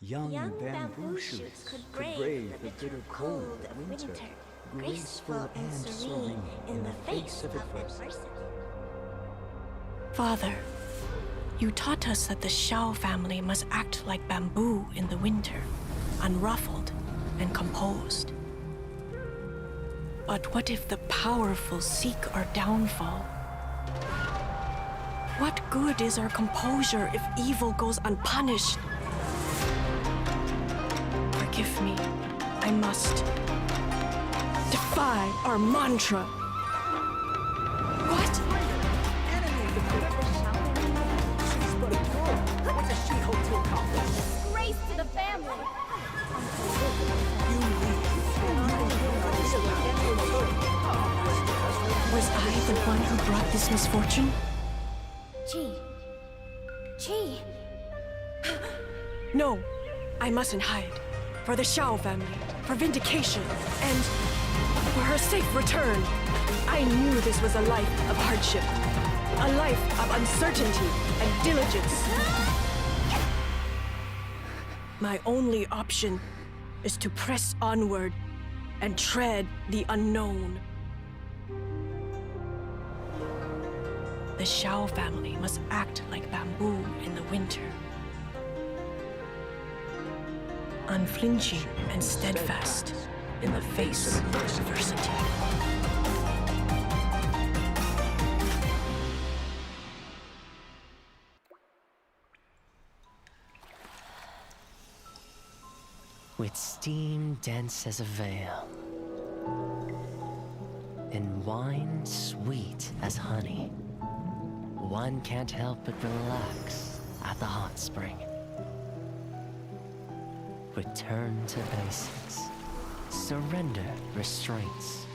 Young bamboo shoots could brave the bitter cold of winter, graceful and serene in the face of adversity. Father, you taught us that the Xiao family must act like bamboo in the winter, unruffled and composed. But what if the powerful seek our downfall? What good is our composure if evil goes unpunished? Forgive me, I must defy our mantra. What? Grace to the family! Was I the one who brought this misfortune? Chi. No, I mustn't hide. For the Xiao family, for vindication, and for her safe return. I knew this was a life of hardship, a life of uncertainty and diligence. My only option is to press onward and tread the unknown. The Xiao family must act like bamboo in the winter. Unflinching and steadfast in the face of adversity. With steam dense as a veil, and wine sweet as honey, one can't help but relax at the hot spring. Return to basics. Surrender restraints.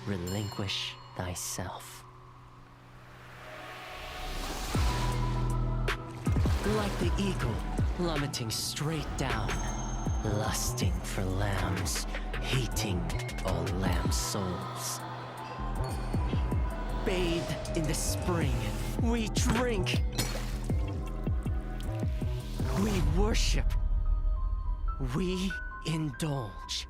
Relinquish thyself. Like the eagle plummeting straight down, lusting for lambs, hating all lamb souls. Bathed in the spring, we drink. We worship. We indulge.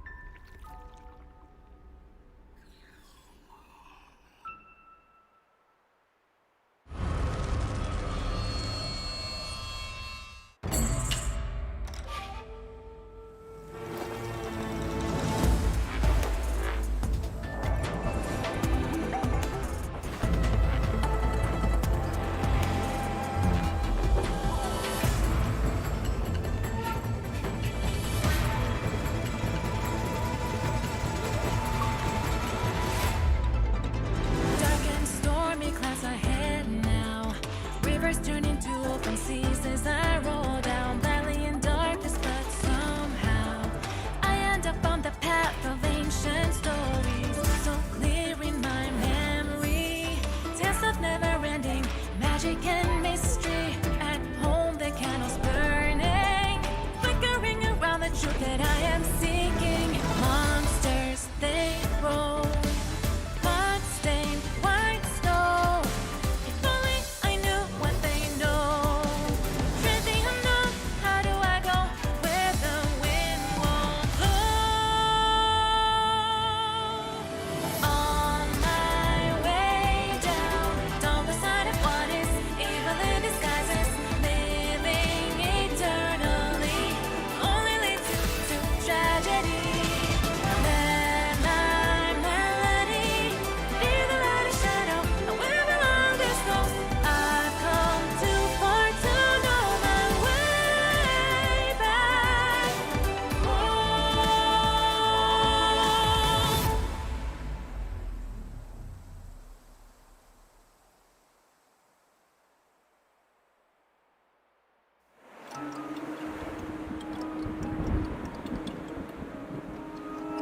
Turn into open seas as I roll down, blindly in darkness, but somehow I end up on the path of ancient stories, so clear in my memory. Tales of never-ending magic and mystery. At home, the candles burning, flickering around the truth that I am seeking. Monsters, they roll, blood-stained white snow.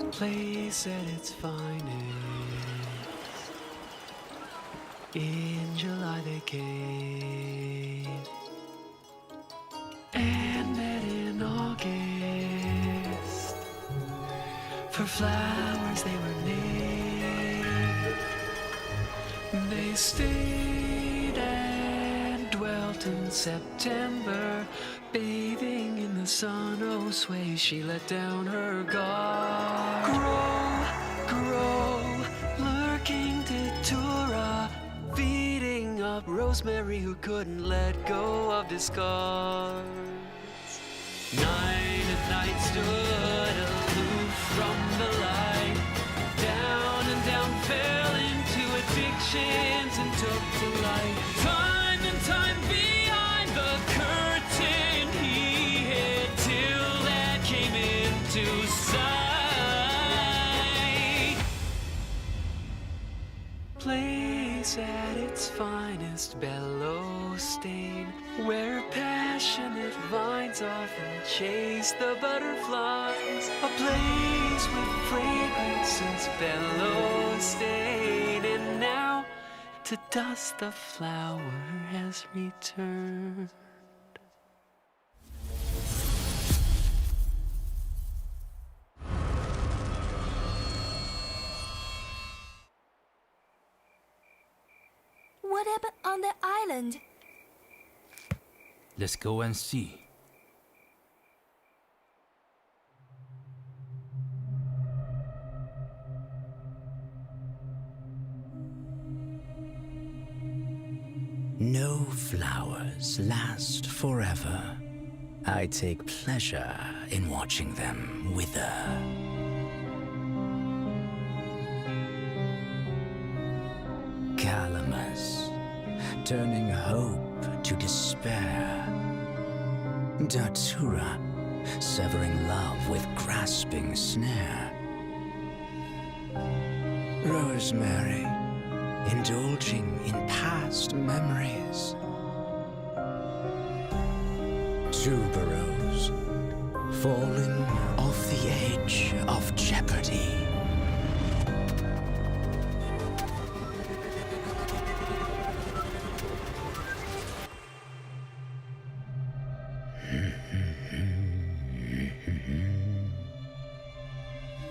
Place at its finest. In July they came, and met in August. For flowers they were named. They stayed and dwelt soft in September, bathing in the sun, oh sway, she let down her guard. Grow, lurking Datura, feeding up Rosemary who couldn't let go of discards. Night and night stood aloof from the light, down and down fell into addictions and took to light. Time and time behind the curtain he hid till that came into sight. Place at its finest, bellow stain, where passionate vines often chase the butterflies. A place with fragrances, bellow stain, and now to dust the flower has returned. What happened on the island? Let's go and see. No flowers last forever. I take pleasure in watching them wither. Calamus, turning hope to despair. Datura, severing love with grasping snare. Rosemary, indulging in past memories. Tuberose, falling off the edge of jeopardy.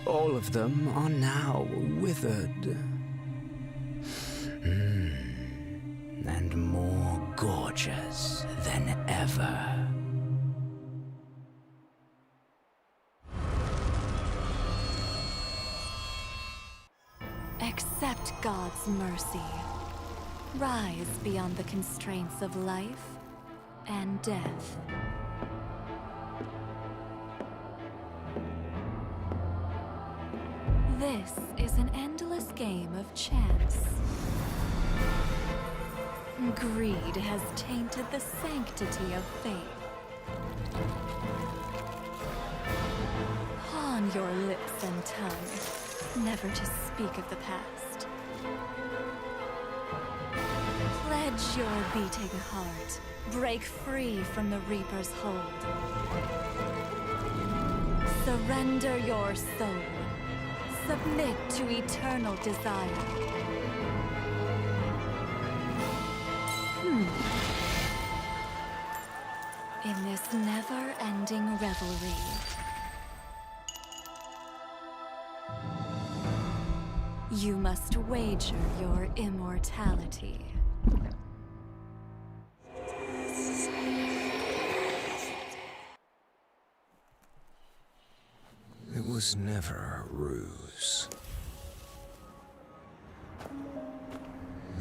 All of them are now withered. And more gorgeous than ever. Accept God's mercy. Rise beyond the constraints of life and death. This is an endless game of chance. Greed has tainted the sanctity of faith. Pawn your lips and tongue, never to speak of the past. Pledge your beating heart, break free from the Reaper's hold. Surrender your soul, submit to eternal desire. In this never-ending revelry, you must wager your immortality. It was never a ruse.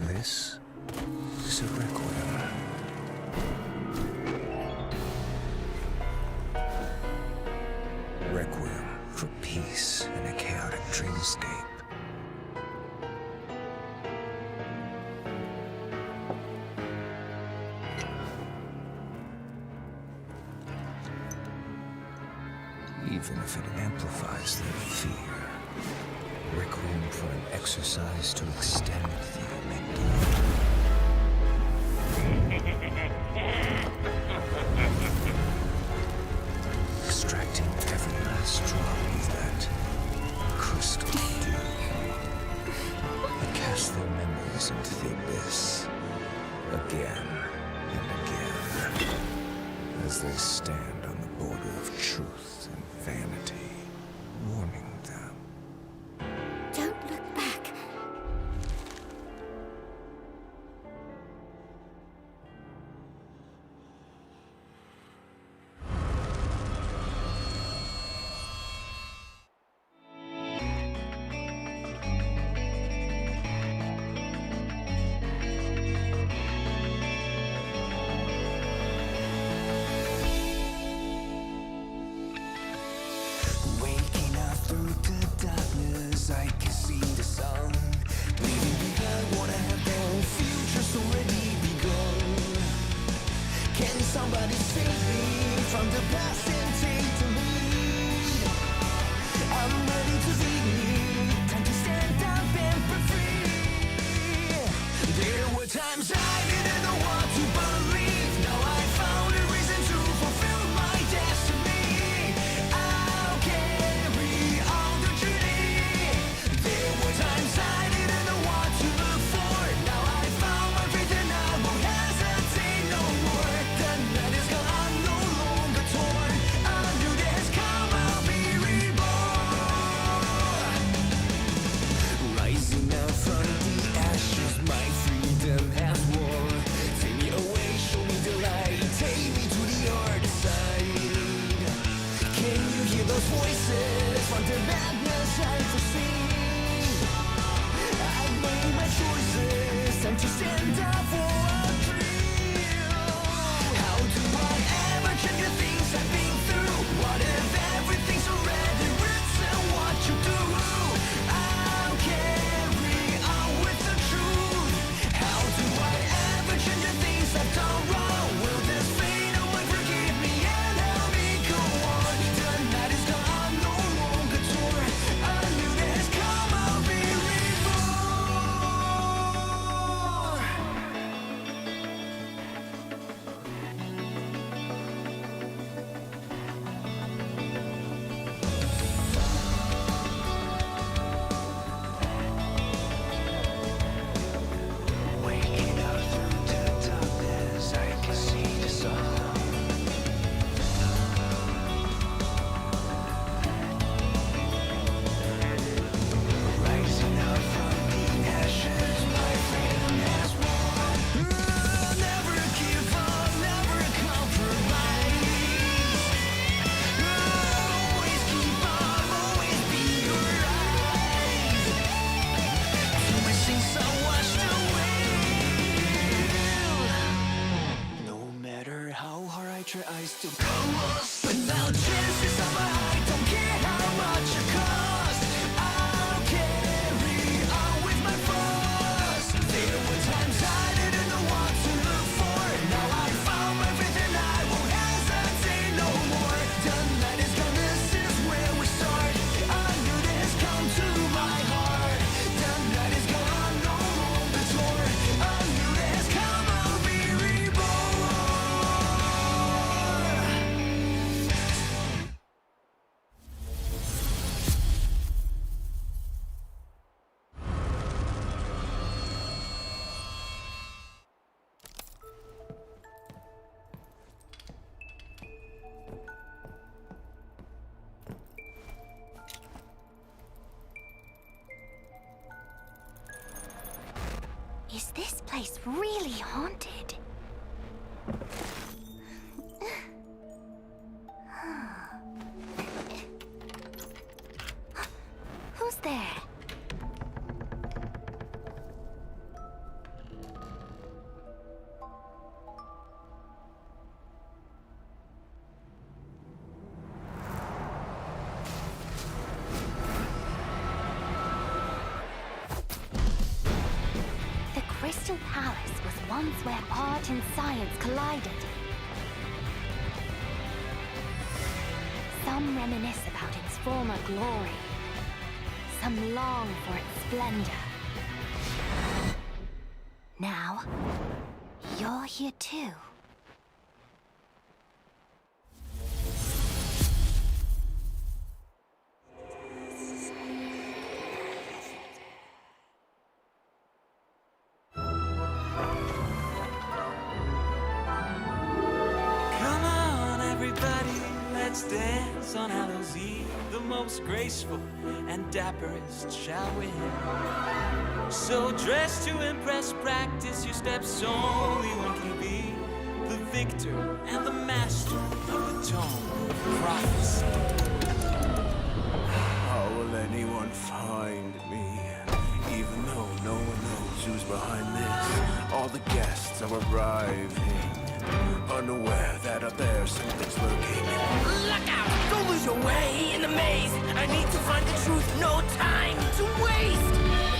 This is a requiem. Requiem for peace in a chaotic dreamscape. Even if it amplifies their fear. Requiem for an exercise to extend the amygdala. Extracting every last drop of that crystal dew. And cast their memories into the abyss. Again and again. As they stand on the border of truth and vanity, warning them. Don't look back. place to go. Without chances of I don't care how much it costs. I'll carry on with my frost. There were times I didn't know what to look for. Now I found everything, I won't hesitate no more. Done that is gone, this is where we start. A new day has come to my heart. Done that is gone, no longer torn. A new day has come, I'll be reborn. Is this place really haunted? Who's there? The Crystal Palace was once where art and science collided. Some reminisce about its former glory. Some long for its splendor. Now, you're here too. Come on, everybody, let's dance on Hallows Eve. The most graceful and dapperest shall win. So dress to impress, practice your steps. Only one can be the victor and the master of the tome of prophecy. How will anyone find me? Even though no one knows who's behind this, all the guests are arriving, unaware that up there something's lurking. Look out! Don't lose your way in the maze! I need to find the truth, no time to waste!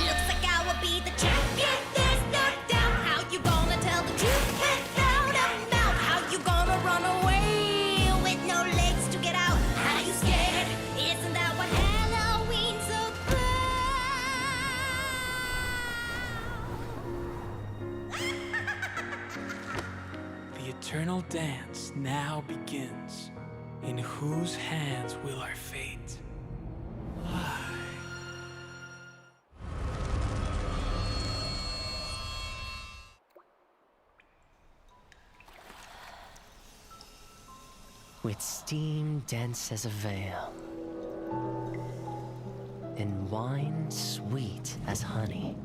Looks like I will be the champion, there's no doubt. How you gonna tell the truth without a mouth? How you gonna run away with no legs to get out? Are you scared? Isn't that what Halloween's about? The eternal dance now begins. In whose hands will our fate lie? With steam dense as a veil, and wine sweet as honey,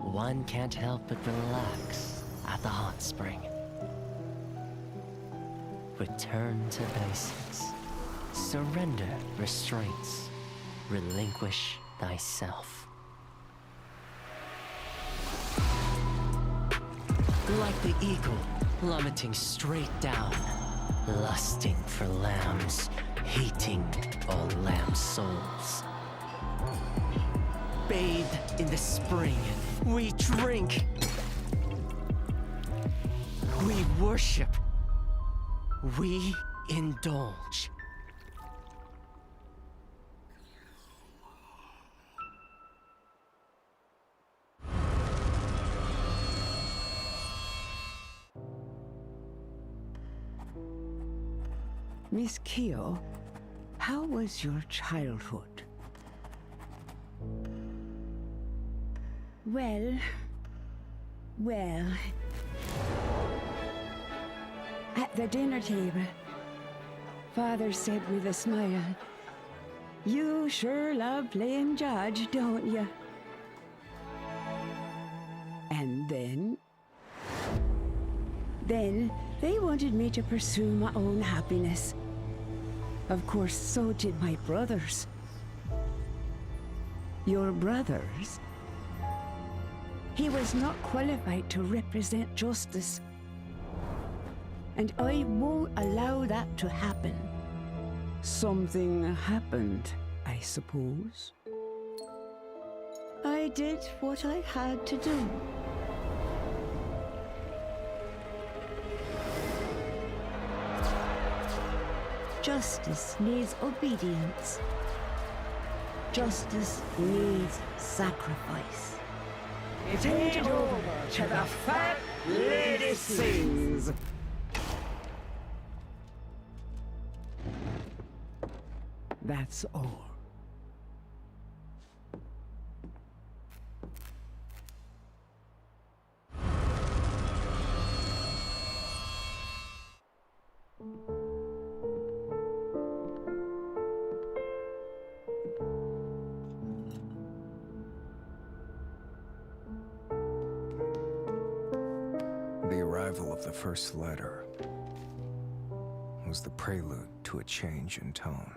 one can't help but relax at the hot spring. Return to basics. Surrender restraints. Relinquish thyself. Like the eagle plummeting straight down, lusting for lambs, hating all lamb souls. Bathed in the spring, we drink. We worship. We indulge. Miss Keogh, how was your childhood? Well... At the dinner table, Father said with a smile, "You sure love playing judge, don't you?" And then they wanted me to pursue my own happiness. Of course, so did my brothers. Your brothers? He was not qualified to represent justice. and I won't allow that to happen. Something happened, I suppose. I did what I had to do. Justice needs obedience. Justice needs sacrifice. It ain't over till the fat lady sings. That's all. The arrival of the first letter was the prelude to a change in tone.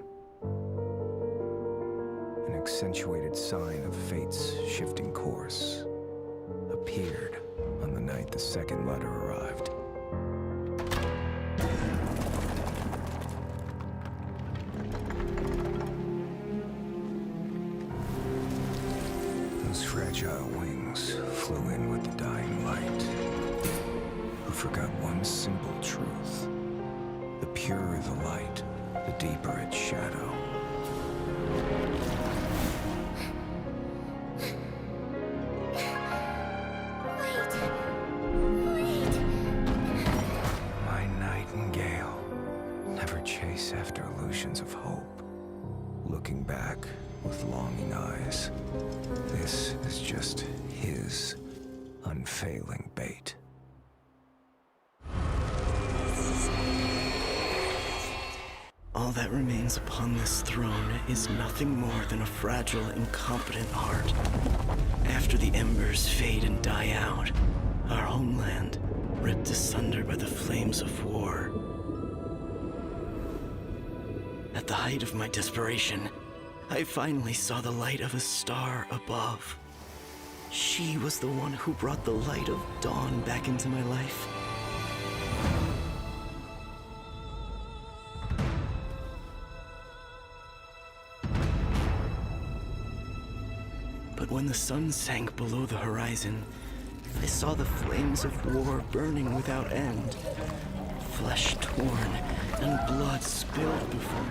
An accentuated sign of fate's shifting course appeared on the night the second letter arrived. Those fragile wings flew in with the dying light, who forgot one simple truth. The purer the light, the deeper its shadow. My nightingale, never chase after illusions of hope. Looking back with longing eyes, this is just his unfailing bait. All that remains upon this throne is nothing more than a fragile, incompetent heart. After the embers fade and die out, our homeland, ripped asunder by the flames of war. At the height of my desperation, I finally saw the light of a star above. She was the one who brought the light of dawn back into my life. But when the sun sank below the horizon, I saw the flames of war burning without end. Flesh torn and blood spilled before me.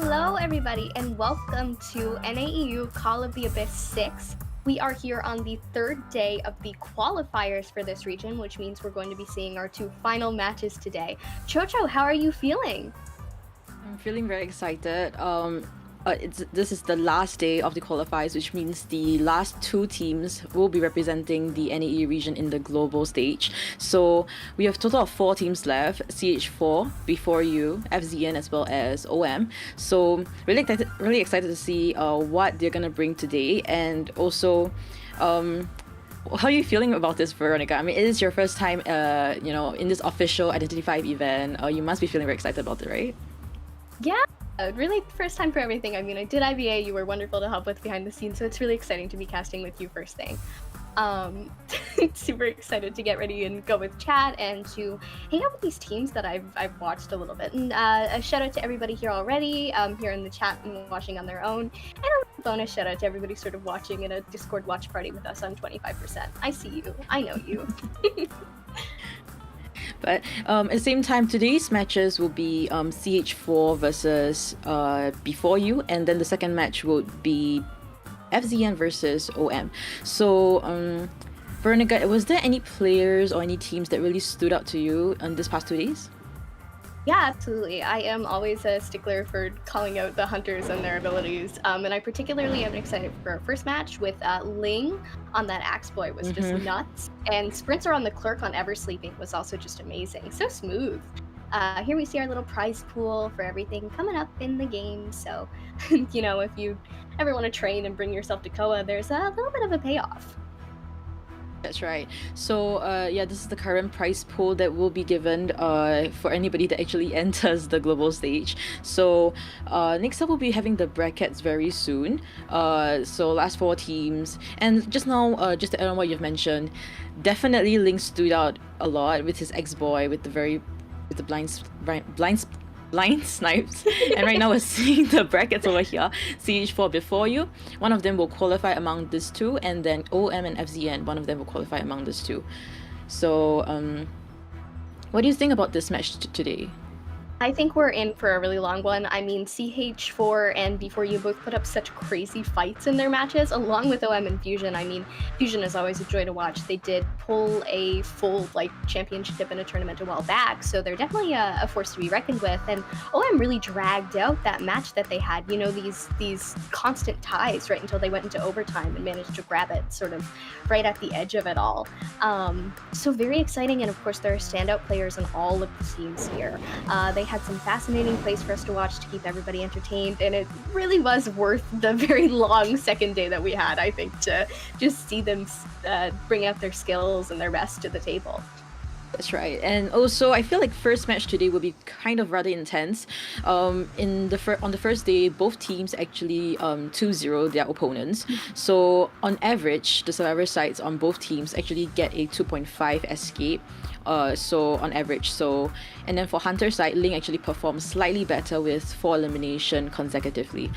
Hello, everybody, and welcome to NAEU Call of the Abyss 6. We are here on the third day of the qualifiers for this region, which means we're going to be seeing our two final matches today. Chocho, how are you feeling? I'm feeling very excited. This is the last day of the qualifiers, which means the last two teams will be representing the NAE region in the global stage. So we have a total of 4 teams left: CH4, Before You, FZN, as well as OM. So really excited to see what they're gonna bring today, and also. How are you feeling about this, Veronica? I mean, it is your first time, in this official Identity 5 event. You must be feeling very excited about it, right? Yeah, really first time for everything. I mean, I did IBA, you were wonderful to help with behind the scenes, so it's really exciting to be casting with you first thing. Super excited to get ready and go with chat and to hang out with these teams that I've watched a little bit. And a shout out to everybody here already, here in the chat and watching on their own. And a bonus shout out to everybody sort of watching in a Discord watch party with us on 25%. I see you. I know you. But at the same time, today's matches will be CH4 versus Before You, and then the second match would be FZN versus OM. So, Veronica, was there any players or any teams that really stood out to you in this past 2 days? Yeah, absolutely. I am always a stickler for calling out the hunters and their abilities. And I particularly am excited for our first match with Ling on that Axe Boy was just nuts. And Sprinter on the Clerk on Ever Sleeping was also just amazing. So smooth. Here we see our little prize pool for everything coming up in the game. So, if you ever want to train and bring yourself to COA, there's a little bit of a payoff. That's right. So, this is the current prize pool that will be given for anybody that actually enters the global stage. So, next up we'll be having the brackets very soon. So, last 4 teams. And just now, just to add on what you've mentioned, definitely Link stood out a lot with his ex-boy, with the blind snipes. And right now we're seeing the brackets over here. CH4 Before You, one of them will qualify among these two, and then OM and FZN, one of them will qualify among these two. So what do you think about this match today? I think we're in for a really long one. I mean, CH4 and Before You both put up such crazy fights in their matches, along with OM and Fusion. I mean, Fusion is always a joy to watch. They did pull a full championship in a tournament a while back, so they're definitely a force to be reckoned with. And OM really dragged out that match that they had. These constant ties right until they went into overtime and managed to grab it sort of right at the edge of it all. So very exciting, and of course there are standout players on all of the teams here. They had some fascinating plays for us to watch to keep everybody entertained, and it really was worth the very long second day that we had, I think, to just see them bring out their skills and their best to the table. That's right. And also, I feel like first match today will be kind of rather intense. On the first day, both teams actually 2-0 their opponents. So on average, the survivor sides on both teams actually get a 2.5 escape. So on average. And then for Hunter side, Ling actually performs slightly better with 4 elimination consecutively.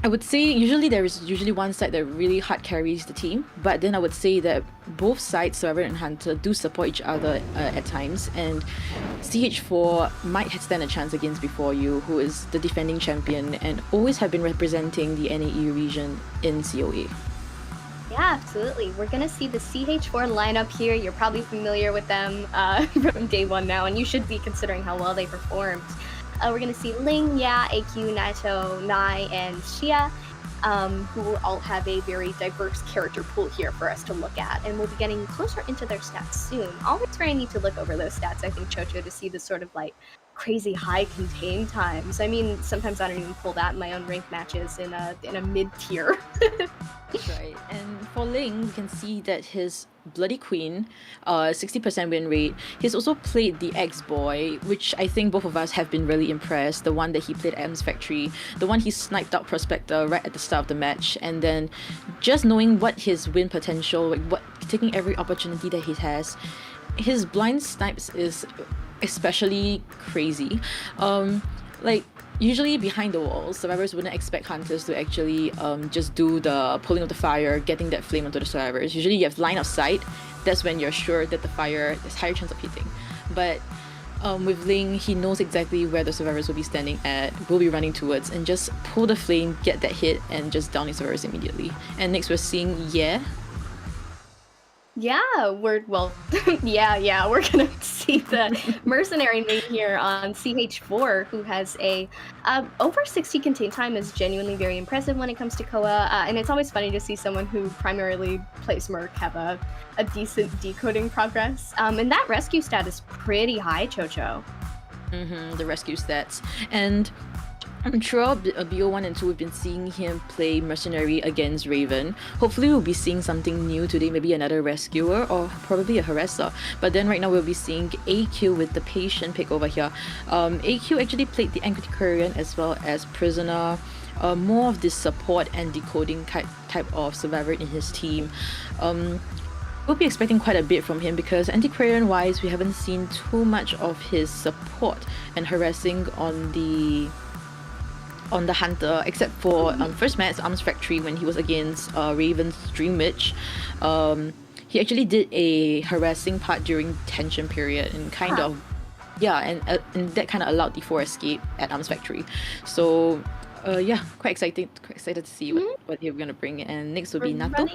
I would say there is usually one side that really hard carries the team, but then I would say that both sides, Survivor and Hunter, do support each other at times, and CH4 might stand a chance against Before You, who is the defending champion and always have been representing the NAE region in COA. Yeah, absolutely. We're going to see the CH4 lineup here. You're probably familiar with them from day one now, and you should be considering how well they performed. We're going to see Ling, AQ, Naito, Nai, and Xia, who all have a very diverse character pool here for us to look at, and we'll be getting closer into their stats soon. Always very neat to look over those stats, I think, Chocho, to see the sort of crazy high contain times. I mean, sometimes I don't even pull that in my own ranked matches in a mid-tier. That's right. And for Ling, we can see that his Bloody Queen, 60% win rate. He's also played the X-Boy, which I think both of us have been really impressed. The one that he played at M's Factory, the one he sniped out Prospector right at the start of the match, and then just knowing what his win potential, taking every opportunity that he has. His blind snipes is especially crazy. Usually behind the walls, survivors wouldn't expect hunters to actually just do the pulling of the fire, getting that flame onto the survivors. Usually you have line of sight. That's when you're sure that the fire has higher chance of hitting. But with Ling, he knows exactly where the survivors will be standing at, will be running towards, and just pull the flame, get that hit, and just down his survivors immediately. And next we're seeing Yeah, we're we're gonna see the mercenary main here on CH4, who has a over 60 contain time, is genuinely very impressive when it comes to Koa, and it's always funny to see someone who primarily plays Merc have a decent decoding progress. And that rescue stat is pretty high, Chocho. The rescue stats. And throughout BO1 and 2, we've been seeing him play Mercenary against Raven. Hopefully we'll be seeing something new today, maybe another Rescuer or probably a Harasser. But then right now we'll be seeing AQ with the Patient pick over here. AQ actually played the Antiquarian as well as Prisoner. More of this support and decoding type of survivor in his team. We'll be expecting quite a bit from him because Antiquarian wise, we haven't seen too much of his support and harassing on the Hunter, except for first match Arms Factory when he was against Raven's Dream Witch. He actually did a harassing part during tension period and kind of and that kind of allowed the 4 escape at Arms Factory. So quite excited to see what they're gonna bring. And next will be Nato.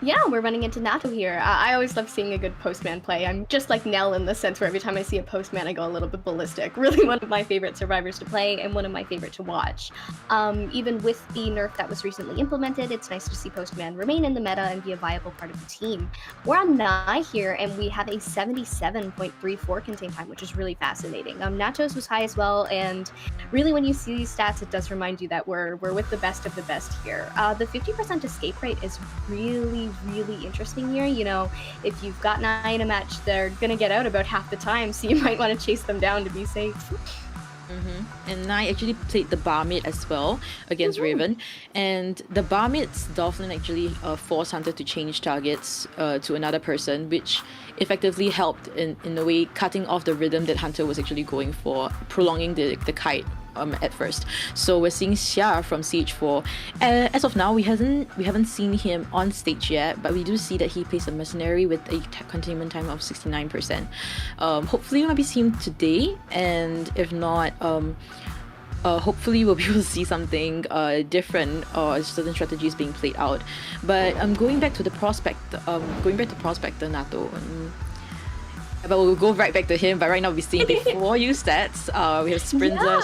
Yeah, we're running into Nato here. I always love seeing a good postman play. I'm just like Nell in the sense where every time I see a postman, I go a little bit ballistic. Really one of my favorite survivors to play and one of my favorite to watch. Even with the nerf that was recently implemented, it's nice to see postman remain in the meta and be a viable part of the team. We're on Nai here, and we have a 77.34 contain time, which is really fascinating. Nato's was high as well, and really when you see these stats, it does remind you that we're with the best of the best here. The 50% escape rate is really interesting here. You know, if you've got Nai in a match, they're gonna get out about half the time, so you might want to chase them down to be safe. And Nai actually played the Barmaid as well against Raven, and the Barmaid's Dolphin actually forced Hunter to change targets to another person, which effectively helped in a way cutting off the rhythm that Hunter was actually going for, prolonging the kite at first. So we're seeing Xia from CH4. As of now, we haven't seen him on stage yet, but we do see that he plays a mercenary with a containment time of 69%. Hopefully we might be seeing him today, and if not, hopefully we'll be able to see something different or certain strategies being played out. But going back to Prospector Nato. But we'll go right back to him. But right now we're seeing before you stats. We have Sprinter.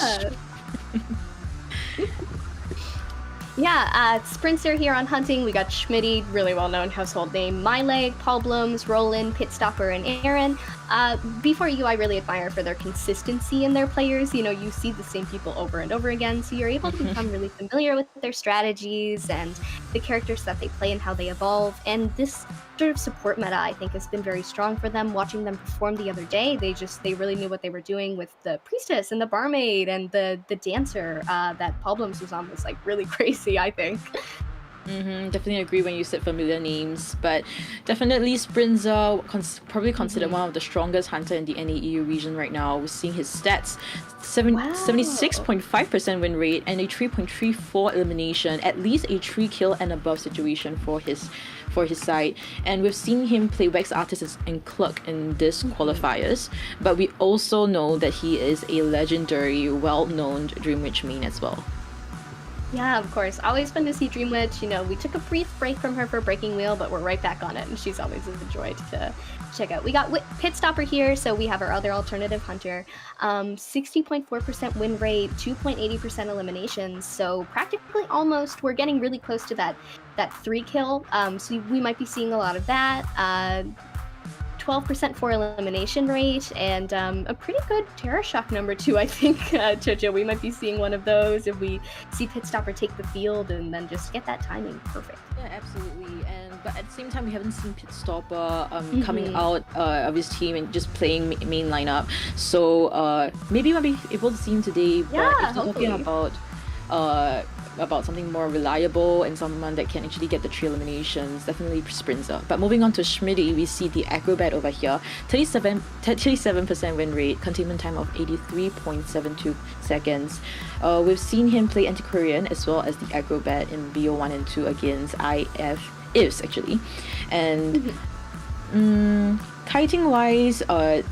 Sprinter here on Hunting. We got Schmitty, really well-known household name, Myleg, Paul Blooms, Roland, Pitstopper, and Aaron. Before you, I really admire for their consistency in their players. You know, you see the same people over and over again, so you're able to become really familiar with their strategies and the characters that they play and how they evolve. And this sort of support meta, I think, has been very strong for them. Watching them perform the other day, they really knew what they were doing with the Priestess and the Barmaid and the dancer that Paul Blooms was on was like really crazy, I think. Definitely agree when you said familiar names, but definitely Sprinza probably considered one of the strongest hunter in the NAEU region right now. We're seeing his stats, 76.5% win rate and a 3.34 elimination, at least a 3 kill and above situation for his side. And we've seen him play Wax Artists and Cluck in this qualifiers, but we also know that he is a legendary, well-known Dream Witch main as well. Yeah, of course. Always fun to see Dream Witch. You know, we took a brief break from her for Breaking Wheel, but we're right back on it, and she's always a joy to check out. We got Pitstopper here, so we have our other alternative hunter. 60.4% win rate, 2.80% eliminations, so practically almost, we're getting really close to that 3 kill, so we might be seeing a lot of that. 12% for elimination rate, and a pretty good Terror Shock number too, I think, Jojo. We might be seeing one of those if we see Pitstopper take the field and then just get that timing perfect. Yeah, absolutely. But at the same time, we haven't seen Pitstopper coming out of his team and just playing main lineup. So maybe we might be able to see him today. But yeah, if you're talking about something more reliable and someone that can actually get the 3 eliminations, definitely Sprinter. But moving on to Schmitty, we see the Acrobat over here, 37% win rate, containment time of 83.72 seconds. We've seen him play Antiquarian as well as the Acrobat in BO1 and 2 against IFs actually. And Kiting wise,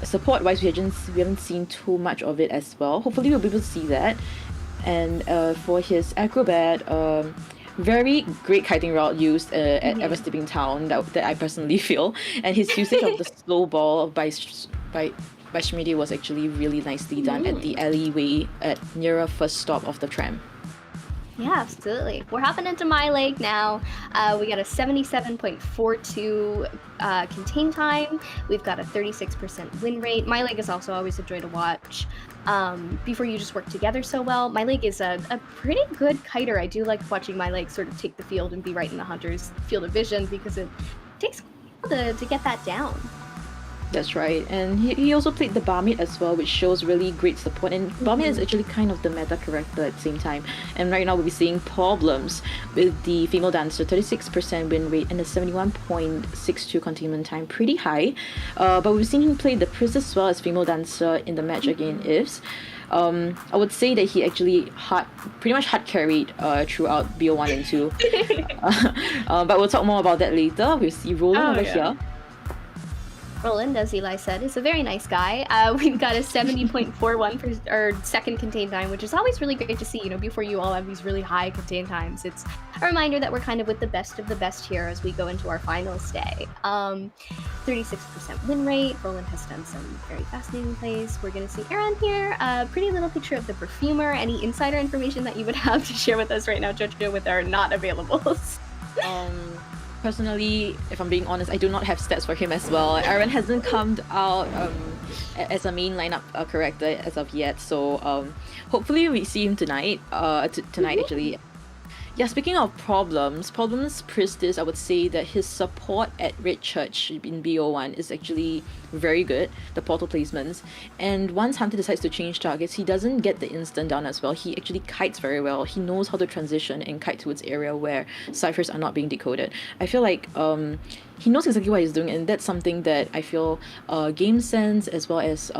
support wise, we haven't seen too much of it as well. Hopefully, we'll be able to see that. And for his acrobat, very great kiting route used at Ever Sleeping Town that I personally feel, and his usage of the slow ball by Schmidi was actually really nicely done at the alleyway at nearer first stop of the tram. Yeah, absolutely. We're hopping into My Leg now. We got a 77.42 contain time. We've got a 36% win rate. My Leg is also always a joy to watch. Before you just work together so well. My Leg is a pretty good kiter. I do like watching My Leg sort of take the field and be right in the hunter's field of vision because it takes a while to get that down. That's right, and he also played the Barmaid as well, which shows really great support. And Barmaid is actually kind of the meta character at the same time. And right now we'll be seeing problems with the female dancer, 36% win rate and a 71.62 containment time, pretty high. But we've seen him play the Priest as well as female dancer in the match against Ifs. I would say that he actually pretty much hard carried throughout BO1 and 2. But we'll talk more about that later. We'll see Roland over here. Roland, as Eli said, is a very nice guy. We've got a 70.41 for our second contain time, which is always really great to see. You know, before you all have these really high contain times, it's a reminder that we're kind of with the best of the best here as we go into our finals day. 36% win rate. Roland has done some very fascinating plays. We're going to see Aaron here. A pretty little picture of the perfumer. Any insider information that you would have to share with us right now, Jojo, with our not availables? Personally, if I'm being honest, I do not have stats for him as well. Aaron hasn't come out as a main lineup character as of yet, so hopefully we see him tonight. Tonight actually. Yeah, speaking of problems, Priestess, I would say that his support at Red Church in BO1 is actually very good, the portal placements. And once Hunter decides to change targets, he doesn't get the instant down as well. He actually kites very well. He knows how to transition and kite towards area where ciphers are not being decoded. I feel like he knows exactly what he's doing, and that's something that I feel game sense as well as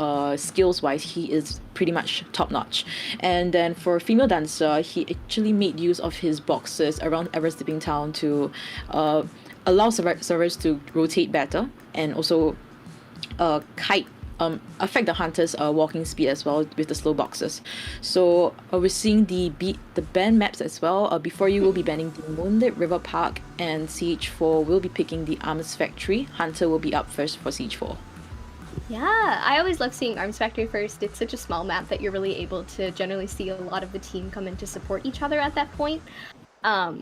skills wise he is pretty much top notch. And then for female dancer, he actually made use of his boxes around Ever Sleeping Town to allow servers to rotate better and also affect the hunter's walking speed as well with the slow boxes. So we're seeing the ban maps as well. Before you will be banning the Moonlit River Park, and CH4 will be picking the Arms Factory. Hunter will be up first for CH4. Yeah, I always love seeing Arms Factory first. It's such a small map that you're really able to generally see a lot of the team come in to support each other at that point.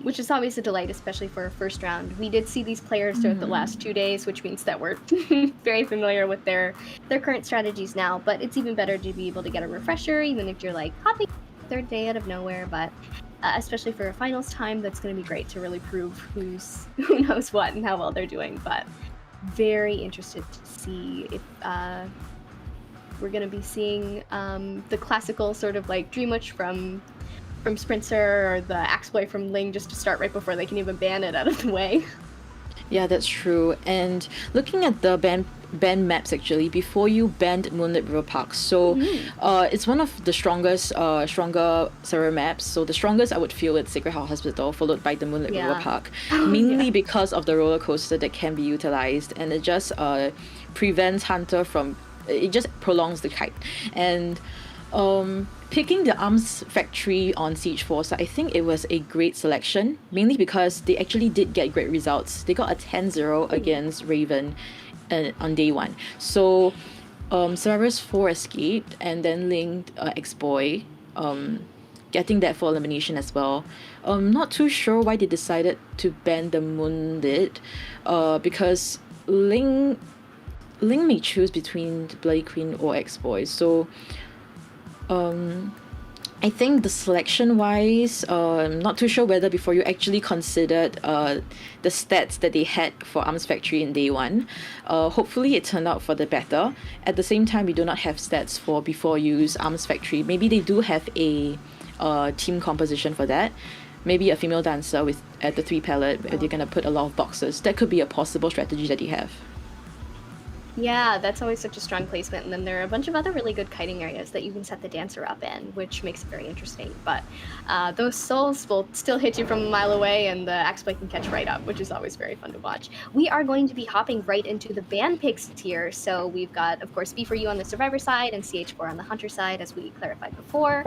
Which is always a delight, especially for a first round. We did see these players throughout the last 2 days, which means that we're very familiar with their current strategies now, but it's even better to be able to get a refresher, even if you're like hopping third day out of nowhere, but especially for a finals time, that's going to be great to really prove who knows what and how well they're doing. But very interested to see if we're going to be seeing the classical sort of like Dream Witch from Sprinter or the Axe Boy from Ling just to start right before they can even ban it out of the way. Yeah, that's true. And looking at the ban maps actually, before you banned Moonlit River Park, so it's one of the stronger server maps. So the strongest I would feel is Sacred Heart Hospital, followed by the Moonlit River Park, mainly because of the roller coaster that can be utilized, and it just prevents Hunter from, it just prolongs the kite. And picking the Arms Factory on CH4, so I think it was a great selection, mainly because they actually did get great results. They got a 10-0 against Raven on day 1. So Cerberus 4 escaped, and then Ling X-Boy getting that for elimination as well. Not too sure why they decided to ban the Moonlit, because Ling may choose between Bloody Queen or X-Boy. So I think the selection wise, I'm not too sure whether before you actually considered the stats that they had for Arms Factory in day 1. Hopefully it turned out for the better. At the same time, we do not have stats for before you use Arms Factory. Maybe they do have a team composition for that. Maybe a female dancer at the 3 palette where they're gonna put a lot of boxes. That could be a possible strategy that you have. Yeah, that's always such a strong placement. And then there are a bunch of other really good kiting areas that you can set the dancer up in, which makes it very interesting. But those souls will still hit you from a mile away, and the axe blade can catch right up, which is always very fun to watch. We are going to be hopping right into the band picks here. So we've got, of course, B4U on the survivor side and CH4 on the hunter side, as we clarified before.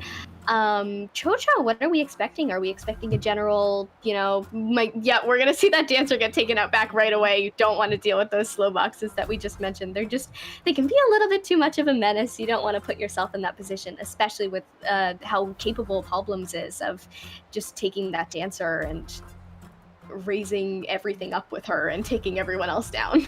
Chocho, what are we expecting? Are we expecting a general, yeah, we're gonna see that dancer get taken out back right away. You don't want to deal with those slow boxes that we just mentioned. They can be a little bit too much of a menace. You don't want to put yourself in that position, especially with how capable Paulblums is of just taking that dancer and raising everything up with her and taking everyone else down.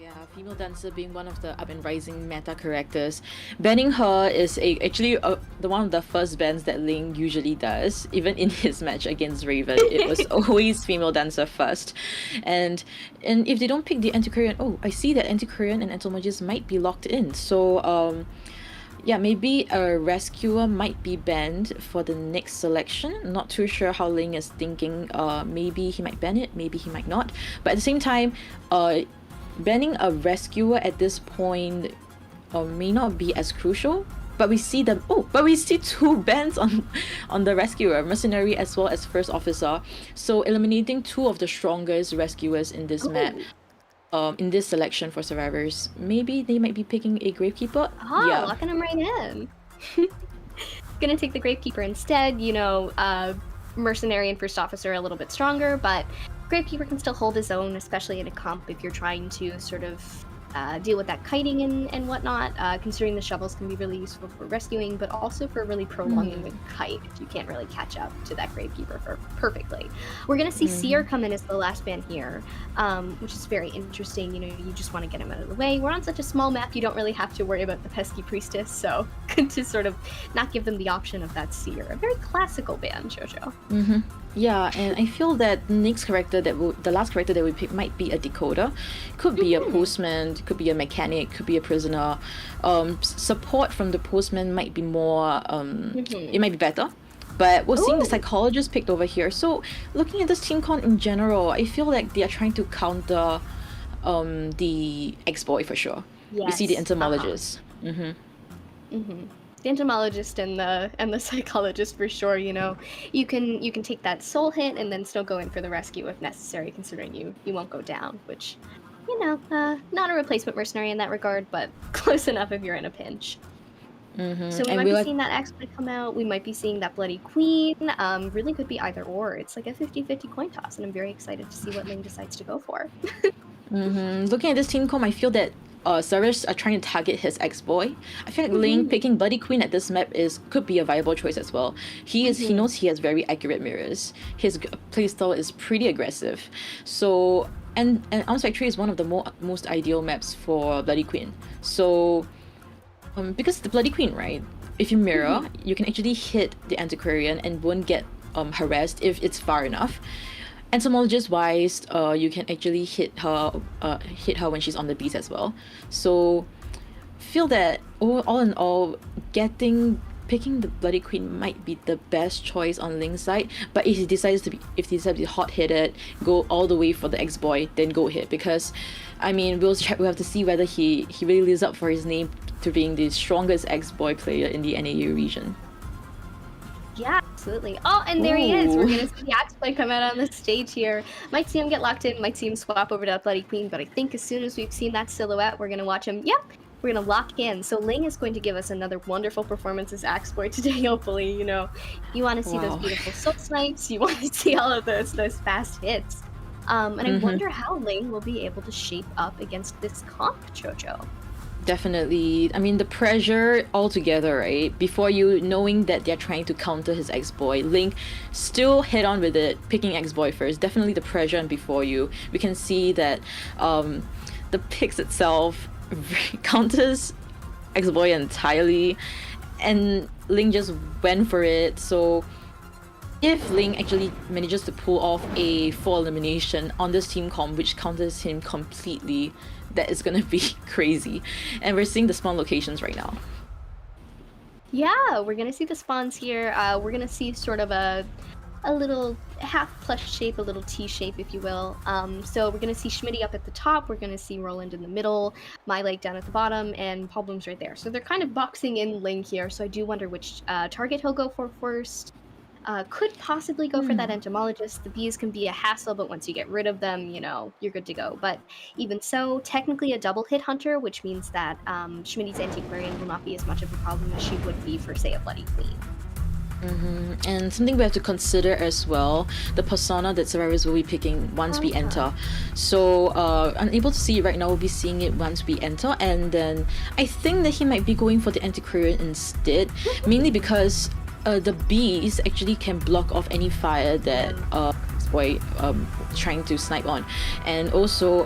Yeah, female dancer being one of the up and rising meta characters. Banning her is actually the one of the first bans that Ling usually does. Even in his match against Raven, it was always female dancer first. And if they don't pick the Antiquarian, oh, I see that Antiquarian and Entomologist might be locked in. So yeah, maybe a Rescuer might be banned for the next selection. Not too sure how Ling is thinking. Maybe he might ban it, maybe he might not. But at the same time, banning a Rescuer at this point may not be as crucial. But we see them. Oh, but we see two bans on the Rescuer, Mercenary as well as First Officer. So eliminating two of the strongest Rescuers in this map. In this selection for survivors, maybe they might be picking a Gravekeeper. Yeah, locking them right in. Gonna take the Gravekeeper instead. Mercenary and First Officer are a little bit stronger, but Gravekeeper can still hold his own, especially in a comp if you're trying to sort of deal with that kiting and whatnot, considering the shovels can be really useful for rescuing, but also for really prolonging the kite if you can't really catch up to that Gravekeeper perfectly. We're going to see Seer come in as the last ban here, which is very interesting. You just want to get him out of the way. We're on such a small map, you don't really have to worry about the pesky priestess, so good to sort of not give them the option of that Seer. A very classical ban, Jojo. Yeah, and I feel that the next character the last character that we pick might be a decoder. Could be a postman, could be a mechanic, could be a prisoner. Support from the postman might be more, it might be better. But we're seeing the psychologist picked over here. So looking at this team con in general, I feel like they are trying to counter the ex-boy for sure. Yes. We see the entomologist. The entomologist and the psychologist for sure. You can take that soul hit and then still go in for the rescue if necessary, considering you won't go down, which not a replacement mercenary in that regard, but close enough if you're in a pinch. So we might be seeing that X-Blade come out, we might be seeing that Bloody Queen. Really could be either or. It's like a 50-50 coin toss, and I'm very excited to see what Ling decides to go for. Looking at this team comp, I feel that servers are trying to target his ex-boy. I feel like Ling picking Bloody Queen at this map could be a viable choice as well. He knows he has very accurate mirrors. His playstyle is pretty aggressive. So and Arms Factory is one of the most ideal maps for Bloody Queen. So because the Bloody Queen, right? If you mirror, you can actually hit the Antiquarian and won't get harassed if it's far enough. Entomologist wise, you can actually hit her when she's on the beast as well. So feel that all in all, picking the Bloody Queen might be the best choice on Ling's side. But if he decides to be hot-headed, go all the way for the ex-boy, then go ahead. Because I mean, we'll have to see whether he really lives up for his name to being the strongest ex-boy player in the NAU region. Yeah, absolutely. Oh, and there he is. We're going to see the Axe-Blade come out on the stage here. Might see him get locked in, might see him swap over to that Bloody Queen, but I think as soon as we've seen that silhouette, we're going to watch him. Yep, we're going to lock in. So Ling is going to give us another wonderful performance as Axe-Boy today, hopefully. You want to see those beautiful soul snipes. You want to see all of those fast hits. And I wonder how Ling will be able to shape up against this comp, Jojo. Definitely. I mean, the pressure altogether, right? Before you knowing that they're trying to counter his ex-boy, Link still head on with it, picking ex-boy first. Definitely the pressure and before you. We can see that the picks itself counters ex-boy entirely, and Link just went for it. So if Ling actually manages to pull off a full elimination on this team comp, which counters him completely, that is gonna be crazy. And we're seeing the spawn locations right now. Yeah, we're gonna see the spawns here. We're gonna see sort of a a little half plush shape, a little T shape, if you will. So we're gonna see Schmitty up at the top, we're gonna see Roland in the middle, my leg down at the bottom, and Paul Bloom's right there. So they're kind of boxing in Ling here, so I do wonder which target he'll go for first. Could possibly go for that entomologist. The bees can be a hassle, but once you get rid of them, you know, you're good to go. But even so, technically a double hit hunter, which means that Schmitty's antiquarian will not be as much of a problem as she would be for, say, a Bloody Queen. And something we have to consider as well, the persona that survivors will be picking once we enter. So unable to see it right now, we'll be seeing it once we enter, and then I think that he might be going for the antiquarian instead, mainly because the bees actually can block off any fire that boy trying to snipe on, and also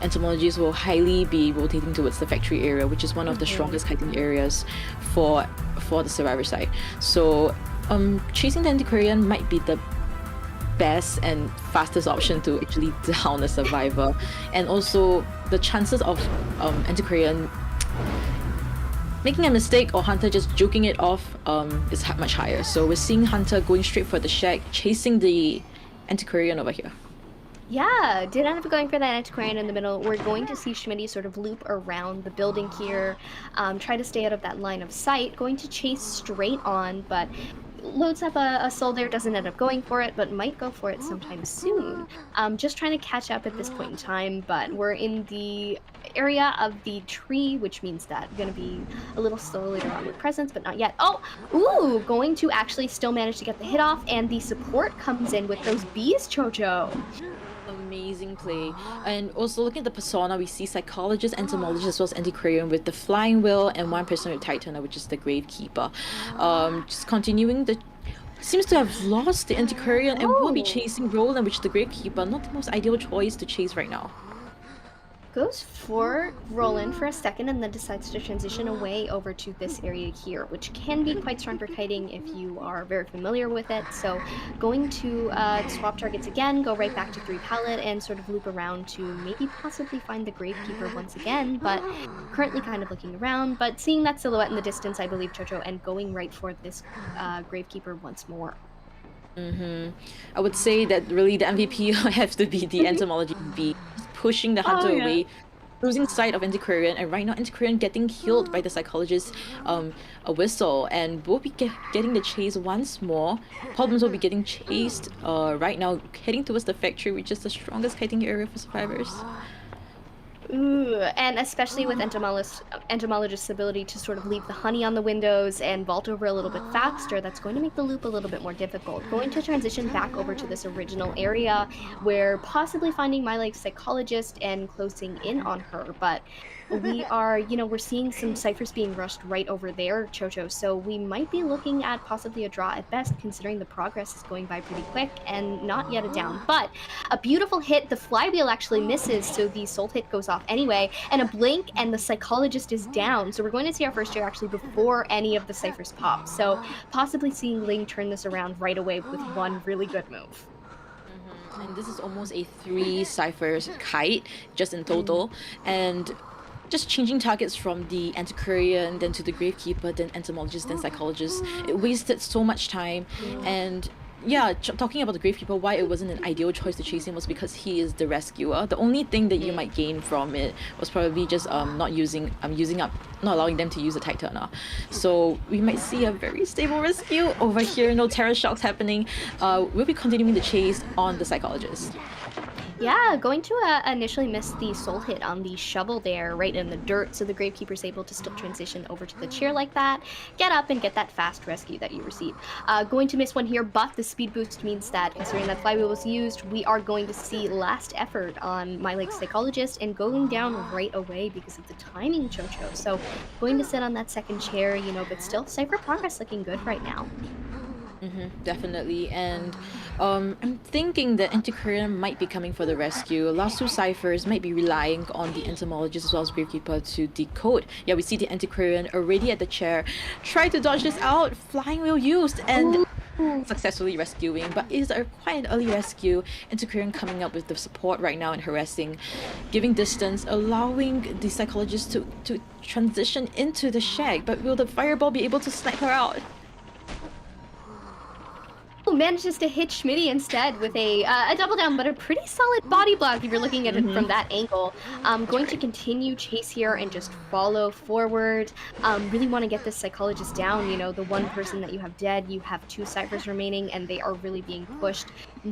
entomologists will highly be rotating towards the factory area, which is one of the strongest kiting areas for the survivor side. So chasing the antiquarian might be the best and fastest option to actually down a survivor, and also the chances of antiquarian making a mistake or Hunter just joking it off is much higher. So we're seeing Hunter going straight for the shack, chasing the antiquarian over here. Yeah, did end up going for that antiquarian in the middle. We're going to see Schmitty sort of loop around the building here, try to stay out of that line of sight, going to chase straight on, but loads up a soul there, doesn't end up going for it, but might go for it sometime soon. Just trying to catch up at this point in time, but we're in the area of the tree, which means that we're going to be a little slow later on with presence, but not yet. Oh, ooh, going to actually still manage to get the hit off, and the support comes in with those bees, Chocho. Amazing play. And also looking at the persona, we see psychologist, entomologist, as well as antiquarian with the flying wheel, and one person with Titana, which is the gravekeeper. Just continuing the seems to have lost the antiquarian and will be chasing Roland, which is the gravekeeper. Not the most ideal choice to chase right now. Goes for Roland for a second and then decides to transition away over to this area here, which can be quite strong for kiting if you are very familiar with it. So going to swap targets again, go right back to 3 pallet and sort of loop around to maybe possibly find the gravekeeper once again, but currently kind of looking around, but seeing that silhouette in the distance, I believe, Chocho, and going right for this gravekeeper once more. I would say that really the MVP has to be the entomology bee, pushing the hunter away, losing sight of antiquarian, and right now antiquarian getting killed by the psychologist a whistle, and we'll be getting the chase once more. Problems will be getting chased right now, heading towards the factory, which is the strongest kiting area for survivors. Ooh, and especially with entomologist's ability to sort of leave the honey on the windows and vault over a little bit faster, that's going to make the loop a little bit more difficult. Going to transition back over to this original area where possibly finding my like psychologist and closing in on her, but we are, you know, we're seeing some ciphers being rushed right over there, Chocho, so we might be looking at possibly a draw at best, considering the progress is going by pretty quick and not yet a down. But a beautiful hit, the flywheel actually misses, so the soul hit goes off anyway, and a blink and the psychologist is down. So we're going to see our first year actually before any of the ciphers pop, so possibly seeing Ling turn this around right away with one really good move. And this is almost a 3 ciphers kite just in total, and just changing targets from the antiquarian, then to the gravekeeper, then entomologist, then psychologist. It wasted so much time. And yeah, talking about the gravekeeper, why it wasn't an ideal choice to chase him was because he is the rescuer. The only thing that you might gain from it was probably just not allowing them to use the Titana. So we might see a very stable rescue over here. No terror shocks happening. We'll be continuing the chase on the psychologist. Yeah, going to initially miss the soul hit on the shovel there, right in the dirt, so the gravekeeper's able to still transition over to the chair like that, get up and get that fast rescue that you receive. Going to miss one here, but the speed boost means that, considering that flywheel was used, we are going to see last effort on my like psychologist and going down right away because of the timing, Chocho. So going to sit on that second chair, you know, but still cipher progress looking good right now. Definitely, and I'm thinking that antiquarian might be coming for the rescue. Last 2 ciphers might be relying on the entomologist as well as gravekeeper to decode. Yeah, we see the antiquarian already at the chair, try to dodge this out, flying wheel used, and successfully rescuing, but it is quite an early rescue. Antiquarian coming up with the support right now and harassing, giving distance, allowing the psychologist to transition into the shack, but will the fireball be able to snipe her out? manages to hit Schmitty instead with a double down, but a pretty solid body block if you're looking at it from that angle. Going to continue chase here and just follow forward. Really want to get this psychologist down. You know, the one person that you have dead, you have 2 ciphers remaining, and they are really being pushed.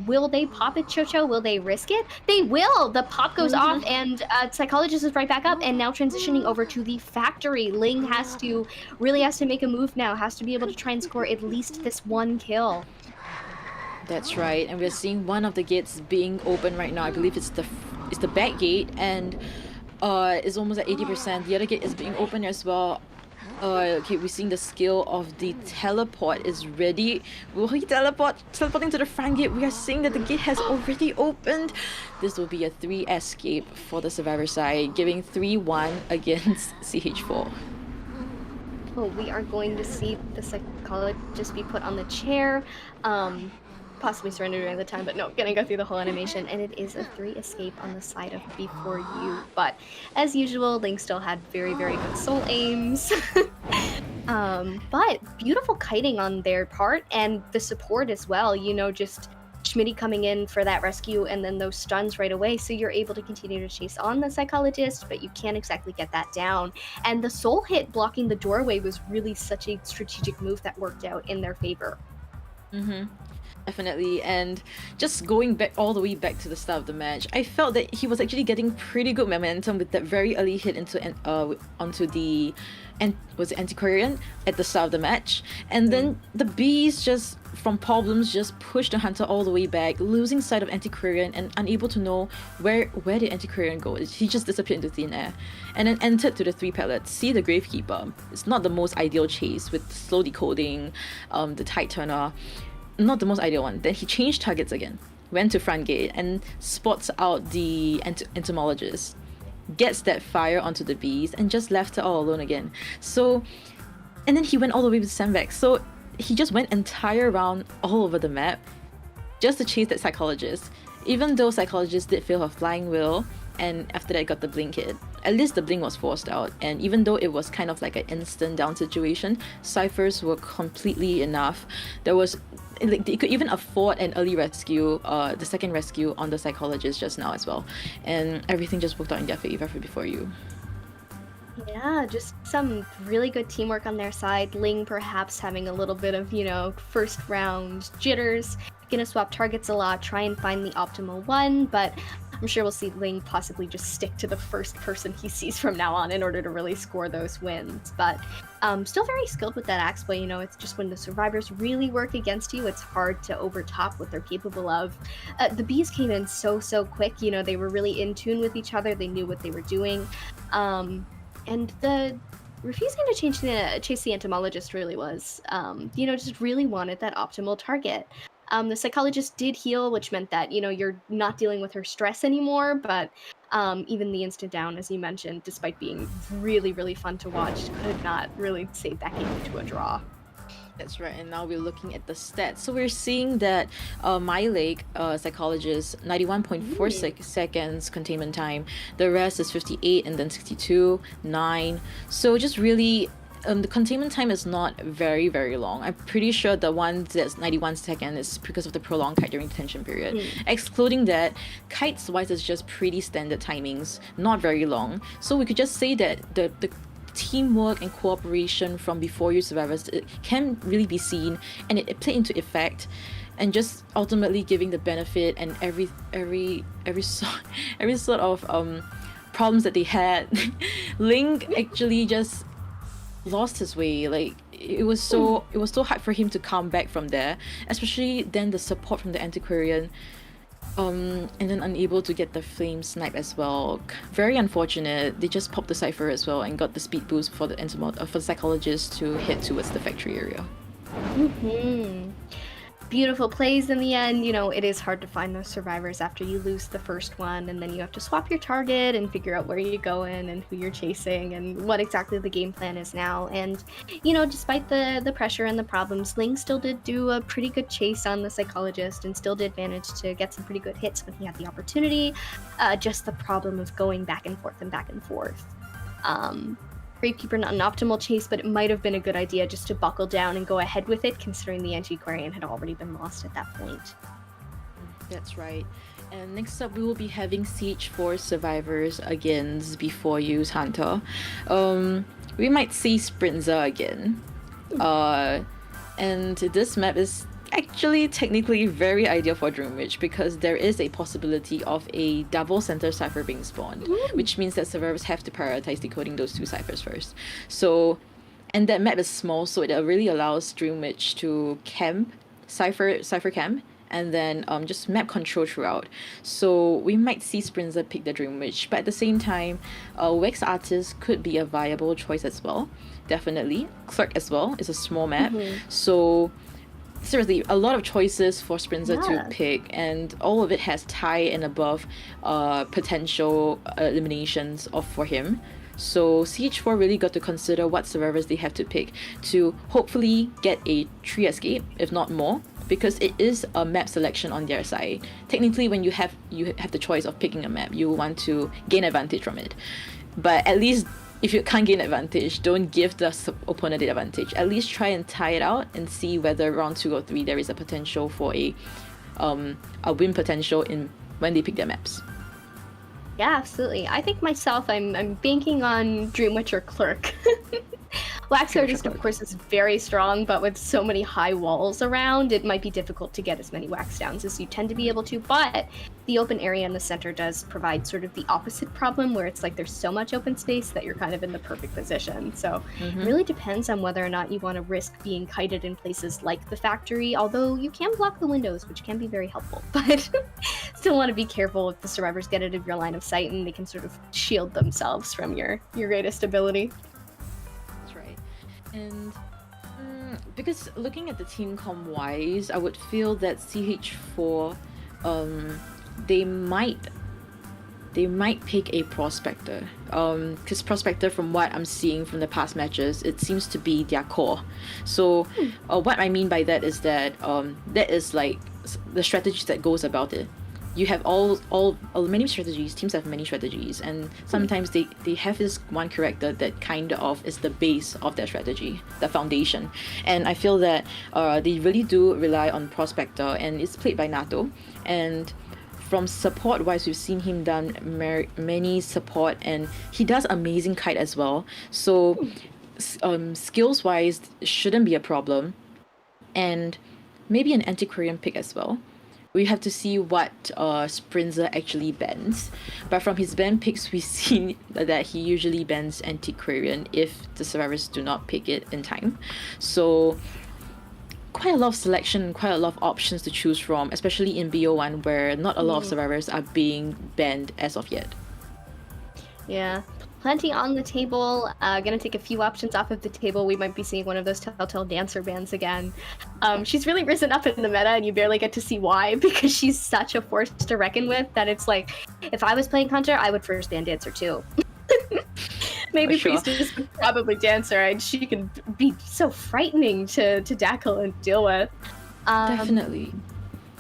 Will they pop it, Chocho? Will they risk it? They will! The pop goes off, and psychologist is right back up, and now transitioning over to the factory. Ling really has to make a move now, has to be able to try and score at least this 1 kill. That's right, and we're seeing one of the gates being open right now. I believe it's the back gate, and it's almost at 80%. The other gate is being open as well. Okay, we're seeing the skill of the teleport is ready. Will he teleporting to the front gate? We are seeing that the gate has already opened. This will be a 3 escape for the survivor side, giving 3-1 against CH4. Well, we are going to see the psychologist be put on the chair. Possibly surrender during the time, but no, gonna go through the whole animation, and it is a 3 escape on the side of Before You. But as usual, Ling still had very, very good soul aims. But beautiful kiting on their part, and the support as well, you know, just Schmitty coming in for that rescue and then those stuns right away, so you're able to continue to chase on the psychologist, but you can't exactly get that down. And the soul hit blocking the doorway was really such a strategic move that worked out in their favor. Definitely, and just going back all the way back to the start of the match, I felt that he was actually getting pretty good momentum with that very early hit onto the Antiquarian at the start of the match, and then the bees just from problems just pushed the hunter all the way back, losing sight of Antiquarian and unable to know where did Antiquarian go. He just disappeared into thin air, and then entered to the 3 pellets. See the Gravekeeper. It's not the most ideal chase with slow decoding, the tight turner. Not the most ideal one. Then he changed targets again, went to front gate and spots out the entomologist, gets that fire onto the bees and just left her all alone again. So, and then he went all the way with Sandbag. So he just went entire round all over the map just to chase that psychologist. Even though psychologist did fail her flying wheel, and after that got the blink hit. At least the blink was forced out, and even though it was kind of like an instant down situation, ciphers were completely enough. There was like they could even afford an early rescue, the second rescue on the psychologist just now as well, and everything just worked out in their favor for Before You. Yeah, just some really good teamwork on their side. Ling perhaps having a little bit of, you know, first round jitters. Gonna swap targets a lot, try and find the optimal one, but I'm sure we'll see Ling possibly just stick to the first person he sees from now on in order to really score those wins. But still very skilled with that axe play, you know, it's just when the survivors really work against you, it's hard to overtop what they're capable of. The bees came in so quick, you know, they were really in tune with each other, they knew what they were doing. And the refusing to chase the entomologist really was, you know, just really wanted that optimal target. The psychologist did heal, which meant that, you know, you're not dealing with her stress anymore, but even the instant down, as you mentioned, despite being really, really fun to watch, could not really save that game to a draw. That's right, and now we're looking at the stats. So we're seeing that My psychologist, 91.4 seconds containment time. The rest is 58 and then 62, 9. So just really, the containment time is not very, very long. I'm pretty sure the one that's 91 seconds is because of the prolonged kite during detention period. Excluding that, kites-wise is just pretty standard timings, not very long. So we could just say that the teamwork and cooperation from Before You survivors, it can really be seen, and it played into effect, and just ultimately giving the benefit and every sort of problems that they had. Ling actually just lost his way. Like it was so hard for him to come back from there, especially then the support from the Antiquarian. And then unable to get the flame snipe as well. Very unfortunate. They just popped the cipher as well and got the speed boost for the psychologist to head towards the factory area. Beautiful plays in the end. You know, it is hard to find those survivors after you lose the first one, and then you have to swap your target and figure out where you're going and who you're chasing and what exactly the game plan is now. And, you know, despite the pressure and the problems, Ling still did do a pretty good chase on the psychologist and still did manage to get some pretty good hits when he had the opportunity. Just the problem of going back and forth and back and forth. Gravekeeper, not an optimal chase, but it might have been a good idea just to buckle down and go ahead with it, considering the Antiquarian had already been lost at that point. That's right. And next up, we will be having Siege 4 survivors against Before You's Hunter. We might see Sprinza again. And this map is actually technically very ideal for Dreamwitch because there is a possibility of a double center cipher being spawned, which means that survivors have to prioritize decoding those two ciphers first. So, and that map is small, so it really allows Dreamwitch to camp, cipher camp, and then just map control throughout. So we might see Sprinza pick the Dreamwitch, but at the same time, Wax Artist could be a viable choice as well. Definitely. Clerk as well is a small map. So seriously, a lot of choices for Sprinza to pick, and all of it has tie and above potential eliminations for him. So CH4 really got to consider what survivors they have to pick to hopefully get a 3 escape, if not more, because it is a map selection on their side. Technically, when you have the choice of picking a map, you want to gain advantage from it. But at least if you can't gain advantage, don't give the opponent the advantage. At least try and tie it out and see whether round 2 or 3 there is a potential for a win potential in when they pick their maps. Yeah, absolutely. I think myself, I'm banking on Dreamwitch or Clerk. Wax Artist, of course, is very strong, but with so many high walls around, it might be difficult to get as many wax downs as you tend to be able to, but the open area in the center does provide sort of the opposite problem, where it's like there's so much open space that you're kind of in the perfect position. So it really depends on whether or not you want to risk being kited in places like the factory, although you can block the windows, which can be very helpful, but still want to be careful if the survivors get out of your line of sight and they can sort of shield themselves from your greatest ability. And because looking at the team com wise, I would feel that CH4, they might pick a Prospector. Because Prospector, from what I'm seeing from the past matches, it seems to be their core. So what I mean by that is that that is like the strategies that goes about it. You have all many strategies. Teams have many strategies, and sometimes they have this one character that kind of is the base of their strategy, the foundation. And I feel that they really do rely on Prospector, and it's played by Nato. And from support wise, we've seen him done many support, and he does amazing kite as well. So skills wise, shouldn't be a problem, and maybe an Antiquarian pick as well. We have to see what Sprinza actually bans. But from his ban picks, we've seen that he usually bans Antiquarian if the survivors do not pick it in time. So quite a lot of selection, quite a lot of options to choose from, especially in BO1 where not a lot of survivors are being banned as of yet. Yeah. Plenty on the table. Gonna take a few options off of the table. We might be seeing one of those Telltale Dancer bans again. She's really risen up in the meta, and you barely get to see why, because she's such a force to reckon with that it's like, if I was playing Hunter, I would first ban Dancer too. Maybe Priestess, but probably Dancer, and she can be so frightening to tackle and deal with. Definitely.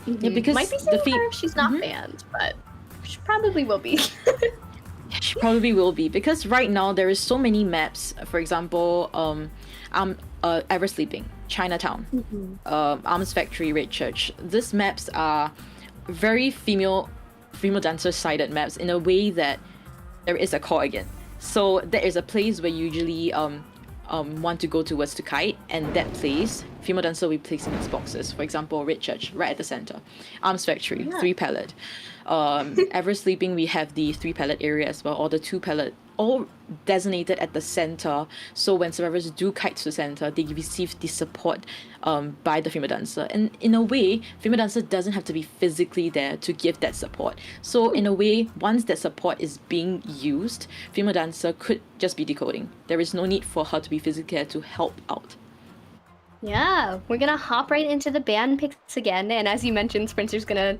Yeah, because might be saying her if she's not banned, but she probably will be. She probably will be, because right now there is so many maps. For example, Ever Sleeping, Chinatown, Arms Factory, Red Church. These maps are very female dancer sided maps in a way that there is a core again. So there is a place where you usually want to go towards to kite, and that place, female dancer will be placing its boxes. For example, Red Church, right at the center. Arms Factory, 3 pallet. Ever Sleeping, we have the 3 pallet area as well, or the 2 pallet, all designated at the center. So when survivors do kite to the center, they receive the support by the female dancer. And in a way, female dancer doesn't have to be physically there to give that support. So in a way, once that support is being used, female dancer could just be decoding. There is no need for her to be physically there to help out. Yeah, we're gonna hop right into the ban picks again, and as you mentioned, Sprinter's gonna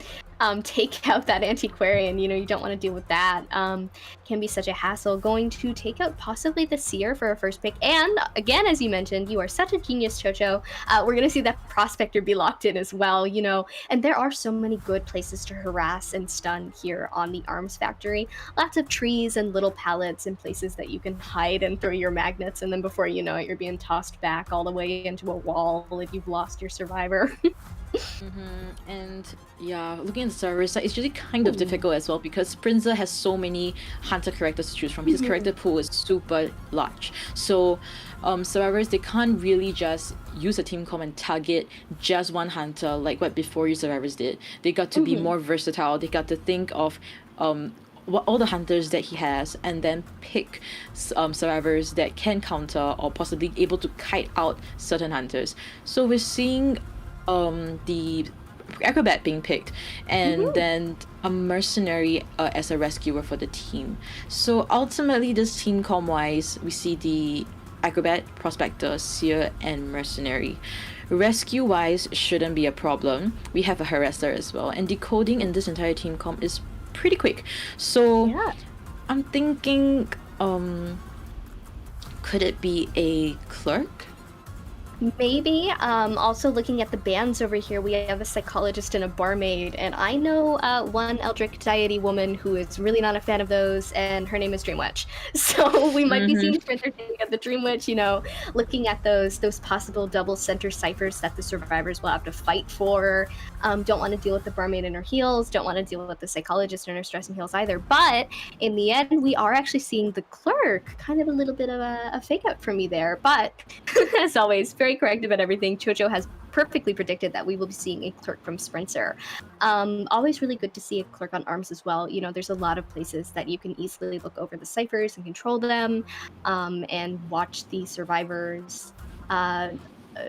take out that antiquarian. You don't want to deal with that. Can be such a hassle. Going to take out possibly the seer for a first pick. And again, as you mentioned, you are such a genius, Chocho. We're going to see that prospector be locked in as well, and there are so many good places to harass and stun here on the arms factory. Lots of trees and little pallets and places that you can hide and throw your magnets, and then before you know it, you're being tossed back all the way into a wall if you've lost your survivor. And yeah, looking at the server side, it's really kind of difficult as well because Sprinza has so many hunter characters to choose from. His character pool is super large. So survivors, they can't really just use a team comp and target just one hunter like what before you survivors did. They got to be more versatile. They got to think of what all the hunters that he has and then pick survivors that can counter or possibly able to kite out certain hunters. So we're seeing the acrobat being picked and then a mercenary as a rescuer for the team. So ultimately this team com wise, we see the acrobat, prospector, seer and mercenary. Rescue wise shouldn't be a problem. We have a harasser as well, and decoding in this entire team com is pretty quick. So I'm thinking could it be a clerk? Maybe. Also looking at the bands over here, we have a psychologist and a barmaid, and I know one Eldritch deity woman who is really not a fan of those, and her name is Dreamwitch. So we might be seeing Sprinter taking out the Dreamwitch, looking at those possible double center ciphers that the survivors will have to fight for. Don't want to deal with the barmaid in her heels, don't want to deal with the psychologist in her stress and heels either. But in the end, we are actually seeing the clerk, kind of a little bit of a fake out for me there. But as always, very correct about everything. Chocho has perfectly predicted that we will be seeing a clerk from Sprinter. Always really good to see a clerk on arms as well. There's a lot of places that you can easily look over the ciphers and control them, and watch the survivors.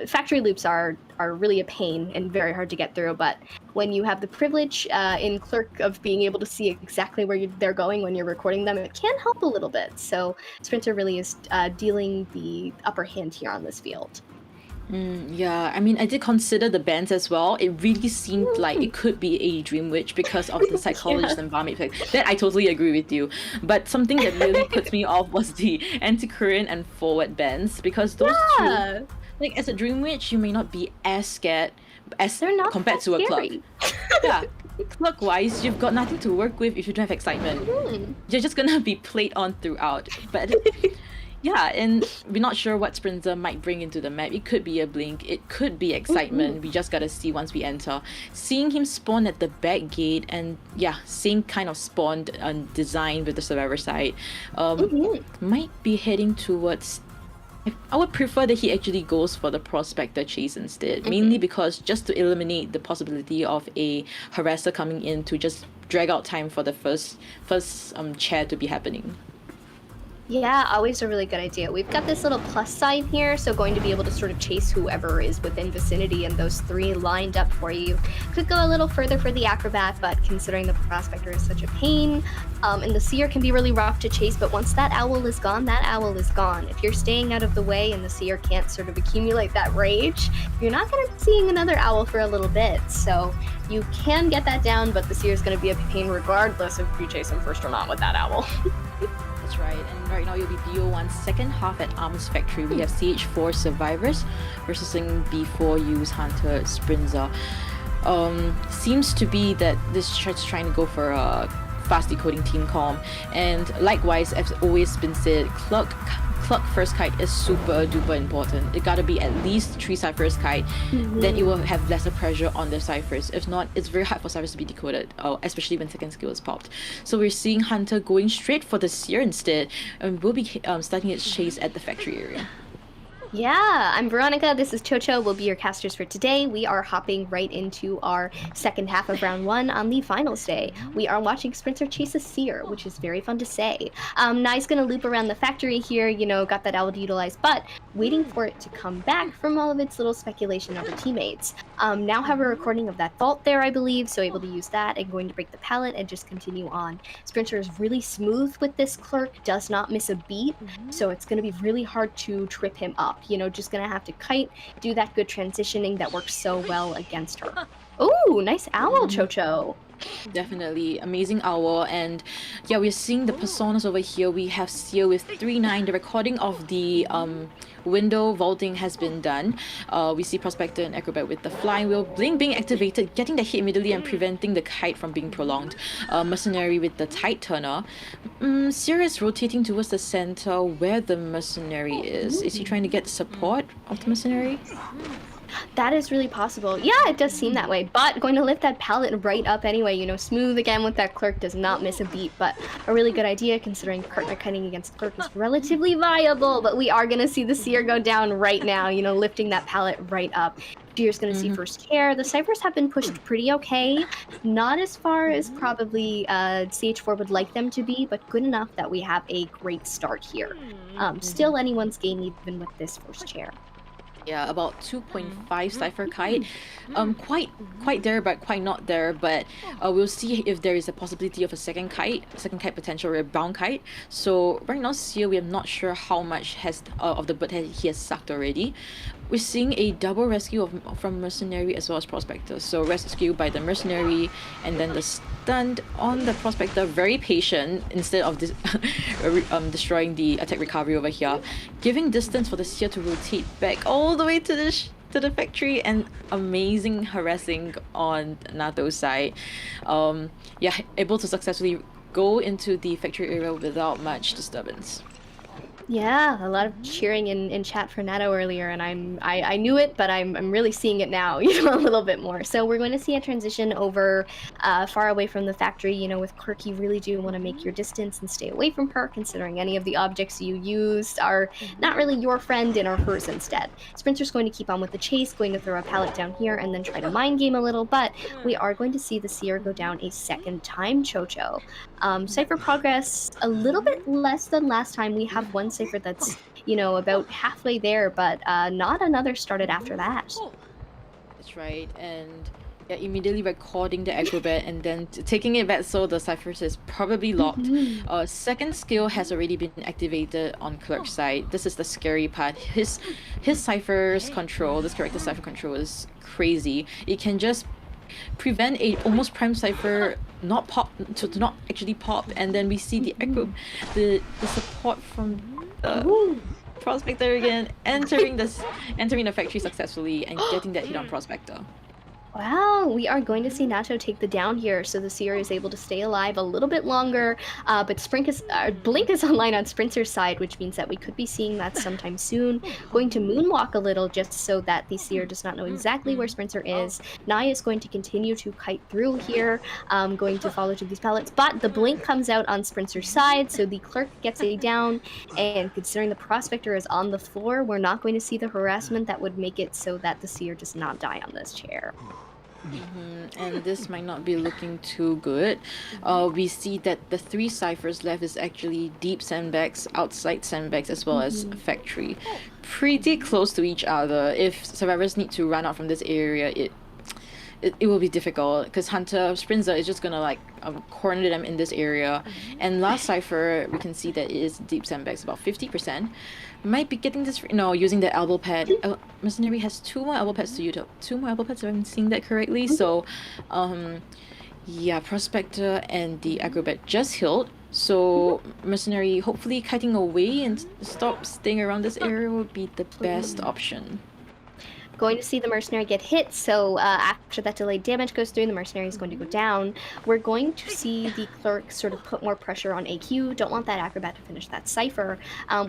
Factory loops are really a pain and very hard to get through, but when you have the privilege in Clerk of being able to see exactly where they're going when you're recording them, it can help a little bit. So Sprinter really is dealing the upper hand here on this field. Yeah, I mean, I did consider the bands as well. It really seemed like it could be a Dream Witch because of the psychologist and barmaid pick. That I totally agree with you. But something that really puts me off was the anti-current and forward bands, because those two, like as a Dream Witch, you may not be as scared as they're not compared to a clerk. scary. Yeah. Clerk-wise, you've got nothing to work with if you don't have excitement. You're just gonna be played on throughout. But yeah, and we're not sure what Sprinter might bring into the map. It could be a blink, it could be excitement. We just gotta see once we enter. Seeing him spawn at the back gate and same kind of spawned design with the survivor side, might be heading towards. I would prefer that he actually goes for the prospector chase instead, mainly because just to eliminate the possibility of a harasser coming in to just drag out time for the first chair to be happening. Yeah, always a really good idea. We've got this little plus sign here, so going to be able to sort of chase whoever is within vicinity, and those three lined up for you. Could go a little further for the acrobat, but considering the prospector is such a pain, and the seer can be really rough to chase, but once that owl is gone, that owl is gone. If you're staying out of the way and the seer can't sort of accumulate that rage, you're not going to be seeing another owl for a little bit. So you can get that down, but the seer is going to be a pain regardless if you chase him first or not with that owl. That's right, and right now you'll be BO1 second half at Arms Factory. We have CH4 survivors versus B4 use Hunter Sprinza. Seems to be that this chart's trying to go for a fast decoding team com, and likewise, as always been said, Clerk first kite is super duper important. It gotta be at least 3 ciphers kite, then it will have lesser pressure on the ciphers. If not, it's very hard for ciphers to be decoded, especially when second skill is popped. So we're seeing Hunter going straight for the seer instead, and we'll be starting its chase at the factory area. Yeah, I'm Veronica, this is Chocho, we'll be your casters for today. We are hopping right into our second half of round 1 on the finals day. We are watching Sprinter chase a seer, which is very fun to say. Nai's gonna loop around the factory here, got that owl to utilize, but waiting for it to come back from all of its little speculation over teammates. Now have a recording of that vault there, I believe, so able to use that and going to break the pallet and just continue on. Sprinter is really smooth with this clerk, does not miss a beat, so it's gonna be really hard to trip him up. Just gonna have to kite, do that good transitioning that works so well against her. Ooh, nice owl, Chocho. Definitely amazing hour, and yeah, we're seeing the personas over here. We have Seer with 3-9. The recording of the window vaulting has been done. We see Prospector and Acrobat with the flying wheel, Blink being activated, getting the hit immediately and preventing the kite from being prolonged. Mercenary with the tide turner. Seer is rotating towards the center where the Mercenary is. Is he trying to get the support of the Mercenary? That is really possible. Yeah, it does seem that way, but going to lift that pallet right up anyway. You know, smooth again with that clerk does not miss a beat, but a really good idea considering partner kiting against the clerk is relatively viable, but we are going to see the Seer go down right now, you know, lifting that pallet right up. Seer's going to see first chair. The ciphers have been pushed pretty okay. Not as far as probably CH4 would like them to be, but good enough that we have a great start here. Still anyone's game even with this first chair. Yeah, about 2.5 cipher kite. Quite there, but quite not there. But we'll see if there is a possibility of a second kite potential, or a bound kite. So right now, Seer, we are not sure how much has of the bird he has sucked already. We're seeing a double rescue from Mercenary as well as Prospector. So rescue by the Mercenary, and then the stunned on the Prospector, very patient instead of destroying the attack recovery over here, giving distance for the Seer to rotate back all the way to the factory, and amazing harassing on Nato's side. Yeah, able to successfully go into the factory area without much disturbance. Yeah, a lot of cheering in chat for Nato earlier, and I knew it, but I'm really seeing it now, you know, a little bit more. So we're going to see a transition over far away from the factory. You know, with Clerk, you really do want to make your distance and stay away from her, considering any of the objects you used are not really your friend and are hers instead. Sprinter's going to keep on with the chase, going to throw a pallet down here and then try to mind game a little, but we are going to see the Seer go down a second time, Chocho. Cipher progress a little bit less than last time. We have one cipher that's, you know, about halfway there, but not another started after that. That's right, and yeah, immediately recording the acrobat and then taking it back, so the ciphers is probably locked. Second skill has already been activated on Clerk's side. This is the scary part. His cipher's control, this character cipher control is crazy. It can just prevent a almost prime cipher not actually pop, and then we see the the support from Prospector again entering the factory successfully and getting that hit on Prospector. Wow, we are going to see Nato take the down here, so the Seer is able to stay alive a little bit longer, but Blink is online on Sprinter's side, which means that we could be seeing that sometime soon. Going to moonwalk a little just so that the Seer does not know exactly where Sprinter is. Naya is going to continue to kite through here, going to follow to these pallets, but the Blink comes out on Sprinter's side, so the Clerk gets a down, and considering the Prospector is on the floor, we're not going to see the harassment that would make it so that the Seer does not die on this chair. And this might not be looking too good. We see that the 3 ciphers left is actually deep sandbags, outside sandbags, as well as factory. Pretty close to each other. If survivors need to run out from this area, it will be difficult, because Hunter Sprinter is just gonna like corner them in this area. And last cipher, we can see that it is deep sandbags, about 50%. Might be getting this, using the elbow pad. Mercenary has 2 more elbow pads to use. 2 more elbow pads, if I'm seeing that correctly. So, yeah, Prospector and the Acrobat just healed. So, Mercenary hopefully kiting away and stop staying around this area would be the best option. Going to see the Mercenary get hit, so after that delayed damage goes through, the Mercenary is going to go down. We're going to see the Clerk sort of put more pressure on AQ. Don't want that Acrobat to finish that cipher.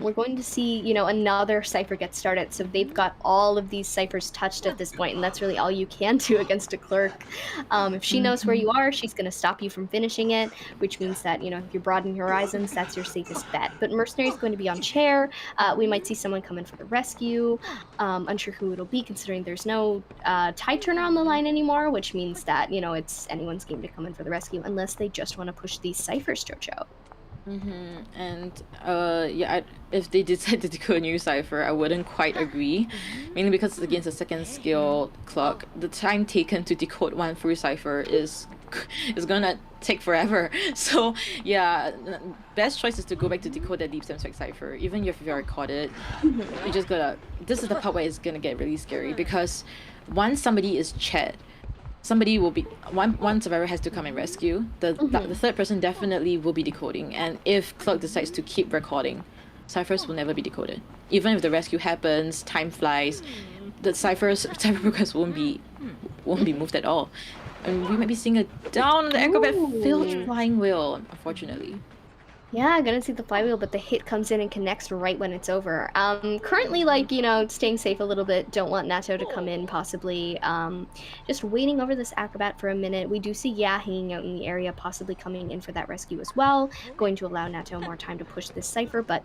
We're going to see, another cipher get started, so they've got all of these ciphers touched at this point, and that's really all you can do against a Clerk. If she knows where you are, she's going to stop you from finishing it, which means that, if you're broadening your horizons, that's your safest bet. But Mercenary is going to be on chair. We might see someone come in for the rescue. Unsure who it'll be, considering there's no tide turner on the line anymore, which means that, it's anyone's game to come in for the rescue, unless they just want to push these ciphers, Jojo. And if they decide to decode a new cipher, I wouldn't quite agree, mainly because it's against a second skill clock. The time taken to decode one full cipher is gonna take forever. So yeah, best choice is to go back to decode that deep sandbag cipher. Even if you record it, you just gotta. This is the part where it's gonna get really scary, because once somebody is chat, somebody will be one survivor has to come and rescue. The third person definitely will be decoding, and if Clerk decides to keep recording, ciphers will never be decoded. Even if the rescue happens, time flies, the cipher progress won't be moved at all. And we might be seeing a down on the acrobat filled flying wheel, unfortunately. Yeah, gonna see the flywheel, but the hit comes in and connects right when it's over. Currently, like, you know, staying safe a little bit. Don't want Nato to come in, possibly. Just waiting over this acrobat for a minute. We do see Ya hanging out in the area, possibly coming in for that rescue as well. Going to allow Nato more time to push this cipher, but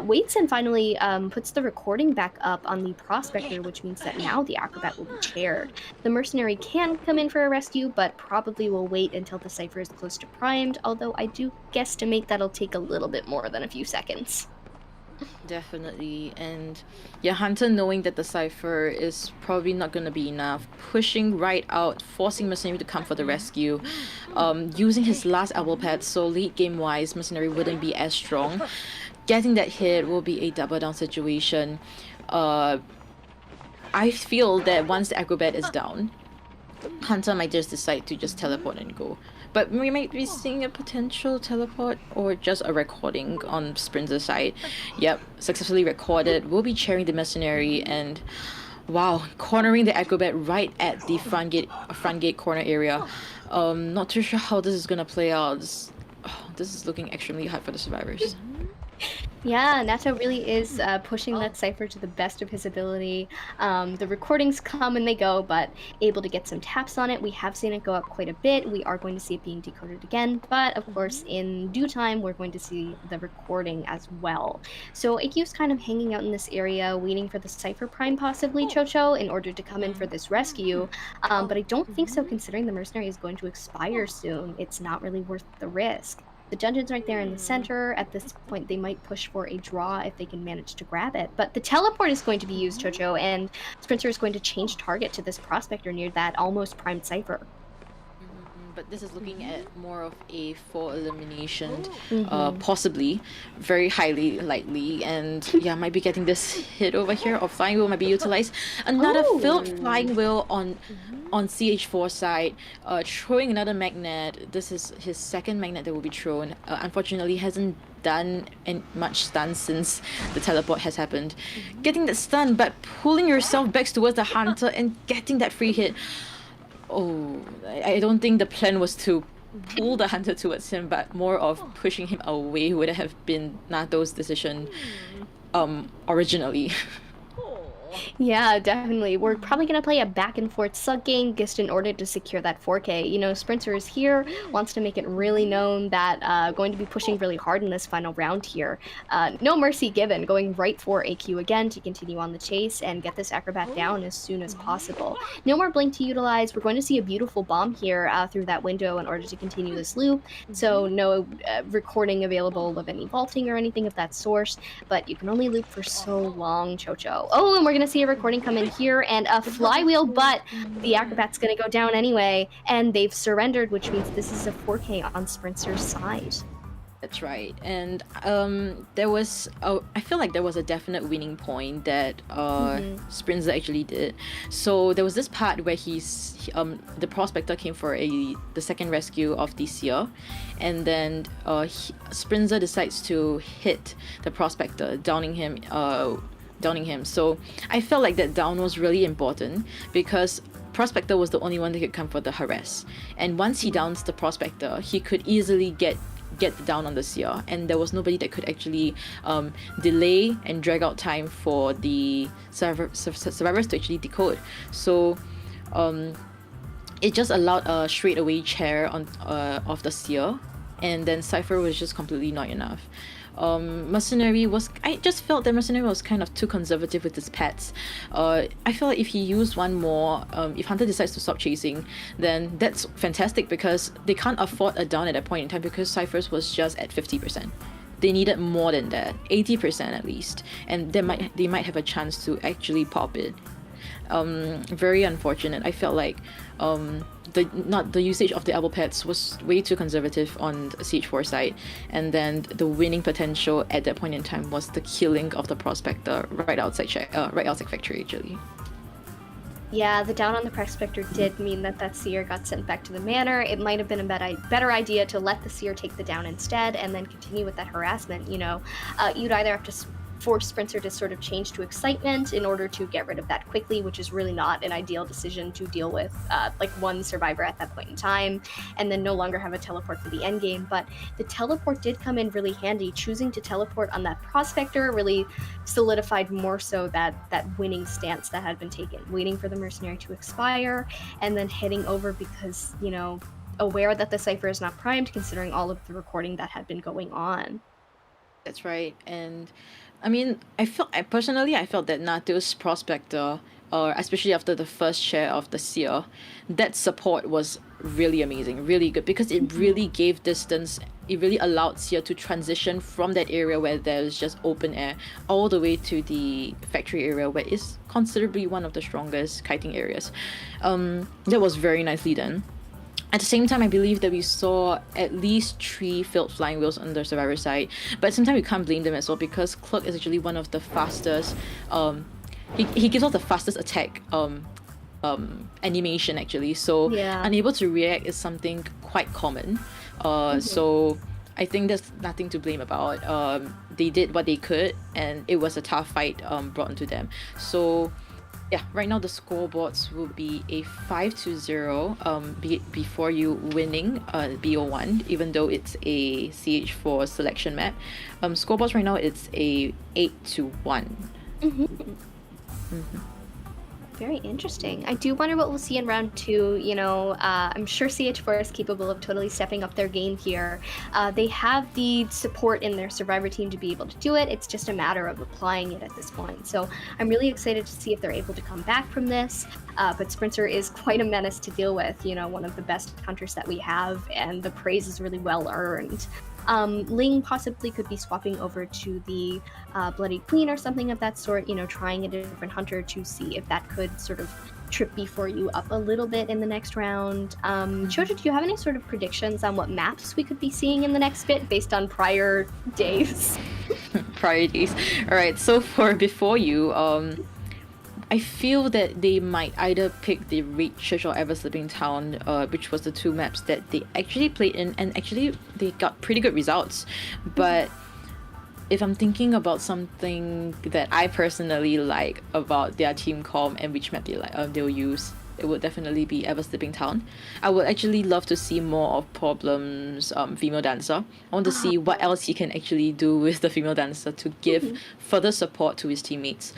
waits and finally puts the recording back up on the prospector, which means that now the acrobat will be chaired. The mercenary can come in for a rescue, but probably will wait until the cipher is close to primed, although I do guesstimate that'll take a little bit more than a few seconds. Definitely. And yeah, Hunter, knowing that the cipher is probably not going to be enough, pushing right out, forcing Mercenary to come for the rescue, using his last elbow pad, so late game wise Mercenary wouldn't be as strong. Getting that hit will be a double down situation. I feel that once the acrobat is down, Hunter might just decide to just teleport and go. But we might be seeing a potential teleport or just a recording on Sprinter's side. Yep, successfully recorded. We'll be chairing the mercenary and wow, cornering the acrobat right at the front gate corner area. Not too sure how this is gonna play out. This is looking extremely hard for the survivors. Yeah, Nato really is pushing that cipher to the best of his ability. The recordings come and they go, but able to get some taps on it. We have seen it go up quite a bit. We are going to see it being decoded again, but of course, in due time, we're going to see the recording as well. So AQ's kind of hanging out in this area, waiting for the cipher prime, possibly, Chocho, in order to come in for this rescue. But I don't think so, considering the mercenary is going to expire soon. It's not really worth the risk. The dungeon's right there in the center. At this point, they might push for a draw if they can manage to grab it. But the teleport is going to be used, Chocho, and Sprinter is going to change target to this prospector near that almost primed cipher. But this is looking at more of a full elimination, possibly, very highly likely, and yeah, might be getting this hit over here, or flying wheel might be utilized. Another filled flying wheel on CH4 side, throwing another magnet. This is his second magnet that will be thrown. Unfortunately, hasn't done much stun since the teleport has happened. Getting that stun, but pulling yourself back towards the hunter and getting that free hit. Oh, I don't think the plan was to pull the hunter towards him, but more of pushing him away would have been Nato's decision originally. Yeah, definitely. We're probably going to play a back and forth slug game just in order to secure that 4K. You know, Sprinter is here, wants to make it really known that going to be pushing really hard in this final round here. No mercy given, going right for AQ again to continue on the chase and get this acrobat down as soon as possible. No more blink to utilize. We're going to see a beautiful bomb here through that window in order to continue this loop. So no recording available of any vaulting or anything of that source, but you can only loop for so long, Chocho. Oh, and we're going to see a recording come in here and a flywheel, but the acrobat's going to go down anyway, and they've surrendered, which means this is a 4K on Sprinter's side. That's right, and there was I feel like there was a definite winning point that Sprinter actually did. So there was this part where the prospector came for the second rescue of this year, and then Sprinter decides to hit the prospector, downing him. So I felt like that down was really important because Prospector was the only one that could come for the harass, and once he downs the Prospector, he could easily get the down on the seer, and there was nobody that could actually delay and drag out time for the survivors to actually decode. So it just allowed a straight away chair of the seer, and then Cypher was just completely not enough. I just felt that Mercenary was kind of too conservative with his pets. I feel like if he used one more, if Hunter decides to stop chasing, then that's fantastic because they can't afford a down at that point in time because Cypher's was just at 50%. They needed more than that, 80% at least, and they might have a chance to actually pop it. Very unfortunate. I felt like the usage of the elbow pads was way too conservative on the CH4 side, and then the winning potential at that point in time was the killing of the prospector right outside factory actually. Yeah, the down on the Prospector did mean that seer got sent back to the manor. It might have been a better idea to let the seer take the down instead and then continue with that harassment, you know. You'd either have to force Sprinter to sort of change to excitement in order to get rid of that quickly, which is really not an ideal decision to deal with like one survivor at that point in time, and then no longer have a teleport for the end game. But the teleport did come in really handy. Choosing to teleport on that Prospector really solidified more so that winning stance that had been taken, waiting for the mercenary to expire and then heading over because, you know, aware that the cipher is not primed considering all of the recording that had been going on. That's right. And I mean, I felt that Natu's Prospector, especially after the first share of the Seer, that support was really amazing, really good, because it really gave distance. It really allowed Seer to transition from that area where there's just open air all the way to the factory area, where it's considerably one of the strongest kiting areas. That was very nicely done. At the same time, I believe that we saw at least 3 failed flying wheels on the survivor side, but at the same time we can't blame them as well, because Clerk is actually one of the fastest, he gives off the fastest attack animation actually, so unable to react is something quite common. So I think there's nothing to blame about. They did what they could and it was a tough fight brought into them. So yeah, right now the scoreboards will be a 5-0 before you winning BO1, even though it's a CH4 selection map. Scoreboards right now it's a 8-1. Very interesting. I do wonder what we'll see in round 2. You know, I'm sure CH4 is capable of totally stepping up their game here. They have the support in their survivor team to be able to do it. It's just a matter of applying it at this point. So I'm really excited to see if they're able to come back from this. But Sprinter is quite a menace to deal with. You know, one of the best hunters that we have, and the praise is really well earned. Ling possibly could be swapping over to the Bloody Queen or something of that sort, you know, trying a different hunter to see if that could sort of trip before you up a little bit in the next round. Choja, do you have any sort of predictions on what maps we could be seeing in the next bit based on prior days? Prior days. Alright, so for before you, I feel that they might either pick the Red Church or Ever Sleeping Town, which was the 2 maps that they actually played in, and actually they got pretty good results. But if I'm thinking about something that I personally like about their team comp and which map they'll use, it would definitely be Ever Sleeping Town. I would actually love to see more of Problem's female dancer. I want to see what else he can actually do with the female dancer to give further support to his teammates.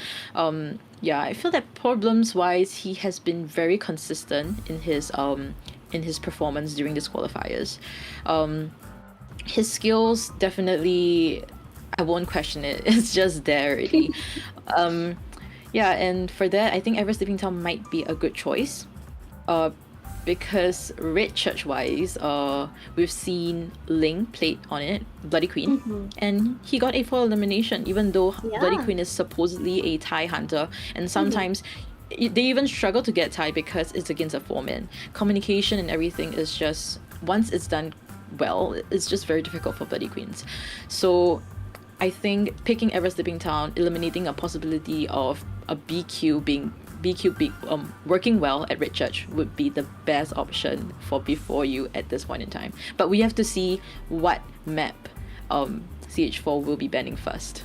Yeah, I feel that Problems wise, he has been very consistent in his performance during these qualifiers. His skills definitely, I won't question it. It's just there already. Yeah, and for that, I think Ever Sleeping Town might be a good choice. Because Red Church wise, we've seen Ling played on it, Bloody Queen, and he got a full elimination, even though Bloody Queen is supposedly a TIE hunter, and sometimes they even struggle to get TIE because it's against a 4-man. Communication and everything is just, once it's done well, it's just very difficult for Bloody Queens. So I think picking Ever Sleeping Town, eliminating a possibility of a BQ working well at Red Church would be the best option for before you at this point in time. But we have to see what map CH4 will be banning first.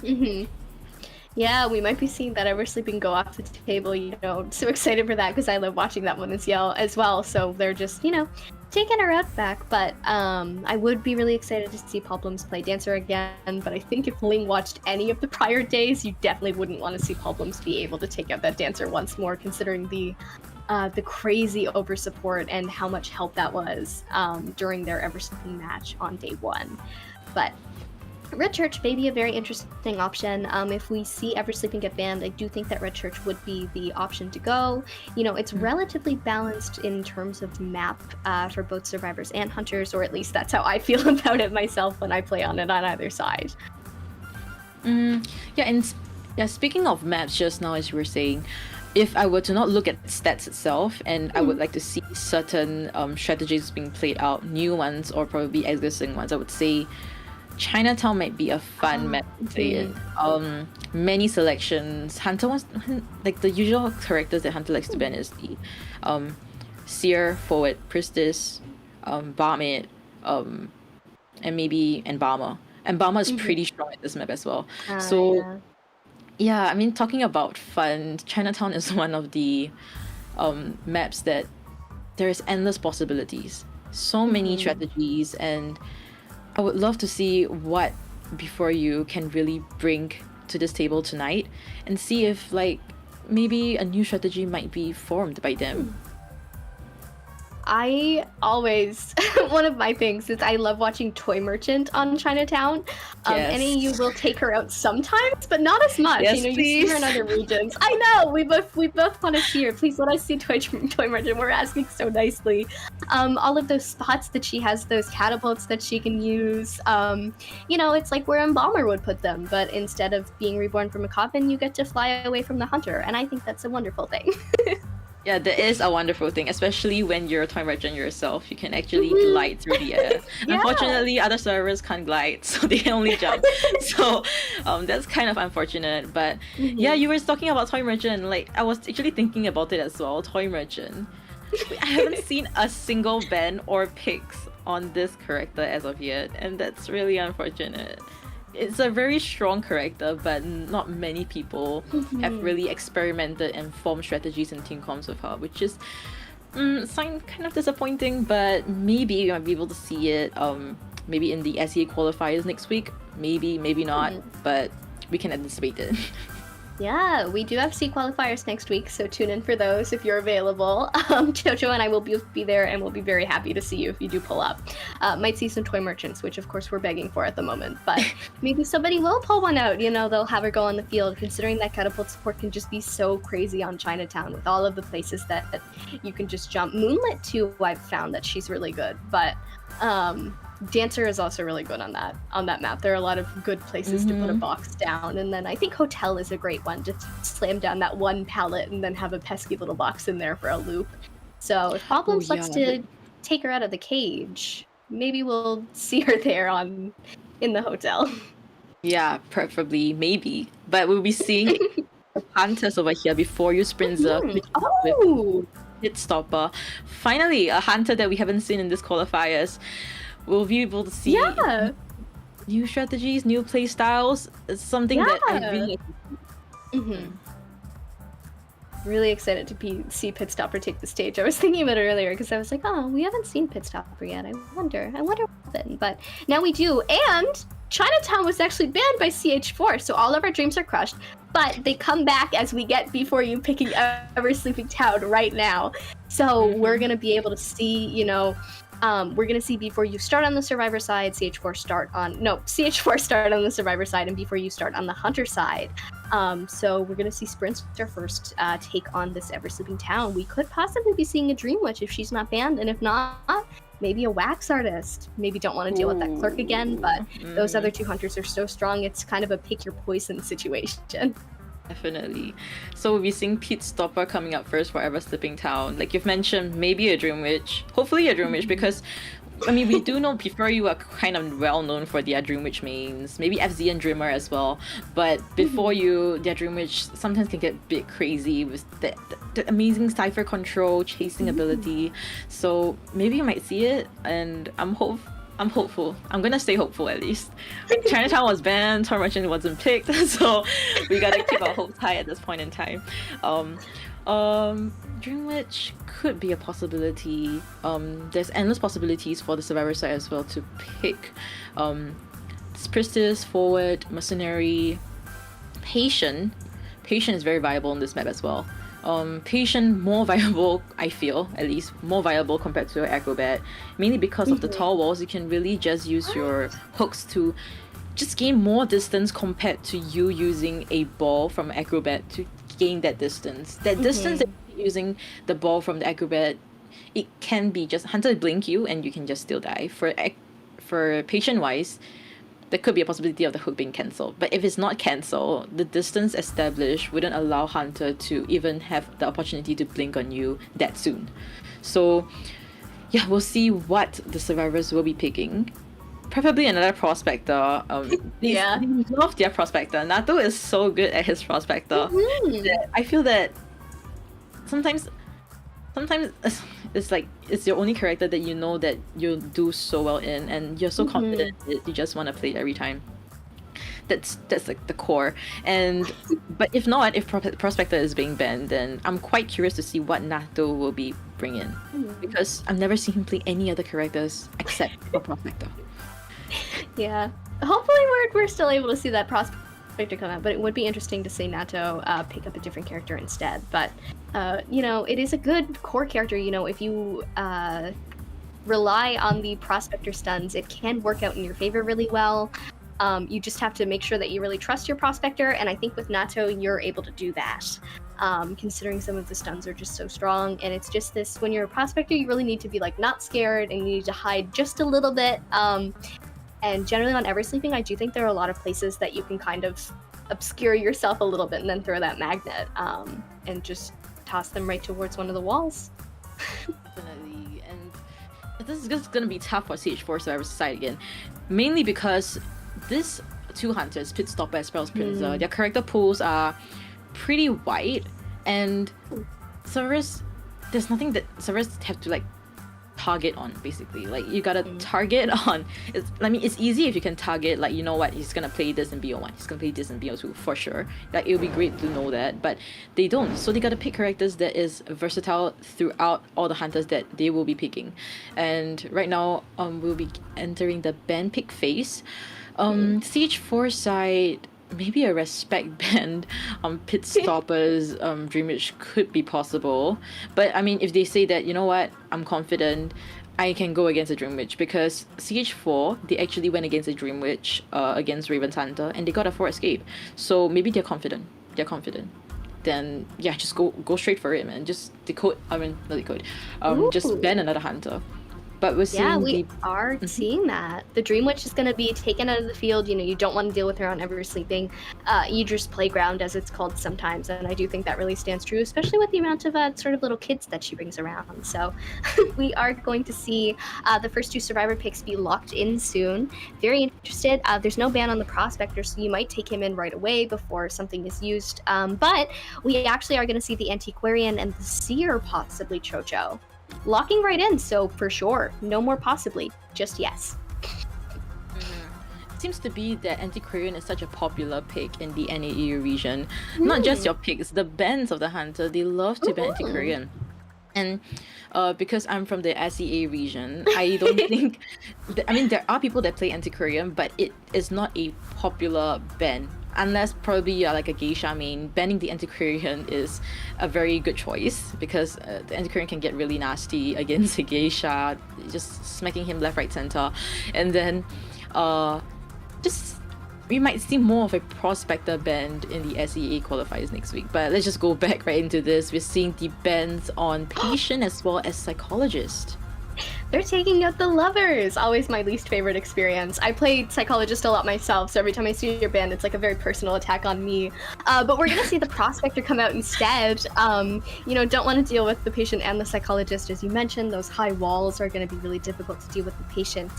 Yeah, we might be seeing that Ever Sleeping go off the table, you know. So excited for that because I love watching that one as well. So they're just, you know, taking her out back. But I would be really excited to see Problems play Dancer again. But I think if Ling watched any of the prior days, you definitely wouldn't want to see Problems be able to take out that Dancer once more, considering the crazy over support and how much help that was during their Ever Sleeping match on day 1. But Red Church may be a very interesting option. If we see Ever Sleeping get banned, I do think that Red Church would be the option to go. You know, it's relatively balanced in terms of map for both survivors and hunters, or at least that's how I feel about it myself when I play on it on either side. Speaking of maps just now, as you were saying, if I were to not look at stats itself, and I would like to see certain strategies being played out, new ones or probably existing ones, I would say Chinatown might be a fun map to play in. Many selections. Hunter wants like the usual characters that Hunter likes to ban is the Seer, Forward, Priestess, Barmaid, and maybe Embalmer. Embalmer is pretty strong at this map as well. So yeah, I mean, talking about fun, Chinatown is one of the maps that there's endless possibilities. So many strategies, and I would love to see what Before You can really bring to this table tonight, and see if like maybe a new strategy might be formed by them. I always, one of my things is I love watching Toy Merchant on Chinatown. Yes. NAU will take her out sometimes, but not as much. Yes, you see her in other regions. I know, we both want to see her. Please let us see Toy Merchant. We're asking so nicely. All of those spots that she has, those catapults that she can use. It's like where Embalmer would put them, but instead of being reborn from a coffin, you get to fly away from the hunter, and I think that's a wonderful thing. Yeah, that is a wonderful thing, especially when you're a toy merchant yourself. You can actually glide through the air. Unfortunately, other servers can't glide, so they only jump. So that's kind of unfortunate. But yeah, you were talking about toy merchant. Like, I was actually thinking about it as well. Toy merchant. I haven't seen a single ban or picks on this character as of yet, and that's really unfortunate. It's a very strong character, but not many people have really experimented and formed strategies and team comms with her, which is kind of disappointing, but maybe you might be able to see it maybe in the SEA qualifiers next week. Maybe not, but we can anticipate it. Yeah, we do have SEA qualifiers next week, so tune in for those if you're available. Jojo and I will be there, and we'll be very happy to see you if you do pull up. Might see some toy merchants, which of course we're begging for at the moment, but maybe somebody will pull one out. They'll have her go on the field, considering that catapult support can just be so crazy on Chinatown with all of the places that you can just jump. Moonlit too, I've found that she's really good, but Dancer is also really good on that map. There are a lot of good places to put a box down, and then I think Hotel is a great one. Just slam down that one pallet and then have a pesky little box in there for a loop. So if Problems lets to take her out of the cage, maybe we'll see her there in the hotel. Yeah, preferably, maybe. But we'll be seeing Hunters over here Before You Sprinter with Pit Stopper. Finally, a Hunter that we haven't seen in this qualifiers. We'll be able to see new strategies, new play styles. It's something that I really really excited to see Pit Stopper take the stage. I was thinking about it earlier because I was like, oh, we haven't seen Pit Stopper yet. I wonder what happened. But now we do. And Chinatown was actually banned by CH4, so all of our dreams are crushed. But they come back as we get Before You picking Ever Sleeping Town right now. So we're going to be able to see, we're going to see Before You start on the Survivor side, CH4 start on the Survivor side, and Before You start on the Hunter side. So we're going to see Sprinter first take on this Ever Sleeping Town. We could possibly be seeing a Dream Witch if she's not banned, and if not, maybe a Wax Artist. Maybe don't want to deal with that Clerk again, but those other two Hunters are so strong, it's kind of a pick your poison situation. Definitely. So we'll be seeing Pit Stopper coming up first for Ever Sleeping Town. Like you've mentioned, maybe a Dream Witch. Hopefully a Dream Witch, because I mean, we do know Before You are kind of well known for their Dream Witch mains. Maybe FZ and Dreamer as well. But Before You, their Dream Witch sometimes can get a bit crazy with the amazing cipher control, chasing ability. So maybe you might see it, and I'm hopeful. I'm gonna stay hopeful at least. Chinatown was banned, Toy Merchant wasn't picked, so we gotta keep our hopes high at this point in time. Dream Witch could be a possibility. There's endless possibilities for the Survivor side as well to pick. Priestess, Forward, Mercenary, Patient. Patient is very viable in this map as well. Patient more viable, I feel, at least more viable compared to your Acrobat, mainly because of the tall walls. You can really just use your hooks to just gain more distance compared to you using a ball from Acrobat to gain that distance. That distance that you're using the ball from the Acrobat, it can be just Hunter blink you and you can just still die. For Patient wise, there could be a possibility of the hook being cancelled. But if it's not cancelled, the distance established wouldn't allow Hunter to even have the opportunity to blink on you that soon. So yeah, we'll see what the survivors will be picking. preferably another prospector. Yeah. They love their prospector. Nato is so good at his prospector. That I feel that sometimes it's like it's your only character that you know that you'll do so well in, and you're so confident that you just want to play it every time. That's like the core. And but if not, if prospector is being banned, then I'm quite curious to see what Nato will be bringing, because I've never seen him play any other characters except for prospector. Yeah. Hopefully we're still able to see that prospector come out, but it would be interesting to see Nato pick up a different character instead. But you know, it is a good core character. You know, if you rely on the prospector stuns, it can work out in your favor really well. You just have to make sure that you really trust your prospector, and I think with Nato you're able to do that, considering some of the stuns are just so strong. And it's just this, when you're a prospector, you really need to be like not scared, and you need to hide just a little bit. And generally on Ever Sleeping, I do think there are a lot of places that you can kind of obscure yourself a little bit and then throw that magnet and just toss them right towards one of the walls. Definitely. And this is just gonna be tough for CH4 Survivor Society again, mainly because these two hunters, Pitstopper as well as Prinzer, their character pools are pretty wide, and servers, there's nothing that servers have to like target on, basically. Like you gotta target on, it's easy if you can target, like, you know what, he's gonna play this in BO1, he's gonna play this in BO2 for sure. Like, it would be great to know that, but they don't. So they gotta pick characters that is versatile throughout all the hunters that they will be picking. And right now we'll be entering the ban pick phase. CH4 side, maybe a respect band on Pitstopper's Dream Witch could be possible. But I mean, if they say that, you know what, I'm confident, I can go against a Dream Witch, because CH4, they actually went against a Dream Witch against Raven's Hunter, and they got a 4 escape. So maybe they're confident. Then yeah, just go straight for it, man. Just just ban another hunter. But we're seeing we are seeing that. The Dream Witch is going to be taken out of the field. You know, you don't want to deal with her on Ever Sleeping. Idris Playground, as it's called sometimes, and I do think that really stands true, especially with the amount of sort of little kids that she brings around. So we are going to see the first 2 Survivor picks be locked in soon. Very interested. There's no ban on the Prospector, so you might take him in right away before something is used. But we actually are going to see the Antiquarian and the Seer, possibly Chocho, locking right in. So for sure, no more possibly, just yes. It seems to be that Antiquarian is such a popular pick in the NAEU region. Not just your picks, the bands of the hunter, they love to ban Antiquarian. And because I'm from the SEA region, I don't think I mean, there are people that play Antiquarian, but it is not a popular ban. Unless probably you're like a geisha main, banning the Antiquarian is a very good choice, because the Antiquarian can get really nasty against a geisha, just smacking him left, right, center. And then we might see more of a prospector band in the SEA qualifiers next week. But let's just go back right into this. We're seeing the bans on patient as well as psychologist. They're taking out the lovers. Always my least favorite experience. I played psychologist a lot myself, so every time I see your band, it's like a very personal attack on me. But we're gonna see the prospector come out instead. You know, don't want to deal with the patient and the psychologist, as you mentioned. Those high walls are gonna be really difficult to deal with the patient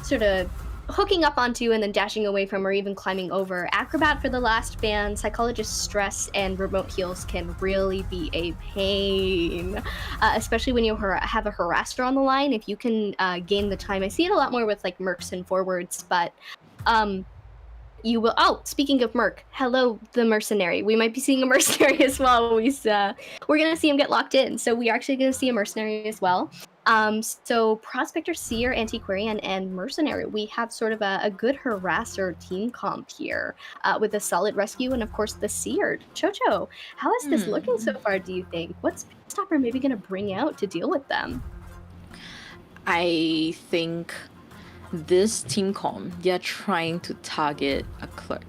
sort of hooking up onto and then dashing away from, or even climbing over. Acrobat for the last ban. Psychologist stress and remote heals can really be a pain, especially when you have a harasser on the line. If you can gain the time, I see it a lot more with like mercs and forwards, but you will. Oh, speaking of merc, hello, the mercenary. We might be seeing a mercenary as well. We're gonna see him get locked in, so we are actually gonna see a mercenary as well. So Prospector, Seer, Antiquarian, and Mercenary. We have sort of a good harasser team comp here, with a solid rescue and of course the Seer. Chocho, how is this looking so far, do you think? What's Pitstopper maybe gonna bring out to deal with them? I think this team comp, they're trying to target a clerk.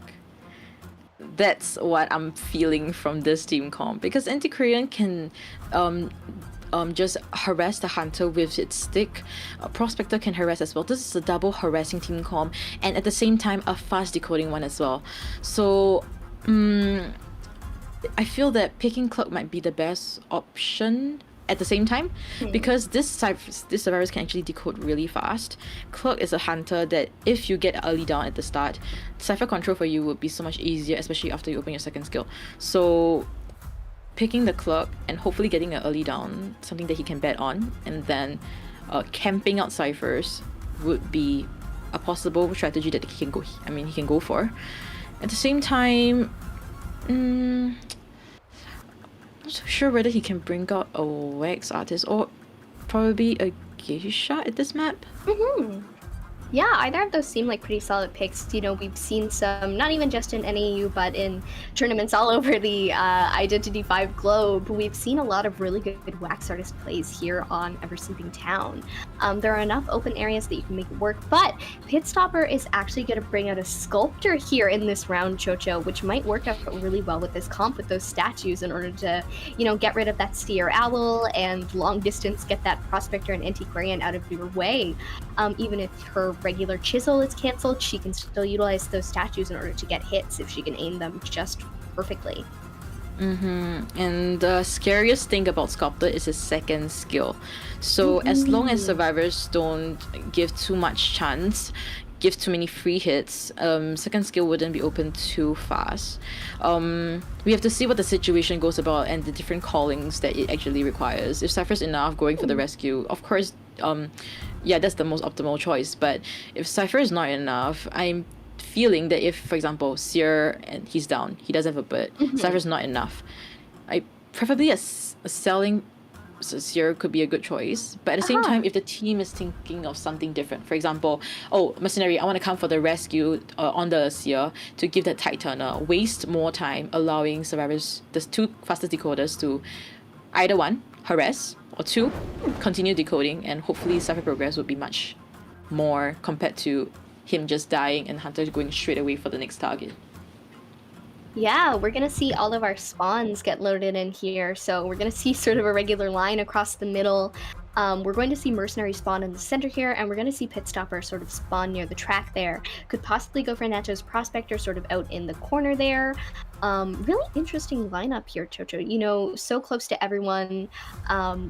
That's what I'm feeling from this team comp, because Antiquarian can just harass the hunter with its stick. Prospector can harass as well. This is a double harassing team comp, and at the same time a fast decoding one as well. So I feel that picking clerk might be the best option at the same time, because this survivors can actually decode really fast. Clerk is a hunter that if you get early down at the start, cipher control for you would be so much easier, especially after you open your second skill. So picking the clerk and hopefully getting an early down, something that he can bet on, and then camping out ciphers would be a possible strategy that he can go for. At the same time, not so sure whether he can bring out a wax artist or probably a geisha at this map. Yeah, either of those seem like pretty solid picks. You know, we've seen some, not even just in NAU, but in tournaments all over the Identity 5 globe. We've seen a lot of really good wax artist plays here on Ever Sleeping Town. There are enough open areas that you can make it work, but Pitstopper is actually going to bring out a sculptor here in this round, Chocho, which might work out really well with this comp with those statues in order to, you know, get rid of that Steer Owl and long distance get that Prospector and Antiquarian out of your way. Even if her regular chisel is cancelled, she can still utilize those statues in order to get hits if she can aim them just perfectly. And the scariest thing about Sculptor is his second skill. So as long as survivors don't give too much chance, give too many free hits, second skill wouldn't be open too fast. We have to see what the situation goes about and the different callings that it actually requires. If Cypher's enough going for the rescue, of course, yeah, that's the most optimal choice. But if Cypher is not enough, I'm feeling that if, for example, Seer and he's down, he doesn't have a bird, Cypher's not enough, preferably a selling Seer could be a good choice. But at the same time, if the team is thinking of something different, for example, Mercenary, I want to come for the rescue on the Seer to give that Tide Turner, waste more time allowing survivors, the two fastest decoders, to either one, harass, or two, continue decoding, and hopefully Cypher progress would be much more compared to him just dying and Hunter going straight away for the next target. Yeah, we're gonna see all of our spawns get loaded in here. So we're gonna see sort of a regular line across the middle. We're going to see Mercenary spawn in the center here, and we're going to see Pitstopper sort of spawn near the track there. Could possibly go for Nato's Prospector sort of out in the corner there. Really interesting lineup here, Chocho. You know, so close to everyone.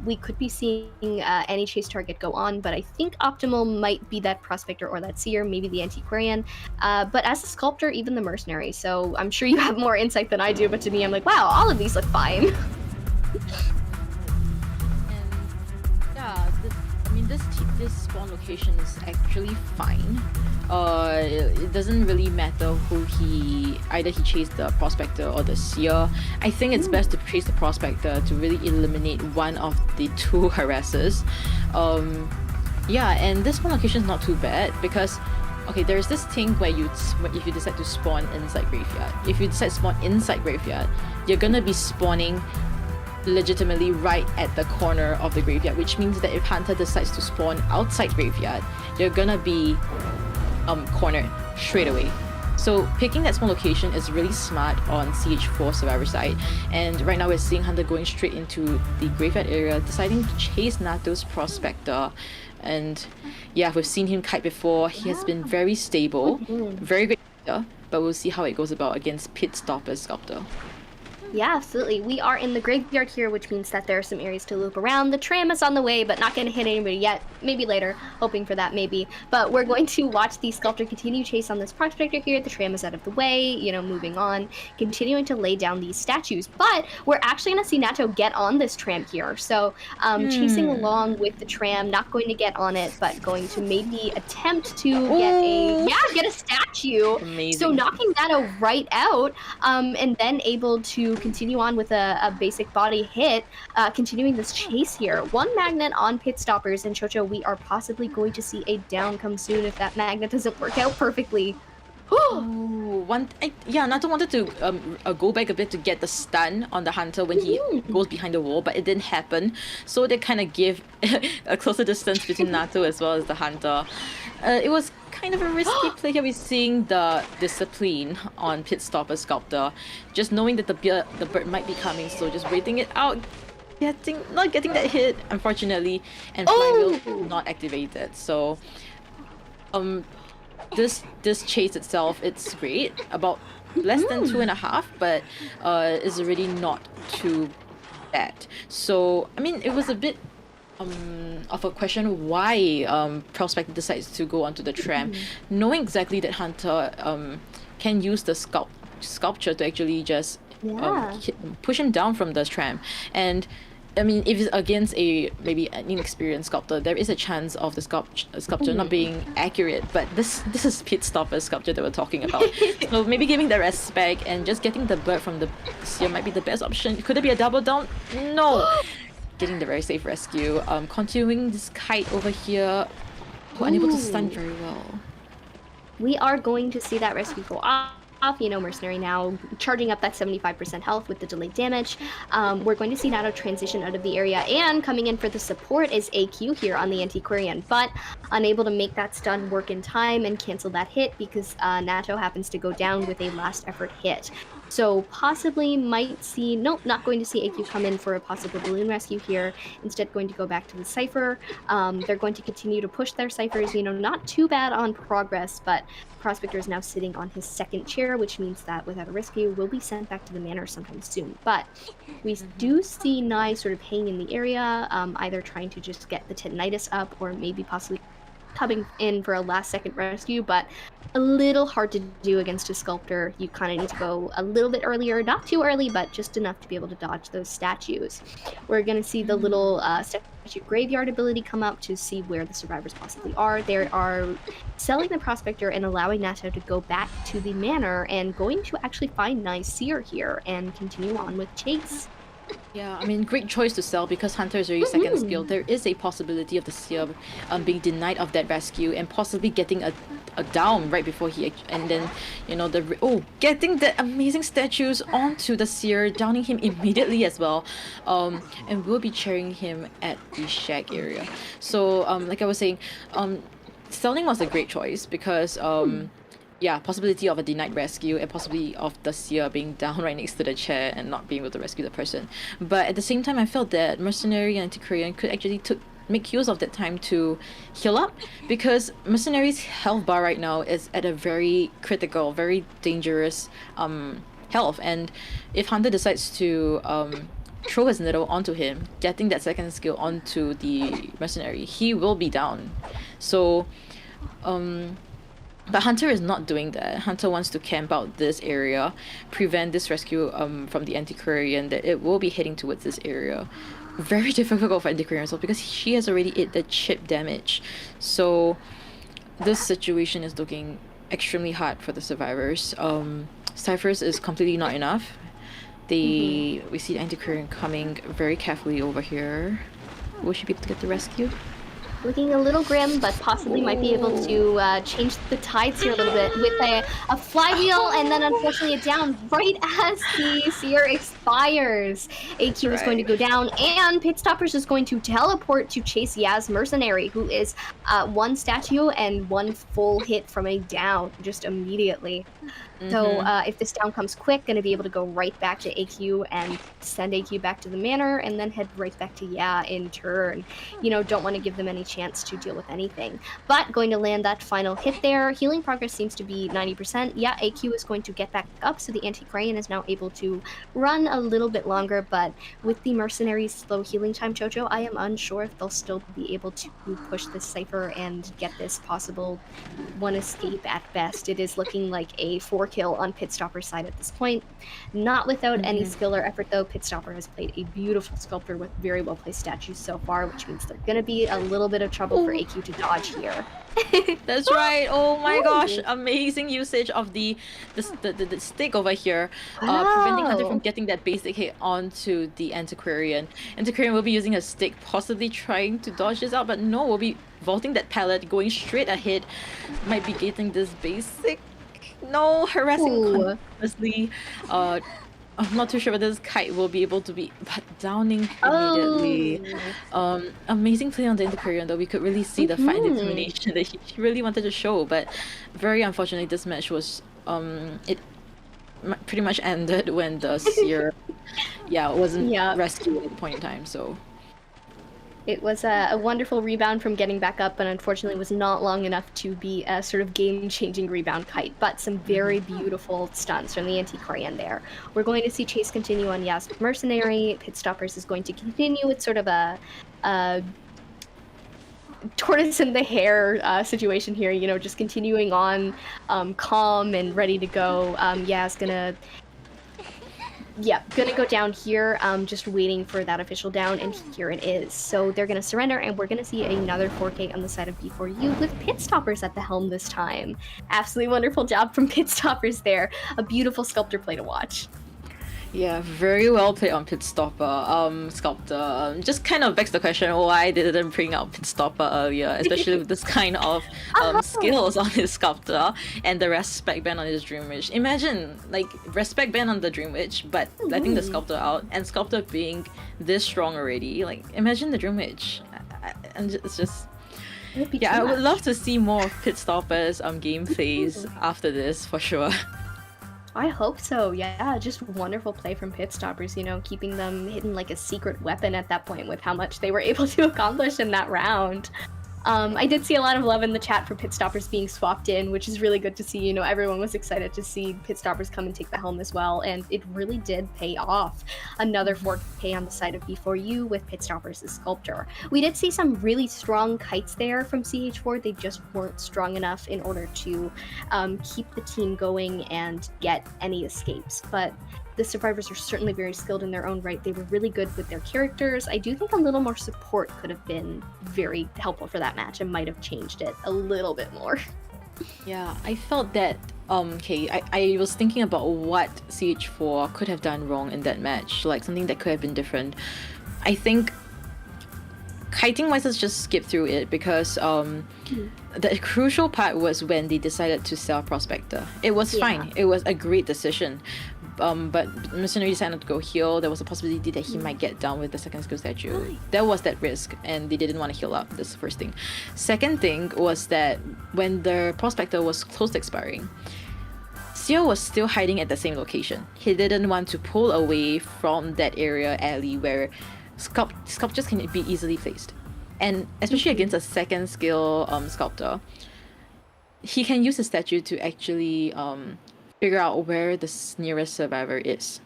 We could be seeing any chase target go on, but I think optimal might be that Prospector or that Seer, maybe the Antiquarian. But as a Sculptor, even the Mercenary. So I'm sure you have more insight than I do, but to me, I'm like, wow, all of these look fine. This spawn location is actually fine. It doesn't really matter who either he chased the Prospector or the Seer. I think it's best to chase the Prospector to really eliminate one of the two harassers. Yeah, and this spawn location is not too bad because there's this thing where if you decide to spawn inside Graveyard, if you decide to spawn inside Graveyard, you're gonna be spawning legitimately right at the corner of the Graveyard, which means that if Hunter decides to spawn outside Graveyard, you're gonna be cornered straight away. So picking that small location is really smart on CH4 Survivor side, and right now we're seeing Hunter going straight into the Graveyard area, deciding to chase Nato's Prospector. And yeah, we've seen him kite before. He has been very stable, very great hitter, but we'll see how it goes about against Pitstopper's Sculptor. Yeah, absolutely. We are in the Graveyard here, which means that there are some areas to loop around. The tram is on the way, but not going to hit anybody yet. Maybe later. Hoping for that, maybe. But we're going to watch the Sculptor continue chase on this Prospector here. The tram is out of the way, you know, moving on, continuing to lay down these statues. But we're actually going to see Nato get on this tram here. So chasing along with the tram, not going to get on it, but going to maybe attempt to get a statue. Amazing. So knocking Nato right out, and then able to continue on with a basic body hit, continuing this chase here. One magnet on Pitstoppers, and Chocho, we are possibly going to see a down come soon if that magnet doesn't work out perfectly. Nato wanted to go back a bit to get the stun on the Hunter when he goes behind the wall, but it didn't happen. So they kind of give a closer distance between Nato as well as the Hunter. It was kind of a risky play here. We're seeing the discipline on Pitstopper's Sculptor, just knowing that the bird might be coming, so just waiting it out, not getting that hit, unfortunately, and Flying Wheel not activated. So this chase itself, it's great, about less than 2.5, but is already not too that. So I mean, it was a bit of a question why Prospect decides to go onto the tram, knowing exactly that Hunter can use the sculpture to actually just push him down from the tram. And I mean, if it's against a maybe an inexperienced sculptor, there is a chance of the sculpture not being accurate. But this is Pit Stopper's sculpture that we're talking about. So maybe giving the respect and just getting the bird from the seer might be the best option. Could it be a double down? No. Getting the very safe rescue. Continuing this kite over here. Unable to stun very well. We are going to see that rescue go off. You know, Mercenary now charging up that 75% health with the delayed damage. We're going to see Nato transition out of the area, and coming in for the support is AQ here on the Antiquarian, but unable to make that stun work in time and cancel that hit because Nato happens to go down with a last effort hit. So possibly might see, nope, not going to see AQ come in for a possible balloon rescue here. Instead going to go back to the Cypher. They're going to continue to push their Cyphers, you know, not too bad on progress, but Prospector is now sitting on his second chair, which means that without a rescue, will be sent back to the manor sometime soon. But we do see Nye sort of hanging in the area, either trying to just get the Titanitis up or maybe possibly coming in for a last second rescue, but a little hard to do against a sculptor. You kind of need to go a little bit earlier, not too early, but just enough to be able to dodge those statues. We're going to see the little statue graveyard ability come up to see where the survivors possibly are. They are selling the Prospector and allowing Nato to go back to the manor and going to actually find Nye's Seer here and continue on with Chase. Yeah, I mean, great choice to sell because Hunter is already second skill. There is a possibility of the Seer being denied of that rescue and possibly getting a down right before he, and then, you know, getting the amazing statues onto the Seer, downing him immediately as well. And we'll be cheering him at the shack area. So, like I was saying, selling was a great choice because, yeah, possibility of a denied rescue and possibly of the Seer being down right next to the chair and not being able to rescue the person. But at the same time, I felt that Mercenary and Antiquarian could actually make use of that time to heal up, because Mercenary's health bar right now is at a very critical, very dangerous health. And if Hunter decides to throw his needle onto him, getting that second skill onto the Mercenary, he will be down. So but Hunter is not doing that. Hunter wants to camp out this area, prevent this rescue from the Antiquarian, that it will be heading towards this area. Very difficult for Antiquarian as well because she has already hit the chip damage. So this situation is looking extremely hard for the survivors. Cyphers is completely not enough. We see the Antiquarian coming very carefully over here. Will she be able to get the rescue? Looking a little grim, but possibly might be able to change the tides here a little bit with a flywheel, and then unfortunately a down right as the Seer expires. AQ is going to go down, and Pitstoppers is going to teleport to chase Yaz Mercenary, who is one statue and one full hit from a down just immediately. So if this down comes quick, going to be able to go right back to AQ and send AQ back to the manor, and then head right back to Ya in turn. You know, don't want to give them any chance to deal with anything. But going to land that final hit there. Healing progress seems to be 90%. Yeah, AQ is going to get back up, so the Antiquarian is now able to run a little bit longer, but with the Mercenary's slow healing time, Jojo, I am unsure if they'll still be able to push this Cypher and get this possible one escape at best. It is looking like a 4-kill on Pitstopper's side at this point. Not without any skill or effort, though. Pitstopper has played a beautiful sculptor with very well-placed statues so far, which means they're going to be a little bit of trouble for AQ to dodge here. That's right. Oh my gosh, amazing usage of the stick over here, preventing Hunter from getting that basic hit onto the Antiquarian. Antiquarian will be using a stick, possibly trying to dodge this out, but no, will be vaulting that pallet, going straight ahead. Might be getting this basic. No, harassing continuously. I'm not too sure whether this kite will be able to be downing immediately. Amazing play on the Antiquarian, though. We could really see the fight and determination that he really wanted to show, but very unfortunately this match was it pretty much ended when the Seer wasn't rescued at the point in time. So It was a wonderful rebound from getting back up, but unfortunately was not long enough to be a sort of game-changing rebound kite, but some very beautiful stunts from the Antiquarian there. We're going to see chase continue on Yas Mercenary. Pitstoppers is going to continue with sort of a tortoise in the hare situation here, you know, just continuing on calm and ready to go. Yas gonna go down here, just waiting for that official down, and here it is. So they're gonna surrender, and we're gonna see another 4K on the side of B4U with Pitstoppers at the helm this time. Absolutely wonderful job from Pitstoppers there. A beautiful sculptor play to watch. Yeah, very well played on Pitstopper, Sculptor. Just kind of begs the question, why they didn't bring out Pitstopper earlier, especially with this kind of skills on his Sculptor and the Respect Band on his Dream Witch. Imagine, like, Respect Band on the Dream Witch, but letting the Sculptor out, and Sculptor being this strong already. Like, imagine the Dream Witch. It's just... Yeah, I would love to see more of Pitstopper's gameplays after this, for sure. I hope so, yeah. Just wonderful play from Pitstoppers, you know, keeping them hidden like a secret weapon at that point with how much they were able to accomplish in that round. I did see a lot of love in the chat for Pitstoppers being swapped in, which is really good to see. You know, everyone was excited to see Pitstoppers come and take the helm as well, and it really did pay off. Another 4K on the side of B4U with Pitstoppers as Sculptor. We did see some really strong kites there from CH4. They just weren't strong enough in order to keep the team going and get any escapes, but the survivors are certainly very skilled in their own right. They were really good with their characters. I do think a little more support could have been very helpful for that match and might have changed it a little bit more. Yeah, I felt that, I was thinking about what CH4 could have done wrong in that match, like something that could have been different. I think kiting-wise, let's just skip through it because the crucial part was when they decided to sell Prospector. It was fine. It was a great decision. But Mercenary decided not to go heal. There was a possibility that he might get down with the second skill statue. There was that risk, and they didn't want to heal up. That's the first thing. Second thing was that when the Prospector was close to expiring, Seer was still hiding at the same location. He didn't want to pull away from that area alley where sculptures can be easily placed. And especially against a second skill sculptor, he can use the statue to actually figure out where the nearest survivor is.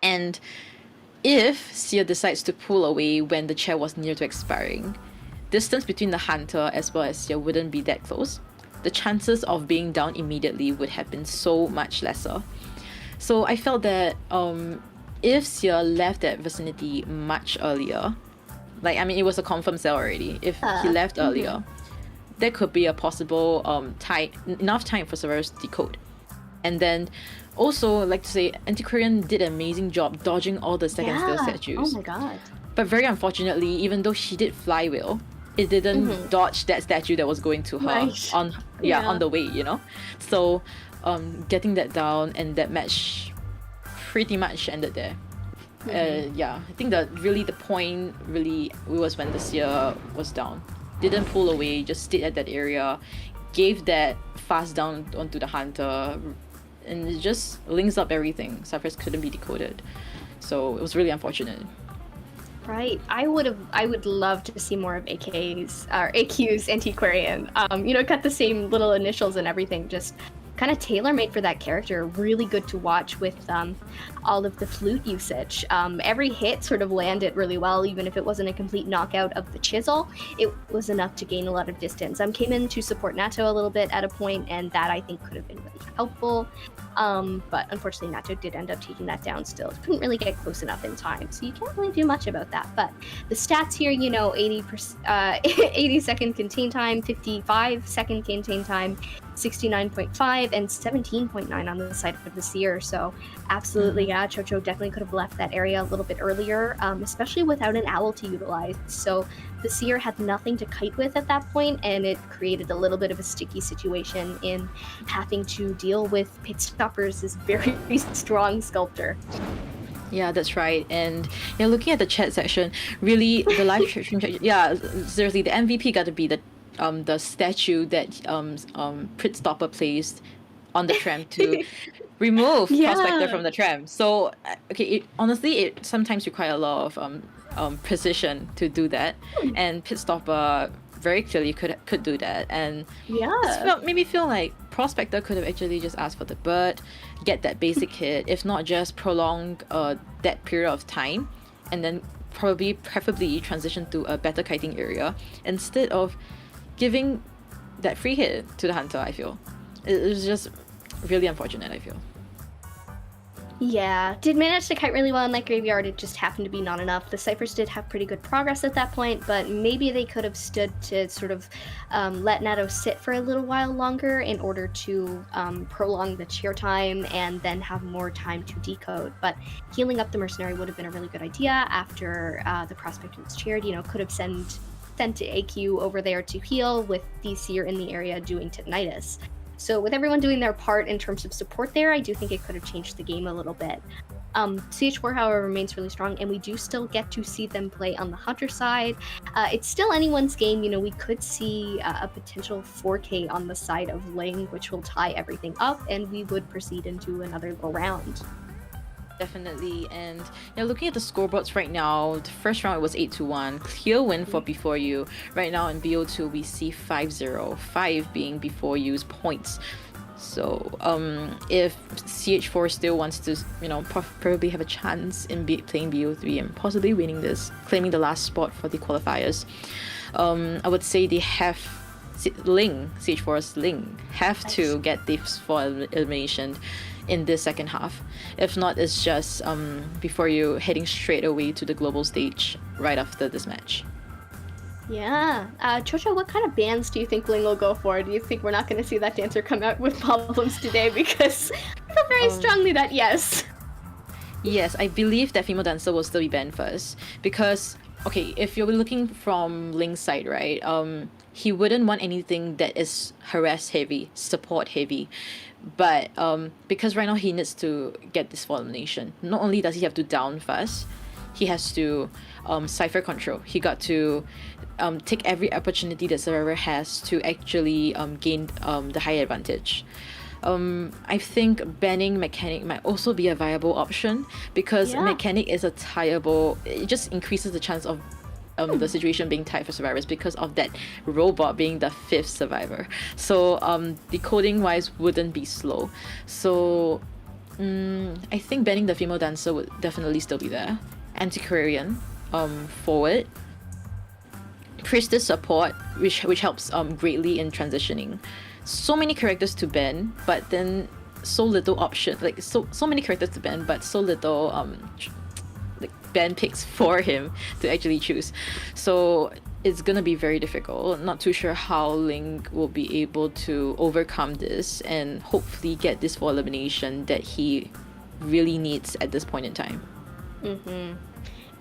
And if Seer decides to pull away when the chair was near to expiring, distance between the hunter as well as Seer wouldn't be that close. The chances of being down immediately would have been so much lesser. So I felt that if Seer left that vicinity much earlier, like, I mean, it was a confirmed sell already. If he left earlier, there could be a possible enough time for survivors to decode. And then also, like to say, Antiquarian did an amazing job dodging all the second skill statues. Oh my god. But very unfortunately, even though she did flywheel, it didn't dodge that statue that was going to her on the way, you know? So getting that down, and that match pretty much ended there. I think that really the point was when the Seer was down. Didn't pull away, just stayed at that area, gave that fast down onto the hunter, and it just links up everything. Cyphers couldn't be decoded. So it was really unfortunate. Right. I would love to see more of AQ's Antiquarian. You know, cut the same little initials and everything, just kind of tailor-made for that character. Really good to watch with all of the flute usage. Every hit sort of landed really well, even if it wasn't a complete knockout of the chisel. It was enough to gain a lot of distance. Came in to support Nato a little bit at a point, and that I think could have been really helpful. But unfortunately, Nato did end up taking that down still. Couldn't really get close enough in time, so you can't really do much about that. But the stats here, you know, 80 second contain time, 55 second contain time, 69.5 and 17.9 on the side of the Seer. So absolutely, yeah, Chocho definitely could have left that area a little bit earlier, especially without an owl to utilize. So the Seer had nothing to kite with at that point, and it created a little bit of a sticky situation in having to deal with Pitstoppers' very strong sculptor. Yeah, that's right. And looking at the chat section, really the live stream chat, seriously, the MVP got to be the statue that Pitstopper placed on the tram to remove Yeah. Prospector from the tram. So okay, honestly, it sometimes requires a lot of precision to do that, and Pit Stopper very clearly could do that, and made me feel like Prospector could have actually just asked for the bird, get that basic hit, if not just prolong that period of time, and then preferably transition to a better kiting area instead of giving that free hit to the hunter. I feel it was just really unfortunate, I feel. Yeah, did manage to kite really well in that graveyard. It just happened to be not enough. The Cyphers did have pretty good progress at that point, but maybe they could have stood to sort of let Nato sit for a little while longer in order to prolong the cheer time and then have more time to decode. But healing up the Mercenary would have been a really good idea after the Prospector was cheered. Could have sent AQ over there to heal with the Seer in the area doing Titanitis. So with everyone doing their part in terms of support there, I do think it could have changed the game a little bit. CH4, however, remains really strong, and we do still get to see them play on the Hunter side. It's still anyone's game. We could see a potential 4K on the side of Ling, which will tie everything up, and we would proceed into another little round. Definitely, and looking at the scoreboards right now, the first round it was 8-1, clear win for Before You. Right now in BO2 we see 5-0, 5 being Before You's points. So if CH4 still wants to, probably have a chance in playing BO3 and possibly winning this, claiming the last spot for the qualifiers, I would say they have CH4's Ling have to get this for elimination in this second half. If not, it's just Before You heading straight away to the global stage right after this match. Yeah. Chocho, what kind of bands do you think Ling will go for? Do you think we're not going to see that dancer come out with problems today? Because I feel very strongly that yes. Yes, I believe that female dancer will still be banned first. Because, okay, if you're looking from Ling's side, right, he wouldn't want anything that is harass heavy, support heavy. But because right now he needs to get this for elimination, not only does he have to down fast, he has to cipher control. He got to take every opportunity that Survivor has to actually gain the higher advantage. I think banning Mechanic might also be a viable option because Mechanic is a tieable. It just increases the chance of the situation being tied for survivors because of that robot being the 5th survivor. So decoding wise wouldn't be slow. So I think banning the female dancer would definitely still be there. Antiquarian forward. Priestess support, which helps greatly in transitioning. So many characters to ban, but then so little option. Like so many characters to ban, but so little ban picks for him to actually choose. So it's gonna be very difficult. Not too sure how Ling will be able to overcome this and hopefully get this for elimination that he really needs at this point in time.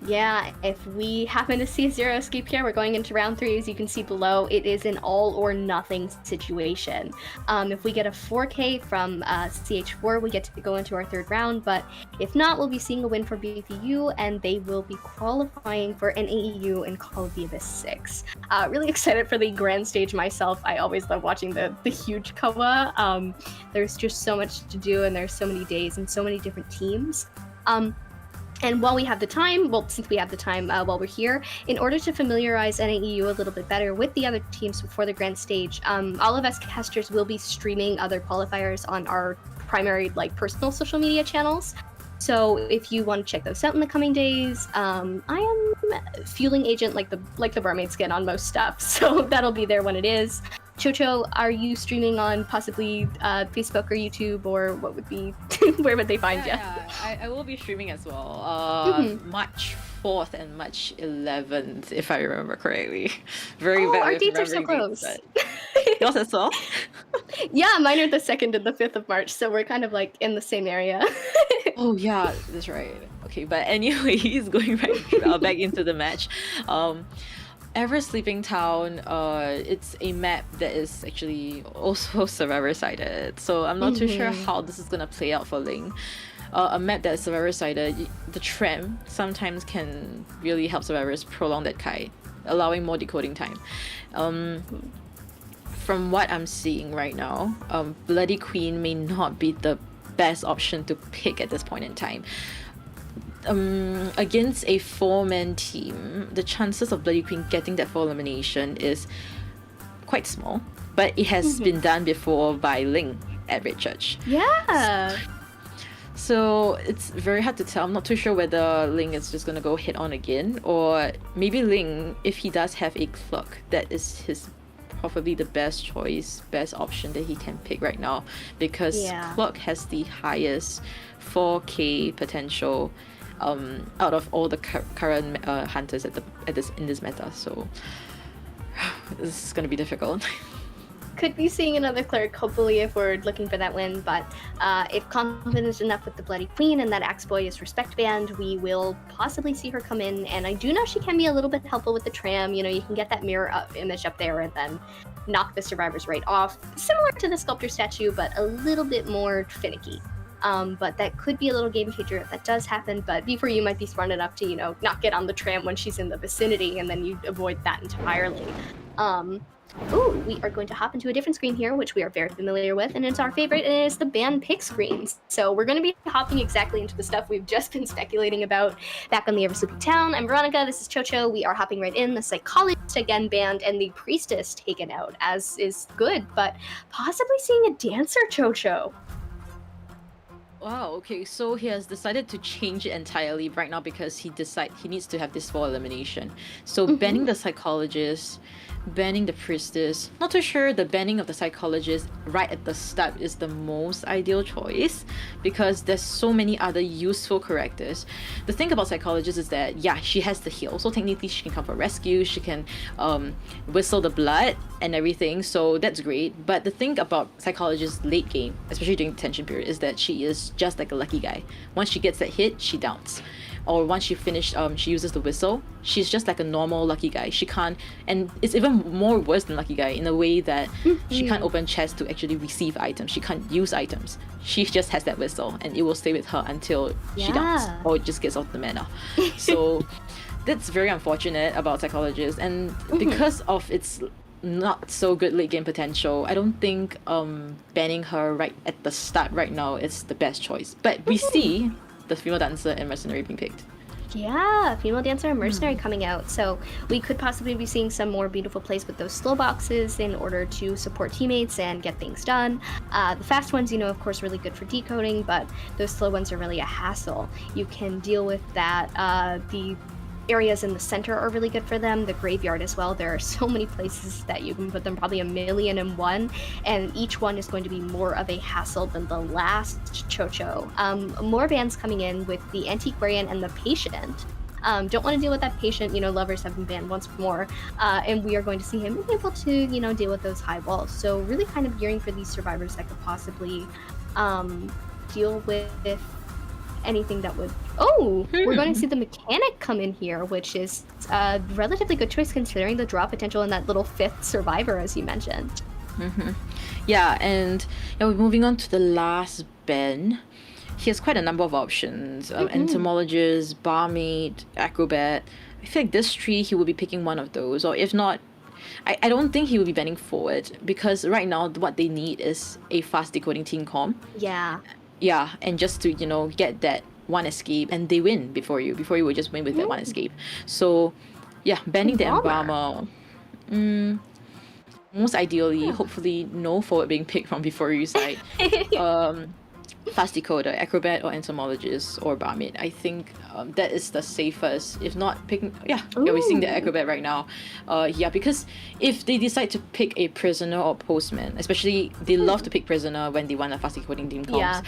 Yeah, if we happen to see a zero escape here, we're going into round 3. As you can see below, it is an all or nothing situation. If we get a 4K from CH4, we get to go into our 3rd round, but if not, we'll be seeing a win for BVU, and they will be qualifying for NAEU in Call of the Abyss 6. Really excited for the grand stage myself. I always love watching the huge COA. There's just so much to do, and there's so many days and so many different teams. And while we have the time, since we have the time while we're here, in order to familiarize NAEU a little bit better with the other teams before the grand stage, all of us casters will be streaming other qualifiers on our primary, personal social media channels. So if you want to check those out in the coming days, I am fueling agent like the barmaid skin on most stuff, so that'll be there when it is. Chocho, are you streaming on possibly Facebook or YouTube, or what would be where would they find you? I will be streaming as well. March 4th and March 11th, if I remember correctly. Very bad. Our dates are so close. Yours as well? Yeah, mine are the 2nd and the 5th of March, so we're kind of in the same area. Oh yeah, that's right. Okay, but anyways, going back into the match. Ever Sleeping Town, it's a map that is actually also survivor-sided, so I'm not too sure how this is gonna play out for Ling. A map that is survivor-sided, the tram sometimes can really help survivors prolong that kite, allowing more decoding time. from what I'm seeing right now, Bloody Queen may not be the best option to pick at this point in time. Against a 4-man team, the chances of Bloody Queen getting that 4 elimination is quite small, but it has been done before by Ling at Red Church. Yeah. So it's very hard to tell. I'm not too sure whether Ling is just gonna go head on again, or maybe Ling, if he does have a clock, that is his probably the best choice, best option that he can pick right now, because clock has the highest 4K potential out of all the current hunters in this meta. So this is gonna be difficult. Could be seeing another cleric, hopefully, if we're looking for that win, but if confidence enough with the Bloody Queen and that Axe Boy is respect band, we will possibly see her come in, and I do know she can be a little bit helpful with the tram. You know, you can get that mirror image up there and then knock the survivors right off, similar to the sculptor statue, but a little bit more finicky. But that could be a little game changer if that does happen, but before you might be smart enough to, you know, not get on the tram when she's in the vicinity, and then you avoid that entirely. Ooh, we are going to hop into a different screen here, which we are very familiar with, and it's our favorite, and it's the band pick screens. So we're going to be hopping exactly into the stuff we've just been speculating about back on the Ever Sleeping Town. I'm Veronica, this is Chocho. We are hopping right in. The Psychologist again banned, and the Priestess taken out, as is good, but possibly seeing a Dancer, Chocho. Wow, okay, so he has decided to change it entirely right now because he needs to have this 4 elimination. So banning the Psychologist, banning the Priestess. Not too sure the banning of the Psychologist right at the start is the most ideal choice, because there's so many other useful characters. The thing about Psychologist is that, yeah, she has the heal, so technically she can come for rescue, she can whistle the blood and everything, so that's great. But the thing about Psychologist late game, especially during the tension period, is that she is just like a lucky guy. Once she gets that hit, she downs. Or once she finished, she uses the whistle, she's just like a normal lucky guy. She can't, and it's even more worse than lucky guy in a way that she can't open chests to actually receive items. She can't use items. She just has that whistle, and it will stay with her until she downs, or it just gets off the mana. So that's very unfortunate about Psychologist, and because of its not so good late game potential, I don't think banning her right at the start right now is the best choice. But we see the Female Dancer and Mercenary being picked. Yeah, Female Dancer and Mercenary coming out, so we could possibly be seeing some more beautiful plays with those slow boxes in order to support teammates and get things done. The fast ones, you know, of course, really good for decoding, but those slow ones are really a hassle. You can deal with that. The areas in the center are really good for them, the graveyard as well. There are so many places that you can put them, probably 1,000,001, and each one is going to be more of a hassle than the last, Chocho. More bans coming in with the Antiquarian and the Patient. Don't want to deal with that Patient, you know, Lovers have been banned once more, and we are going to see him be able to, you know, deal with those high walls. So really kind of gearing for these survivors that could possibly deal with anything that would... Oh! We're going to see the Mechanic come in here, which is a relatively good choice considering the draw potential in that little 5th survivor, as you mentioned. Yeah, and we're moving on to the last ban. He has quite a number of options. Entomologist, Barmaid, Acrobat. I feel like this tree, he will be picking one of those, or if not, I don't think he will be banning forward, because right now what they need is a fast decoding team comp. Yeah, and just to, you know, get that one escape, and they win before you would just win with that one escape. So yeah, banning the Embalmer. Most ideally, hopefully no forward being picked from before you side. Fast Decoder, Acrobat, or Entomologist, or Barmaid. I think that is the safest, if not picking... Yeah, we're seeing the Acrobat right now. Yeah, because if they decide to pick a Prisoner or Postman, especially they love to pick Prisoner when they want a fast decoding team comps,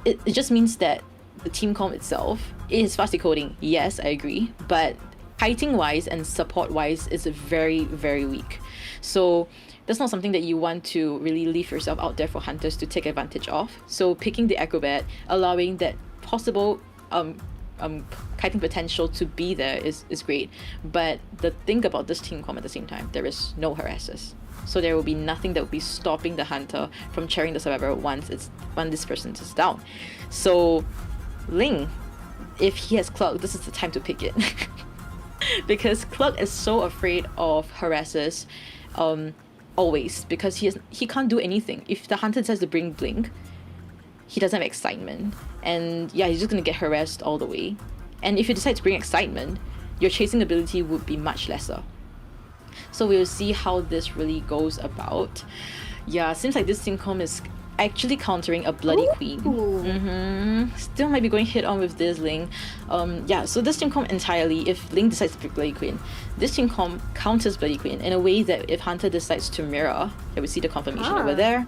it just means that the team comp itself is fast decoding, yes, I agree, but kiting wise and support wise is very, very weak. So that's not something that you want to really leave yourself out there for hunters to take advantage of. So picking the Acrobat, allowing that possible kiting potential to be there is great. But the thing about this team comp at the same time, there is no harasses. So there will be nothing that will be stopping the hunter from cheering the survivor when this person is down. So Ling, if he has Cloak, this is the time to pick it. Because Cloak is so afraid of harasses. always, because he can't do anything. If the hunter decides to bring blink, he doesn't have excitement, and yeah, he's just gonna get harassed all the way. And if you decide to bring excitement, your chasing ability would be much lesser. So we'll see how this really goes about. Yeah, seems like this team comp is actually countering a Bloody Queen. Still might be going hit on with this Ling. Yeah, so this team comp entirely, if Ling decides to pick Bloody Queen, this team comp counters Bloody Queen in a way that if Hunter decides to mirror, yeah, we see the confirmation over there.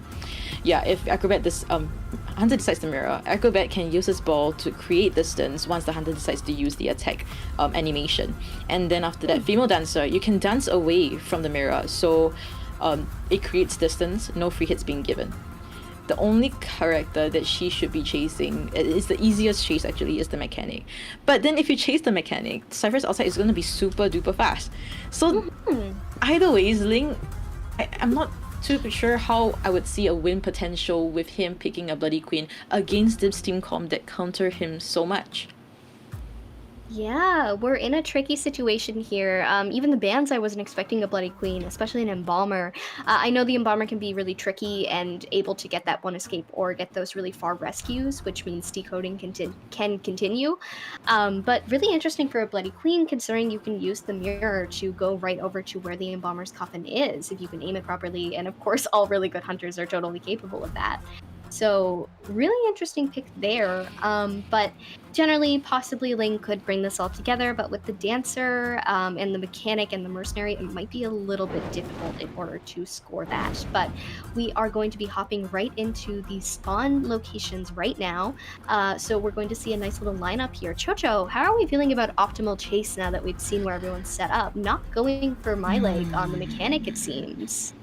Yeah, if Hunter decides to mirror, Acrobat can use his ball to create distance once the Hunter decides to use the attack animation. And then after that, Female Dancer, you can dance away from the mirror, so it creates distance, no free hits being given. The only character that she should be chasing, is the easiest chase actually, is the mechanic. But then if you chase the mechanic, Cypher's outside is going to be super duper fast. So either ways, Ling, I'm not too sure how I would see a win potential with him picking a Bloody Queen against this team comp that counter him so much. Yeah, we're in a tricky situation here. Even the bans, I wasn't expecting a Bloody Queen, especially an Embalmer. I know the Embalmer can be really tricky and able to get that one escape or get those really far rescues, which means decoding can continue. But really interesting for a Bloody Queen, considering you can use the mirror to go right over to where the Embalmer's coffin is, if you can aim it properly. And of course, all really good hunters are totally capable of that. So really interesting pick there, but generally possibly Ling could bring this all together, but with the Dancer and the Mechanic and the Mercenary, it might be a little bit difficult in order to score that. But we are going to be hopping right into the spawn locations right now, so we're going to see a nice little lineup here. Chocho, how are we feeling about optimal chase now that we've seen where everyone's set up? Not going for my leg on the Mechanic, it seems.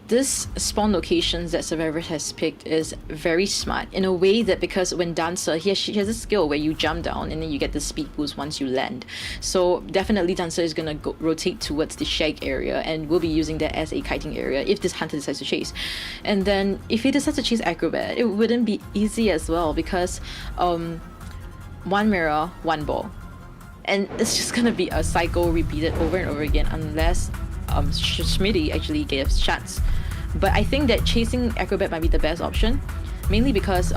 This spawn locations that Survivor has picked is very smart in a way that, because when Dancer, she has a skill where you jump down and then you get the speed boost once you land. So definitely Dancer is gonna rotate towards the shag area and will be using that as a kiting area if this hunter decides to chase. And then if he decides to chase Acrobat, it wouldn't be easy as well, because one mirror, one ball. And it's just gonna be a cycle repeated over and over again unless Schmitty actually gives shots. But I think that chasing Acrobat might be the best option, mainly because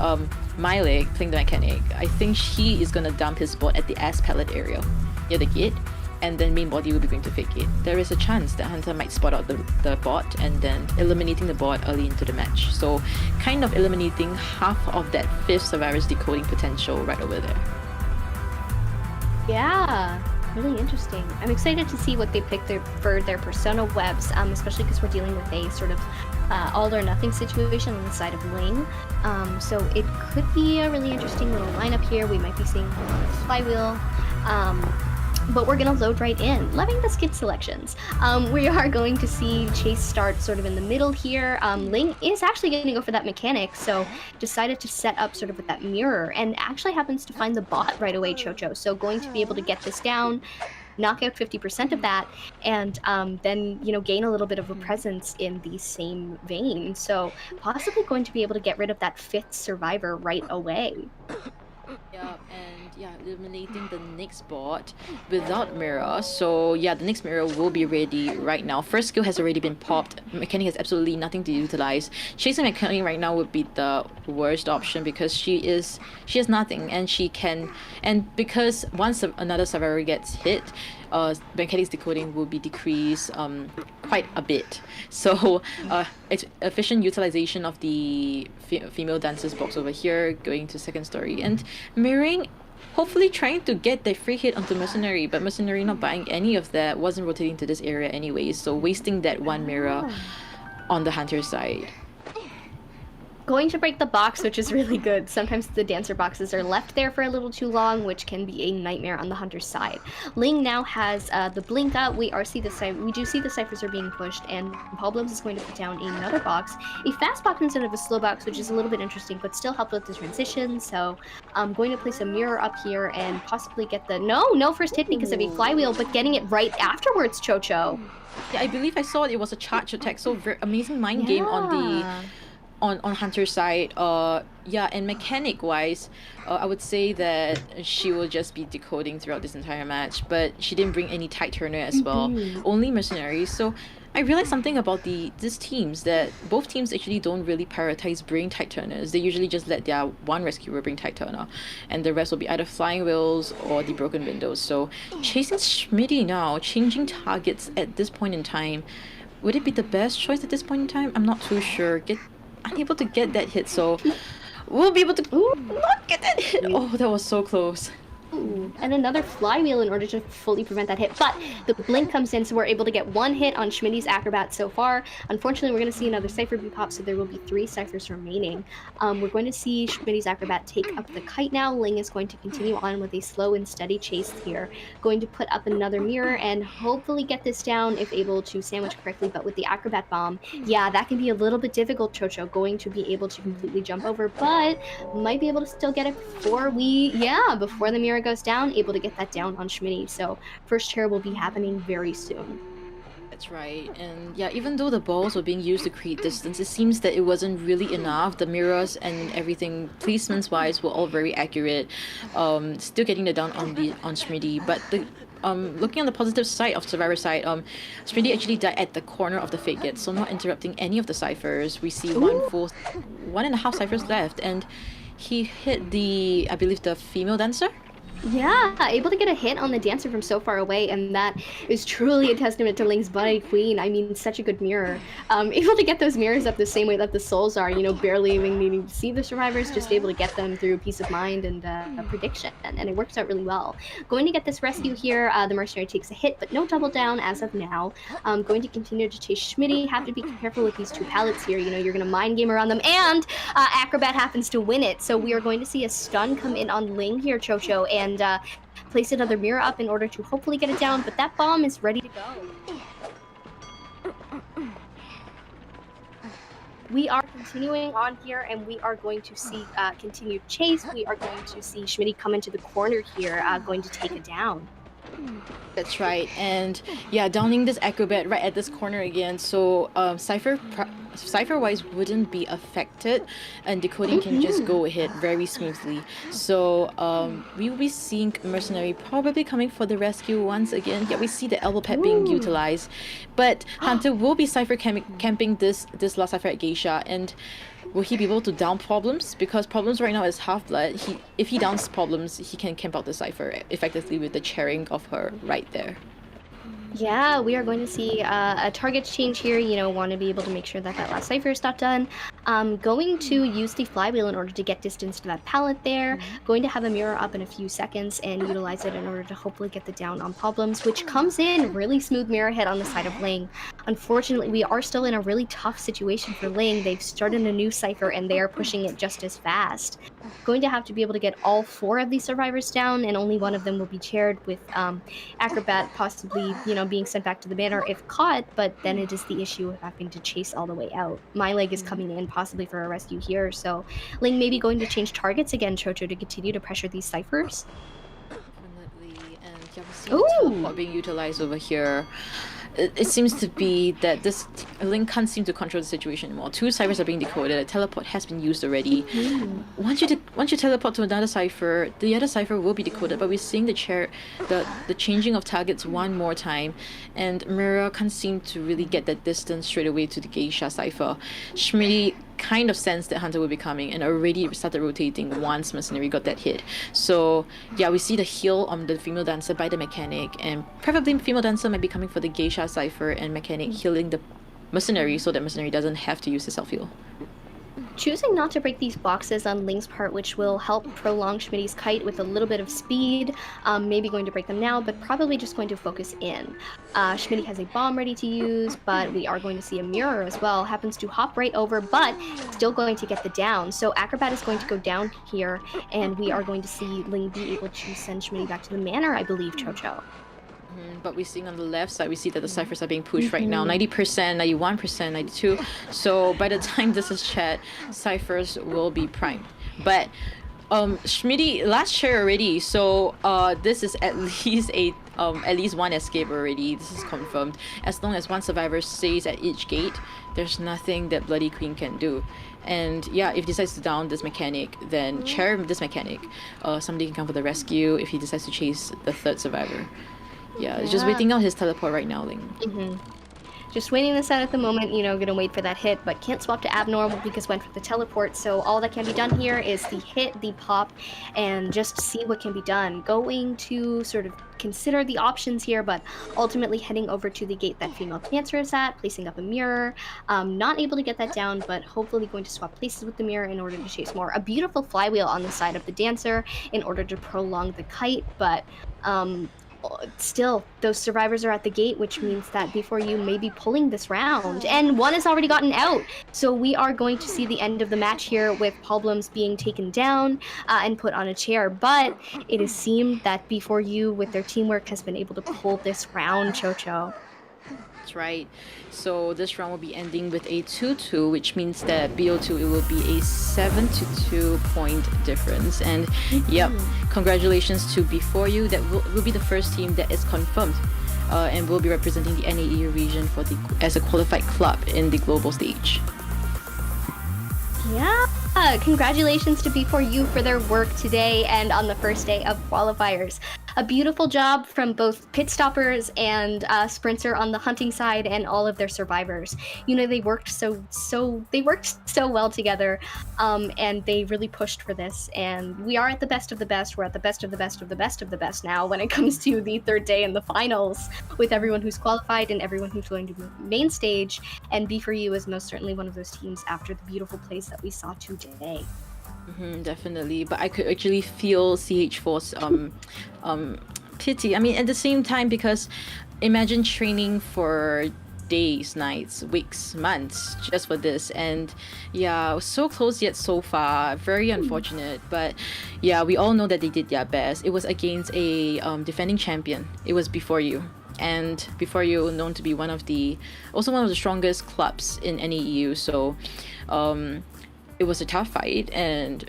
my leg playing the Mechanic, I think he is gonna dump his bot at the ass pallet area near the gate, and then main body will be going to fake it. There is a chance that Hunter might spot out the bot and then eliminating the bot early into the match. So kind of eliminating half of that 5th Survivor's decoding potential right over there. Yeah. Really interesting. I'm excited to see what they pick for their persona webs, especially because we're dealing with a sort of all or nothing situation on the side of Ling. So it could be a really interesting little lineup here. We might be seeing a flywheel. But we're gonna load right in. Loving the skid selections. We are going to see Chase start sort of in the middle here. Ling is actually gonna go for that Mechanic, so decided to set up sort of with that mirror, and actually happens to find the bot right away, Chocho. So going to be able to get this down, knock out 50% of that, and then, you know, gain a little bit of a presence in the same vein. So possibly going to be able to get rid of that 5th Survivor right away. Yeah, and yeah, eliminating the next bot without mirror. So yeah, the next mirror will be ready right now. First skill has already been popped. Mechanic has absolutely nothing to utilize. Chasing Mechanic right now would be the worst option, because she has nothing, and because once another survivor gets hit, Mechanic's decoding will be decreased quite a bit. So it's efficient utilization of the female dancers box over here, going to second story and mirroring, hopefully trying to get the free hit onto Mercenary, but Mercenary not buying any of that, wasn't rotating to this area anyways, so wasting that one mirror on the hunter side. Going to break the box, which is really good. Sometimes the Dancer boxes are left there for a little too long, which can be a nightmare on the hunter's side. Ling now has the blink up. We do see the ciphers are being pushed, and Problems is going to put down another box, a fast box instead of a slow box, which is a little bit interesting, but still helped with the transition. So I'm going to place a mirror up here and possibly get the no first hit because of a flywheel, but getting it right afterwards, Chocho. Yeah, I believe I saw it was a charge attack, so very amazing mind game on on Hunter's side, yeah, and mechanic wise, I would say that she will just be decoding throughout this entire match, but she didn't bring any tight turner as well, only mercenaries. So I realized something about these teams, that both teams actually don't really prioritize bringing tight turners. They usually just let their one rescuer bring tight turner, and the rest will be either flying wheels or the broken windows. So chasing Schmitty now, changing targets at this point in time, would it be the best choice at this point in time? I'm not too sure. Unable to get that hit, so we'll be able to not get that hit. Oh, that was so close. Ooh, and another flywheel in order to fully prevent that hit. But the blink comes in, so we're able to get one hit on Schmitty's acrobat so far. Unfortunately, we're going to see another Cypher be popped, so there will be 3 Cyphers remaining. We're going to see Schmitty's acrobat take up the kite now. Ling is going to continue on with a slow and steady chase here. Going to put up another mirror and hopefully get this down if able to sandwich correctly. But with the acrobat bomb, yeah, that can be a little bit difficult, Chocho. Going to be able to completely jump over, but might be able to still get it before the mirror goes down, able to get that down on Schmitty. So first chair will be happening very soon. That's right. And yeah, even though the balls were being used to create distance, it seems that it wasn't really enough. The mirrors and everything, placements wise, were all very accurate. Still getting the down on Schmitty, but the looking on the positive side of Survivor side, Schmitty actually died at the corner of the fake gate, so not interrupting any of the ciphers. We see 1.5 ciphers left, and he hit I believe the female dancer. Yeah, able to get a hit on the dancer from so far away, and that is truly a testament to Ling's Bloody Queen. I mean, such a good mirror. Able to get those mirrors up the same way that the souls are, barely even needing to see the survivors, just able to get them through peace of mind and a prediction, and it works out really well. Going to get this rescue here, the mercenary takes a hit, but no double down as of now. Going to continue to chase Schmitty, have to be careful with these 2 pallets here, you're gonna mind game around them, and Acrobat happens to win it, so we are going to see a stun come in on Ling here, Chocho, and place another mirror up in order to hopefully get it down, but that bomb is ready to go. We are continuing on here, and we are going to see continued chase. We are going to see Schmitty come into the corner here, going to take it down. That's right, and yeah, downing this acrobat right at this corner again, so Cypher wise wouldn't be affected, and decoding can just go ahead very smoothly. So we will be seeing mercenary probably coming for the rescue once again. Yeah, we see the elbow pad being utilized, but Hunter will be Cypher camping this last Cypher at Geisha, and will he be able to down Problems? Because Problems right now is half-blood. If he downs Problems, he can camp out the Cypher effectively with the chairing of her right there. Yeah, we are going to see a target change here, want to be able to make sure that last Cypher is not done. Going to use the flywheel in order to get distance to that pallet there. Going to have a mirror up in a few seconds and utilize it in order to hopefully get the down on Problems, which comes in really smooth mirror hit on the side of Ling. Unfortunately, we are still in a really tough situation for Ling. They've started a new Cypher and they are pushing it just as fast. Going to have to be able to get all 4 of these survivors down, and only one of them will be chaired with Acrobat possibly, being sent back to the banner if caught, but then it is the issue of having to chase all the way out. My leg is coming in possibly for a rescue here, so Ling may be going to change targets again, Chocho, to continue to pressure these ciphers. Definitely, and yeah, we see the teleport being utilized over here. It seems to be that this Link can't seem to control the situation anymore. 2 ciphers are being decoded. A teleport has been used already. Once you teleport to another cipher, the other cipher will be decoded. But we're seeing the changing of targets one more time, and Mira can't seem to really get that distance straight away to the Geisha cipher. Schmitty kind of sensed that Hunter would be coming and already started rotating once Mercenary got that hit. So yeah, we see the heal on the female dancer by the mechanic, and probably female dancer might be coming for the Geisha cipher and mechanic healing the Mercenary so that Mercenary doesn't have to use the self-heal. Choosing not to break these boxes on Ling's part, which will help prolong Schmitty's kite with a little bit of speed. Maybe going to break them now, but probably just going to focus in. Schmitty has a bomb ready to use, but we are going to see a mirror as well. Happens to hop right over, but still going to get the down. So Acrobat is going to go down here, and we are going to see Ling be able to send Schmitty back to the manor, I believe, Chocho. But we're seeing on the left side, we see that the ciphers are being pushed right now, 90%, 91%, 92%. So by the time this is chat, ciphers will be primed. But Schmitty last chair already. So this is at least at least one escape already. This is confirmed. As long as one survivor stays at each gate, there's nothing that Bloody Queen can do. And yeah, if he decides to down this mechanic, then chair this mechanic. Somebody can come for the rescue if he decides to chase the third survivor. Yeah, it's just waiting out his teleport right now, Ling. Just waiting this out at the moment, gonna wait for that hit, but can't swap to abnormal because went for the teleport, so all that can be done here is the hit, the pop, and just see what can be done. Going to sort of consider the options here, but ultimately heading over to the gate that female Cancer is at, placing up a mirror. Not able to get that down, but hopefully going to swap places with the mirror in order to chase more. A beautiful flywheel on the side of the Dancer in order to prolong the kite, but still, those survivors are at the gate, which means that before you may be pulling this round, and one has already gotten out. So we are going to see the end of the match here with Problems being taken down and put on a chair. But it is seemed that before you, with their teamwork, has been able to pull this round, Chocho. That's right. So this round will be ending with a 2-2, which means that BO2 it will be a 7-2 point difference. And yep, congratulations to Before You. That will be the first team that is confirmed and will be representing the NAEU region as a qualified club in the global stage. Yeah, congratulations to Before You for their work today and on the first day of qualifiers. A beautiful job from both pit stoppers and Sprinter on the hunting side and all of their survivors. They worked so well together, and they really pushed for this. And we are at the best of the best. We're at the best of the best of the best of the best now when it comes to the third day in the finals, with everyone who's qualified and everyone who's going to be main stage. And Before You is most certainly one of those teams after the beautiful plays that we saw today. Definitely, but I could actually feel CH4's pity. I mean, at the same time, because imagine training for days, nights, weeks, months just for this, and yeah, so close yet so far. Very unfortunate, but yeah, we all know that they did their best. It was against a defending champion. It was Before You. And Before You, known to be one of the strongest clubs in NAEU, so it was a tough fight, and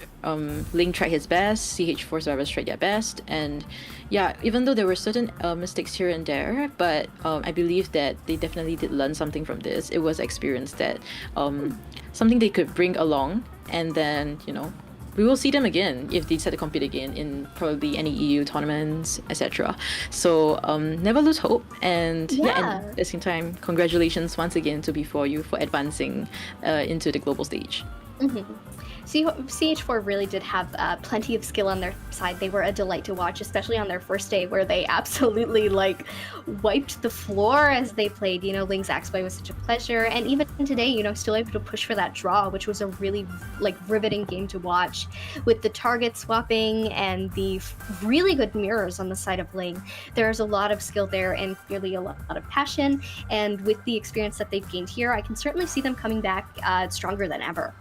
Ling tried his best, CH4 survivors tried their best, and yeah, even though there were certain mistakes here and there, but I believe that they definitely did learn something from this. It was experience that something they could bring along, and then we will see them again if they decide to compete again in probably any EU tournaments, etc. So never lose hope, and and at the same time, congratulations once again to Before You for advancing into the global stage. CH4 really did have plenty of skill on their side. They were a delight to watch, especially on their first day where they absolutely wiped the floor as they played. Ling's axe play was such a pleasure, and even today, still able to push for that draw, which was a really riveting game to watch, with the target swapping and the really good mirrors on the side of Ling. There's a lot of skill there and clearly a lot of passion, and with the experience that they've gained here, I can certainly see them coming back stronger than ever.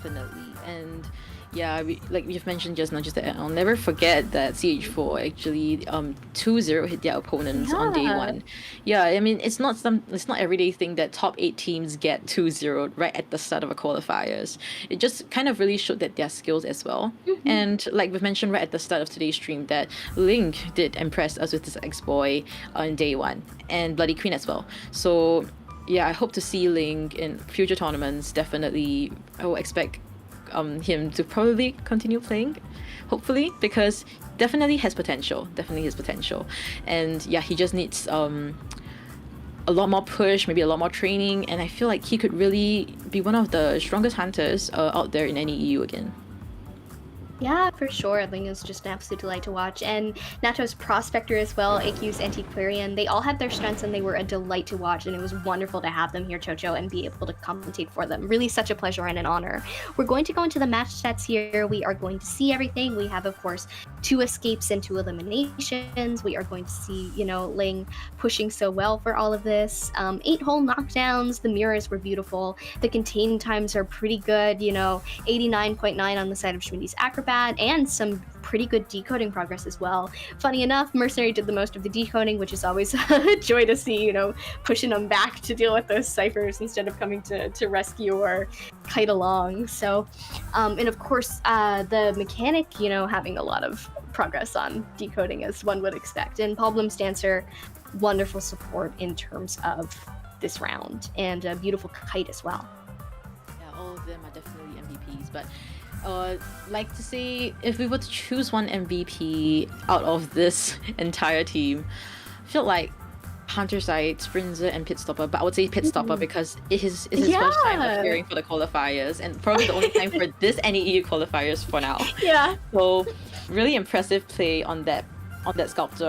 Definitely. And yeah, we've mentioned just that I'll never forget that CH4 actually 2-0 hit their opponents on day one. Yeah, I mean, it's not everyday thing that top 8 teams get 2-0 right at the start of a qualifiers. It just kind of really showed that their skills as well. And like we've mentioned right at the start of today's stream, that Link did impress us with his exploit on day one, and Bloody Queen as well. So yeah, I hope to see Link in future tournaments. Definitely, I will expect him to probably continue playing, hopefully, because definitely has potential. And yeah, he just needs a lot more push, maybe a lot more training, and I feel like he could really be one of the strongest hunters out there in any EU again. Yeah, for sure. Ling is just an absolute delight to watch. And Nato's Prospector as well, AQ's Antiquarian, they all had their strengths and they were a delight to watch. And it was wonderful to have them here, Chocho, and be able to commentate for them. Really such a pleasure and an honor. We're going to go into the match stats here. We are going to see everything. We have, of course, 2 escapes and 2 eliminations. We are going to see, Ling pushing so well for all of this. 8-hole knockdowns. The mirrors were beautiful. The contain times are pretty good, 89.9 on the side of Schmitty's Acrobat. bad, and some pretty good decoding progress as well. Funny enough, Mercenary did the most of the decoding, which is always a joy to see, you know, pushing them back to deal with those ciphers instead of coming to rescue or kite along. So, and of course, the mechanic, you know, having a lot of progress on decoding as one would expect. And Problems Dancer, wonderful support in terms of this round, and a beautiful kite as well. Yeah, all of them are definitely MVPs, but like to say, if we were to choose one MVP out of this entire team, I feel like Hunter Side, Sprinzer, and Pitstopper, but I would say Pitstopper because it is his first time appearing for the qualifiers, and probably the only time for this NEU qualifiers for now. Yeah. So really impressive play on that sculptor.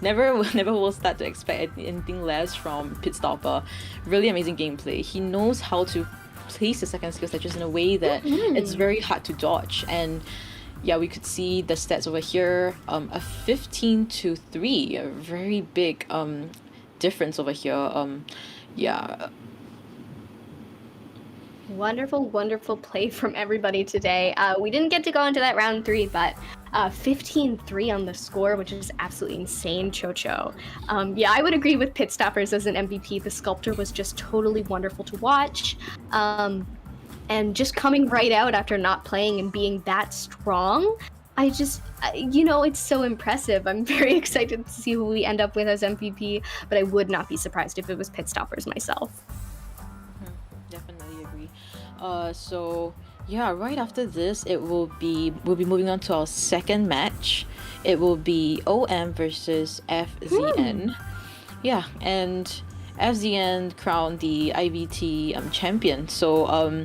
Never will start to expect anything less from Pitstopper. Really amazing gameplay. He knows how to place the second skill just in a way that it's very hard to dodge. And yeah, we could see the stats over here. A 15-3, a very big difference over here. Yeah. Wonderful play from everybody today. We didn't get to go into that round 3, but 15-3 on the score, which is absolutely insane, Chocho. Yeah, I would agree with Pitstoppers as an MVP. The sculptor was just totally wonderful to watch. And just coming right out after not playing and being that strong, I just, you know, it's so impressive. I'm very excited to see who we end up with as MVP, but I would not be surprised if it was Pitstoppers myself. Definitely agree. So yeah, right after this, we'll be moving on to our second match. It will be OM versus FZN. Yeah, and FZN crowned the IVT champion. So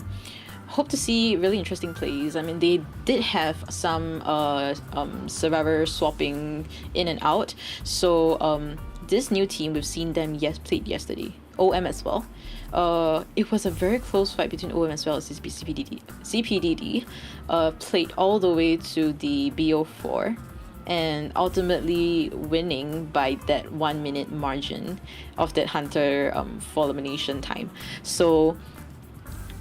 hope to see really interesting plays. I mean, they did have some survivor swapping in and out. So this new team, we've seen them played yesterday. OM as well. It was a very close fight between OM as well as CPDD. Played all the way to the BO4 and ultimately winning by that 1 minute margin of that Hunter for elimination time. So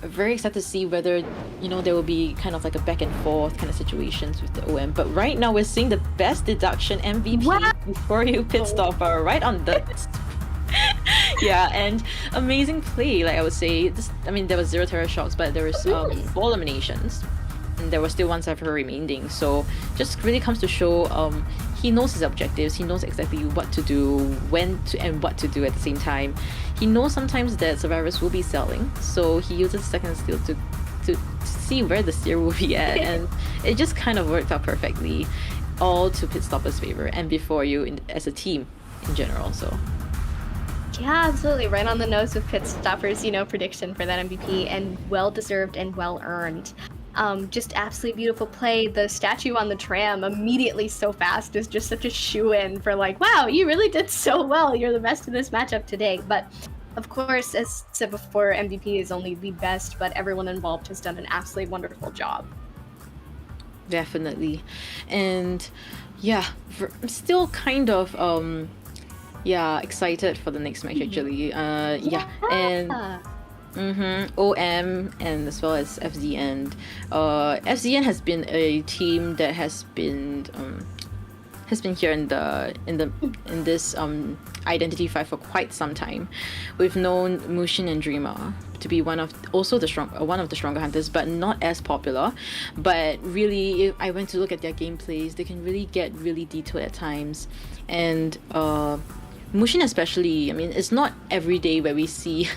very excited to see whether, you know, there will be kind of like a back and forth kind of situations with the OM. But right now we're seeing the best deduction MVP before you Pitstopper right on the yeah, and amazing play, like I would say. I mean, there was 0 terror shocks, but there was 4 eliminations, and there was still 1 cipher remaining. So just really comes to show he knows his objectives. He knows exactly what to do, when to, and what to do at the same time. He knows sometimes that survivors will be selling, so he uses second skill to see where the steer will be at, and it just kind of worked out perfectly, all to Pitstopper's favor and before you as a team in general. So. Yeah, absolutely. Right on the nose with Pitstopper's, you know, prediction for that MVP, and well-deserved and well-earned. Just absolutely beautiful play. The statue on the tram immediately so fast is just such a shoo-in for like, wow, you really did so well. You're the best in this matchup today. But of course, as said before, MVP is only the best, but everyone involved has done an absolutely wonderful job. Definitely. And yeah, I'm still kind of excited for the next match actually. And OM and as well as FZN. FZN has been a team that has been here in this identity fight for quite some time. We've known Mushin and Dreamer to be one of the stronger hunters, but not as popular. But really, if I went to look at their gameplays, they can really get really detailed at times, and Mushin especially. I mean, it's not every day where we see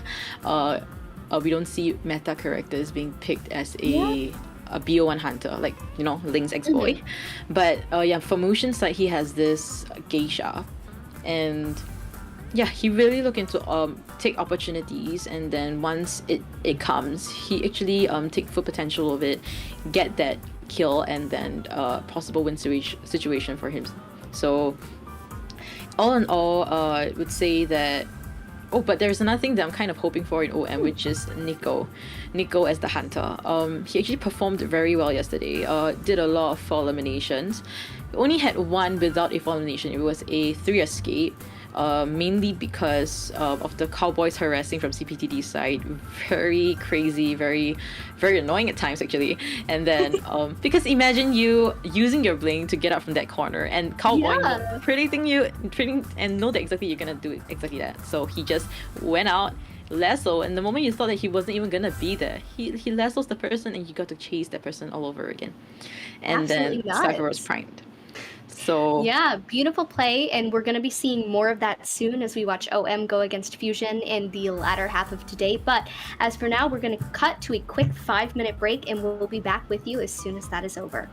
we don't see meta characters being picked as a BO1 hunter, like, you know, Link's ex-boy. But for Mushin's side, he has this geisha, and yeah, he really looking to take opportunities, and then once it comes, he actually take full potential of it, get that kill, and then possible win situation for him. So all in all, I would say that. Oh, but there's another thing that I'm kind of hoping for in OM, which is Nico as the hunter. He actually performed very well yesterday. Did a lot of 4 eliminations. Only had 1 without a 4 elimination. It was a 3 escape. mainly because of the cowboys harassing from CPTD's side. Very crazy, very annoying at times actually. And then because imagine you using your bling to get out from that corner, and cowboy predicting and know that exactly you're gonna do exactly that. So he just went out, lasso, and the moment you thought that he wasn't even gonna be there, he lassos the person, and you got to chase that person all over again. And Absolutely then Cypher was primed. So yeah, beautiful play, and we're going to be seeing more of that soon as we watch OM go against Fusion in the latter half of today. But as for now, we're going to cut to a quick 5-minute break, and we'll be back with you as soon as that is over.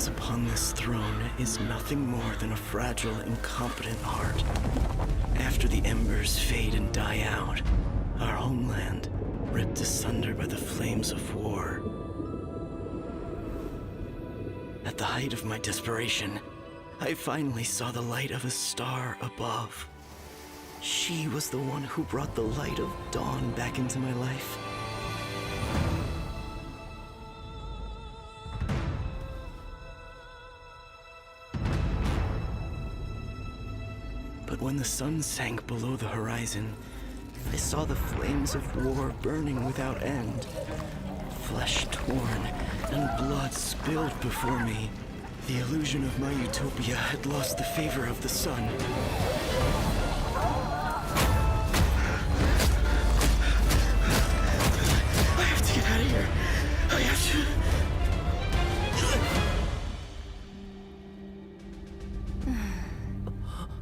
upon this throne is nothing more than a fragile, incompetent heart. After the embers fade and die out, our homeland ripped asunder by the flames of war. At the height of my desperation, I finally saw the light of a star above. She was the one who brought the light of dawn back into my life. But when the sun sank below the horizon, I saw the flames of war burning without end. Flesh torn and blood spilled before me. The illusion of my utopia had lost the favor of the sun.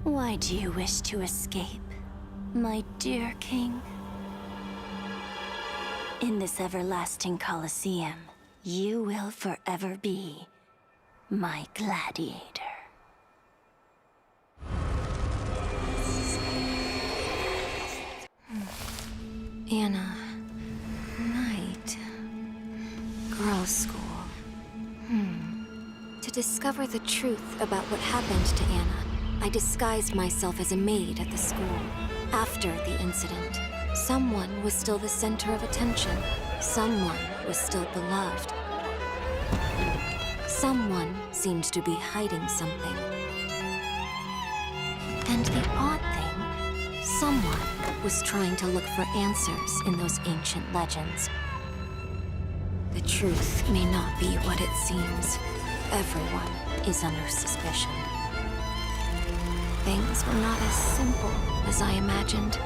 Why do you wish to escape, my dear king? In this everlasting Colosseum, you will forever be my gladiator. Anna, night. Girls' school. To discover the truth about what happened to Anna, I disguised myself as a maid at the school. After the incident, someone was still the center of attention. Someone was still beloved. Someone seemed to be hiding something. And the odd thing, someone was trying to look for answers in those ancient legends. The truth may not be what it seems. Everyone is under suspicion. Things were not as simple as I imagined.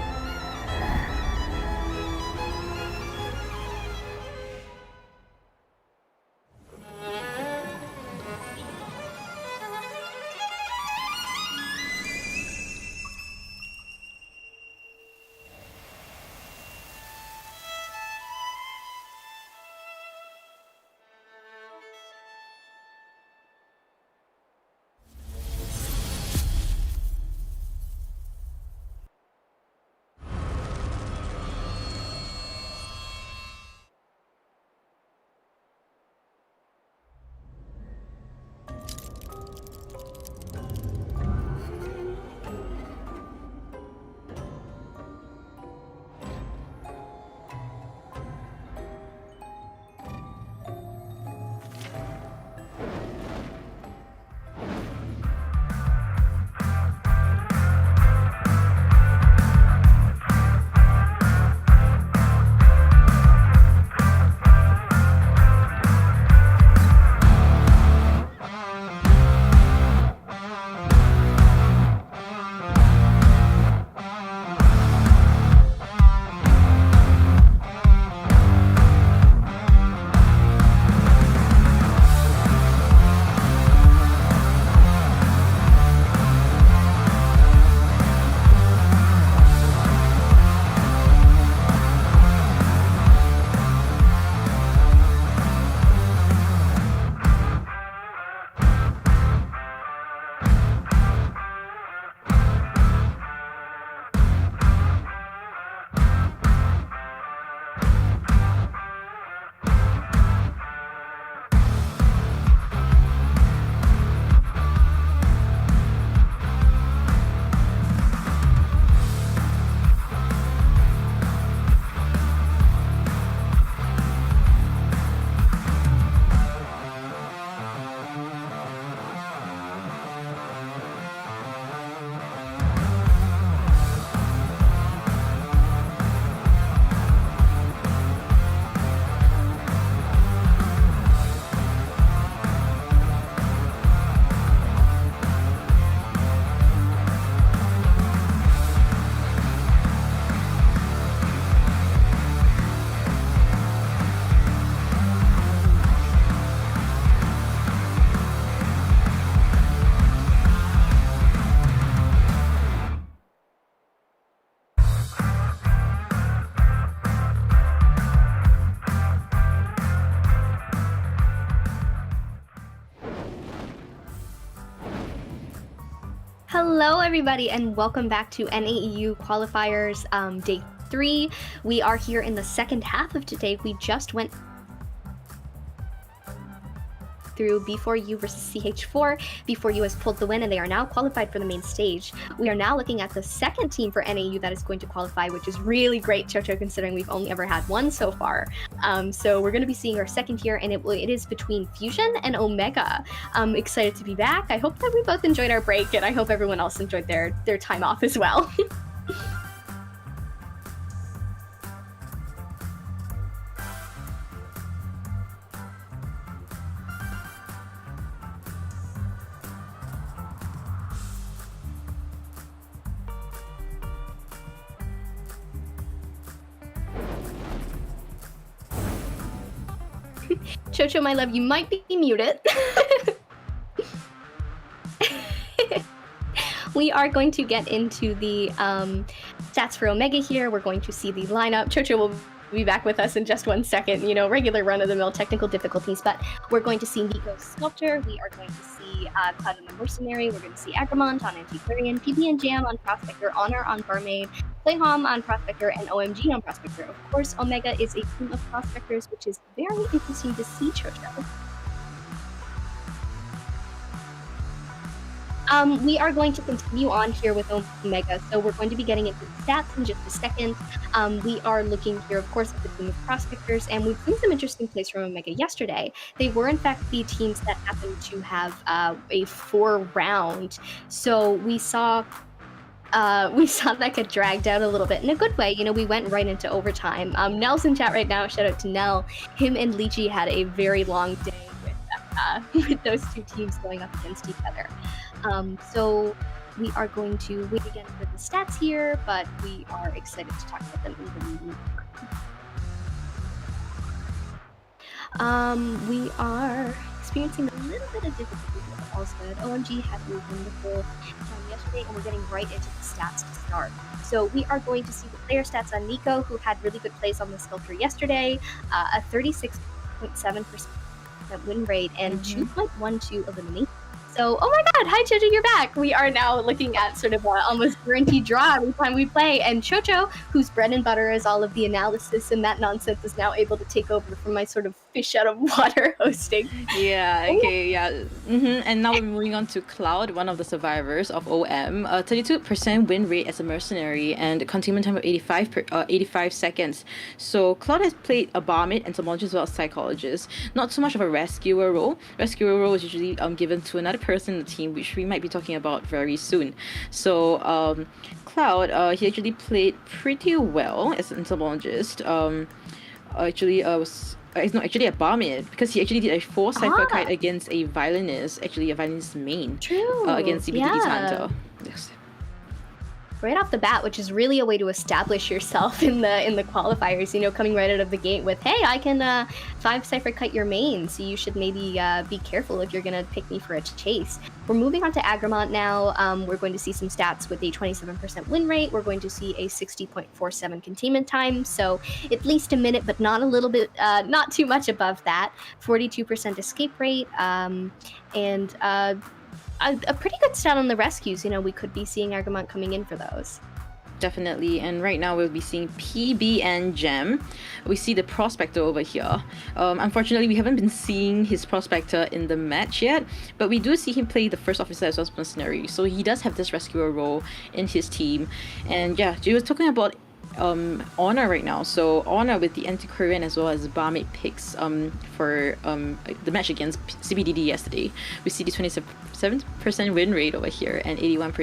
Hello, everybody, and welcome back to NAEU Qualifiers Day 3. We are here in the second half of today. We just went through B4U versus CH4. B4U has pulled the win, and they are now qualified for the main stage. We are now looking at the second team for NAU that is going to qualify, which is really great, Chocho, considering we've only ever had one so far. So we're going to be seeing our second here, and it is between Fusion and Omega. I'm excited to be back. I hope that we both enjoyed our break, and I hope everyone else enjoyed their time off as well. Chocho, my love, you might be muted. We are going to get into the stats for Omega here. We're going to see the lineup. Chocho will be back with us in just 1 second. You know, regular run-of-the-mill technical difficulties, but we're going to see Nico's Sculptor. We are going to see Cloud and the Mercenary. We're going to see Agramont on Antiquarian, PB and Jam on Prospector, Honor on Barmaid, Playhom on Prospector, and OMG on Prospector. Of course, Omega is a team of Prospectors, which is very interesting to see, Chocho. We are going to continue on here with Omega, so we're going to be getting into the stats in just a second. We are looking here, of course, at the team of Prospectors, and we've seen some interesting plays from Omega yesterday. They were, in fact, the teams that happened to have a 4-round, so we saw that get dragged out a little bit in a good way. You know, we went right into overtime. Nell's in chat right now. Shout out to Nell. Him and Lychee had a very long day with those two teams going up against each other. So we are going to wait again for the stats here, but we are excited to talk about them in the meeting. We are experiencing a little bit of difficulty with all's good. OMG had a wonderful time yesterday, and we're getting right into the stats to start. So we are going to see the player stats on Nico, who had really good plays on the Sculptor yesterday, a 36.7% win rate and 2.12 elimination. So, oh my god, hi Chocho, you're back! We are now looking at sort of almost guaranteed draw every time we play, and Chocho, whose bread and butter is all of the analysis and that nonsense, is now able to take over from my sort of fish out of water hosting. Yeah, okay, yeah. And now we're moving on to Cloud, one of the survivors of OM. 32% win rate as a mercenary and containment time of 85 seconds. So Cloud has played a barmaid, entomologist, as well as psychologist. Not so much of a rescuer role. Rescuer role is usually given to another person in the team, which we might be talking about very soon. So Cloud, he actually played pretty well as an entomologist. Was actually a barmaid, because he actually did a 4 cipher kite against a violinist, actually a violinist main. True. Against CBDD Santa. Yes. Right off the bat, which is really a way to establish yourself in the qualifiers, you know, coming right out of the gate with, hey, I can 5 cipher cut your main, so you should maybe be careful if you're gonna pick me for a chase. We're moving on to Agramont now. We're going to see some stats with a 27% win rate. We're going to see a 60.47 containment time, so at least a minute, but not a little bit, not too much above that. 42% escape rate, and a pretty good stat on the rescues. You know, we could be seeing Agramont coming in for those. Definitely, and right now we'll be seeing PB and Gem. We see the Prospector over here. Unfortunately, we haven't been seeing his Prospector in the match yet, but we do see him play the first officer as well as mercenary, so he does have this rescuer role in his team. And yeah, we were talking about Honor right now. So Honor with the Antiquarian as well as Barmaid picks for the match against CBDD yesterday. We see the 27% win rate over here and 81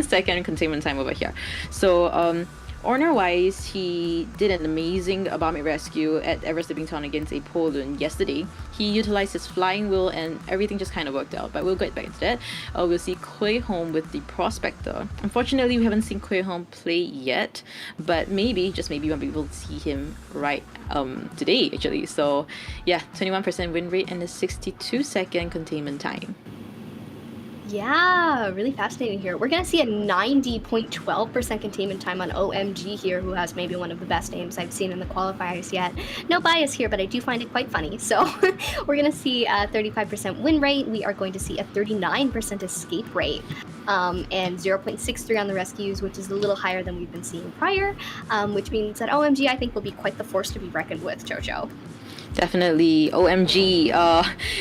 second containment time over here. So Honor wise, he did an amazing Barmaid rescue at Everest Lippington against a Polun yesterday. He utilized his flying wheel and everything just kind of worked out, but we'll get back to that. We'll see Quay Home with the Prospector. Unfortunately, we haven't seen Quay Home play yet, but maybe, just maybe, we'll be able to see him right today actually. So yeah, 21% win rate and a 62-second containment time. Yeah, really fascinating here. We're going to see a 90.12% containment time on OMG here, who has maybe one of the best names I've seen in the qualifiers yet. No bias here, but I do find it quite funny. So we're going to see a 35% win rate. We are going to see a 39% escape rate, and 0.63 on the rescues, which is a little higher than we've been seeing prior, which means that OMG, I think, will be quite the force to be reckoned with, Chocho. Definitely, OMG.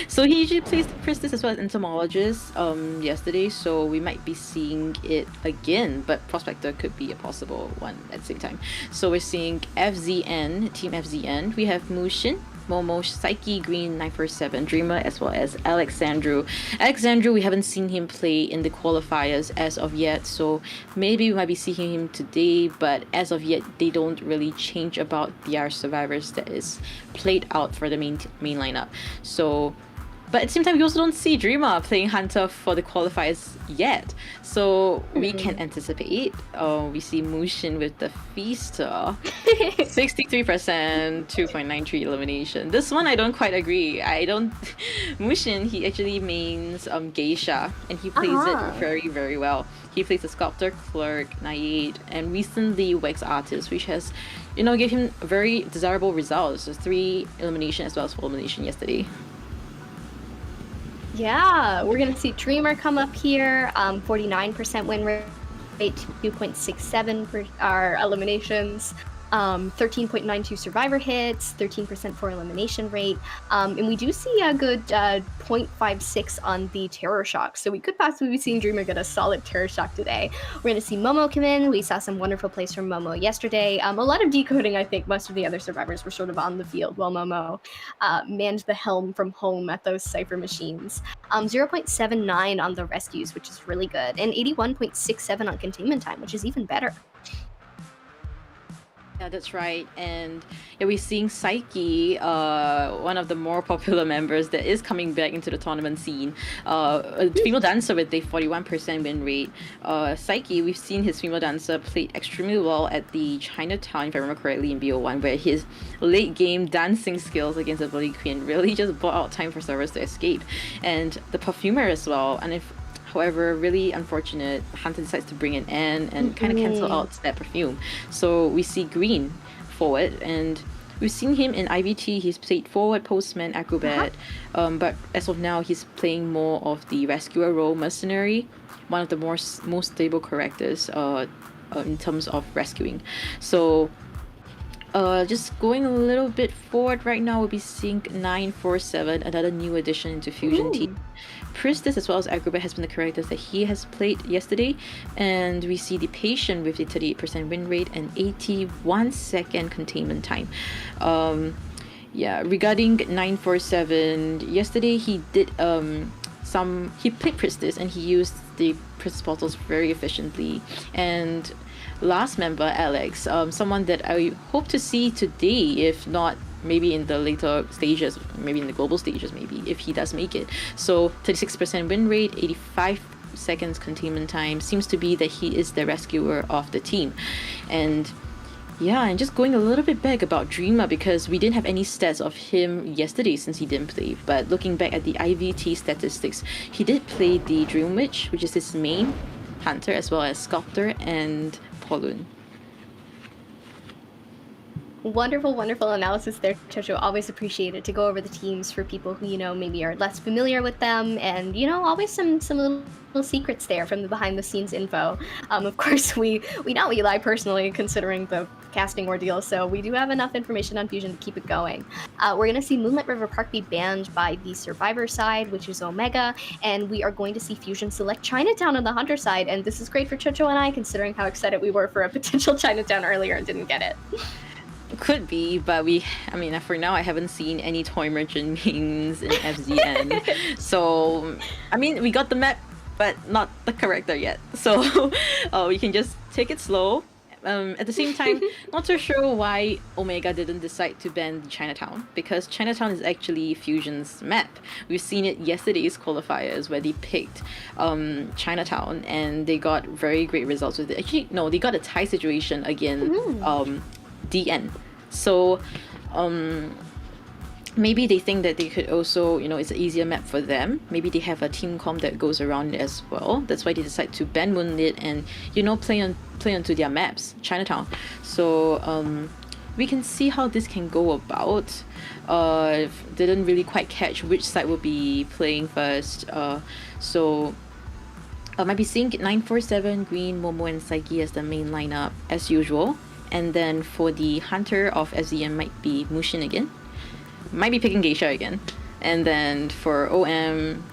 So he usually plays the Priestess as well as Entomologist yesterday, so we might be seeing it again, but Prospector could be a possible one at the same time. So we're seeing FZN, Team FZN. We have Mushin, Momo, Psyche, Green, 947, Dreamer, as well as Alexandru. Alexandru, we haven't seen him play in the qualifiers as of yet, so maybe we might be seeing him today, but as of yet, they don't really change about their survivors that is played out for the main lineup. So But at the same time, we also don't see Dreamer playing Hunter for the qualifiers yet. So we can anticipate. We see Mushin with the Feaster. 63%, 2.93 elimination. This one I don't quite agree. Mushin, he actually means Geisha, and he plays it very, very well. He plays the Sculptor, Clerk, Nayade, and recently Wax Artist, which has, gave him very desirable results. So 3 elimination as well as 4 elimination yesterday. Yeah, we're gonna see Dreamer come up here. 49% win rate, 2.67 for our eliminations. 13.92 survivor hits, 13% for elimination rate, and we do see a good 0.56 on the terror shock, so we could possibly be seeing Dreamer get a solid terror shock today. We're going to see Momo come in. We saw some wonderful plays from Momo yesterday. A lot of decoding. I think most of the other survivors were sort of on the field while Momo manned the helm from home at those Cypher machines. 0.79 on the rescues, which is really good, and 81.67 on containment time, which is even better. Yeah, that's right. And yeah, we're seeing Psyche, one of the more popular members that is coming back into the tournament scene. A female dancer with a 41% win rate. Psyche, we've seen his female dancer played extremely well at the Chinatown, if I remember correctly, in BO1, where his late game dancing skills against the Bloody Queen really just bought out time for servers to escape. And the perfumer as well. And however, really unfortunate, Hunter decides to bring it in and kind of cancel out that perfume. So we see Green forward, and we've seen him in IVT. He's played forward, postman, acrobat, but as of now, he's playing more of the rescuer role, mercenary, one of the most stable characters in terms of rescuing. So just going a little bit forward right now, we'll be seeing 947, another new addition into Fusion team. Priestess as well as Acrobat has been the characters that he has played yesterday, and we see the Patient with a 38% win rate and 81 second containment time. Regarding 947, yesterday he did he played Priestess and he used the Priestess portals very efficiently. And last member, Alex, someone that I hope to see today, if not maybe in the later stages, maybe in the global stages, maybe if he does make it. So 36% win rate, 85 seconds containment time, seems to be that he is the rescuer of the team. And just going a little bit back about Dreamer, because we didn't have any stats of him yesterday since he didn't play, but looking back at the IVT statistics, he did play the Dream Witch, which is his main Hunter, as well as Sculptor and Polun. Wonderful, wonderful analysis there, Chocho. Always appreciate it to go over the teams for people who, maybe are less familiar with them, and, always some little secrets there from the behind-the-scenes info. Of course, we know Eli personally, considering the casting ordeal, so we do have enough information on Fusion to keep it going. We're going to see Moonlight River Park be banned by the Survivor side, which is Omega, and we are going to see Fusion select Chinatown on the Hunter side, and this is great for Chocho and I, considering how excited we were for a potential Chinatown earlier and didn't get it. Could be, but for now I haven't seen any toy merchant memes in FZN. So, we got the map, but not the character yet. So, we can just take it slow. At the same time, not so sure why Omega didn't decide to ban Chinatown, because Chinatown is actually Fusion's map. We've seen it yesterday's qualifiers where they picked Chinatown and they got very great results with it. Actually, no, they got a tie situation against DN. So maybe they think that they could also, it's an easier map for them. Maybe they have a team comp that goes around it as well. That's why they decide to ban Moonlit and, play onto their maps, Chinatown. So we can see how this can go about. Didn't really quite catch which side will be playing first. So I might be seeing 947, Green, Momo, and Psyche as the main lineup as usual. And then for the Hunter of FZM might be Mushin again. Might be picking Geisha again. And then for OM,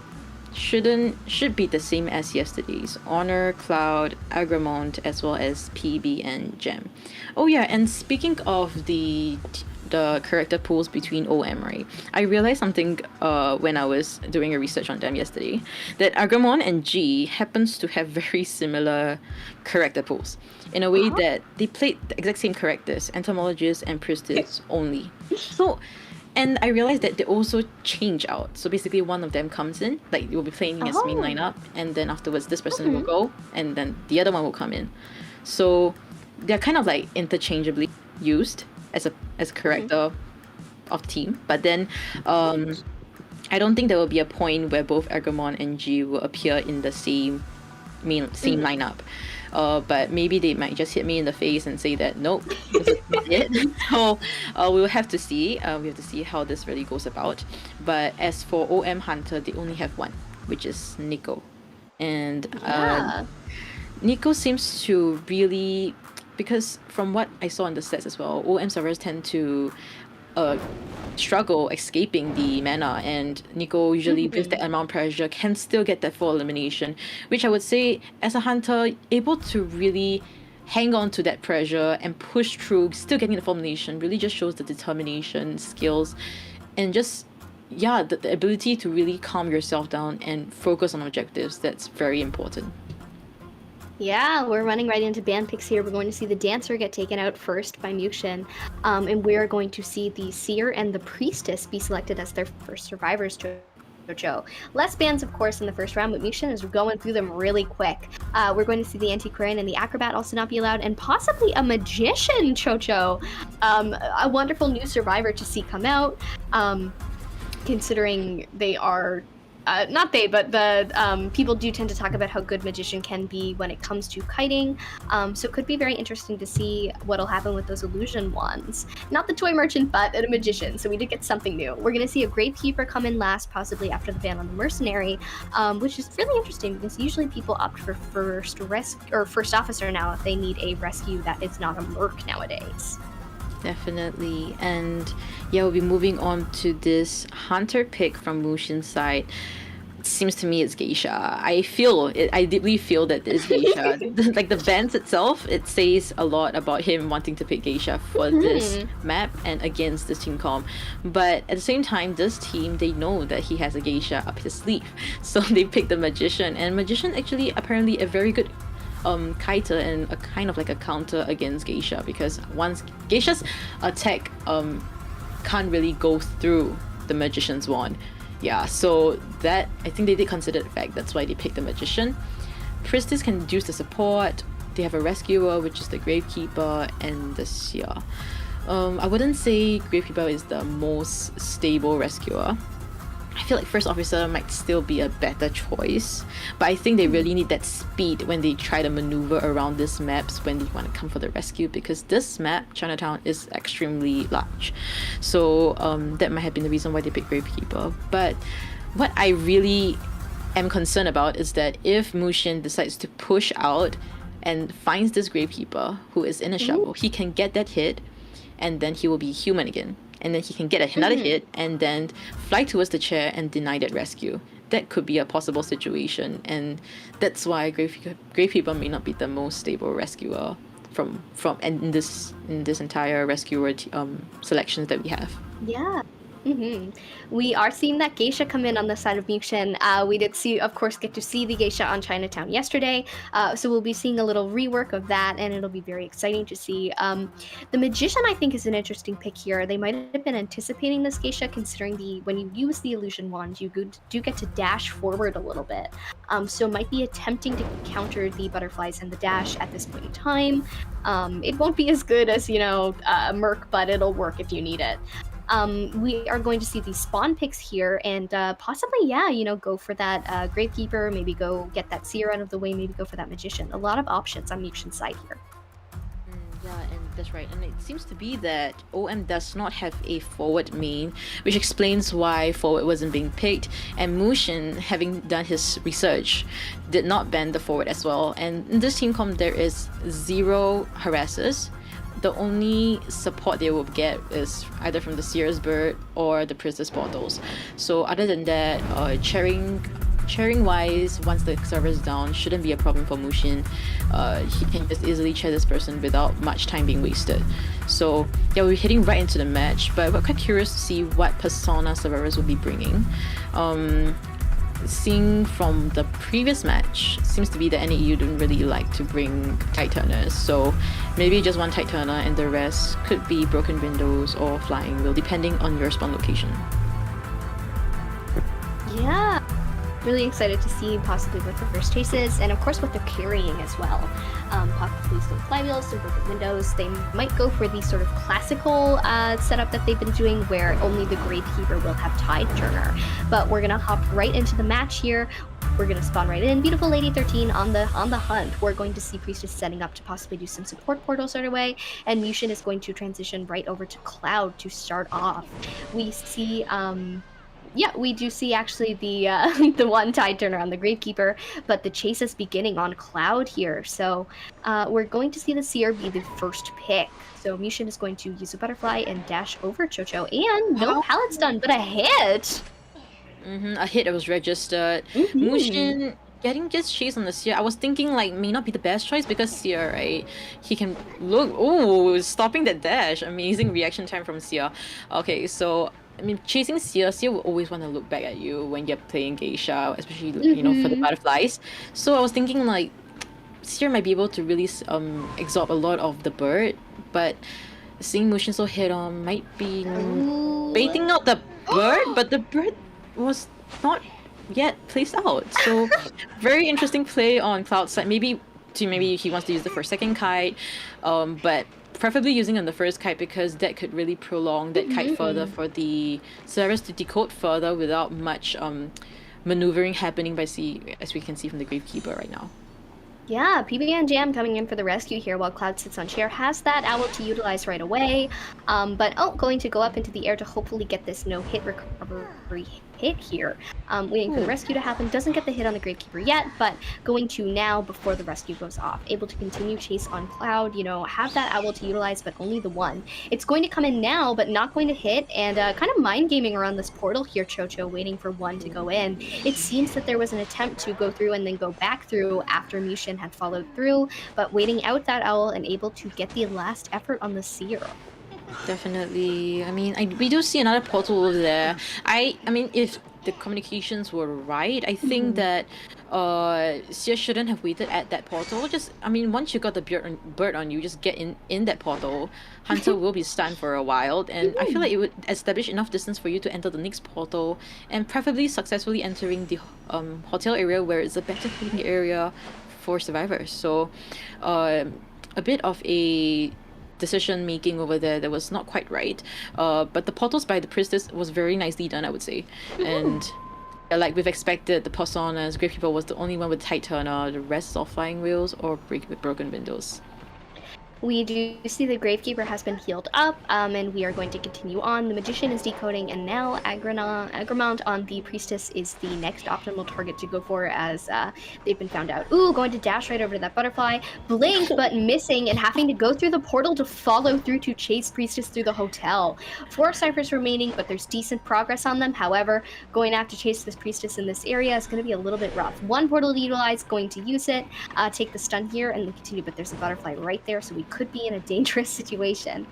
should be the same as yesterday's. Honor, Cloud, Agramont, as well as PB and Gem. Oh yeah, and speaking of the character pools between OM, right? I realized something when I was doing a research on them yesterday, that Agramon and G happens to have very similar character pools in a way that they played the exact same characters, Entomologist and Priestess only. So And I realized that they also change out. So basically, one of them comes in, like you'll be playing as main lineup, and then afterwards, this person will go, and then the other one will come in. So they're kind of like interchangeably used as a character of the team. But then, I don't think there will be a point where both Agumon and G will appear in the same lineup. But maybe they might just hit me in the face and say that nope, this is not it. So we'll have to see. We have to see how this really goes about. But as for OM Hunter, they only have one, which is Nico, and Nico seems to really, because from what I saw in the sets as well, OM servers tend to struggle escaping the mana, and Nico usually with that amount of pressure can still get that full elimination, which I would say as a hunter able to really hang on to that pressure and push through still getting the full elimination really just shows the determination, skills, and just the ability to really calm yourself down and focus on objectives. That's very important. Yeah, we're running right into band picks here. We're going to see the Dancer get taken out first by Muxin, and we're going to see the Seer and the Priestess be selected as their first survivors, Jojo. Less bands, of course, in the first round, but Muxin is going through them really quick. We're going to see the Antiquarian and the Acrobat also not be allowed, and possibly a Magician, Chocho. A wonderful new survivor to see come out, considering they are... not they, but the people do tend to talk about how good Magician can be when it comes to kiting. So it could be very interesting to see what'll happen with those illusion wands. Not the Toy Merchant, but a Magician. So we did get something new. We're going to see a Gravekeeper come in last, possibly after the ban on the Mercenary, which is really interesting because usually people opt for first officer now if they need a rescue that is not a merc nowadays. Definitely. And yeah, we'll be moving on to this hunter pick from Mushin's side. It seems to me it's Geisha. I deeply feel that it's Geisha. Like the band itself, it says a lot about him wanting to pick Geisha for this map and against this team comp. But at the same time, this team, they know that he has a Geisha up his sleeve. So they picked the Magician. And Magician actually apparently a very good kiter and a kind of like a counter against Geisha, because once Geisha's attack can't really go through the Magician's wand. Yeah, so that I think they did consider the fact. That's why they picked the Magician. Priestess can use the support. They have a rescuer, which is the Gravekeeper, and the Seer. I wouldn't say Gravekeeper is the most stable rescuer. I feel like First Officer might still be a better choice, but I think they really need that speed when they try to maneuver around these maps when they want to come for the rescue, because this map, Chinatown, is extremely large. So that might have been the reason why they picked Gravekeeper. But what I really am concerned about is that if Mushin decides to push out and finds this Gravekeeper who is in a shovel, he can get that hit and then he will be human again. And then he can get another hit and then fly towards the chair and deny that rescue. That could be a possible situation, and that's why Gravekeeper may not be the most stable rescuer from in this entire rescuer selections that we have. Yeah. We are seeing that Geisha come in on the side of Muxin. We did get to see the Geisha on Chinatown yesterday, so we'll be seeing a little rework of that, and it'll be very exciting to see. The Magician, I think, is an interesting pick here. They might have been anticipating this Geisha, considering when you use the illusion wand, you do get to dash forward a little bit. So might be attempting to counter the butterflies and the dash at this point in time. It won't be as good as, Merc, but it'll work if you need it. We are going to see these spawn picks here, and possibly, go for that Gravekeeper, maybe go get that Seer out of the way, maybe go for that Magician. A lot of options on Muxin's side here. Yeah, and that's right. And it seems to be that OM does not have a forward main, which explains why forward wasn't being picked. And Mushin, having done his research, did not ban the forward as well. And in this team comp, there is 0 harassers. The only support they will get is either from the Seer's Bird or the Priestess Portals. So other than that, chairing wise, once the server is down, shouldn't be a problem for Mushin. He can just easily chair this person without much time being wasted. So yeah, we're heading right into the match, but we're quite curious to see what persona survivors will be bringing. seeing from the previous match, seems to be that NAU don't really like to bring tight turners. So maybe just one tight turner and the rest could be broken windows or flying wheel, depending on your spawn location. Yeah. Really excited to see possibly what the first chases and of course what they're carrying as well. Possibly some flywheels, some broken windows. They might go for the sort of classical setup that they've been doing where only the Gravekeeper will have Tide Turner. But we're gonna hop right into the match here. We're gonna spawn right in. Beautiful Lady 13 on the hunt. We're going to see Priestess setting up to possibly do some support portals right away, and Mushin is going to transition right over to Cloud to start off. We see yeah, we do see actually the the one Tide Turner on the Gravekeeper, but the chase is beginning on Cloud here. So we're going to see the Seer be the first pick. So Mushin is going to use a butterfly and dash over Chocho, and no pallets done, but a hit. A hit that was registered. Mushin getting just chase on the Seer. I was thinking like may not be the best choice because Seer, right? He can look. Oh, stopping that dash. Amazing reaction time from Seer. Okay, so. I mean, chasing Seer will always want to look back at you when you're playing Geisha, especially, you know, for the butterflies. So I was thinking, like, Seer might be able to really absorb a lot of the bird, but seeing Mushin so head-on might be baiting out the bird, but the bird was not yet placed out. So very interesting play on Cloud's side. Maybe he wants to use the first second kite, but preferably using on the first kite because that could really prolong that kite further for the Cerberus to decode further without much maneuvering happening by sea, as we can see from the Gravekeeper right now. Yeah, PB and Jam coming in for the rescue here while Cloud sits on chair, has that owl to utilize right away, but going to go up into the air to hopefully get this no-hit recovery hit here. Waiting for the rescue to happen, doesn't get the hit on the Gravekeeper yet, but going to now before the rescue goes off. Able to continue chase on Cloud, you know, have that owl to utilize, but only the one. It's going to come in now, but not going to hit, and kind of mind gaming around this portal here, Chocho, waiting for one to go in. It seems that there was an attempt to go through and then go back through after Mushin had followed through, but waiting out that owl and able to get the last effort on the Seer. Definitely. I mean, we do see another portal over there. I mean, if the communications were right, I think that Seer shouldn't have waited at that portal. Just, I mean, once you got the bird on you, just get in that portal. Hunter will be stunned for a while, and I feel like it would establish enough distance for you to enter the next portal, and preferably successfully entering the hotel area where it's a better hitting area for survivors. So, a bit of a decision making over there that was not quite right, but the portals by the Priestess was very nicely done, I would say. And like we've expected, the Personas, Gravekeeper was the only one with tight turner. The rest all flying wheels or broken windows. We do see the Gravekeeper has been healed up, and we are going to continue on. The Magician is decoding, and now Agramount on the Priestess is the next optimal target to go for as they've been found out. Ooh, going to dash right over to that butterfly. Blink, but missing, and having to go through the portal to follow through to chase Priestess through the hotel. 4 ciphers remaining, but there's decent progress on them. However, going after chase this Priestess in this area is going to be a little bit rough. 1 portal to utilize, going to use it, take the stun here, and then continue, but there's a butterfly right there, so we could be in a dangerous situation.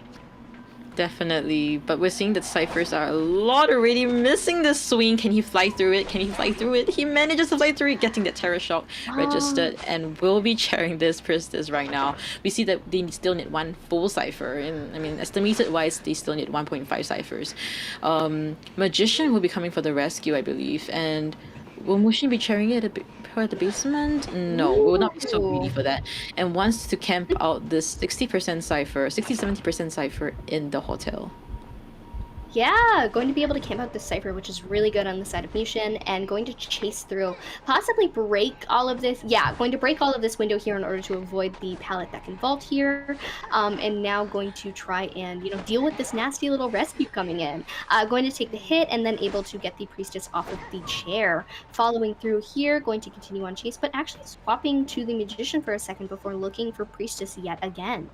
Definitely, but we're seeing that ciphers are a lot already. Missing the swing. Can he fly through it? Can he fly through it? He manages to fly through it, getting that Terror Shock registered, and will be chairing this Priestess right now. We see that they still need 1 full cipher, and I mean, estimated wise, they still need 1.5 ciphers. Magician will be coming for the rescue, I believe, and will Mushin be chairing it a bit at the basement? No, we will not be so greedy for that. And wants to camp out this 60% cipher, 60-70% cipher in the hotel. Yeah, going to be able to camp out this cipher, which is really good on the side of Mushin, and going to chase through, possibly break all of this. Yeah, going to break all of this window here in order to avoid the pallet that can vault here, and now going to try and, you know, deal with this nasty little rescue coming in. Going to take the hit and then able to get the Priestess off of the chair. Following through here, going to continue on chase, but actually swapping to the Magician for a second before looking for Priestess yet again.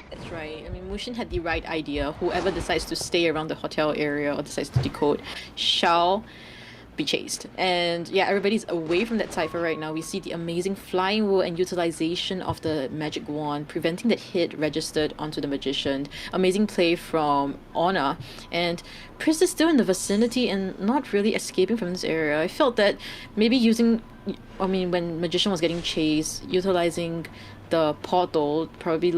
That's right. I mean, Mushin had the right idea. Whoever decides to stay around the hotel area or decides to decode shall be chased. And yeah, everybody's away from that cipher right now. We see the amazing flying roll and utilization of the magic wand, preventing that hit registered onto the magician. Amazing play from Honor. And Pris is still in the vicinity and not really escaping from this area. I felt that maybe when magician was getting chased, utilizing the portal probably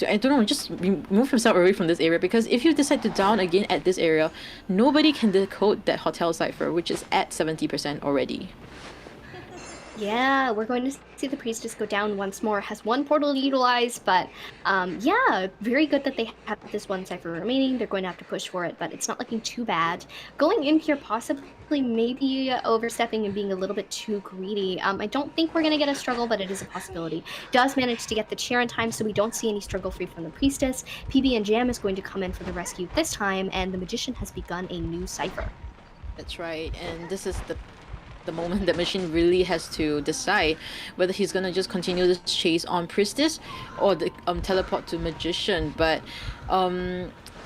I don't know, just remove himself away from this area, because if you decide to down again at this area, nobody can decode that hotel cipher, which is at 70% already. Yeah, we're going to see the priestess go down once more. Has one portal to utilize, but yeah, very good that they have this one cipher remaining. They're going to have to push for it, but it's not looking too bad. Going in here, possibly maybe overstepping and being a little bit too greedy. I don't think we're going to get a struggle, but it is a possibility. Does manage to get the chair in time, so we don't see any struggle free from the priestess. PB and Jam is going to come in for the rescue this time, and the magician has begun a new cipher. That's right, and this is the moment that Machine really has to decide whether he's gonna just continue this chase on Priestess or teleport to Magician. But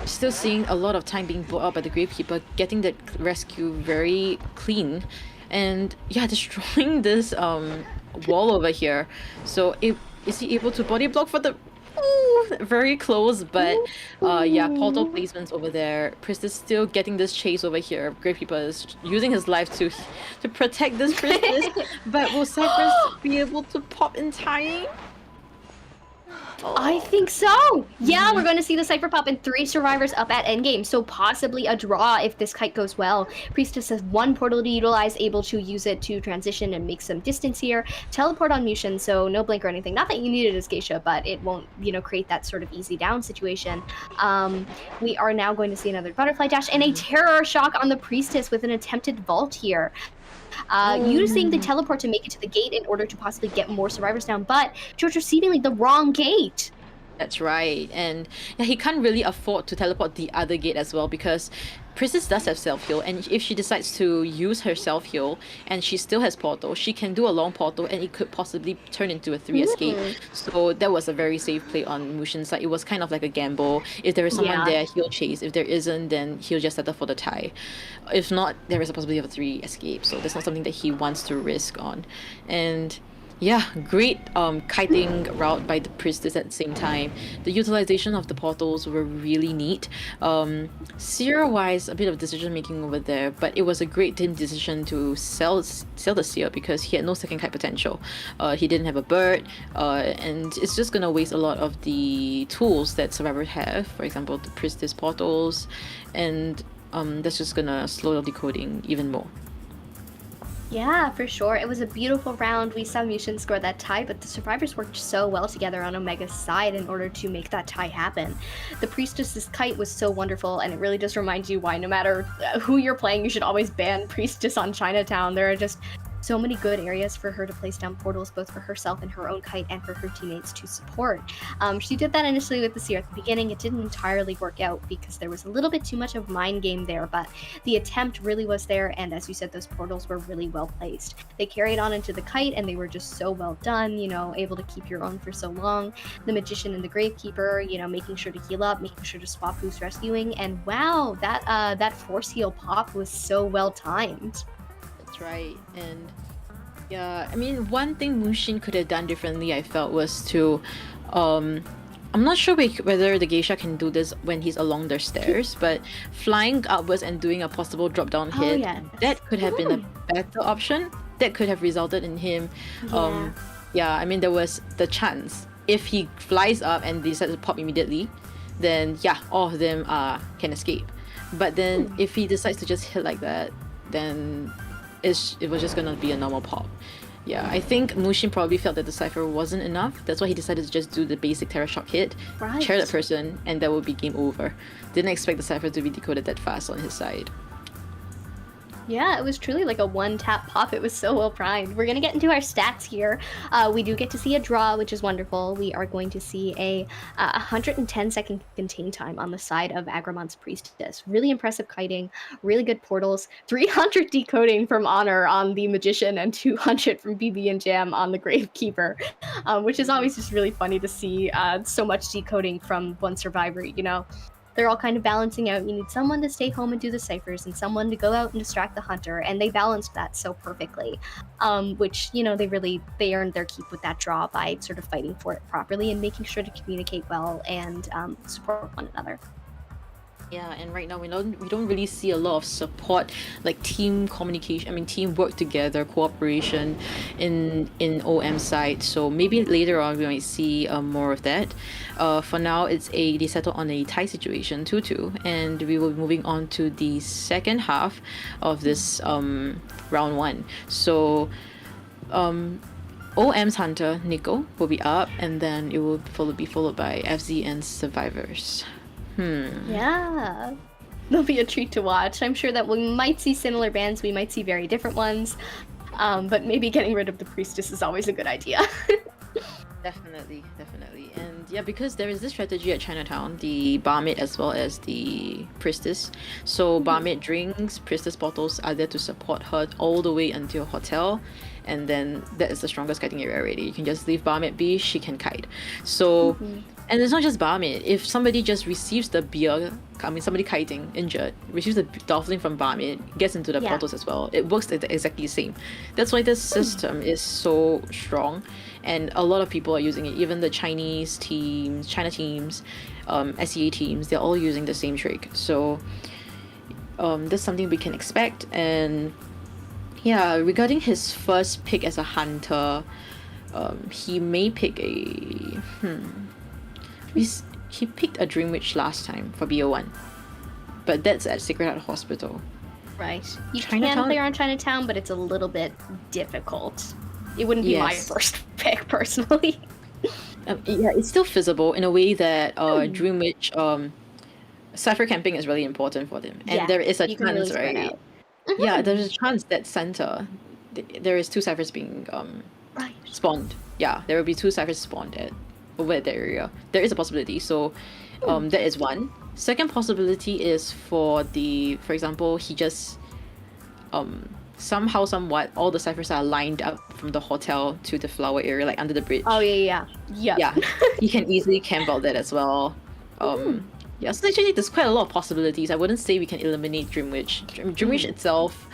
still seeing a lot of time being bought up by the Gravekeeper, getting that rescue very clean, and yeah, destroying this wall over here. So is he able to body block for the... Ooh, very close, but yeah, portal placements over there. Priestess still getting this chase over here. Gravekeeper is using his life to protect this Priestess, but will Cypress be able to pop in time? I think so. Yeah, we're going to see the cipher pop and 3 survivors up at endgame, so possibly a draw if this kite goes well. Priestess has 1 portal to utilize, able to use it to transition and make some distance here. Teleport on Mushin, so no blink or anything. Not that you need it as Geisha, but it won't, create that sort of easy down situation. We are now going to see another butterfly dash and a terror shock on the Priestess with an attempted vault here. Using the teleport to make it to the gate in order to possibly get more survivors down, but chose seemingly the wrong gate. That's right, and yeah, he can't really afford to teleport the other gate as well, because Princess does have self-heal, and if she decides to use her self-heal and she still has portal, she can do a long portal and it could possibly turn into a 3 escape. So that was a very safe play on Mushin's side. It was kind of like a gamble. If there is someone there, he'll chase. If there isn't, then he'll just settle for the tie. If not, there is a possibility of a 3 escape, so that's not something that he wants to risk on. And yeah, great kiting route by the Priestess at the same time. The utilization of the portals were really neat. Seer-wise, a bit of decision making over there, but it was a great team decision to sell the Seer because he had no second kite potential. He didn't have a bird, and it's just gonna waste a lot of the tools that survivors have. For example, the Priestess portals, and that's just gonna slow the decoding even more. Yeah, for sure. It was a beautiful round. We saw Mushin score that tie, but the survivors worked so well together on Omega's side in order to make that tie happen. The Priestess's kite was so wonderful, and it really just reminds you why no matter who you're playing, you should always ban Priestess on Chinatown. There are just so many good areas for her to place down portals, both for herself and her own kite and for her teammates to support. She did that initially with the Seer at the beginning. It didn't entirely work out because there was a little bit too much of mind game there, but the attempt really was there, and as you said, those portals were really well placed. They carried on into the kite, and they were just so well done, able to keep your own for so long. The Magician and the Gravekeeper, making sure to heal up, making sure to swap who's rescuing, and wow, that force heal pop was so well timed. Right, and yeah, I mean, one thing Mushin could have done differently, I felt, was to I'm not sure whether the Geisha can do this when he's along the stairs, but flying upwards and doing a possible drop down hit, that could have been a better option. That could have resulted in him I mean, there was the chance if he flies up and decides to pop immediately, then yeah, all of them can escape. But then if he decides to just hit like that, then it was just gonna be a normal pop. Yeah, I think Mushin probably felt that the cipher wasn't enough. That's why he decided to just do the basic Terror Shock hit, chair that person, and that would be game over. Didn't expect the cipher to be decoded that fast on his side. Yeah, it was truly like a one-tap pop. It was so well primed. We're going to get into our stats here. We do get to see a draw, which is wonderful. We are going to see a 110-second contain time on the side of Agramont's Priestess. Really impressive kiting, really good portals, 300 decoding from Honor on the Magician, and 200 from BB and Jam on the Gravekeeper, which is always just really funny to see so much decoding from one survivor, they're all kind of balancing out. You need someone to stay home and do the ciphers, and someone to go out and distract the hunter, and they balanced that so perfectly. Which, you know, they earned their keep with that draw by sort of fighting for it properly and making sure to communicate well and support one another. Yeah, and right now we don't really see a lot of support, like team communication. I mean, teamwork together, cooperation in OM side. So maybe later on we might see more of that. For now, they settle on a tie situation 2-2, and we will be moving on to the second half of this round one. So, OM's hunter Nico will be up, and then it will be followed by FZ and survivors. Yeah, it'll be a treat to watch. I'm sure that we might see similar bands, we might see very different ones, but maybe getting rid of the priestess is always a good idea. Definitely. And yeah, because there is this strategy at Chinatown, the barmaid as well as the priestess. So barmaid drinks, priestess bottles are there to support her all the way until hotel, and then that is the strongest kiting area already. You can just leave barmaid be, she can kite. So and it's not just barmaid. If somebody just receives the beer, somebody kiting injured, receives the dolphin from barmaid, gets into the bottles as well. It works exactly the same. That's why this system is so strong, and a lot of people are using it. Even the China teams, SEA teams, they're all using the same trick. So that's something we can expect. And yeah, regarding his first pick as a hunter, he may pick a he picked a Dream Witch last time for BO1, but that's at Sacred Heart Hospital. Right. You can play around Chinatown, but it's a little bit difficult. It wouldn't be my first pick, personally. Yeah, it's still feasible in a way that Dream Witch, Cypher camping is really important for them. And there is a chance, right? Yeah, there's a chance that center, there is 2 Cyphers being spawned. Yeah, there will be 2 Cyphers spawned over at that area. There is a possibility. So that is one. Second possibility is for example, he just somehow, somewhat, all the Cyphers are lined up from the hotel to the flower area, like under the bridge. Oh, yeah. He can easily camp out that as well. Yeah, so actually there's quite a lot of possibilities. I wouldn't say we can eliminate Dream Witch. Dream Witch itself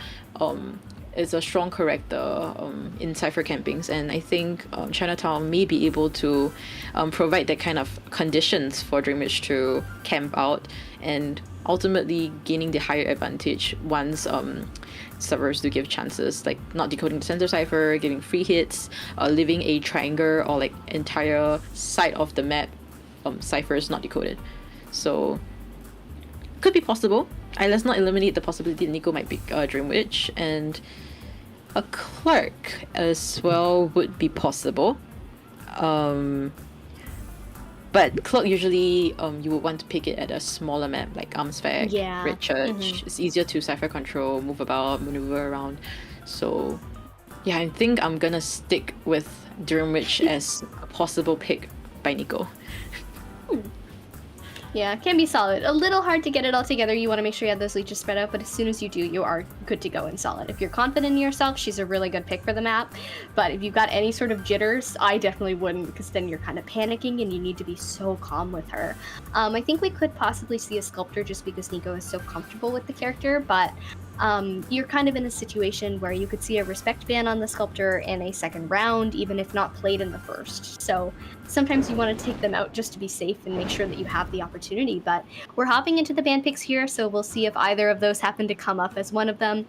is a strong character in Cypher campings, and I think Chinatown may be able to provide that kind of conditions for Dream Witch to camp out, and ultimately gaining the higher advantage once servers do give chances, like not decoding the center cipher, giving free hits, leaving a triangle or like entire side of the map ciphers not decoded. So could be possible. Let's not eliminate the possibility that Nico might pick Dream Witch, and a clerk as well would be possible. But clerk usually you would want to pick it at a smaller map like Armsfair, Red Church. It's easier to cipher control, move about, maneuver around. So yeah, I think I'm gonna stick with Dream Witch as a possible pick by Nico. Yeah, can be solid. A little hard to get it all together. You want to make sure you have those leeches spread out, but as soon as you do, you are good to go and solid. If you're confident in yourself, she's a really good pick for the map. But if you've got any sort of jitters, I definitely wouldn't, because then you're kind of panicking and you need to be so calm with her. I think we could possibly see a sculptor just because Nico is so comfortable with the character, but you're kind of in a situation where you could see a respect ban on the sculptor in a second round, even if not played in the first. So sometimes you want to take them out just to be safe and make sure that you have the opportunity. But we're hopping into the ban picks here, so we'll see if either of those happen to come up as one of them.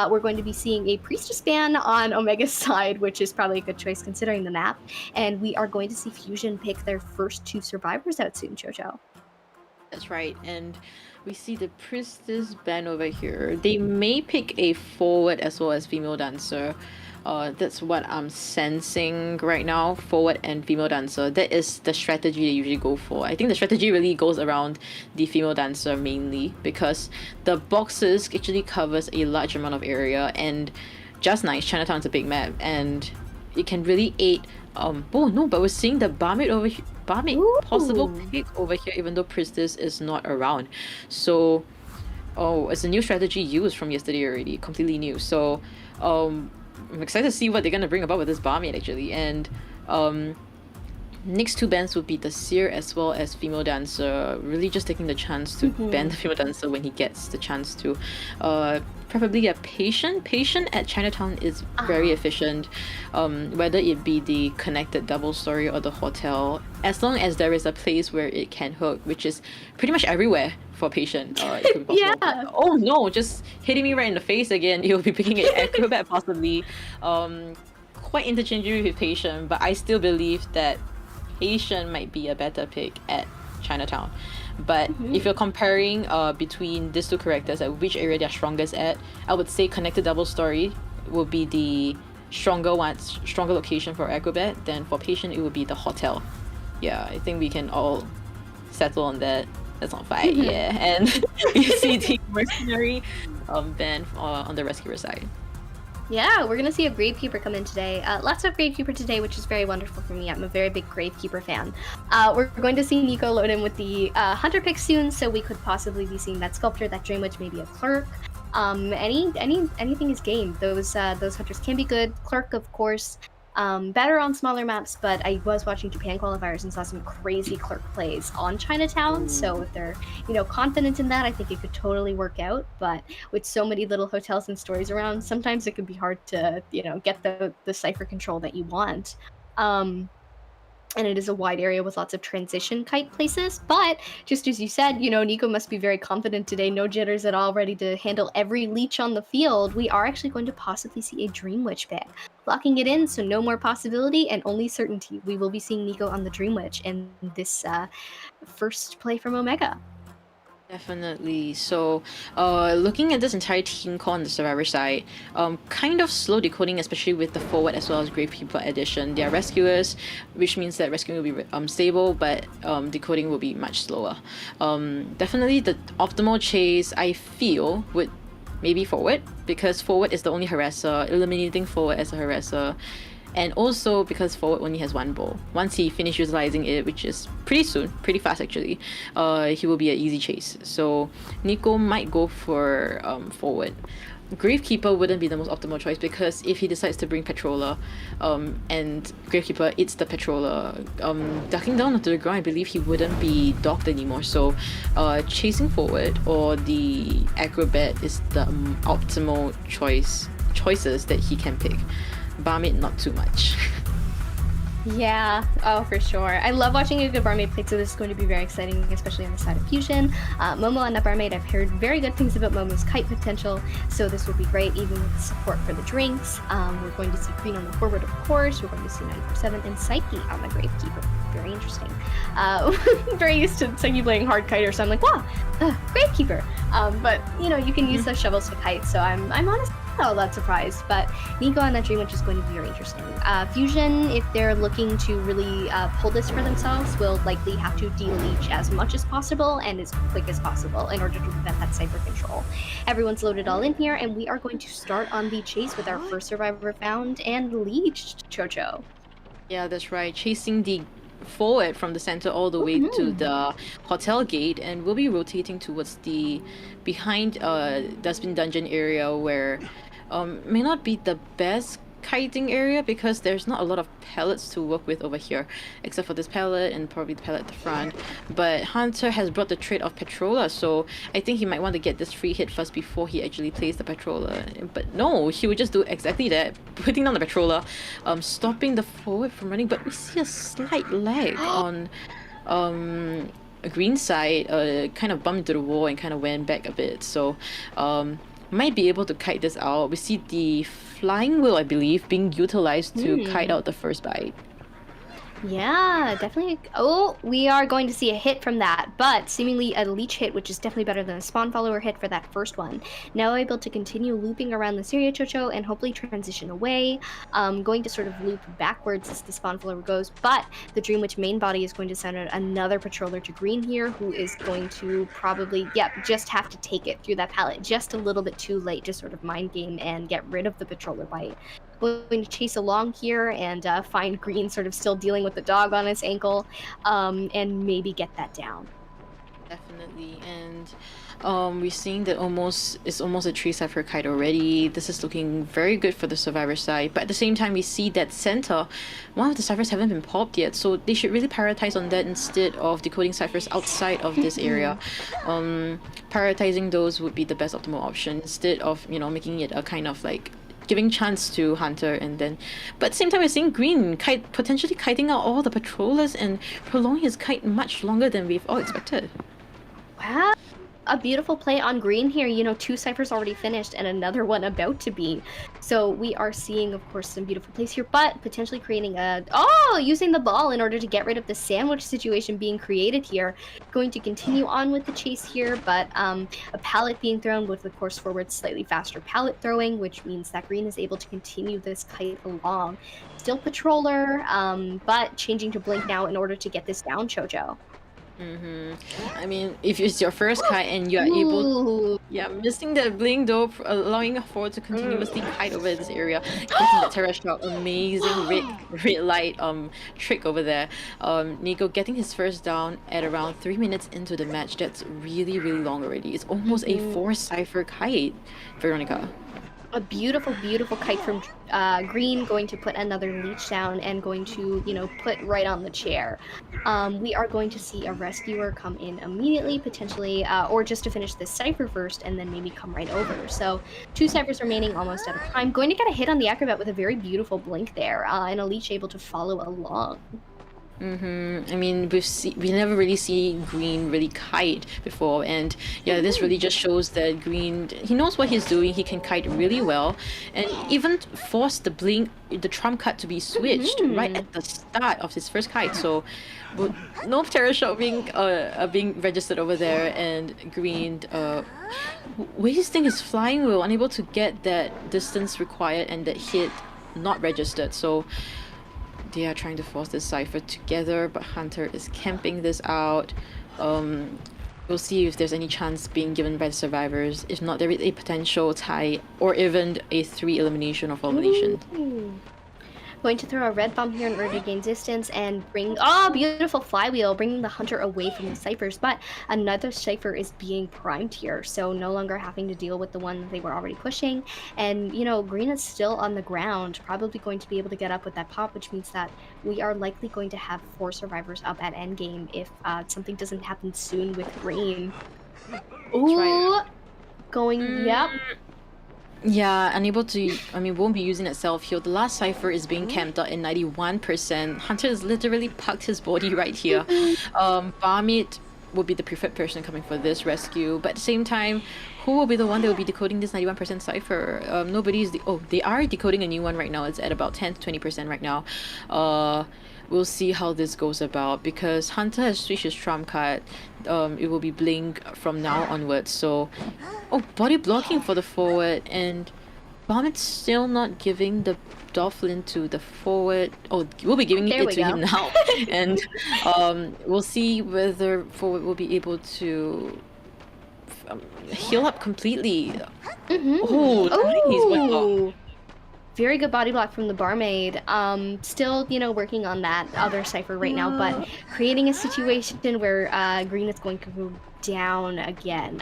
We're going to be seeing a priestess ban on Omega's side, which is probably a good choice considering the map. And we are going to see Fusion pick their first 2 survivors out soon, Jojo. That's right, and we see the priestess band over here. They may pick a forward as well as female dancer. That's what I'm sensing right now. Forward and female dancer. That is the strategy they usually go for. I think the strategy really goes around the female dancer mainly, because the boxes actually covers a large amount of area, and just nice, Chinatown's a big map, and it can really aid. But we're seeing the barmaid over here. Barmaid possible pick over here, even though priestess is not around. So it's a new strategy used from yesterday already, completely new. So I'm excited to see what they're gonna bring about with this barmaid actually. And next two bands would be the Seer as well as Female Dancer. Really just taking the chance to ban the Female Dancer when he gets the chance to. Preferably a Patient. Patient at Chinatown is very efficient. Whether it be the connected double story or the hotel, as long as there is a place where it can hook, which is pretty much everywhere for Patient. It could be possible. Yeah. Oh no, just hitting me right in the face again. You'll be picking an Acrobat possibly. Quite interchangeable with Patient, but I still believe that Patient might be a better pick at Chinatown. But if you're comparing between these two characters, at which area they're strongest at, I would say connected double story will be the stronger location for Acrobat. Then for Patient, it would be the hotel. Yeah, I think we can all settle on that. Let's not fight. Yeah, and you see the mercenary band on the rescuer side. Yeah, we're gonna see a Gravekeeper come in today. Lots of Gravekeeper today, which is very wonderful for me. I'm a very big Gravekeeper fan. We're going to see Nico load in with the Hunter pick soon, so we could possibly be seeing that Sculptor, that Dream Witch, maybe a Clerk. Anything is game. Those Hunters can be good. Clerk, of course, better on smaller maps, but I was watching Japan qualifiers and saw some crazy Clerk plays on Chinatown, so if they're, confident in that, I think it could totally work out. But with so many little hotels and stories around, sometimes it can be hard to, get the cipher control that you want. And it is a wide area with lots of transition kite places. But just as you said, Nico must be very confident today. No jitters at all, ready to handle every leech on the field. We are actually going to possibly see a Dream Witch pick. Locking it in, so no more possibility and only certainty. We will be seeing Nico on the Dream Witch in this first play from Omega. Definitely. So, looking at this entire team call on the Survivor side, kind of slow decoding, especially with the forward as well as Gravekeeper addition. They are rescuers, which means that rescuing will be stable, but decoding will be much slower. Definitely the optimal chase, I feel, would maybe forward, because forward is the only harasser, eliminating forward as a harasser. And also because forward only has one bow. Once he finishes utilizing it, which is pretty soon, pretty fast actually, he will be an easy chase. So Nico might go for forward. Gravekeeper wouldn't be the most optimal choice, because if he decides to bring Patroller and Gravekeeper eats the Patroller, ducking down onto the ground, I believe he wouldn't be docked anymore. So chasing forward or the Acrobat is the optimal choices that he can pick. Barmaid, not too much. Yeah, oh, for sure. I love watching a good Barmaid play, so this is going to be very exciting, especially on the side of Fusion. Momo and the Barmaid, I've heard very good things about Momo's kite potential, so this will be great, even with support for the drinks. We're going to see Green on the forward, of course. We're going to see 94-7 and Psyche on the Gravekeeper. Very interesting. Very used to Psyche playing hard kiter, so I'm like, wow, Gravekeeper. But, you can use those shovels to kite, so I'm honestly not that surprised, but Nico on that Dream Witch is going to be very interesting. Fusion, if they're looking to really pull this for themselves, will likely have to de-leech as much as possible and as quick as possible in order to prevent that cipher control. Everyone's loaded all in here, and we are going to start on the chase with our first survivor found and leeched, Chocho. Yeah, that's right. Chasing the forward from the center all the way to the hotel gate, and we'll be rotating towards the behind Dustbin Dungeon area, where may not be the best kiting area because there's not a lot of pallets to work with over here, except for this pallet and probably the pallet at the front. But Hunter has brought the trait of Patroller, so I think he might want to get this free hit first before he actually plays the Patroller. But no, he would just do exactly that, putting down the Patroller, stopping the forward from running. But we see a slight lag on a green side, kind of bumped into the wall and kind of went back a bit. So might be able to kite this out. We see the flying wheel, I believe, being utilized to kite out the first bite. Yeah, definitely. Oh, we are going to see a hit from that, but seemingly a leech hit, which is definitely better than a spawn follower hit for that first one. Now able to continue looping around this area, Chocho, and hopefully transition away. Going to sort of loop backwards as the spawn follower goes, but the Dream Witch main body is going to send out another patroller to green here, who is going to probably, just have to take it through that pallet just a little bit too late to sort of mind game and get rid of the patroller bite. Going to chase along here and find Green sort of still dealing with the dog on his ankle, and maybe get that down. Definitely, and we're seeing that it's almost a three cipher kite already. This is looking very good for the survivor side, but at the same time, we see that center, one of the ciphers haven't been popped yet, so they should really prioritize on that instead of decoding ciphers outside of this area. Prioritizing those would be the best optimal option instead of making it a kind of like giving chance to Hunter, and then but at the same time we're seeing Green potentially kiting out all the patrollers and prolonging his kite much longer than we've all expected. Wow. A beautiful play on Green here. 2 ciphers already finished and another one about to be. So we are seeing, of course, some beautiful plays here, but potentially creating using the ball in order to get rid of the sandwich situation being created here. Going to continue on with the chase here, but a pallet being thrown with, of course, forward slightly faster pallet throwing, which means that Green is able to continue this kite along. Still patroller, but changing to blink now in order to get this down, Chojo. I mean, if it's your first kite and you're able, missing that blink though, allowing forward to continuously kite over this area, getting that terror shot, amazing red light trick over there. Nico getting his first down at around 3 minutes into the match. That's really long already. It's almost a 4 cipher kite, Veronica. A beautiful, beautiful kite from Green, going to put another leech down and going to, put right on the chair. We are going to see a rescuer come in immediately, potentially, or just to finish this cipher first and then maybe come right over. So 2 ciphers remaining, almost out of time. Going to get a hit on the acrobat with a very beautiful blink there, and a leech able to follow along. I mean, we never really see Green really kite before, and this really just shows that Green, he knows what he's doing. He can kite really well, and even force the trump cut to be switched right at the start of his first kite. So, no terror shot being registered over there, and Green wasting his flying wheel, unable to get that distance required and that hit not registered. So they are trying to force this cipher together, but Hunter is camping this out. We'll see if there's any chance being given by the survivors. If not, there is a potential tie or even a 3 elimination or 4 elimination. Going to throw a red bomb here in order to gain distance and bring beautiful flywheel, bringing the Hunter away from the ciphers. But another cipher is being primed here, so no longer having to deal with the one that they were already pushing. And Green is still on the ground, probably going to be able to get up with that pop, which means that we are likely going to have 4 survivors up at endgame if something doesn't happen soon with Green. Ooh, yep. Yeah, unable to, won't be using that self-heal. The last cipher is being camped out in 91%. Hunter has literally parked his body right here. Barmit would be the preferred person coming for this rescue, but at the same time, who will be the one that will be decoding this 91% cipher? They are decoding a new one right now. It's at about 10 to 20% right now. We'll see how this goes about, because Hunter has switched his trump card. It will be blink from now onwards. So, body blocking for the forward, and Barmit's still not giving the Dolphin to the forward. We'll be giving it to him now. And we'll see whether forward will be able to heal up completely. Nice. Very good body block from the barmaid. Still, working on that other cipher right now, but creating a situation where Green is going to go down again.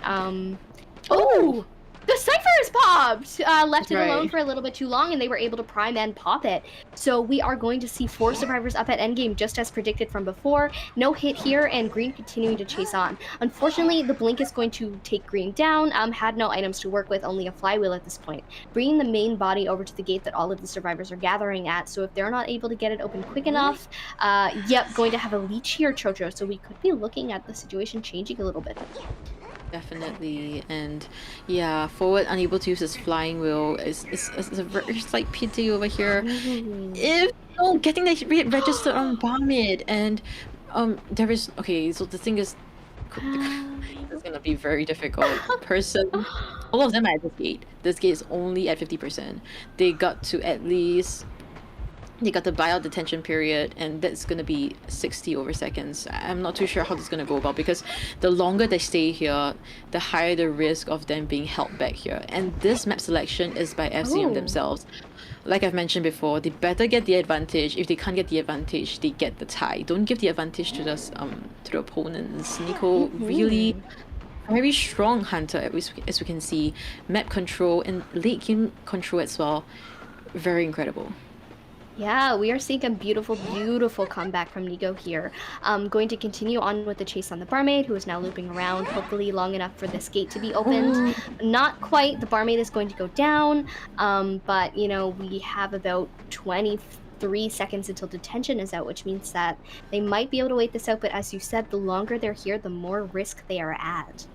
The cipher is popped! Left it alone for a little bit too long, and they were able to prime and pop it. So we are going to see 4 survivors up at endgame, just as predicted from before. No hit here, and Green continuing to chase on. Unfortunately, the blink is going to take Green down. Had no items to work with, only a flywheel at this point. Bringing the main body over to the gate that all of the survivors are gathering at, so if they're not able to get it open quick enough, going to have a leech here, Chojo. So we could be looking at the situation changing a little bit. Definitely, and forward unable to use his flying wheel is a very slight pity over here. If getting that registered on Barmid, and there is so the thing is, it's gonna be very difficult. All of them are at this gate. This gate is only at 50%. They got to at least they got the buyout detention period, and that's going to be 60 over seconds. I'm not too sure how this is going to go about, because the longer they stay here, the higher the risk of them being held back here. And this map selection is by FCM themselves. Like I've mentioned before, they better get the advantage. If they can't get the advantage, they get the tie. Don't give the advantage to the opponents. Nico really very strong hunter, as we can see. Map control and late game control as well. Very incredible. Yeah, we are seeing a beautiful, beautiful comeback from Nico here. Going to continue on with the chase on the barmaid, who is now looping around, hopefully long enough for this gate to be opened. Not quite. The barmaid is going to go down, but, you know, we have about 23 seconds until detention is out, which means that they might be able to wait this out, but as you said, the longer they're here, the more risk they are at.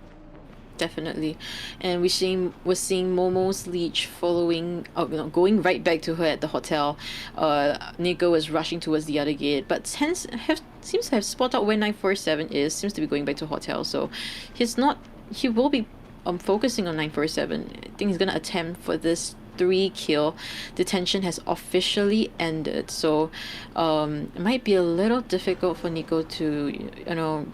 Definitely. And we're seeing Momo's leech following, going right back to her at the hotel. Nico is rushing towards the other gate, but seems to have spotted out where 947 is, seems to be going back to hotel, so he will be focusing on 947. I think he's gonna attempt for this 3 kill. Detention has officially ended, so it might be a little difficult for Nico to,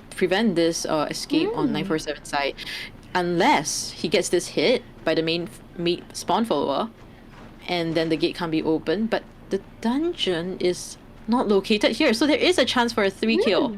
prevent this escape on 947 side, unless he gets this hit by the main spawn follower, and then the gate can't be opened. But the dungeon is not located here, so there is a chance for a 3 kill.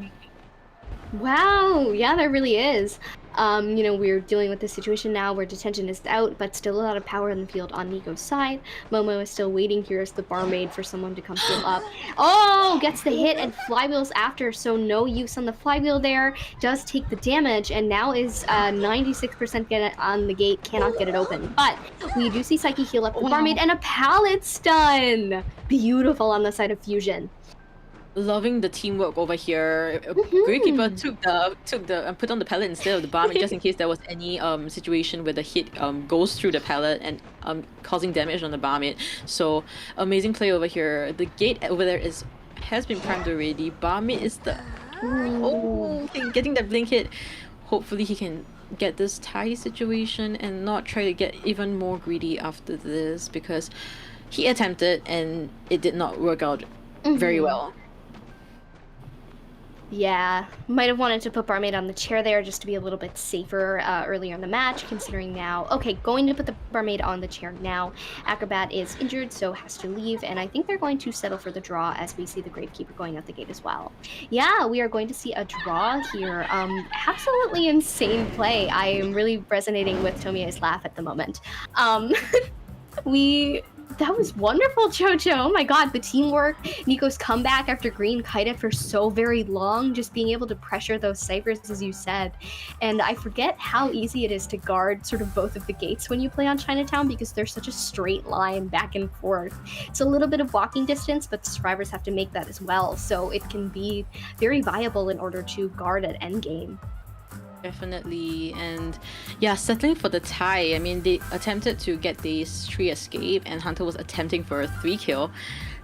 Wow, yeah, there really is. You know, we're dealing with this situation now where detention is out, but still a lot of power in the field on Nico's side. Momo is still waiting here as the barmaid for someone to come fill up. Oh, gets the hit and flywheels after, so no use on the flywheel there. Does take the damage, and now is 96% get it on the gate, cannot get it open. But we do see Psyche heal up the barmaid, and a pallet stun! Beautiful on the side of Fusion. Loving the teamwork over here. Gravekeeper took the put on the pallet instead of the barmaid, just in case there was any situation where the hit goes through the pallet and causing damage on the barmaid. So amazing play over here. The gate over there has been primed already. Barmaid is getting that blink hit. Hopefully he can get this tie situation and not try to get even more greedy after this, because he attempted and it did not work out very well. Yeah, might have wanted to put barmaid on the chair there just to be a little bit safer earlier in the match, considering now... Okay, going to put the barmaid on the chair now. Acrobat is injured, so has to leave, and I think they're going to settle for the draw as we see the Gravekeeper going out the gate as well. Yeah, we are going to see a draw here. Absolutely insane play. I am really resonating with Tomie's laugh at the moment. That was wonderful, Chocho. Oh my god, the teamwork. Nico's comeback after Green kited for so very long, just being able to pressure those ciphers, as you said. And I forget how easy it is to guard sort of both of the gates when you play on Chinatown, because there's such a straight line back and forth. It's a little bit of walking distance, but the survivors have to make that as well, so it can be very viable in order to guard at endgame. Definitely. And yeah, settling for the tie. I mean, they attempted to get the 3 escape, and Hunter was attempting for a 3 kill.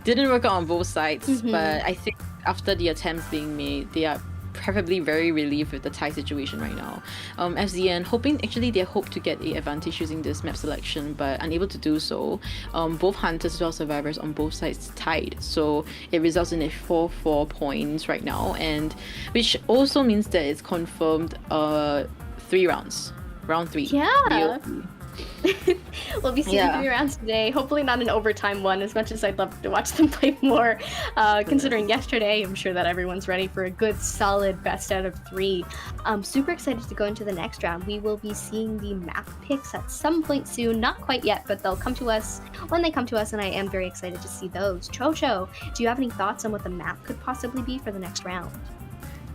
Didn't work out on both sides, but I think after the attempts being made, they are probably very relieved with the tie situation right now. FZN they hope to get an advantage using this map selection, but unable to do so. Both hunters as well as survivors on both sides tied, so it results in a 4-4 points right now, and which also means that it's confirmed 3 rounds. Round 3. Yeah. We'll be seeing 3 rounds today. Hopefully not an overtime one, as much as I'd love to watch them play more. Considering yesterday, I'm sure that everyone's ready for a good, solid best out of 3. I'm super excited to go into the next round. We will be seeing the map picks at some point soon. Not quite yet, but they'll come to us when they come to us, and I am very excited to see those. Chocho, do you have any thoughts on what the map could possibly be for the next round?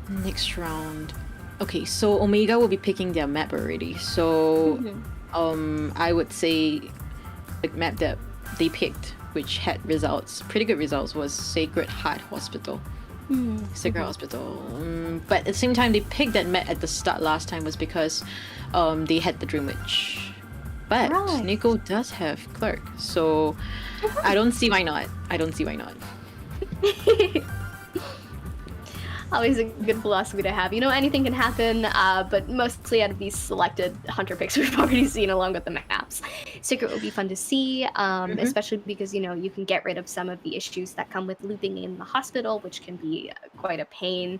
Next round. Okay, so Omega will be picking their map already. So... I would say the map that they picked, which had pretty good results, was Sacred Heart Hospital. Sacred Hospital. But at the same time, they picked that map at the start last time was because they had the Dream Witch. But Nico does have Clerk, so I don't see why not. Always a good philosophy to have. You know, anything can happen, but mostly out of these selected hunter picks we've already seen along with the maps. Secret would be fun to see, especially because, you can get rid of some of the issues that come with looping in the hospital, which can be quite a pain.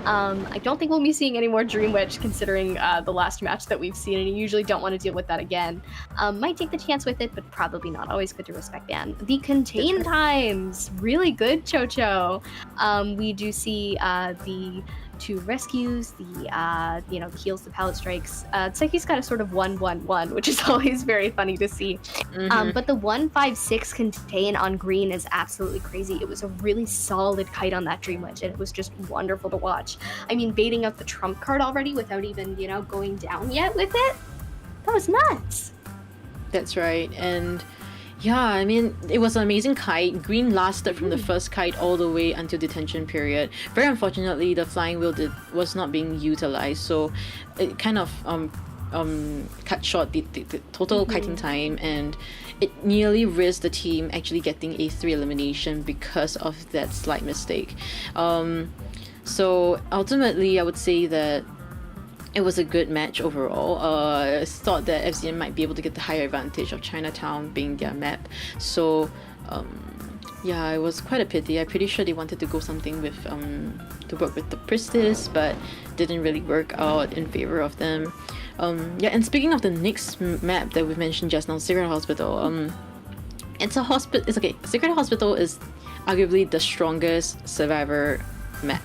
I don't think we'll be seeing any more Dream Witch considering the last match that we've seen, and you usually don't want to deal with that again. Might take the chance with it, but probably not. Always good to respect ban. The contain times, really good, Chocho. We do see the 2 rescues, the the heals, the pallet strikes. Psyche's got a sort of 1-1-1, which is always very funny to see. But the 1-5-6 contain on green is absolutely crazy. It was a really solid kite on that Dream Witch, and it was just wonderful to watch. I mean, baiting out the trump card already without even, going down yet with it? That was nuts. That's right. And yeah, I mean, it was an amazing kite. Green lasted from the first kite all the way until detention period. Very unfortunately, the flying wheel was not being utilized, so it kind of cut short the total kiting time, and it nearly risked the team actually getting a 3 elimination because of that slight mistake. So ultimately, I would say that it was a good match overall. I thought that FZN might be able to get the higher advantage of Chinatown being their map. So yeah, it was quite a pity. I'm pretty sure they wanted to go something with to work with the Priestess, but didn't really work out in favor of them. Yeah, and speaking of the next map that we mentioned just now, Secret Hospital. It's a hospital. It's okay. Secret Hospital is arguably the strongest Survivor map.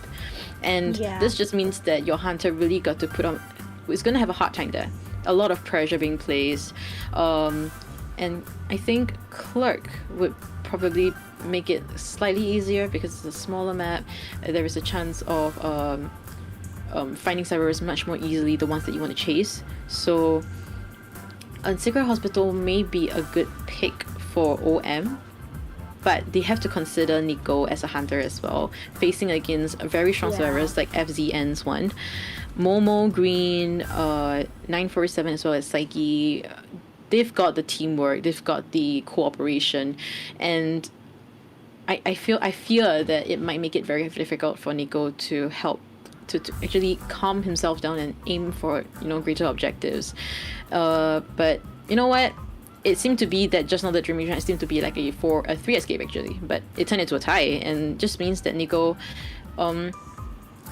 And this just means that your hunter really got to put on, is going to have a hard time there. A lot of pressure being placed. And I think Clerk would probably make it slightly easier because it's a smaller map. There is a chance of finding survivors much more easily, the ones that you want to chase. So Secret Hospital may be a good pick for OM. But they have to consider Nico as a hunter as well, facing against very strong survivors like FZN's one. Momo, Green, 947 as well as Psyche. They've got the teamwork, they've got the cooperation, and I fear that it might make it very difficult for Nico to help to actually calm himself down and aim for greater objectives. But you know what? It seemed to be that just now the Dream Region seemed to be like a 3 escape actually, but it turned into a tie, and just means that Nico,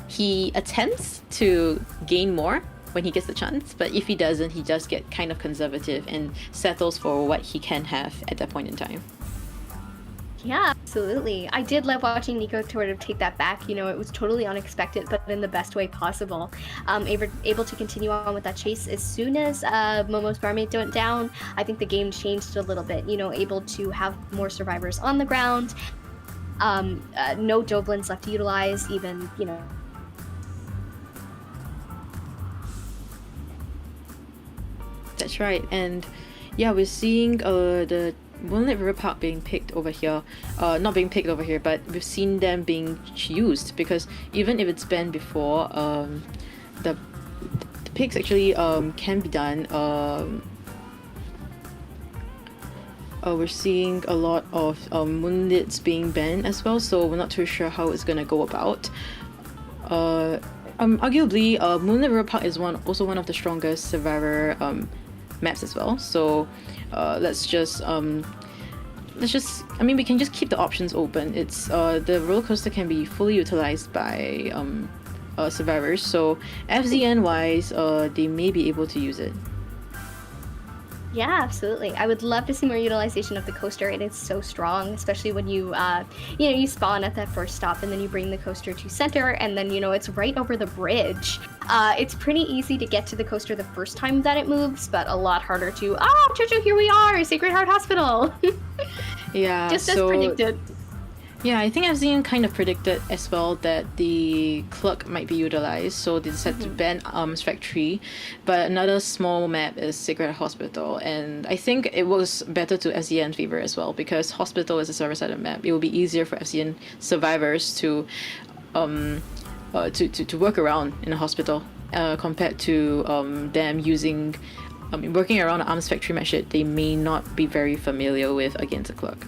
he attempts to gain more when he gets the chance, but if he doesn't, he just get kind of conservative and settles for what he can have at that point in time. Yeah, absolutely. I did love watching Nico sort of take that back. It was totally unexpected, but in the best way possible. Able to continue on with that chase as soon as Momo's barmaid went down. I think the game changed a little bit. Able to have more survivors on the ground. No Doblins left to utilize, even, That's right, and yeah, we're seeing the Moonlit River Park being picked over here. Not being picked over here, but we've seen them being used, because even if it's banned before, the picks actually can be done. We're seeing a lot of Moonlits being banned as well, so we're not too sure how it's gonna go about. Arguably, Moonlit River Park is also one of the strongest Survivor maps as well. So let's just I mean, we can just keep the options open. It's the roller coaster can be fully utilized by survivors, so FZN wise, they may be able to use it. Yeah, absolutely. I would love to see more utilization of the coaster. It is so strong, especially when you you spawn at that first stop and then you bring the coaster to center, and then it's right over the bridge. It's pretty easy to get to the coaster the first time that it moves, but a lot harder to Jojo, here we are, Sacred Heart Hospital. Yeah, just as predicted. Yeah, I think I've seen kind of predicted as well that the clock might be utilized, so they decided to ban Arms Factory. But another small map is Secret Hospital, and I think it works better to FCN favor as well, because Hospital is a server-sided map. It will be easier for FCN survivors to work around in a hospital compared to them using working around an Arms Factory match that they may not be very familiar with against a clock.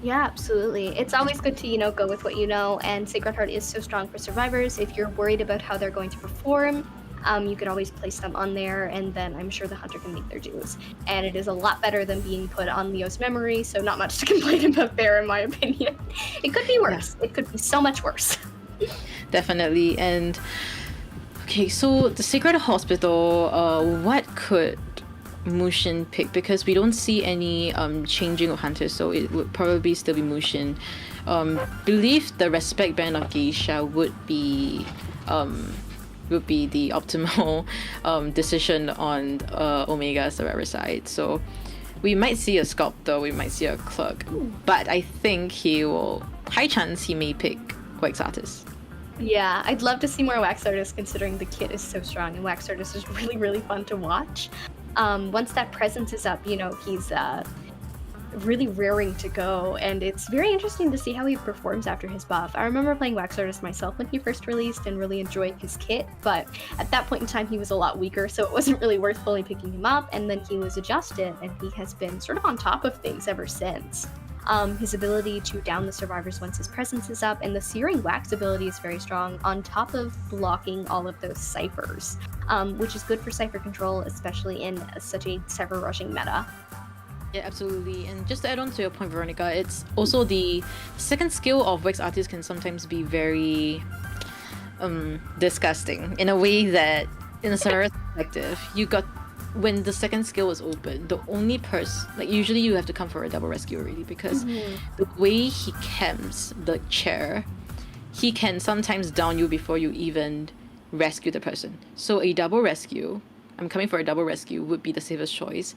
Yeah, absolutely. It's always good to, go with what you know, and Sacred Heart is so strong for survivors. If you're worried about how they're going to perform, You could always place them on there, and then I'm sure the hunter can make their dues. And it is a lot better than being put on Leo's memory, so not much to complain about there, in my opinion. It could be worse. It could be so much worse. Definitely. And okay, so the Sacred Hospital, what could Mushin pick? Because we don't see any changing of hunters, so it would probably still be Mushin. Believe the Respect Band of Geisha would be the optimal decision on Omega's Survivor side. So we might see a sculptor, we might see a clerk, but I think high chance he may pick wax artist. Yeah, I'd love to see more wax artists, considering the kit is so strong, and wax artist is really, really fun to watch. Once that presence is up, he's really raring to go, and it's very interesting to see how he performs after his buff. I remember playing wax artist myself when he first released and really enjoyed his kit, but at that point in time he was a lot weaker, so it wasn't really worth fully picking him up, and then he was adjusted, and he has been sort of on top of things ever since. His ability to down the survivors once his presence is up, and the Searing Wax ability is very strong, on top of blocking all of those ciphers, which is good for cipher control, especially in such a cipher rushing meta. Yeah, absolutely. And just to add on to your point, Veronica, it's also the second skill of wax artists can sometimes be very disgusting, in a way that, in a survivor perspective, when the second skill is open, the only person, usually you have to come for a double rescue already, because the way he camps the chair, he can sometimes down you before you even rescue the person. So a double rescue, I'm coming for a double rescue, would be the safest choice.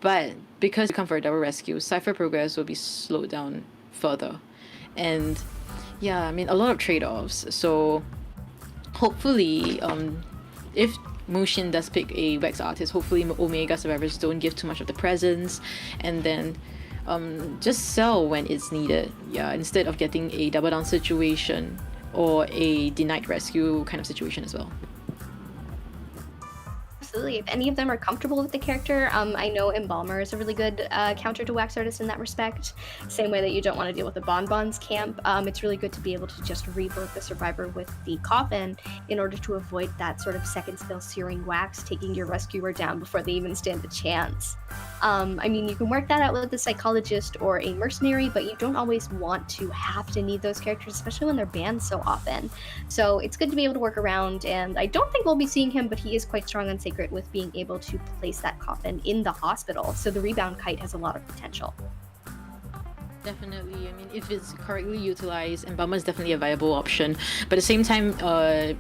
But because you come for a double rescue, cipher progress will be slowed down further. And yeah, I mean, a lot of trade-offs. So hopefully, if Mushin does pick a wax artist, hopefully Omega survivors don't give too much of the presence, and then just sell when it's needed. Yeah, instead of getting a double down situation or a denied rescue kind of situation as well. Absolutely. If any of them are comfortable with the character, I know Embalmer is a really good counter to wax artist in that respect. Same way that you don't want to deal with the Bonbons camp, it's really good to be able to just rebirth the survivor with the coffin in order to avoid that sort of second skill Searing Wax taking your rescuer down before they even stand a chance. I mean, you can work that out with the psychologist or a mercenary, but you don't always want to have to need those characters, especially when they're banned so often. So it's good to be able to work around, and I don't think we'll be seeing him, but he is quite strong on Sacred with being able to place that coffin in the hospital, so the rebound kite has a lot of potential. Definitely. I mean, if it's correctly utilized, Embalmer is definitely a viable option. But at the same time,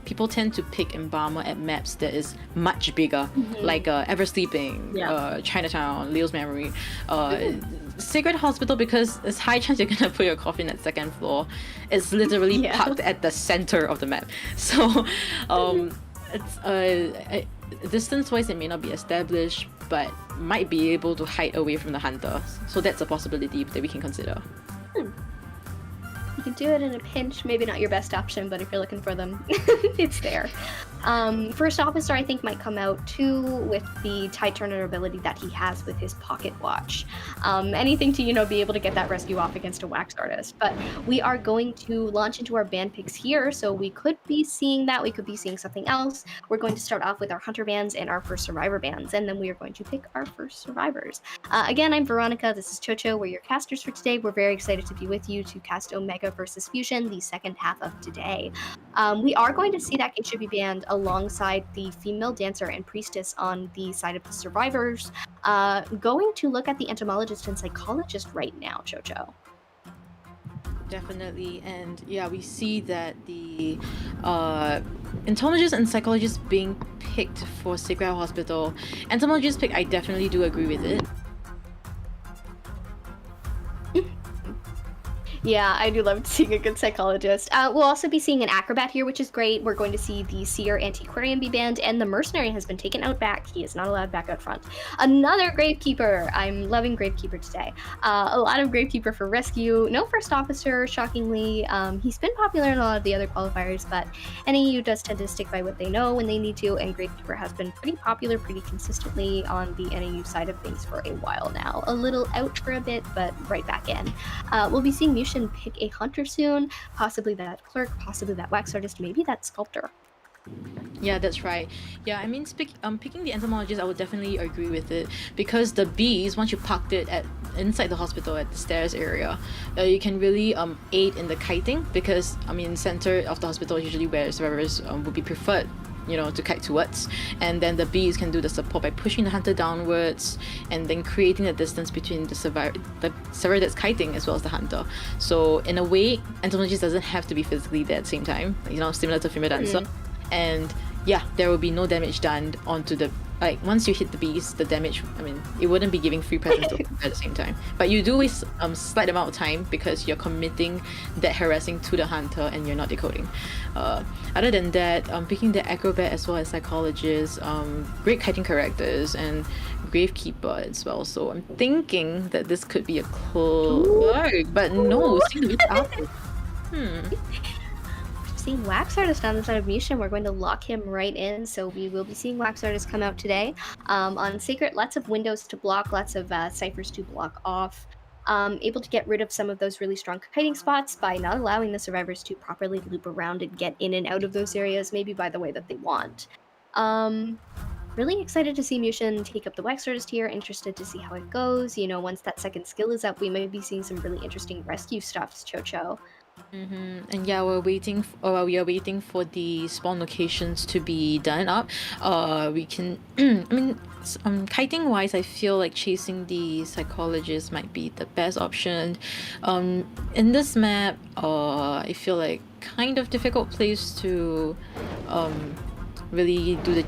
people tend to pick Embalmer at maps that is much bigger, like Ever Sleeping, Chinatown, Leo's Memory, Sacred Hospital, because there's high chance you're gonna put your coffin at second floor. It's literally parked at the center of the map. So, it's distance-wise, it may not be established, but might be able to hide away from the hunter. So that's a possibility that we can consider. You can do it in a pinch, maybe not your best option, but if you're looking for them, it's there. First Officer, I think, might come out too with the Tide Turner ability that he has with his pocket watch. Anything to, be able to get that rescue off against a wax artist. But we are going to launch into our band picks here, so we could be seeing that, we could be seeing something else. We're going to start off with our Hunter bands and our first Survivor bands, and then we are going to pick our first Survivors. Again, I'm Veronica, this is Chocho, we're your casters for today. We're very excited to be with you to cast Omega versus Fusion, the second half of today. We are going to see that HW band alongside the female dancer and priestess on the side of the survivors. Going to look at the entomologist and psychologist right now, Chocho. Definitely, and yeah, we see that the entomologist and psychologist being picked for Sacred Hospital. Entomologist pick, I definitely do agree with it. Yeah, I do love seeing a good psychologist. We'll also be seeing an acrobat here, which is great. We're going to see the Seer Antiquarian be banned, and the Mercenary has been taken out back. He is not allowed back out front. Another Gravekeeper. I'm loving Gravekeeper today. A lot of Gravekeeper for rescue. No First Officer, shockingly. He's been popular in a lot of the other qualifiers, but NAU does tend to stick by what they know when they need to, and Gravekeeper has been pretty popular pretty consistently on the NAU side of things for a while now. A little out for a bit, but right back in. We'll be seeing Mushin pick a Hunter soon, possibly that Clerk, possibly that Wax Artist, maybe that Sculptor. Yeah, that's right. Yeah, I mean, picking the entomologist, I would definitely agree with it because the bees, once you parked it at inside the hospital at the stairs area, you can really aid in the kiting because I mean, center of the hospital is usually where survivors would be preferred, you know, to kite towards, and then the bees can do the support by pushing the hunter downwards and then creating a distance between the survivor that's kiting as well as the hunter. So in a way, entomologist doesn't have to be physically there at the same time, you know, similar to female dancer. And yeah, there will be no damage done onto the, like, once you hit the bees, the damage, I mean, it wouldn't be giving free presence to at the same time, but you do waste slight amount of time because you're committing that harassing to the hunter and you're not decoding. Other than that, picking the acrobat as well as psychologist, great kiting characters, and gravekeeper as well, so I'm thinking that this could be a close, but no, seeing the artist. Seeing Wax Artist on the side of Mushin, we're going to lock him right in. So we will be seeing Wax Artist come out today. On Secret, lots of windows to block, lots of ciphers to block off. Able to get rid of some of those really strong kiting spots by not allowing the survivors to properly loop around and get in and out of those areas, maybe by the way that they want. Really excited to see Mushin take up the Wax Artist here, interested to see how it goes. You know, once that second skill is up, we may be seeing some really interesting rescue stuff, Chocho. And yeah, we are waiting for the spawn locations to be done up. We can, I mean, kiting wise, I feel like chasing the psychologist might be the best option. In this map, I feel like kind of difficult place to really do the,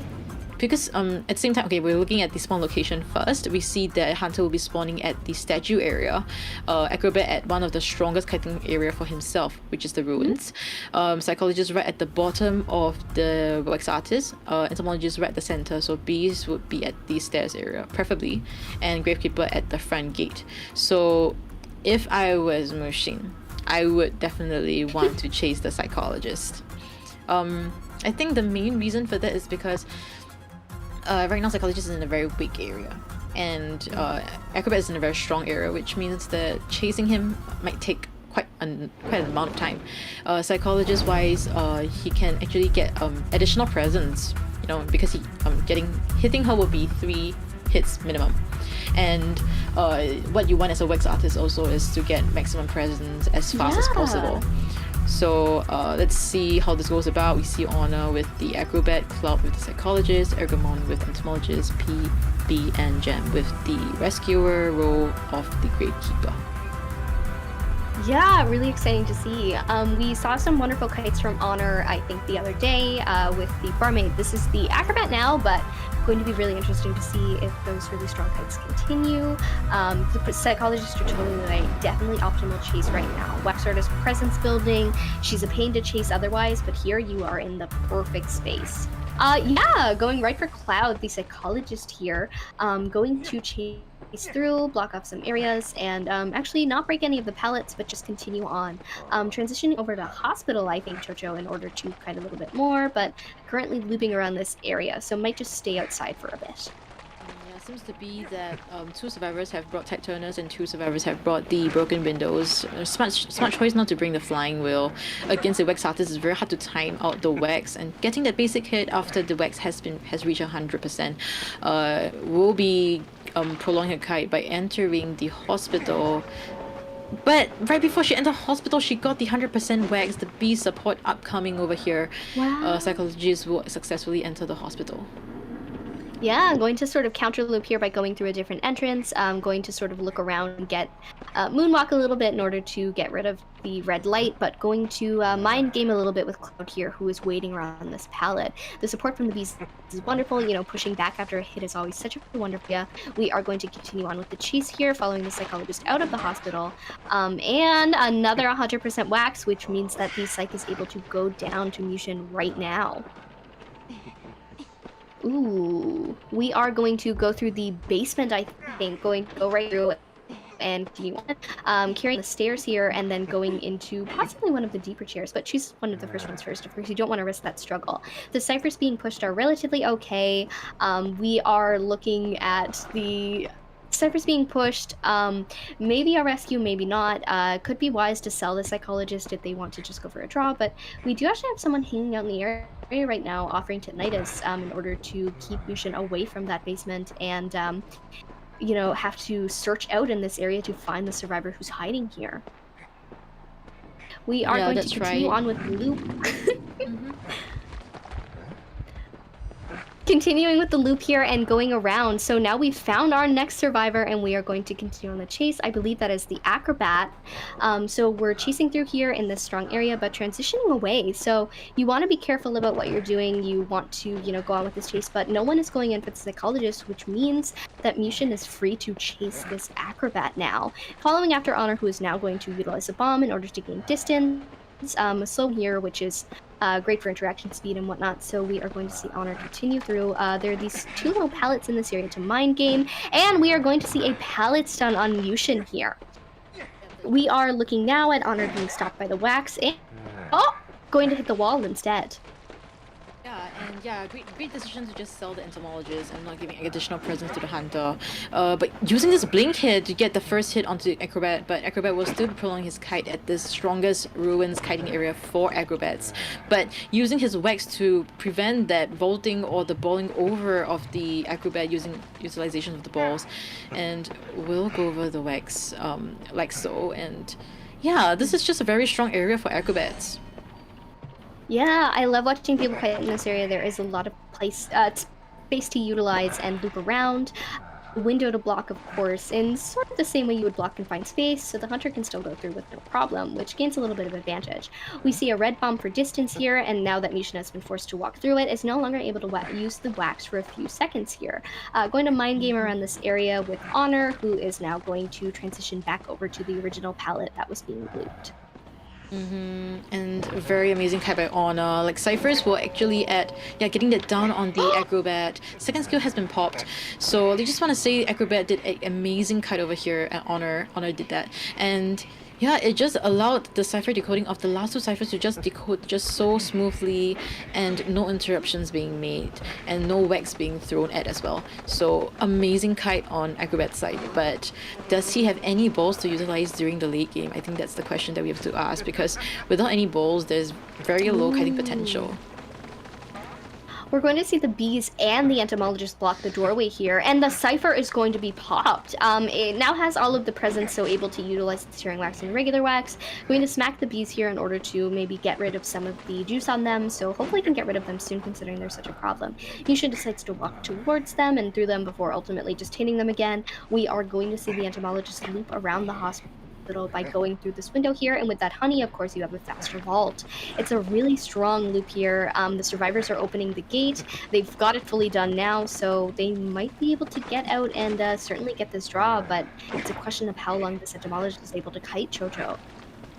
because at the same time, okay, we're looking at the spawn location first. We see that Hunter will be spawning at the statue area, Acrobat at one of the strongest kiting area for himself, which is the ruins. Psychologist right at the bottom of the wax artist, entomologist right at the center, so bees would be at the stairs area preferably, and gravekeeper at the front gate. So if I was Mushin, I would definitely want to chase the psychologist. I think the main reason for that is because right now psychologist is in a very weak area, and acrobat is in a very strong area, which means that chasing him might take quite an amount of time. Psychologist wise, he can actually get additional presence, you know, because he hitting her will be 3 hits minimum, and what you want as a wax artist also is to get maximum presence as fast as possible. So let's see how this goes about. We see Honor with the Acrobat, Cloud with the Psychologist, Ergamon with Entomologist, P, B, and Gem with the Rescuer role of the Gravekeeper. Yeah, really exciting to see. We saw some wonderful kites from Honor, I think, the other day with the Barmaid. This is the Acrobat now, but going to be really interesting to see if those really strong kites continue. The Psychologist are totally definitely optimal chase right now. Wax Artist presence building. She's a pain to chase otherwise, but here you are in the perfect space. Yeah, going right for Cloud, the Psychologist here. Going to chase through, block off some areas, and actually not break any of the pallets, but just continue on. Transitioning over to Hospital, I think, Chocho, in order to kite a little bit more, but currently looping around this area, so might just stay outside for a bit. Yeah, seems to be that 2 survivors have brought tech turners and 2 survivors have brought the broken windows. Smart choice not to bring the flying wheel. Against the wax artist, it's very hard to time out the wax, and getting that basic hit after the wax has reached 100% will be prolonging her kite by entering the hospital. But right before she entered hospital, she got the 100% wax. The bee support upcoming over here. Wow. Psychologist will successfully enter the hospital. Yeah, I'm going to sort of counter loop here by going through a different entrance. I'm going to sort of look around and get moonwalk a little bit in order to get rid of the red light, but going to mind game a little bit with Cloud here, who is waiting around this pallet. The support from the bees is wonderful. You know, pushing back after a hit is always such a wonderful idea. We are going to continue on with the chase here, following the Psychologist out of the hospital. And another 100% wax, which means that the Psych is able to go down to Mushin right now. Ooh, we are going to go through the basement, I think, going to go right through it and continue on, carrying the stairs here and then going into possibly one of the deeper chairs, but choose one of the first ones first. Of course, you don't want to risk that struggle. The ciphers being pushed are relatively okay. We are looking at the Cypher's being pushed. Maybe a rescue, maybe not. Could be wise to sell the psychologist if they want to just go for a draw, but we do actually have someone hanging out in the area right now offering tinnitus in order to keep Mushin away from that basement and, you know, have to search out in this area to find the survivor who's hiding here. We are going to continue on with the loop. Continuing with the loop here and going around. So now we've found our next survivor and we are going to continue on the chase. I believe that is the acrobat. So we're chasing through here in this strong area, but transitioning away. So you want to be careful about what you're doing. You want to, you know, go on with this chase, but no one is going in for the psychologist, which means that Mushin is free to chase this acrobat now. Following after Honor, who is now going to utilize a bomb in order to gain distance. Slow here, which is great for interaction speed and whatnot, so we are going to see Honor continue through. There are these two little pallets in this area to mind game, and we are going to see a pallet stun on Mushin here. We are looking now at Honor being stopped by the wax, and going to hit the wall instead. Great decision to just sell the entomologist and not giving additional presence to the hunter. But using this blink hit to get the first hit onto Acrobat, but Acrobat will still prolong his kite at the strongest ruins kiting area for Acrobats. But using his wax to prevent that vaulting or the balling over of the Acrobat using utilization of the balls, and we'll go over the wax like so. And yeah, this is just a very strong area for Acrobats. Yeah, I love watching people kite in this area. There is a lot of space to utilize and loop around. Window to block, of course, in sort of the same way you would block confined space, so the hunter can still go through with no problem, which gains a little bit of advantage. We see a red bomb for distance here, and now that Mushin has been forced to walk through it, is no longer able to use the wax for a few seconds here. Going to mind game around this area with Honor, who is now going to transition back over to the original pallet that was being looped. And very amazing kite by Honor. Like Cyphers were actually at getting that down on the Acrobat. Second skill has been popped, so they just want to say Acrobat did an amazing kite over here at Honor. Honor did that, and yeah, it just allowed the cipher decoding of the last two ciphers to just decode just so smoothly, and no interruptions being made and no wax being thrown at as well. So amazing kite on Acrobat's side, but does he have any balls to utilize during the late game? I think that's the question that we have to ask, because without any balls there's very low kiting potential. We're going to see the bees and the entomologist block the doorway here, and the cipher is going to be popped. It now has all of the presents, so able to utilize the searing wax and regular wax. Going to smack the bees here in order to maybe get rid of some of the juice on them, so hopefully can get rid of them soon considering they're such a problem. Mushin decides to walk towards them and through them before ultimately just hitting them again. We are going to see the entomologist loop around the hospital by going through this window here, and with that honey, of course, you have a faster vault. It's a really strong loop here. The survivors are opening the gate. They've got it fully done now, so they might be able to get out and certainly get this draw, but it's a question of how long this entomologist is able to kite Chocho.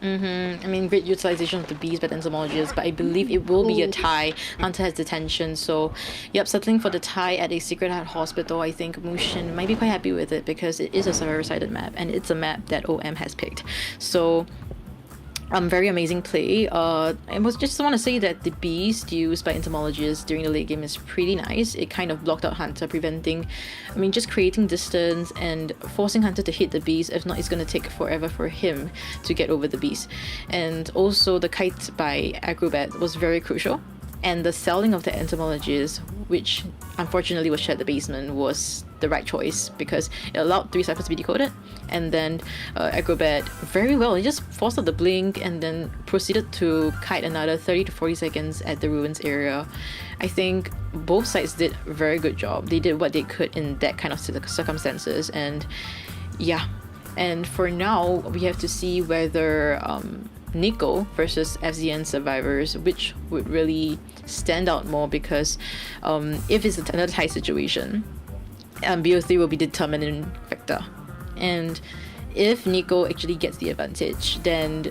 I mean, great utilization of the bees by the entomologist, but I believe it will be a tie. Hunter has detention, so yep, settling for the tie at a Secret Heart Hospital. I think Mushin might be quite happy with it because it is a survivor-sided map, and it's a map that OM has picked. So very amazing play. I just want to say that the beast used by entomologists during the late game is pretty nice. It kind of blocked out Hunter, just creating distance and forcing Hunter to hit the beast. If not, it's going to take forever for him to get over the beast. And also the kite by Acrobat was very crucial. And the selling of the entomologist, which unfortunately was shared at the basement, was the right choice because it allowed 3 ciphers to be decoded. And then Acrobat very well, he just forced out the blink and then proceeded to kite another 30 to 40 seconds at the ruins area. I think both sides did a very good job. They did what they could in that kind of circumstances, and yeah. And for now, we have to see whether Nico versus FZN survivors, which would really stand out more, because if it's another tie situation, BO3 will be the determining factor. And if Nico actually gets the advantage, then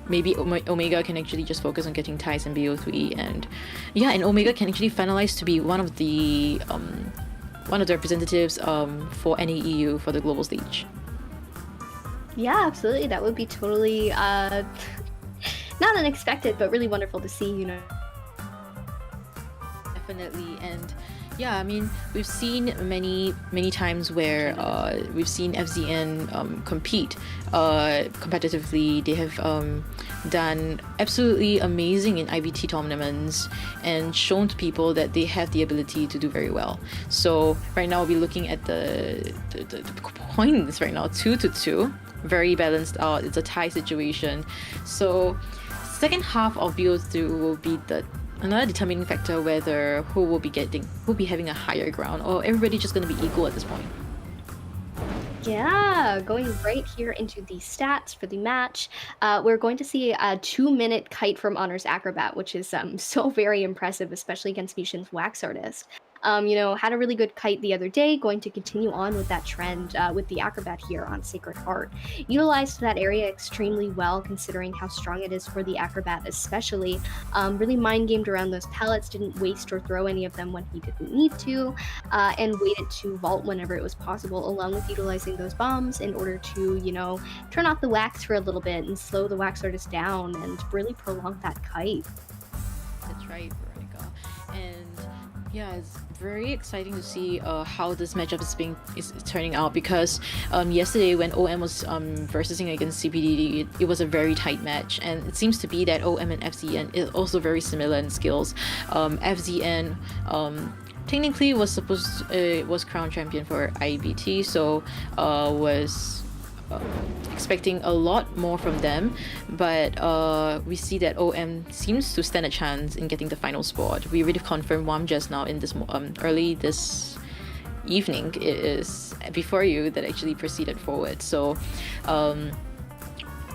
maybe Omega can actually just focus on getting ties in BO3, and Omega can actually finalize to be one of the representatives for NAEU for the global stage. Yeah, absolutely. That would be totally not unexpected, but really wonderful to see, Definitely. And Yeah, I mean, we've seen many times where we've seen FZN compete competitively. They have done absolutely amazing in IVT tournaments and shown to people that they have the ability to do very well. So right now we're looking at the points right now, 2-2, very balanced out. It's a tie situation. So second half of BO3 will be another determining factor whether who will be having a higher ground, or everybody just going to be equal at this point. Yeah, going right here into the stats for the match, we're going to see a 2-minute kite from Honor's Acrobat, which is so very impressive, especially against Fusion's Wax Artist. Had a really good kite the other day, going to continue on with that trend with the Acrobat here on Sacred Heart. Utilized that area extremely well, considering how strong it is for the Acrobat especially. Really mind-gamed around those pellets, didn't waste or throw any of them when he didn't need to, and waited to vault whenever it was possible, along with utilizing those bombs in order to, turn off the wax for a little bit and slow the Wax Artist down and really prolong that kite. That's right, Veronica. And yeah, it's very exciting to see how this matchup is turning out, because yesterday when OM was versusing against CPDD, it was a very tight match, and it seems to be that OM and FZN is also very similar in skills. FZN technically was crown champion for IBT, so was expecting a lot more from them, but we see that OM seems to stand a chance in getting the final spot. We already confirmed one just now in this early this evening. It is before you that actually proceeded forward, so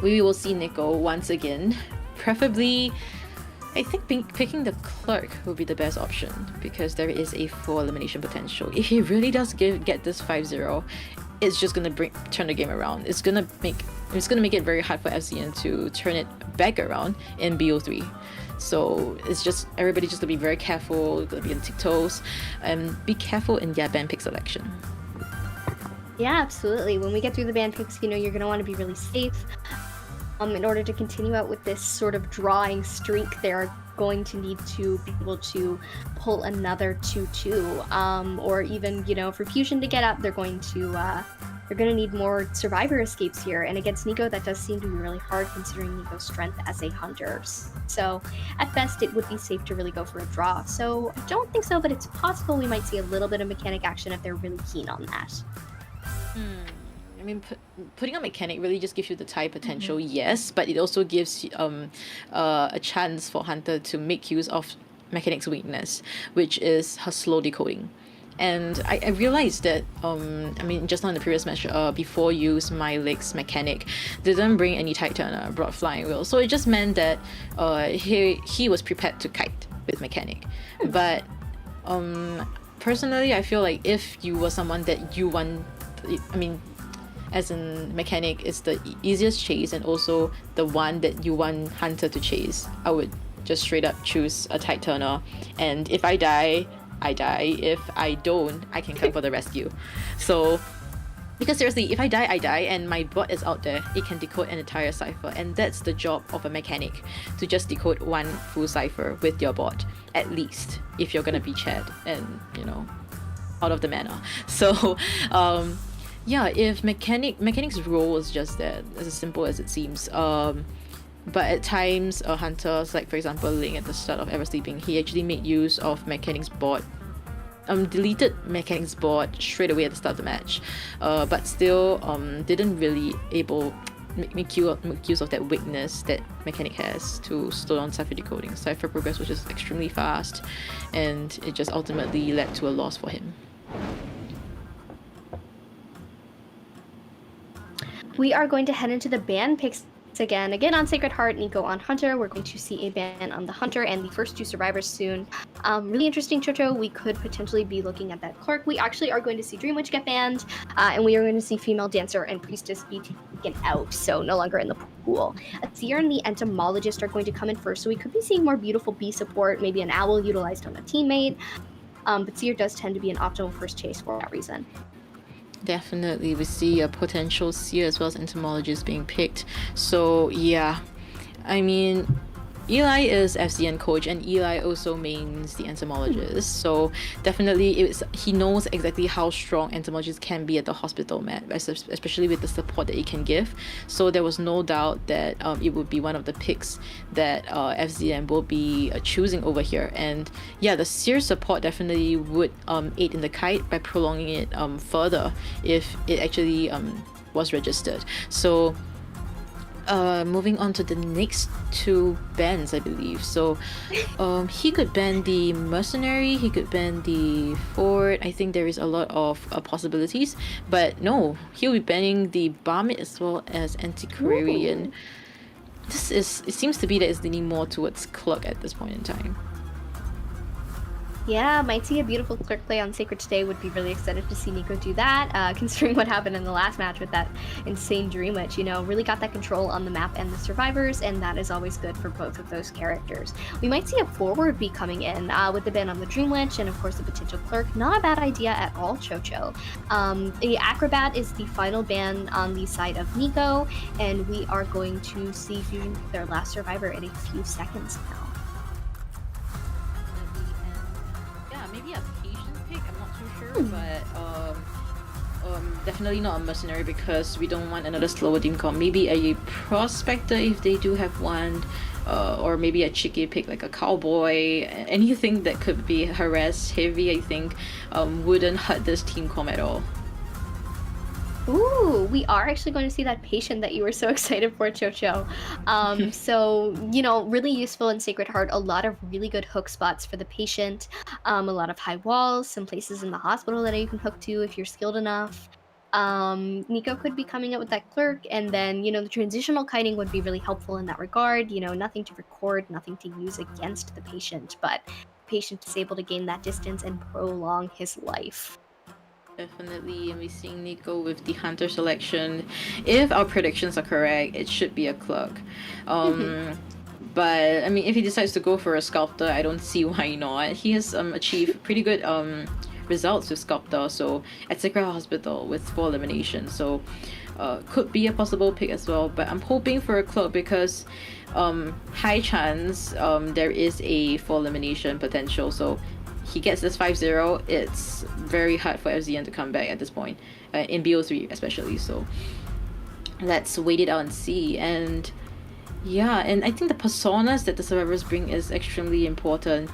we will see Nico once again, preferably. I think picking the clerk will be the best option, because there is a full elimination potential. If he really does get this 5-0, it's just gonna turn the game around. It's gonna make it very hard for FCN to turn it back around in BO3. So it's just everybody just to be very careful, gonna be on tiptoes, and be careful in their band pick selection. Yeah, absolutely. When we get through the band picks, you're gonna want to be really safe. In order to continue out with this sort of drawing streak, they're going to need to be able to pull another 2-2, or even, for Fusion to get up, they're going to need more survivor escapes here. And against Nico, that does seem to be really hard, considering Nico's strength as a hunter. So at best, it would be safe to really go for a draw. So I don't think so, but it's possible we might see a little bit of mechanic action if they're really keen on that. I mean, putting on mechanic really just gives you the tie potential, yes, but it also gives a chance for Hunter to make use of mechanic's weakness, which is her slow decoding. And I realized that, just now in the previous match, before use my legs mechanic didn't bring any tight turner, brought flying wheel, so it just meant that he was prepared to kite with mechanic. But personally, I feel like if you were someone that you want, as in mechanic is the easiest chase and also the one that you want Hunter to chase, I would just straight up choose a tight turner, and if I die, I die. If I don't, I can come for the rescue. So because seriously, if I die, I die, and my bot is out there, it can decode an entire cipher, and that's the job of a mechanic, to just decode one full cipher with your bot, at least, if you're gonna be Chad and out of the mana. So yeah, if mechanic's role is just that, as simple as it seems. But at times, Hunters, like for example Ling at the start of Ever Sleeping, he actually made use of mechanic's board, deleted mechanic's board straight away at the start of the match, but still didn't really make use of that weakness that mechanic has to slow down cipher decoding. Cipher progress was just extremely fast, and it just ultimately led to a loss for him. We are going to head into the ban picks again on Sacred Heart, Nico on Hunter. We're going to see a ban on the Hunter and the first two survivors soon. Really interesting, Chocho. We could potentially be looking at that Clark. We actually are going to see Dream Witch get banned, and we are going to see Female Dancer and Priestess be taken out, so no longer in the pool. Seer and the Entomologist are going to come in first, so we could be seeing more beautiful bee support, maybe an Owl utilized on a teammate, but Seer does tend to be an optimal first chase for that reason. Definitely, we see a potential Seer as well as Entomologist being picked. So yeah, Eli is FCN coach, and Eli also mains the entomologist. So definitely, he knows exactly how strong entomologists can be at the hospital, especially with the support that he can give. So there was no doubt that it would be one of the picks that FCN will be choosing over here. And yeah, the Seer support definitely would aid in the kite by prolonging it further if it actually was registered. So moving on to the next two bans, I believe. So he could ban the mercenary, he could ban the fort. I think there is a lot of possibilities, but no, he'll be banning the Barmid as well as antiquarian. It seems to be that it's leaning more towards clerk at this point in time. Yeah, might see a beautiful clerk play on Sacred today. Would be really excited to see Nico do that, considering what happened in the last match with that insane Dream Witch. You know, really got that control on the map and the survivors, and that is always good for both of those characters. We might see a forward be coming in with the ban on the Dream Witch and, of course, the potential clerk. Not a bad idea at all, Chocho. The Acrobat is the final ban on the side of Nico, and we are going to see Fusion pick their last survivor in a few seconds now. Maybe a patient pick, I'm not too sure, but definitely not a mercenary because we don't want another slower team comp. Maybe a prospector if they do have one, or maybe a cheeky pick like a cowboy. Anything that could be harass heavy, I think, wouldn't hurt this team comp at all. Ooh, we are actually going to see that patient that you were so excited for, Chocho. So, you know, really useful in Sacred Heart. A lot of really good hook spots for the patient. A lot of high walls, some places in the hospital that you can hook to if you're skilled enough. Nico could be coming up with that clerk, and then, you know, the transitional kiting would be really helpful in that regard. You know, nothing to record, nothing to use against the patient, but the patient is able to gain that distance and prolong his life. Definitely, and we're seeing Nico with the hunter selection. If our predictions are correct, it should be a clerk. But I mean, if he decides to go for a sculptor, I don't see why not. He has achieved pretty good results with sculptor. So at Sacred Hospital with 4 eliminations, so could be a possible pick as well. But I'm hoping for a clerk because high chance there is a 4 elimination potential. So he gets this 5-0, it's very hard for FZN to come back at this point, in BO3 especially. So let's wait it out and see. And yeah, and I think the personas that the survivors bring is extremely important,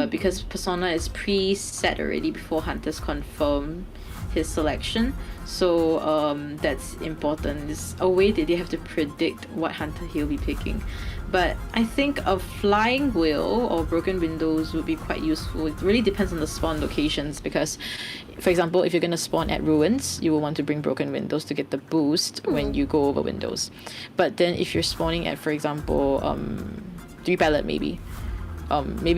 because persona is pre-set already before hunters confirm his selection. So that's important. It's a way that they have to predict what hunter he'll be picking. But I think a flying wheel or broken windows would be quite useful. It really depends on the spawn locations, because for example, if you're going to spawn at ruins, you will want to bring broken windows to get the boost when you go over windows. But then if you're spawning at, for example, 3 pallet maybe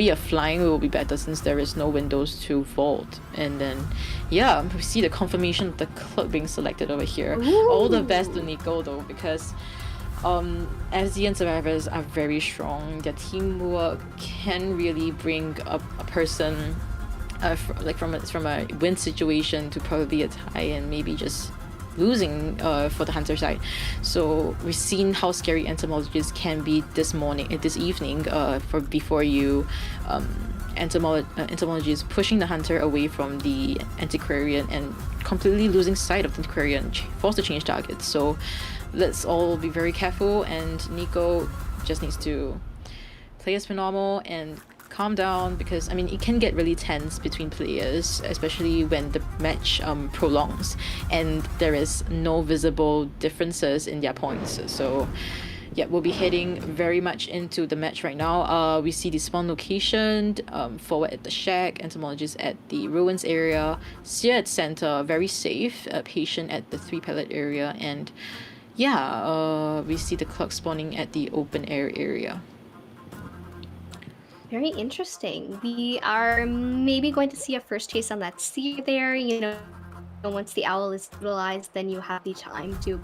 a flying wheel will be better since there is no windows to vault. And then yeah, we see the confirmation of the clerk being selected over here. All the best to Nico though, because FZN survivors are very strong. Their teamwork can really bring a person from a win situation to probably a tie and maybe just losing for the hunter side. So we've seen how scary entomologists can be this evening before you entomologists pushing the hunter away from the antiquarian and completely losing sight of the antiquarian, forced to change targets. So let's all be very careful, and Nico just needs to play as per normal and calm down, because I mean it can get really tense between players, especially when the match prolongs and there is no visible differences in their points. So yeah, we'll be heading very much into the match right now. We see the spawn location, forward at the shack, entomologist at the ruins area, Seer at center, very safe, patient at the 3 pallet area, and yeah, we see the clock spawning at the open air area. Very interesting. We are maybe going to see a first chase on that Seer there. You know, once the owl is utilized, then you have the time to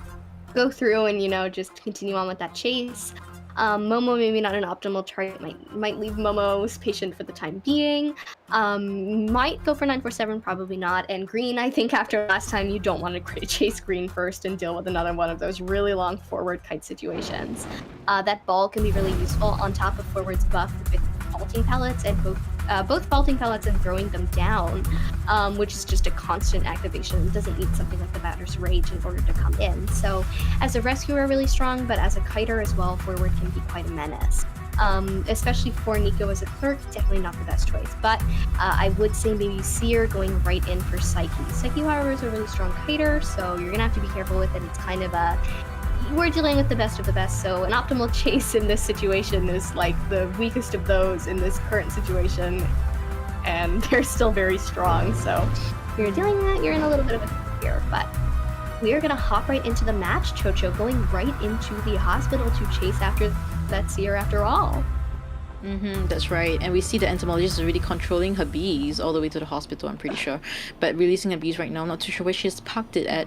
go through and, you know, just continue on with that chase. Momo maybe not an optimal target, might leave Momo's patient for the time being. Might go for 947, probably not. And Green, I think after last time, you don't want to chase Green first and deal with another one of those really long forward kite situations. That ball can be really useful on top of forward's buff with faulting pellets, and both faulting pellets and throwing them down, which is just a constant activation. It doesn't need something like the Batter's Rage in order to come in. So as a rescuer, really strong, but as a kiter as well, forward can be quite a menace. Especially for Nico as a clerk, definitely not the best choice. But I would say maybe Seer going right in for Psyche. Psyche, however, is a really strong kiter, so you're gonna have to be careful with it. It's kind of we're dealing with the best of the best, so an optimal chase in this situation is like the weakest of those in this current situation, and they're still very strong, so if you're dealing with that, you're in a little bit of a fear, but we are gonna hop right into the match, Chocho, going right into the hospital to chase after that Seer after all. That's right. And we see the entomologist is really controlling her bees all the way to the hospital, I'm pretty sure. But releasing her bees right now, I'm not too sure where she's parked it at.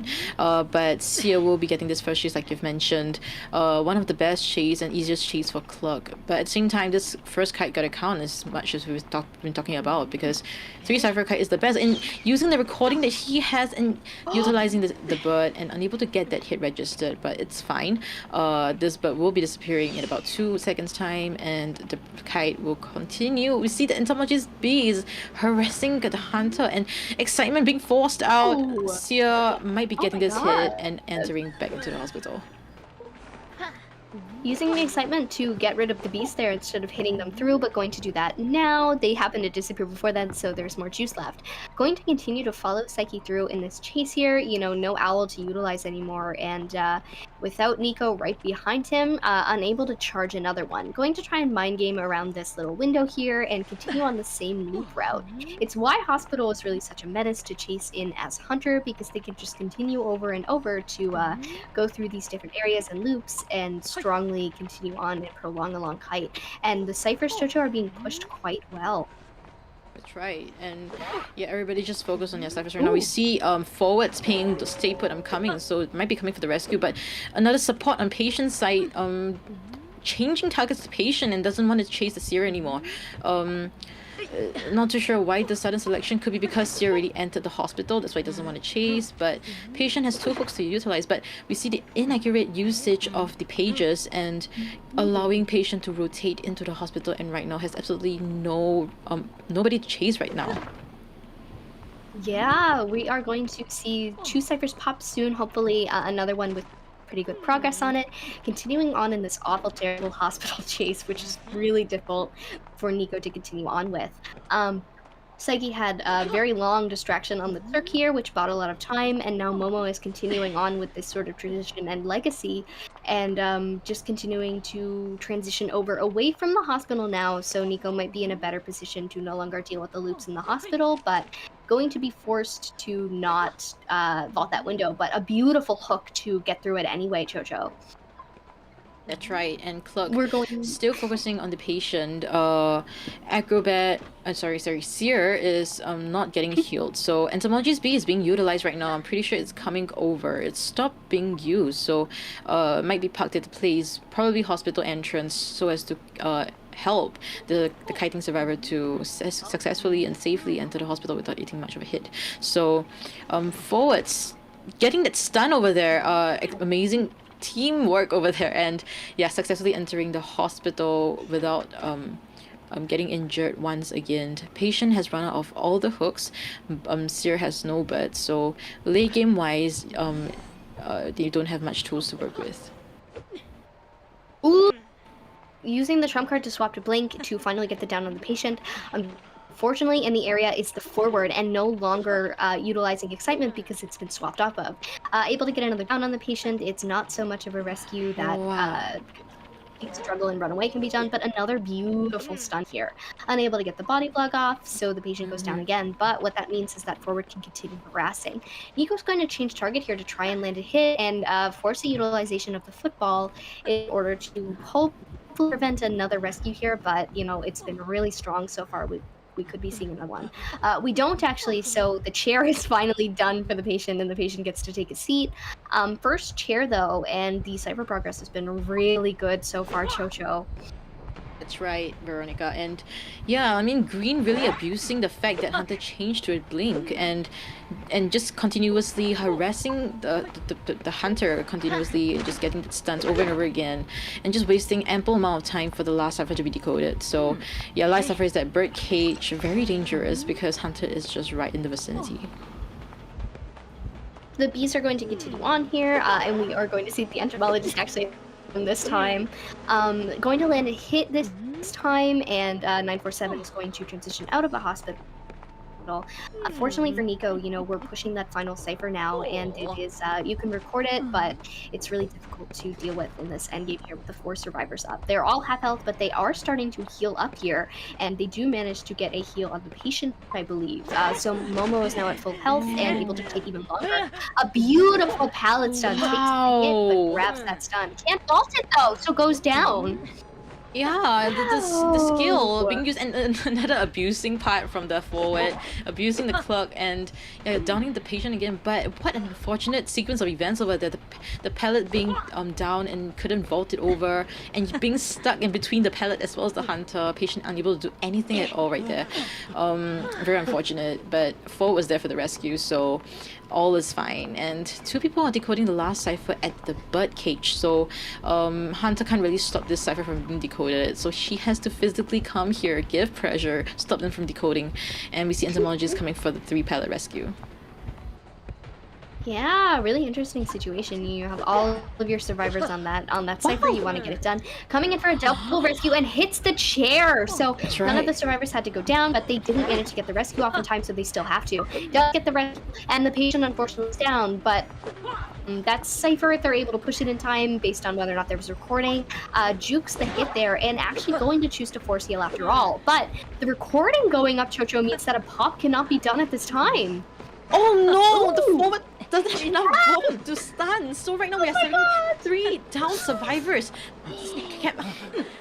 But Sia will be getting this first chase, like you've mentioned. One of the best chase and easiest chase for Cluck. But at the same time, this first kite got to count as much as we've been talking about, because 3 Cypher Kite is the best. And using the recording that he has and utilizing the bird and unable to get that hit registered, but it's fine. This bird will be disappearing in about 2 seconds time, and the kite will continue. We see the entomologist bees harassing the hunter and excitement being forced out. Sia might be getting this hit and entering back into the hospital. Using the excitement to get rid of the beast there instead of hitting them through, but going to do that now. They happen to disappear before then, so there's more juice left. Going to continue to follow Psyche through in this chase here. You know, no owl to utilize anymore, and without Nico right behind him, unable to charge another one. Going to try and mind game around this little window here and continue on the same loop route. It's why Hospital is really such a menace to chase in as Hunter, because they can just continue over and over to go through these different areas and loops and strongly continue on and prolong a long kite. And the Cyphers, Jojo, are being pushed quite well. That's right. And yeah, everybody just focus on their ciphers right now. We see forwards paying the stay put, I'm coming, so it might be coming for the rescue, but another support on patient side changing targets to patient and doesn't want to chase the Seer anymore. Not too sure why the sudden selection. Could be because Seer already entered the hospital, that's why he doesn't want to chase, but patient has 2 hooks to utilize. But we see the inaccurate usage of the pages and allowing patient to rotate into the hospital, and right now has absolutely nobody to chase right now. Yeah, we are going to see 2 ciphers pop soon, hopefully another one with pretty good progress on it. Continuing on in this awful, terrible hospital chase, which is really difficult for Nico to continue on with. Psyche had a very long distraction on the clerk here, which bought a lot of time, and now Momo is continuing on with this sort of tradition and legacy, and just continuing to transition away from the hospital now, so Nico might be in a better position to no longer deal with the loops in the hospital, but going to be forced to not vault that window, but a beautiful hook to get through it anyway, Chocho. That's right, and Cluck we're going still focusing on the patient. Acrobat, Seer is not getting healed, so Entomology's B is being utilized right now. I'm pretty sure it's coming over. It's stopped being used, so it might be parked at the place, probably hospital entrance, so as to help the kiting survivor to successfully and safely enter the hospital without eating much of a hit. So forwards getting that stun over there, amazing teamwork over there, and yeah, successfully entering the hospital without getting injured once again. Patient has run out of all the hooks. Seer has no bird, so late game wise, they don't have much tools to work with. Ooh. Using the trump card to swap to blink to finally get the down on the patient. Unfortunately, in the area is the forward and no longer utilizing excitement because it's been swapped off of. Able to get another down on the patient. It's not so much of a rescue that struggle and run away can be done, but another beautiful stun here. Unable to get the body block off, so the patient goes down again, but what that means is that forward can continue harassing. Nico's going to change target here to try and land a hit and force the utilization of the football in order to hopefully prevent another rescue here, but you know, it's been really strong so far. We could be seeing another one. We don't actually, so the chair is finally done for the patient and the patient gets to take a seat. First chair though, and the cipher progress has been really good so far, Chocho. That's right, Veronica. And yeah, I mean, Green really abusing the fact that Hunter changed to a blink and just continuously harassing the Hunter, continuously just getting stuns over and over again, and just wasting ample amount of time for the last cipher to be decoded. So yeah, last cipher is that bird cage, very dangerous because Hunter is just right in the vicinity. The bees are going to continue on here, and we are going to see the entomologist actually this time. Going to land a hit this time, and 947 is going to transition out of the hospital. Fortunately for Nico, you know, we're pushing that final cipher now, and it is, you can record it, but it's really difficult to deal with in this endgame here with the 4 survivors up. They're all half health, but they are starting to heal up here, and they do manage to get a heal on the patient, I believe. So Momo is now at full health and able to take even longer. A beautiful pallet stun takes the hit, but grabs that stun. Can't vault it though, so goes down. Yeah, the skill being used, and another abusing part from the forward, abusing the clerk, and downing the patient again. But what an unfortunate sequence of events over there. The pallet being down and couldn't vault it over, and being stuck in between the pallet as well as the Hunter. Patient unable to do anything at all right there. Very unfortunate, but forward was there for the rescue, so all is fine. And 2 people are decoding the last cipher at the bird cage, so Hunter can't really stop this cipher from being decoded, so she has to physically come here, give pressure, stop them from decoding, and we see entomologists coming for the 3 pallet rescue. Yeah, really interesting situation. You have all of your survivors on that cipher. You want to get it done. Coming in for a double rescue and hits the chair. So none of the survivors had to go down, but they didn't manage to get the rescue off in time, so they still have to. Don't get the rescue, and the patient unfortunately is down, but that cipher, if they're able to push it in time based on whether or not there was recording, jukes the hit there and actually going to choose to force heal after all. But the recording going up, Chocho, means that a pop cannot be done at this time. Oh no, the forward doesn't have enough vote to stun. So right now we are serving 3 down survivors.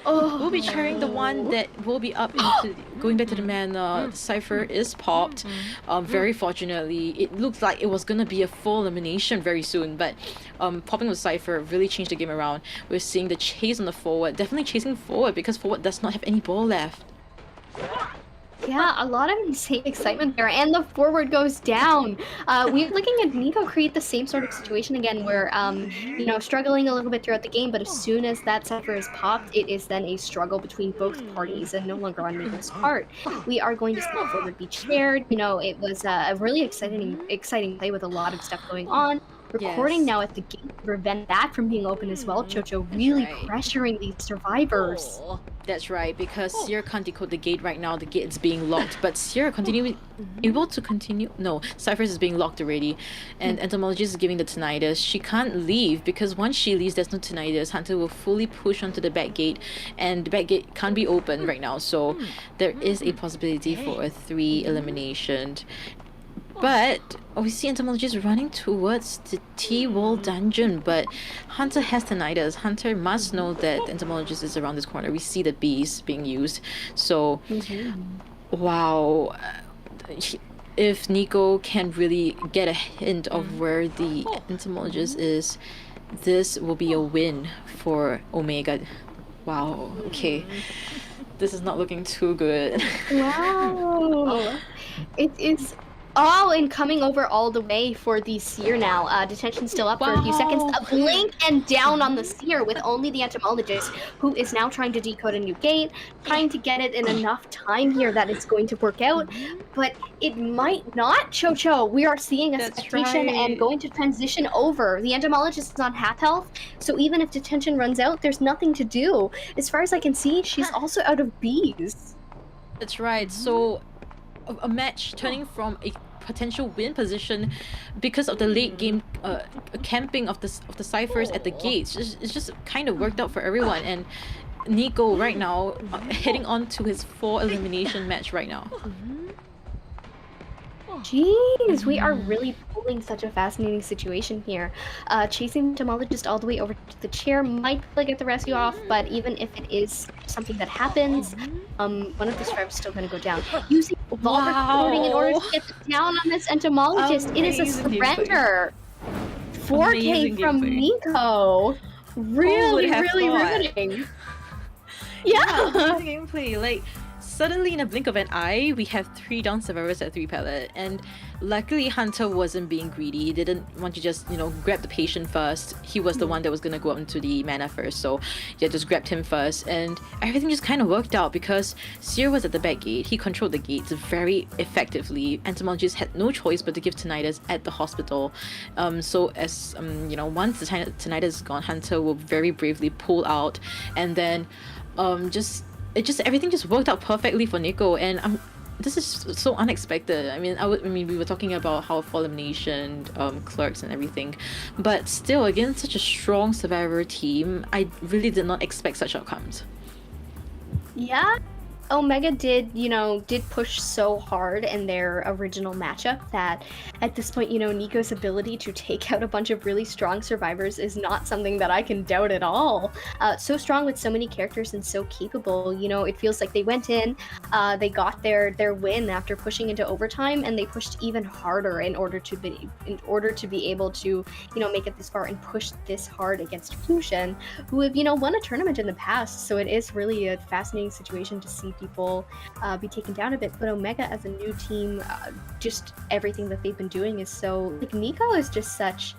We'll be cheering the one that will be up into going back to the man. The cipher is popped. Very fortunately, it looked like it was gonna be a full elimination very soon, but popping the cipher really changed the game around. We're seeing the chase on the forward, definitely chasing forward because forward does not have any ball left. Yeah, a lot of insane excitement there, and the forward goes down. We're looking at Nico create the same sort of situation again, where you know, struggling a little bit throughout the game, but as soon as that cipher is popped, it is then a struggle between both parties, and no longer on Nico's part. We are going to see the forward be chaired. You know, it was a really exciting play with a lot of stuff going on. Recording now at the gate to prevent that from being open as well. Chocho really pressuring these survivors. That's right, because Sierra can't decode the gate right now. The gate is being locked, but Sierra able to continue. No, Cyphers is being locked already, and entomologist is giving the tinnitus. She can't leave because once she leaves, there's no tinnitus. Hunter will fully push onto the back gate, and the back gate can't be opened right now. So there is a possibility for a 3 elimination. But we see entomologists running towards the T-wall dungeon, but Hunter has tinnitus. Hunter must know that the entomologist is around this corner. We see the bees being used. So, wow. If Nico can really get a hint of where the entomologist is, this will be a win for Omega. Wow, okay. This is not looking too good. Wow. It is... Oh, and coming over all the way for the seer now. Detention still up for a few seconds. A blink and down on the seer with only the entomologist, who is now trying to decode a new gate, trying to get it in enough time here that it's going to work out. But it might not, Chocho. We are seeing a citation and going to transition over. The entomologist is on half health, so even if detention runs out, there's nothing to do. As far as I can see, she's also out of bees. That's right. So a match turning from a potential win position because of the late game camping of the ciphers at the gates. It's just kind of worked out for everyone, and Nico right now heading on to his 4 elimination match right now. Jeez, we are really pulling such a fascinating situation here. Chasing the entomologist all the way over to the chair might get the rescue off, but even if it is something that happens, one of the survivors is still going to go down. Using vault recording in order to get down on this entomologist. It is a surrender. 4K Amazing from gameplay. Nico. Really, have really thought? riveting. Yeah, Yeah. amazing gameplay. Like, suddenly in a blink of an eye, we have 3 down survivors at 3 pellet, and luckily Hunter wasn't being greedy. He didn't want to just, grab the patient first. He was the one that was gonna go out into the mana first, so yeah, just grabbed him first, and everything just kind of worked out because Seer was at the back gate. He controlled the gates very effectively. Entomologist had no choice but to give tinnitus at the hospital. So as once the tinnitus is gone, Hunter will very bravely pull out, and then everything just worked out perfectly for Nico, and this is so unexpected. I mean, we were talking about how for elimination, clerks and everything, but still, against such a strong survivor team, I really did not expect such outcomes. Yeah. Omega did push so hard in their original matchup that at this point, Nico's ability to take out a bunch of really strong survivors is not something that I can doubt at all. So strong with so many characters and so capable, it feels like they went in, they got their win after pushing into overtime, and they pushed even harder in order to be able to, make it this far and push this hard against Fusion, who have, won a tournament in the past. So it is really a fascinating situation to see people be taken down a bit, but Omega as a new team, just everything that they've been doing is so, like, Nico is just such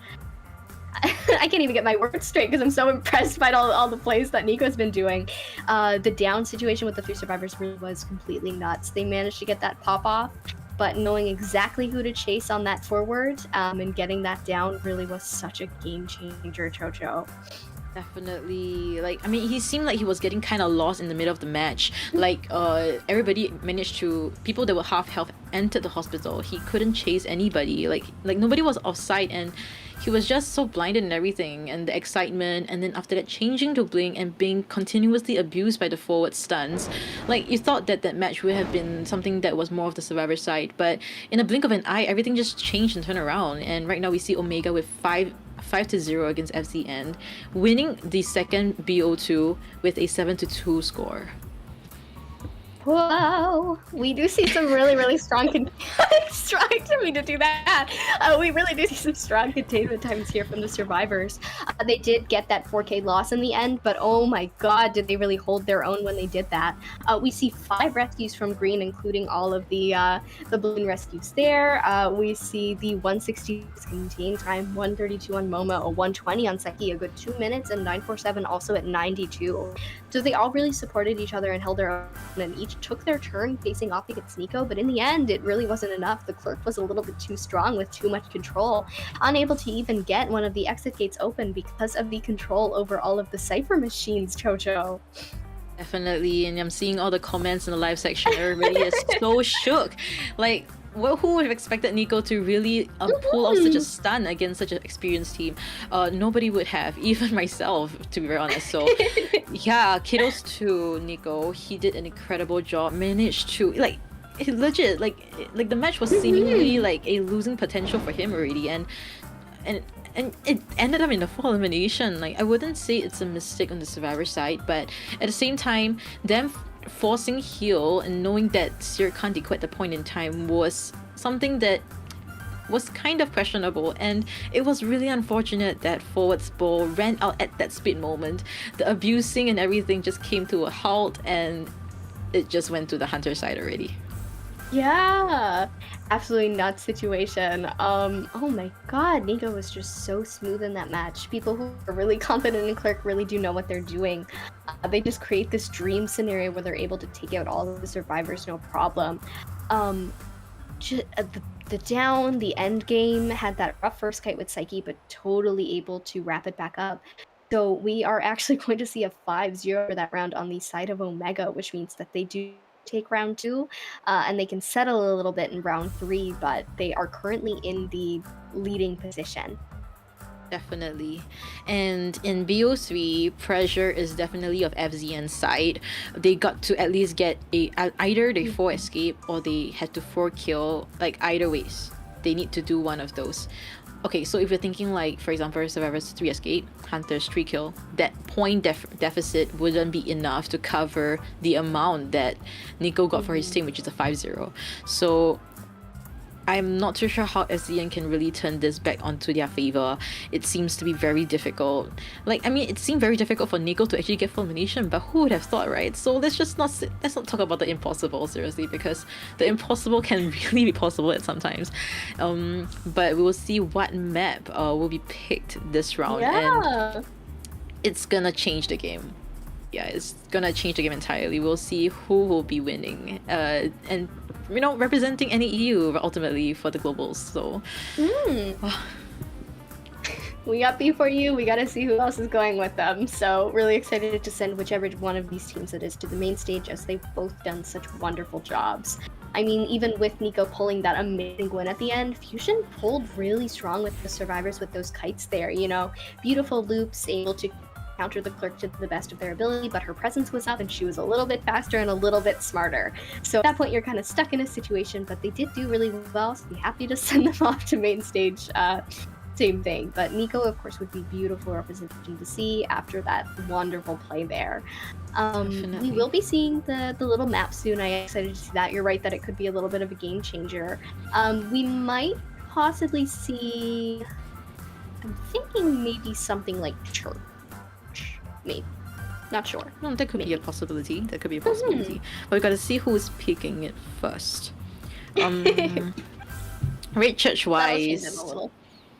I can't even get my words straight because I'm so impressed by all the plays that Nico's been doing. The down situation with the 3 survivors really was completely nuts. They managed to get that pop off, but knowing exactly who to chase on that forward and getting that down really was such a game changer, Chocho. Definitely. Like, I mean, he seemed like he was getting kind of lost in the middle of the match. Like, everybody managed to, people that were half health entered the hospital. He couldn't chase anybody. Like nobody was offside, and he was just so blinded and everything, and the excitement, and then after that changing to Blink and being continuously abused by the forward stuns. Like, you thought that match would have been something that was more of the survivor side, but in a blink of an eye, everything just changed and turned around, and right now we see Omega with 5-0 against FCN, winning the second BO2 with a 7-2 score. Whoa, we do see some really, really strong strong to me to do that. We really do see some strong containment times here from the survivors. They did get that 4K loss in the end, but oh my god, did they really hold their own when they did that. We see 5 rescues from Green, including all of the balloon rescues there. We see the 160 contain time, 132 on Momo, a 120 on Seki, a good 2 minutes, and 947 also at 92. So they all really supported each other and held their own, and each took their turn facing off against Nico, but in the end, it really wasn't enough. The clerk was a little bit too strong with too much control, unable to even get one of the exit gates open because of the control over all of the cipher machines, Chocho. Definitely, and I'm seeing all the comments in the live section. Everybody is so shook. Like, who would have expected Nico to really pull off such a stun against such an experienced team? Nobody would have, even myself, to be very honest. So, yeah, kudos to Nico. He did an incredible job. Managed to, like, legit, like the match was seemingly like a losing potential for him already, and it ended up in a full elimination. Like, I wouldn't say it's a mistake on the survivor side, but at the same time, them forcing heal and knowing that Seer can't decode at the point in time was something that was kind of questionable, and it was really unfortunate that forward's ball ran out at that split moment. The abusing and everything just came to a halt, and it just went to the Hunter side already. Yeah, absolutely nuts situation. Oh my god, Nico was just so smooth in that match. People who are really confident in Clerk really do know what they're doing. They just create this dream scenario where they're able to take out all of the survivors no problem. The down, the end game had that rough first kite with Psyche, but totally able to wrap it back up. So we are actually going to see a 5-0 for that round on the side of Omega, which means that they do take round 2, and they can settle a little bit in round 3, but they are currently in the leading position. Definitely. And in BO3, pressure is definitely of FZN's side. They got to at least get either they 4 escape or they had to 4 kill. Like, either ways, they need to do one of those. Okay, so if you're thinking, like, for example, Survivors 3 escape, Hunters 3 kill, that point deficit wouldn't be enough to cover the amount that Nico got for his team, which is a 5-0. So I'm not too sure how SCN can really turn this back onto their favor. It seems to be very difficult. Like, I mean, it seemed very difficult for Nico to actually get fulmination, but who would have thought, right? So let's not talk about the impossible, seriously, because the impossible can really be possible at sometimes. But we will see what map will be picked this round, and it's gonna change the game. Yeah, it's gonna change the game entirely. We'll see who will be winning, and representing any EU ultimately for the globals. So we got B4U. We gotta see who else is going with them. So really excited to send whichever one of these teams it is to the main stage, as they've both done such wonderful jobs. I mean, even with Nico pulling that amazing win at the end, Fusion pulled really strong with the survivors with those kites there. Beautiful loops, able to counter the clerk to the best of their ability, but her presence was up and she was a little bit faster and a little bit smarter. So at that point, you're kind of stuck in a situation, but they did do really well, so be happy to send them off to main stage. Same thing. But Nico, of course, would be beautiful representation to see after that wonderful play there. We will be seeing the little map soon. I am excited to see that. You're right that it could be a little bit of a game changer. We might possibly see, I'm thinking maybe something like Church. Maybe. Not sure. No, that could be a possibility. But we gotta see who's picking it first. Rate Church wise.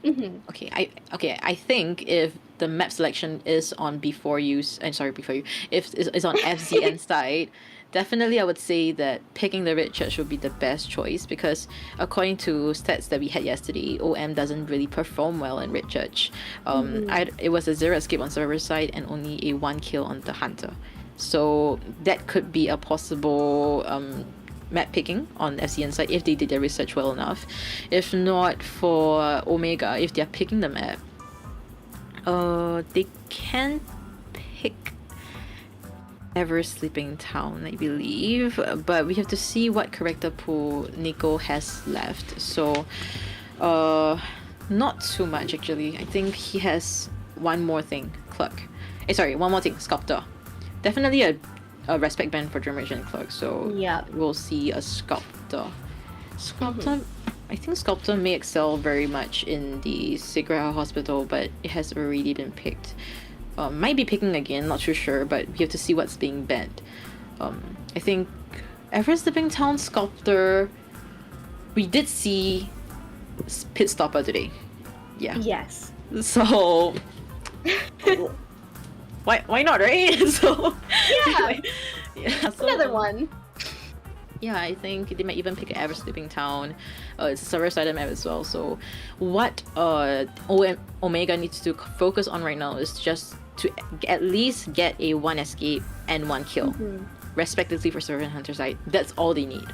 I think if the map selection is on before you, if it's on FZN side, definitely I would say that picking the Red Church would be the best choice, because according to stats that we had yesterday, OM doesn't really perform well in Red Church. It was a 0 escape on server side and only a 1 kill on the Hunter. So that could be a possible map picking on FCN side if they did their research well enough. If not, for Omega, if they're picking the map, they can pick Ever Sleeping Town, I believe, but we have to see what character pool Nico has left. So not too much actually. I think he has one more thing, Clerk. One more thing, Sculptor. Definitely a respect band for Generation Clerk, so yeah, we'll see a Sculptor. I think Sculptor may excel very much in the Sigra Hospital, but it has already been picked. Might be picking again, not too sure, but we have to see what's being banned. I think Ever Sleeping Town Sculptor, we did see Pit Stopper today. Yeah. Yes. So why not, right? So so, another one. Yeah, I think they might even pick Ever Sleeping Town. It's a server-sided map as well. So what Omega needs to focus on right now is just to at least get a 1 escape and 1 kill, respectively, for server and hunter side. That's all they need,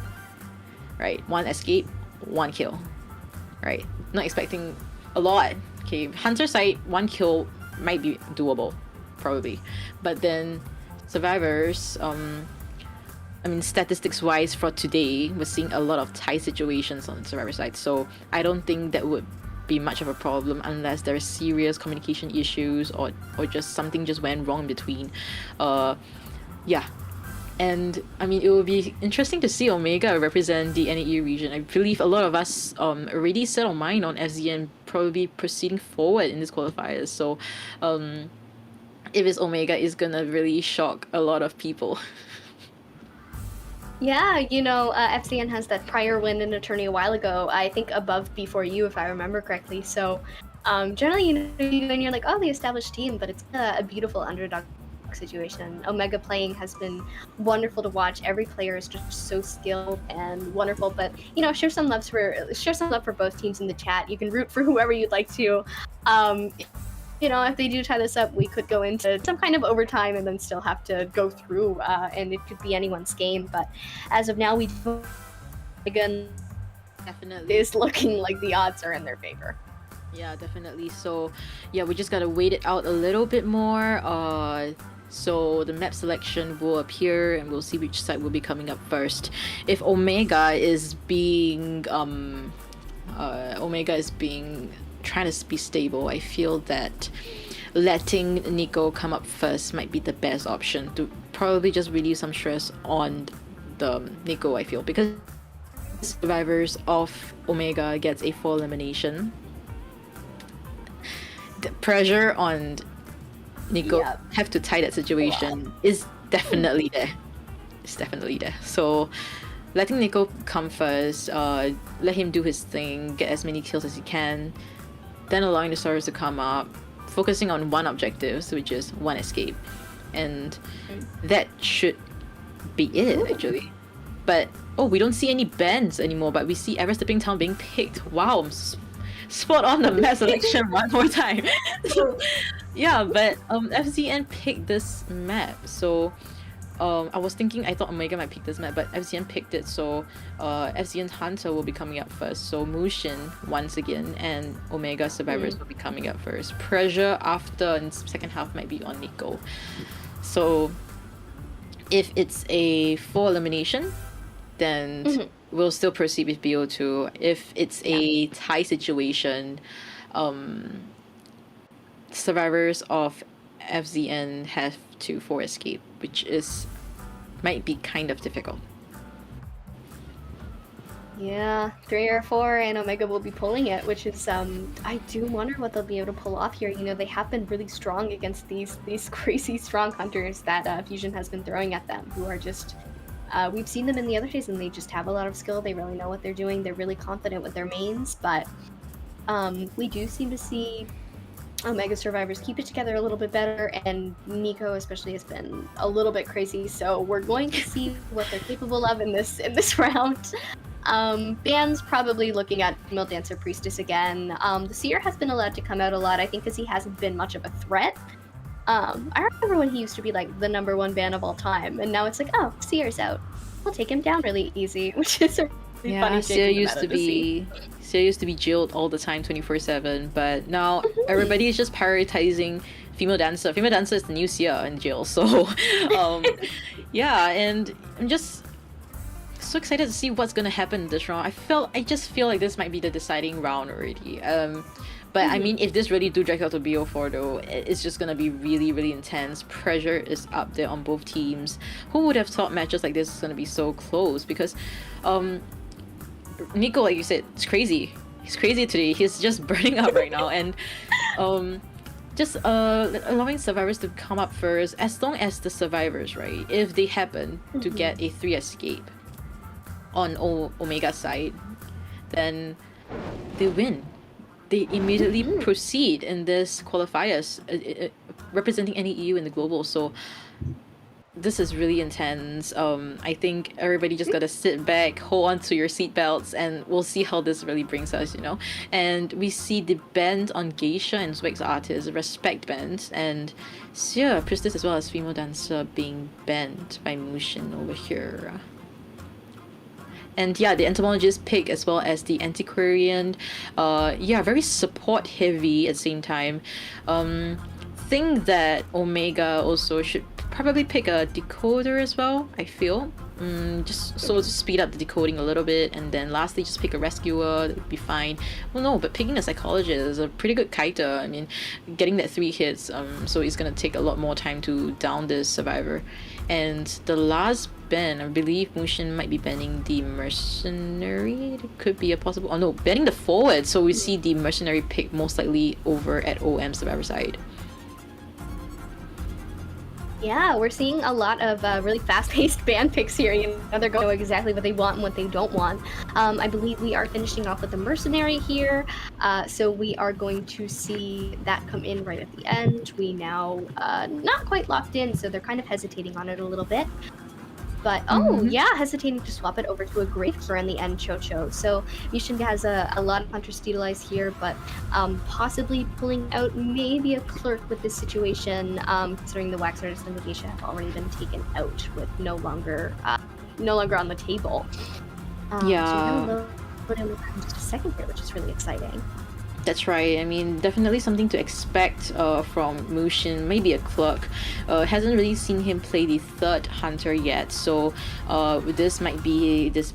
right? 1 escape, 1 kill, right? Not expecting a lot. Okay, hunter side, 1 kill might be doable, probably, but then survivors, I mean, statistics wise for today, we're seeing a lot of tie situations on the survivor side, so I don't think that would be much of a problem unless there are serious communication issues or just something just went wrong in between. And I mean, it will be interesting to see Omega represent the NAE region. I believe a lot of us already set our mind on FZN probably proceeding forward in this qualifiers, so if it's Omega, it's gonna really shock a lot of people. Yeah, FCN has that prior win in a tourney a while ago, I think above B4U, if I remember correctly. So generally, when you're like, oh, the established team, but it's a beautiful underdog situation. Omega playing has been wonderful to watch. Every player is just so skilled and wonderful. But share some love for both teams in the chat. You can root for whoever you'd like to. If they do tie this up, we could go into some kind of overtime and then still have to go through, and it could be anyone's game. But as of now, we again definitely is looking like the odds are in their favor. Yeah, definitely. So yeah, we just gotta wait it out a little bit more. So the map selection will appear, and we'll see which side will be coming up first. If Omega is being trying to be stable, I feel that letting Nico come up first might be the best option to probably just relieve some stress on the Nico, I feel, because survivors of Omega gets a full elimination, the pressure on Nico have to tie that situation is definitely there. It's definitely there. So letting Nico come first, let him do his thing, get as many kills as he can, then allowing the survivors to come up, focusing on one objective, which is one escape. And that should be it, actually. But, we don't see any bans anymore, but we see Ever Stepping Town being picked. Wow, I'm spot on the map selection one more time. So, yeah, but FZN picked this map. So, I thought Omega might pick this map, but FZN picked it, so FZN Hunter will be coming up first. So Mushin once again, and Omega Survivors will be coming up first. Pressure after in second half might be on Nico. So if it's a full elimination, then we'll still proceed with BO2. If it's a tie situation, survivors of FZN have to for escape, which might be kind of difficult. Yeah, 3 or 4, and Omega will be pulling it, which is I do wonder what they'll be able to pull off here. You know, they have been really strong against these crazy strong hunters that Fusion has been throwing at them, who are just we've seen them in the other days, and they just have a lot of skill. They really know what they're doing. They're really confident with their mains, but we do seem to see Omega survivors keep it together a little bit better, and Nico especially has been a little bit crazy, so we're going to see what they're capable of in this round. Ban's probably looking at Female Dancer Priestess again. The Seer has been allowed to come out a lot, I think, because he hasn't been much of a threat. I remember when he used to be like the #1 ban of all time, and now it's like, oh, Seer's out, we'll take him down really easy, which is a really funny Seer used to be jailed all the time 24/7, but now everybody is just prioritizing Female Dancer. Female Dancer is the new Seer in jail, so yeah, and I'm just so excited to see what's gonna happen in this round. I just feel like this might be the deciding round already. But I mean, if this really do drag out to BO4 though, it's just gonna be really, really intense. Pressure is up there on both teams. Who would have thought matches like this is gonna be so close? Because Nico, like you said, it's crazy. He's crazy today. He's just burning up right now, and just allowing survivors to come up first. As long as the survivors, right, if they happen to get a 3 escape on Omega's side, then they win. They immediately proceed in this qualifiers, representing any EU in the global. So this is really intense. I think everybody just gotta sit back, hold on to your seatbelts, and we'll see how this really brings us, you know. And we see the band on Geisha and Zwig's Artist, respect band, and Seer, Priestess as well as Female Dancer being banned by Mushin over here. And yeah, the Entomologist pick as well as the Antiquarian, very support heavy at the same time. Think that Omega also should probably pick a decoder as well, I feel. Just so to speed up the decoding a little bit, and then lastly just pick a rescuer, that would be fine. Well, no, but picking a psychologist is a pretty good kiter. I mean, getting that 3 hits, so it's gonna take a lot more time to down this survivor. And the last ban, I believe Mushin might be banning the mercenary. It could be a possible, oh no, banning the forward, so we see the mercenary pick most likely over at OM survivor side. Yeah, we're seeing a lot of really fast-paced ban picks here. You know, they're going to know exactly what they want and what they don't want. I believe we are finishing off with the mercenary here, so we are going to see that come in right at the end. We now not quite locked in, so they're kind of hesitating on it a little bit. But hesitating to swap it over to a Gravekeeper in the end, Chocho. So Mushin has a lot of hunters to utilize here, but possibly pulling out maybe a clerk with this situation, considering the Wax Artist and the Geisha have already been taken out with no longer on the table. So we're gonna load in just a second here, which is really exciting. That's right. I mean, definitely something to expect from Mushin. Maybe a clerk. Hasn't really seen him play the 3rd hunter yet, so this might be this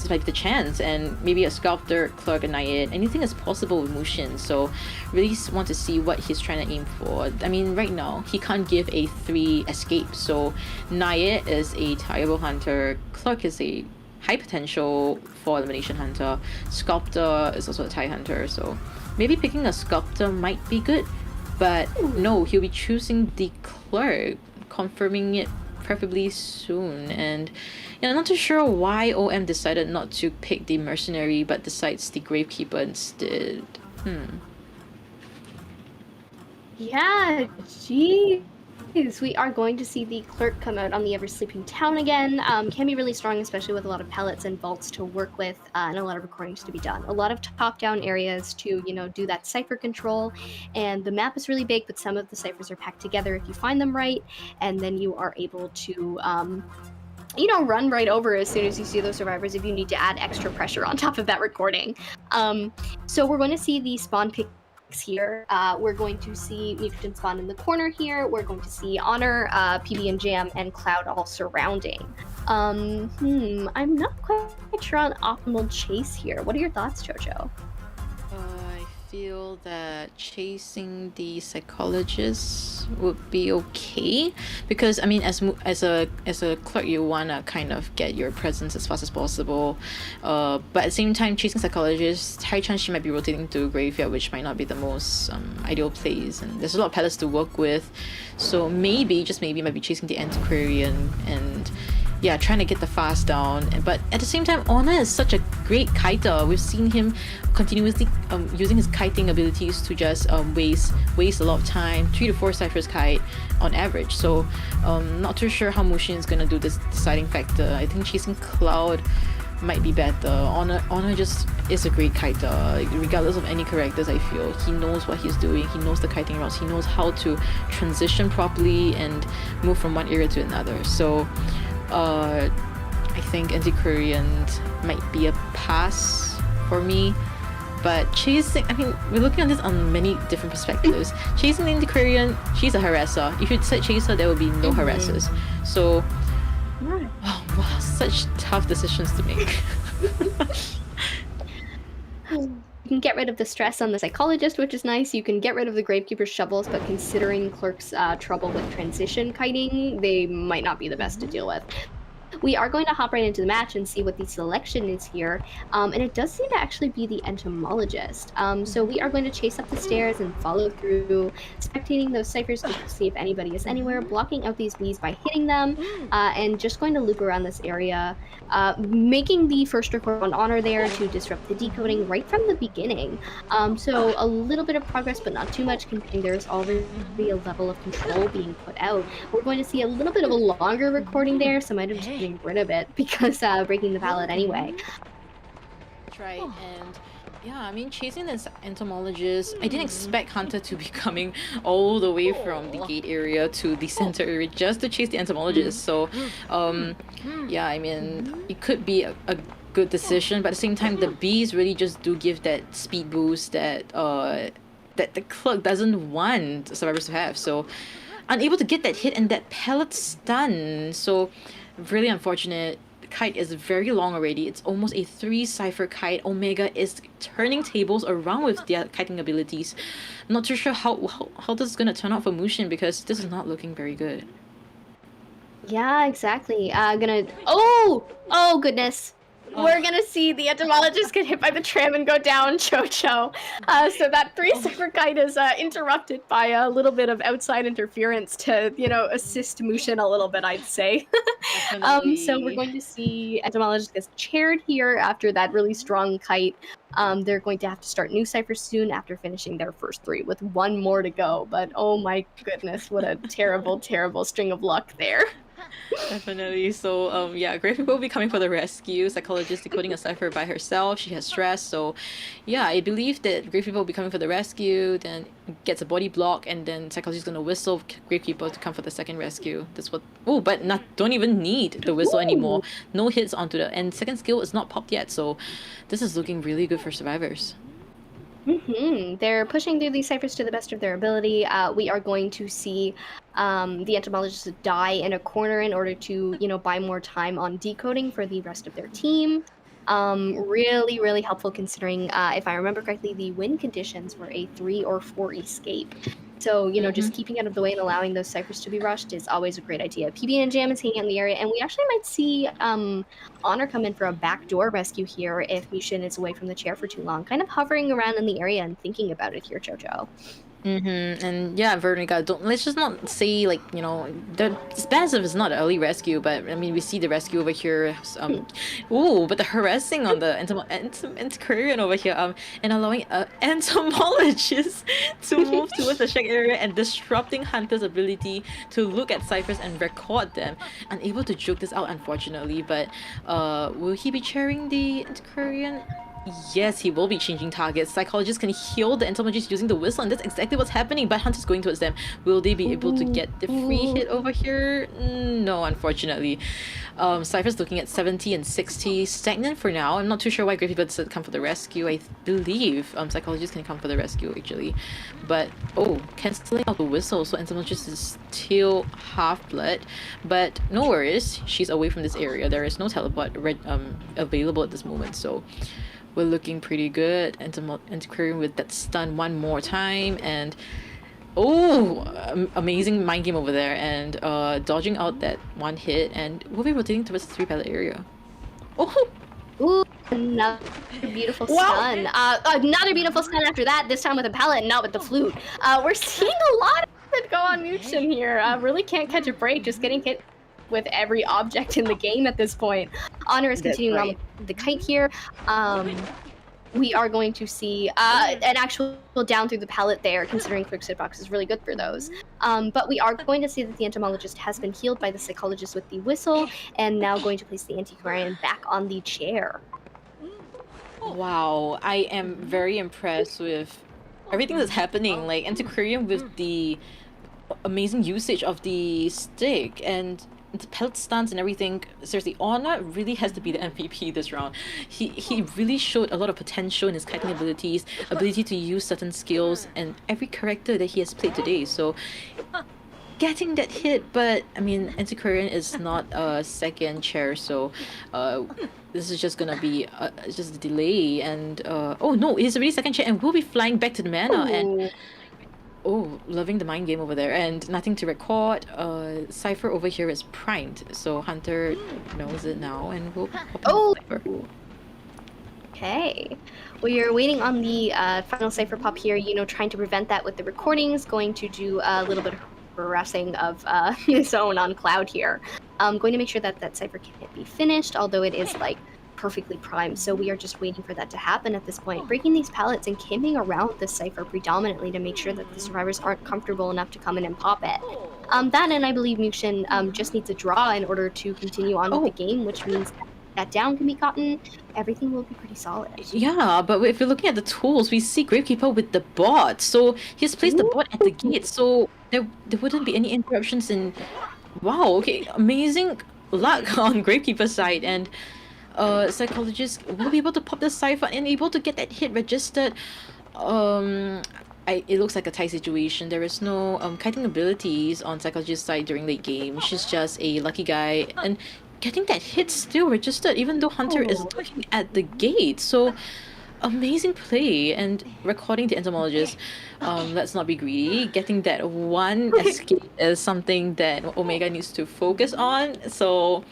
might be the chance. And maybe a sculptor, clerk, and Nayet. Anything is possible with Mushin. So really want to see what he's trying to aim for. I mean, right now he can't give a 3 escape. So Nayet is a tieable hunter. Clerk is a high potential for Elimination Hunter. Sculptor is also a TIE Hunter, so maybe picking a Sculptor might be good. But no, he'll be choosing the Clerk, confirming it preferably soon. And I'm not too sure why OM decided not to pick the Mercenary but decides the Gravekeeper instead. Yeah, geez. We are going to see the Clerk come out on the Ever-Sleeping Town again. Can be really strong, especially with a lot of pellets and vaults to work with, and a lot of recordings to be done. A lot of top-down areas to, do that cipher control, and the map is really big, but some of the ciphers are packed together if you find them right, and then you are able to run right over as soon as you see those survivors if you need to add extra pressure on top of that recording. So we're going to see the spawn pick here. We're going to see Mutant spawn in the corner here. We're going to see Honor, PB and Jam, and Cloud all surrounding. I'm not quite sure on optimal chase here. What are your thoughts, Jojo? I feel that chasing the Psychologist would be okay, because I mean, as a Clerk, you wanna kind of get your presence as fast as possible, but at the same time, chasing Psychologist, high chance she might be rotating to Graveyard, which might not be the most ideal place, and there's a lot of pellets to work with, so maybe, just maybe, might be chasing the Antiquarian and trying to get the fast down. But at the same time, Honor is such a great kiter. We've seen him continuously using his kiting abilities to just waste a lot of time, 3 to 4 ciphers kite on average. So not too sure how Mushin is gonna do this deciding factor. I think chasing Cloud might be better. Honor just is a great kiter, regardless of any characters. I feel he knows what he's doing, he knows the kiting routes, he knows how to transition properly and move from one area to another. So I think Antiquarian might be a pass for me, but chasing, I mean, we're looking at this on many different perspectives. Chasing the Antiquarian, she's a harasser. If you said chase her, there will be no harassers. So, oh, wow, such tough decisions to make. You can get rid of the stress on the Psychologist, which is nice. You can get rid of the Gravekeeper's shovels, but considering Clerk's trouble with transition kiting, they might not be the best to deal with. We are going to hop right into the match and see what the selection is here, and it does seem to actually be the Entomologist. So we are going to chase up the stairs and follow through, spectating those ciphers to see if anybody is anywhere, blocking out these bees by hitting them, and just going to loop around this area, making the first record on Honor there to disrupt the decoding right from the beginning. So a little bit of progress, but not too much, considering there's already a level of control being put out. We're going to see a little bit of a longer recording there, so I might have just getting rid of it because breaking the pallet anyway. That's right, and yeah, I mean, chasing this Entomologist, I didn't expect Hunter to be coming all the way from the gate area to the center area just to chase the Entomologist. So, yeah, I mean, it could be a good decision, but at the same time, the bees really just do give that speed boost that that the Clerk doesn't want survivors to have. So, unable to get that hit and that pellet stun. So, really unfortunate. The kite is very long already. It's almost a 3 cipher kite. Omega is turning tables around with their kiting abilities. I'm not too sure how this is gonna turn out for Mushin, because this is not looking very good. Yeah, exactly. Oh goodness. We're gonna see the Entomologist get hit by the tram and go down, Chocho. So that 3 cipher kite is interrupted by a little bit of outside interference to, assist Mushin a little bit, I'd say. So we're going to see Entomologist gets chaired here after that really strong kite. They're going to have to start new ciphers soon after finishing their first 3 with 1 more to go. But oh my goodness, what a terrible, terrible string of luck there. Definitely. So yeah, Gravekeeper will be coming for the rescue. Psychologist decoding a cipher by herself. She has stress. So yeah, I believe that Gravekeeper will be coming for the rescue, then gets a body block, and then Psychologist is gonna whistle Gravekeeper to come for the second rescue. That's what don't even need the whistle anymore. No hits onto the and second skill is not popped yet, so this is looking really good for survivors. They're pushing through these ciphers to the best of their ability. We are going to see the Entomologist die in a corner in order to, buy more time on decoding for the rest of their team. Really, really helpful considering, if I remember correctly, the win conditions were a 3 or 4 escape. So, just keeping out of the way and allowing those ciphers to be rushed is always a great idea. PB and Jam is hanging out in the area, and we actually might see Honor come in for a backdoor rescue here if Mushin is away from the chair for too long, kind of hovering around in the area and thinking about it here, Jojo. And yeah, Veronica, let's just not say like, it's bad if it's not an early rescue, but I mean we see the rescue over here. But the harassing on the antiquarian over here, and allowing entomologists to move towards the shack area and disrupting Hunter's ability to look at ciphers and record them. Unable to joke this out, unfortunately, but will he be chairing the antiquarian? Yes, he will be changing targets. Psychologists can heal the entomologists using the whistle, and that's exactly what's happening, but Hunter's going towards them. Will they be able to get the free hit over here? No, unfortunately. Cypher's looking at 70 and 60. Stagnant for now. I'm not too sure why Great People decided to come for the rescue. I believe psychologists can come for the rescue, actually. But, cancelling out the whistle, so entomologist is still half-blood. But no worries, she's away from this area. There is no teleport available at this moment, so we're looking pretty good. Antiquarian with that stun one more time, and amazing mind game over there, and dodging out that one hit, and we'll be rotating towards the 3 pallet area. Another beautiful stun. Another beautiful stun after that, this time with a pallet and not with the flute. We're seeing a lot of it go on Mushin here. Really can't catch a break, just getting hit with every object in the game at this point. Honor is continuing on with the kite here. We are going to see an actual down through the pallet there, considering quick hitbox is really good for those. But we are going to see that the entomologist has been healed by the psychologist with the whistle, and now going to place the antiquarian back on the chair. Wow, I am very impressed with everything that's happening. Like antiquarian with the amazing usage of the stick and the pellet stance and everything. Seriously, Honor really has to be the MVP this round. He really showed a lot of potential in his kiting abilities, ability to use certain skills, and every character that he has played today. So getting that hit, but I mean antiquarian is not a second chair, so this is just gonna be just a delay, and oh no, it is already second chair and we'll be flying back to the mana. And loving the mind game over there, and nothing to record. Cypher over here is primed, so Hunter knows it now, and we'll Cypher. Okay. We are waiting on the final Cypher pop here, trying to prevent that with the recordings, going to do a little bit of harassing of his own on Cloud here. I'm going to make sure that that Cypher can't be finished, although it is like perfectly primed, so we are just waiting for that to happen at this point. Breaking these pallets and camping around the Cypher predominantly to make sure that the survivors aren't comfortable enough to come in and pop it. That, and I believe Mushin just needs a draw in order to continue on with the game, which means that down can be gotten. Everything will be pretty solid. Yeah, but if you're looking at the tools, we see Gravekeeper with the bot, so he's placed the bot at the gate, so there wouldn't be any interruptions. In wow, okay, amazing luck on Gravekeeper's side, and psychologist will be able to pop the cipher and able to get that hit registered. It looks like a tight situation. There is no kiting abilities on psychologist's side during late game. She's just a lucky guy, and getting that hit still registered even though Hunter is looking at the gate. So amazing play, and recording the entomologist. Let's not be greedy. Getting that one escape is something that Omega needs to focus on. So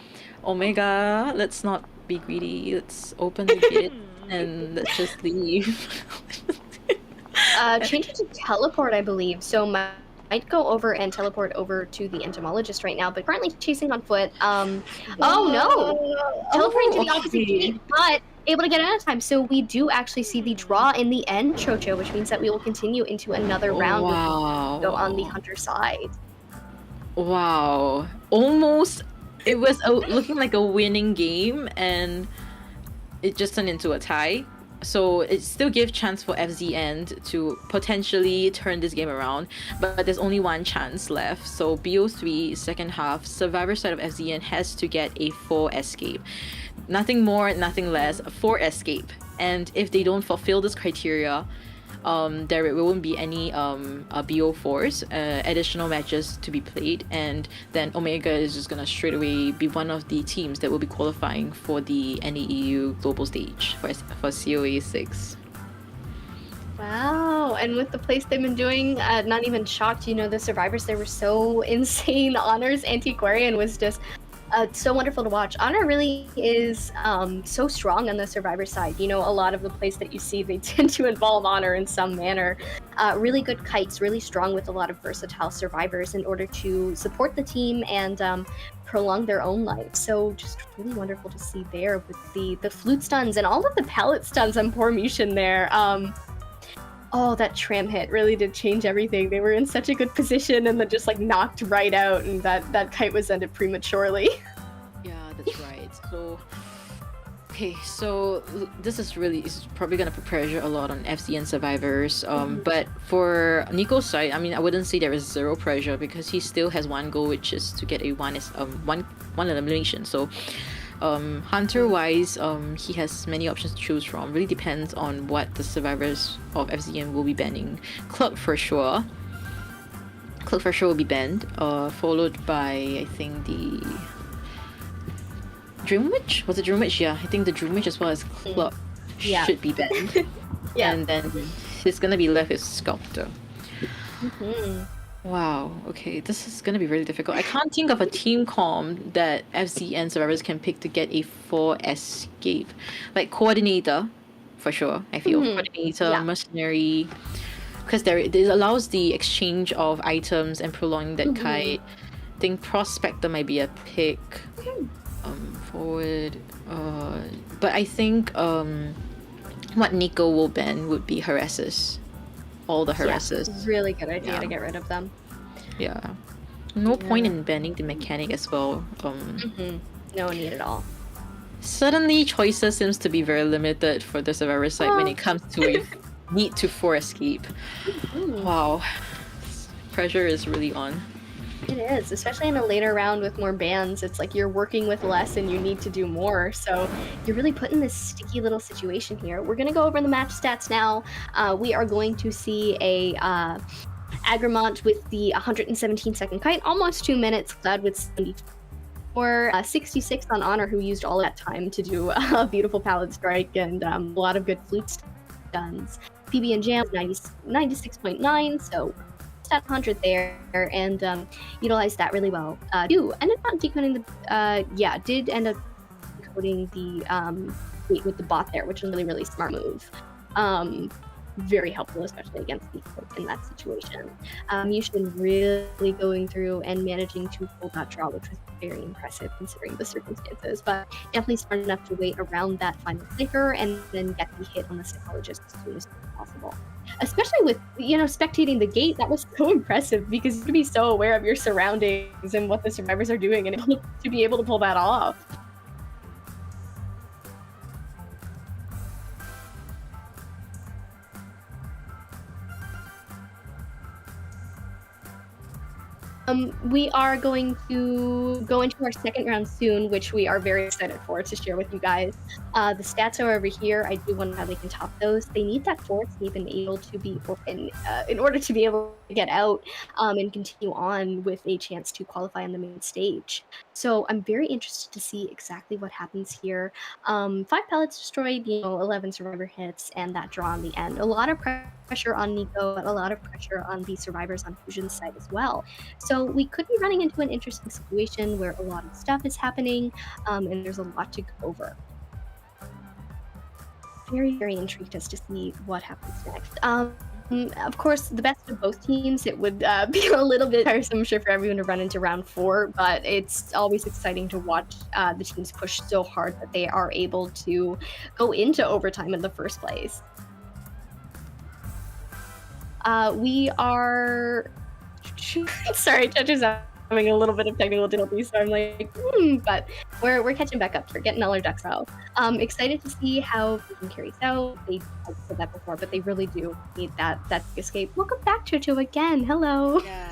Omega, let's not be greedy. Let's open the gate and let's just leave. Change it to teleport, I believe. So might go over and teleport over to the entomologist right now, but currently chasing on foot. Oh no! Teleporting to the opposite gate, but able to get out of time. So we do actually see the draw in the end, Chocho, which means that we will continue into another round. Wow. Go on the Hunter side. Wow. Almost. It was looking like a winning game, and it just turned into a tie. So it still gives chance for FZN to potentially turn this game around, but there's only one chance left. So BO3 second half, survivor side of FZN has to get a 4 escape. Nothing more, nothing less, 4 escape. And if they don't fulfill this criteria, there won't be any BO4s, additional matches to be played, and then Omega is just gonna straight away be one of the teams that will be qualifying for the NEEU global stage for COA 6. Wow, and with the place they've been doing, not even shocked, the survivors, they were so insane. Honor's Antiquarian was just so wonderful to watch. Honor really is so strong on the survivor side. A lot of the plays that you see, they tend to involve Honor in some manner. Really good kites, really strong with a lot of versatile survivors in order to support the team and prolong their own life. So just really wonderful to see there with the flute stuns and all of the pallet stuns on poor Mushin there. Oh, that tram hit really did change everything. They were in such a good position and then just knocked right out, and that kite was ended prematurely. Yeah, that's right. So, okay, so this is probably gonna put pressure a lot on FCN survivors. But for Nico's side, I wouldn't say there is zero pressure because he still has one goal, which is to get a one elimination. So. Hunter wise, he has many options to choose from. Really depends on what the survivors of FCN will be banning. Clerk for sure. Clerk for sure will be banned. Followed by I think the Dream Witch? Was it Dream Witch? Yeah, I think the Dream Witch as well as Clerk should be banned. Yeah. And then he's gonna be left with Sculptor. Wow, okay, this is gonna be really difficult. I can't think of a team comp that FCN survivors can pick to get a 4 escape. Like Coordinator, for sure, I feel. Coordinator, Mercenary, because it allows the exchange of items and prolonging that kite. I think Prospector might be a pick. Forward, but I think what Nico will ban would be Harasses. All the Harasses. Yeah, really good idea to get rid of them. Yeah. No point in banning the mechanic as well. No need at all. Suddenly, choices seems to be very limited for the survivor side when it comes to a need to 4 escape. Wow. Pressure is really on. It is, especially in a later round with more bans. It's like you're working with less and you need to do more. So you're really put in this sticky little situation here. We're going to go over the match stats now. We are going to see a Agramont with the 117-second kite, almost 2 minutes, Cloud with 74, 66 on Honor, who used all that time to do a beautiful pallet strike and a lot of good flute stuns. PB and Jam 96.9, so at 100 there, and utilized that really well. Ended up decoding did end up decoding the gate with the bot there, which was a really, really smart move. Very helpful, especially against the folk in that situation. Yushin really going through and managing to pull that draw, which was very impressive considering the circumstances, but definitely smart enough to wait around that final flicker and then get the hit on the psychologist as soon as possible. Especially with, spectating the gate, that was so impressive because you have to be so aware of your surroundings and what the survivors are doing and to be able to pull that off. We are going to go into our second round soon, which we are very excited for to share with you guys. The stats are over here. I do wonder how they can top those. They need that 4 escape and able to be in order to be able to get out and continue on with a chance to qualify on the main stage. So I'm very interested to see exactly what happens here. 5 pellets destroyed, 11 survivor hits, and that draw on the end. A lot of pressure on Nico, but a lot of pressure on the survivors on Fusion's side as well. So we could be running into an interesting situation where a lot of stuff is happening, and there's a lot to go over. Very, very intrigued as to see what happens next. Of course, the best of both teams, it would be a little bit tiresome, I'm sure, for everyone to run into round 4, but it's always exciting to watch the teams push so hard that they are able to go into overtime in the first place. We are... Sorry, Tetris having a little bit of technical difficulties, so I'm like, but we're catching back up. We're getting all our ducks out. Excited to see how Fusion carries out. I've said that before, but they really do need that escape. Welcome back, Chocho, again. Hello. Yeah,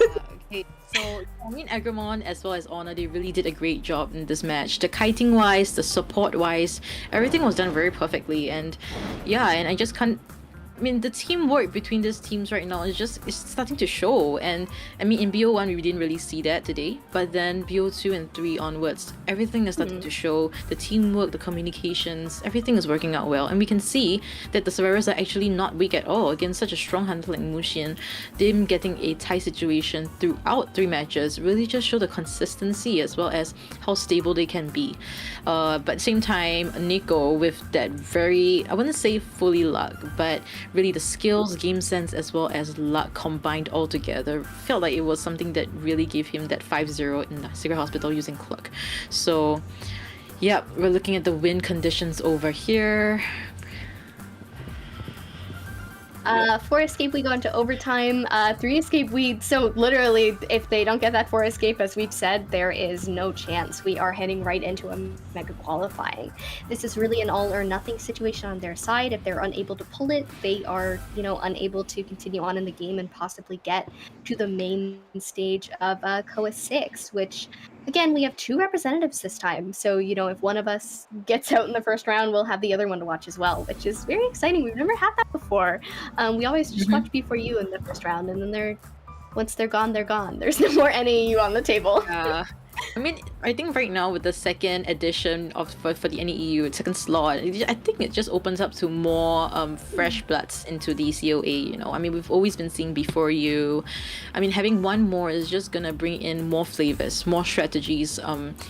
okay. So, Agramon as well as Honor, they really did a great job in this match. The kiting wise, the support wise, everything was done very perfectly. And yeah, and I just can't I mean, the teamwork between these teams right now is starting to show. And I mean, in BO1 we didn't really see that today, but then BO2 and 3 onwards, everything is starting to show. The teamwork, the communications, everything is working out well, and we can see that the survivors are actually not weak at all against such a strong hunter like Muxian. Them getting a tie situation throughout 3 matches really just show the consistency as well as how stable they can be. But at the same time, Nico with that very, I wouldn't say fully luck, but really the skills, game sense, as well as luck combined all together, felt like it was something that really gave him that 5-0 in the Secret Hospital using Cluck. So, yeah, we're looking at the win conditions over here. 4 escape, we go into overtime. 3 escape, so literally, if they don't get that 4 escape, as we've said, there is no chance. We are heading right into a mega qualifying. This is really an all or nothing situation on their side. If they're unable to pull it, they are, unable to continue on in the game and possibly get to the main stage of COA 6, which, again, we have 2 representatives this time. So, if one of us gets out in the first round, we'll have the other one to watch as well, which is very exciting. We've never had that before. We always just watch before you in the first round, and then once they're gone, they're gone. There's no more NAU on the table. Yeah. I mean, I think right now with the second edition for the NEU, second slot, I think it just opens up to more fresh bloods into the COA, I mean, we've always been seeing before you. I mean, having one more is just gonna bring in more flavors, more strategies,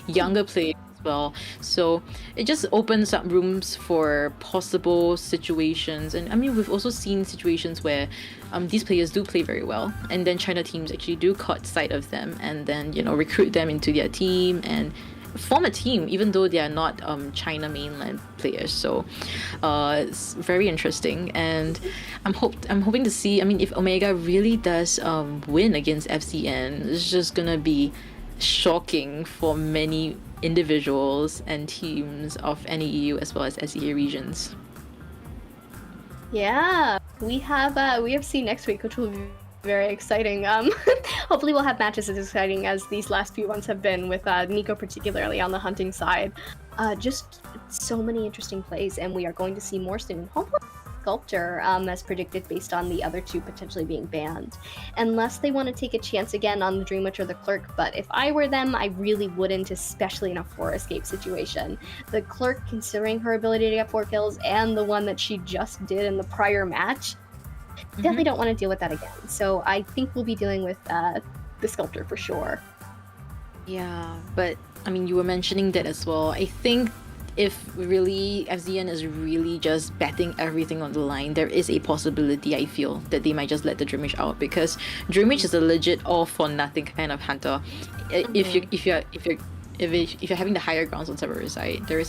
younger players as well. So it just opens up rooms for possible situations. And I mean, we've also seen situations where these players do play very well, and then China teams actually do caught sight of them and then, recruit them into their team and form a team, even though they are not China mainland players. So it's very interesting, and I'm hoping to see. I mean, if Omega really does win against FCN, it's just gonna be shocking for many individuals and teams of NEU as well as SEA regions. Yeah, we have C next week, which will be very exciting. Hopefully we'll have matches as exciting as these last few ones have been, with Nico particularly on the hunting side. Just so many interesting plays, and we are going to see more soon. Hopefully Sculptor, as predicted, based on the other 2 potentially being banned. Unless they want to take a chance again on the Dream Witch or the Clerk, but if I were them, I really wouldn't, especially in a 4 escape situation. The Clerk, considering her ability to get 4 kills, and the one that she just did in the prior match, definitely don't want to deal with that again. So I think we'll be dealing with the Sculptor for sure. Yeah, but I mean, you were mentioning that as well. I think if really FZN is really just betting everything on the line, there is a possibility, I feel, that they might just let the Dreamwitch out, because Dreamwitch is a legit all for nothing kind of hunter. If you're having the higher grounds on Cerberus side, there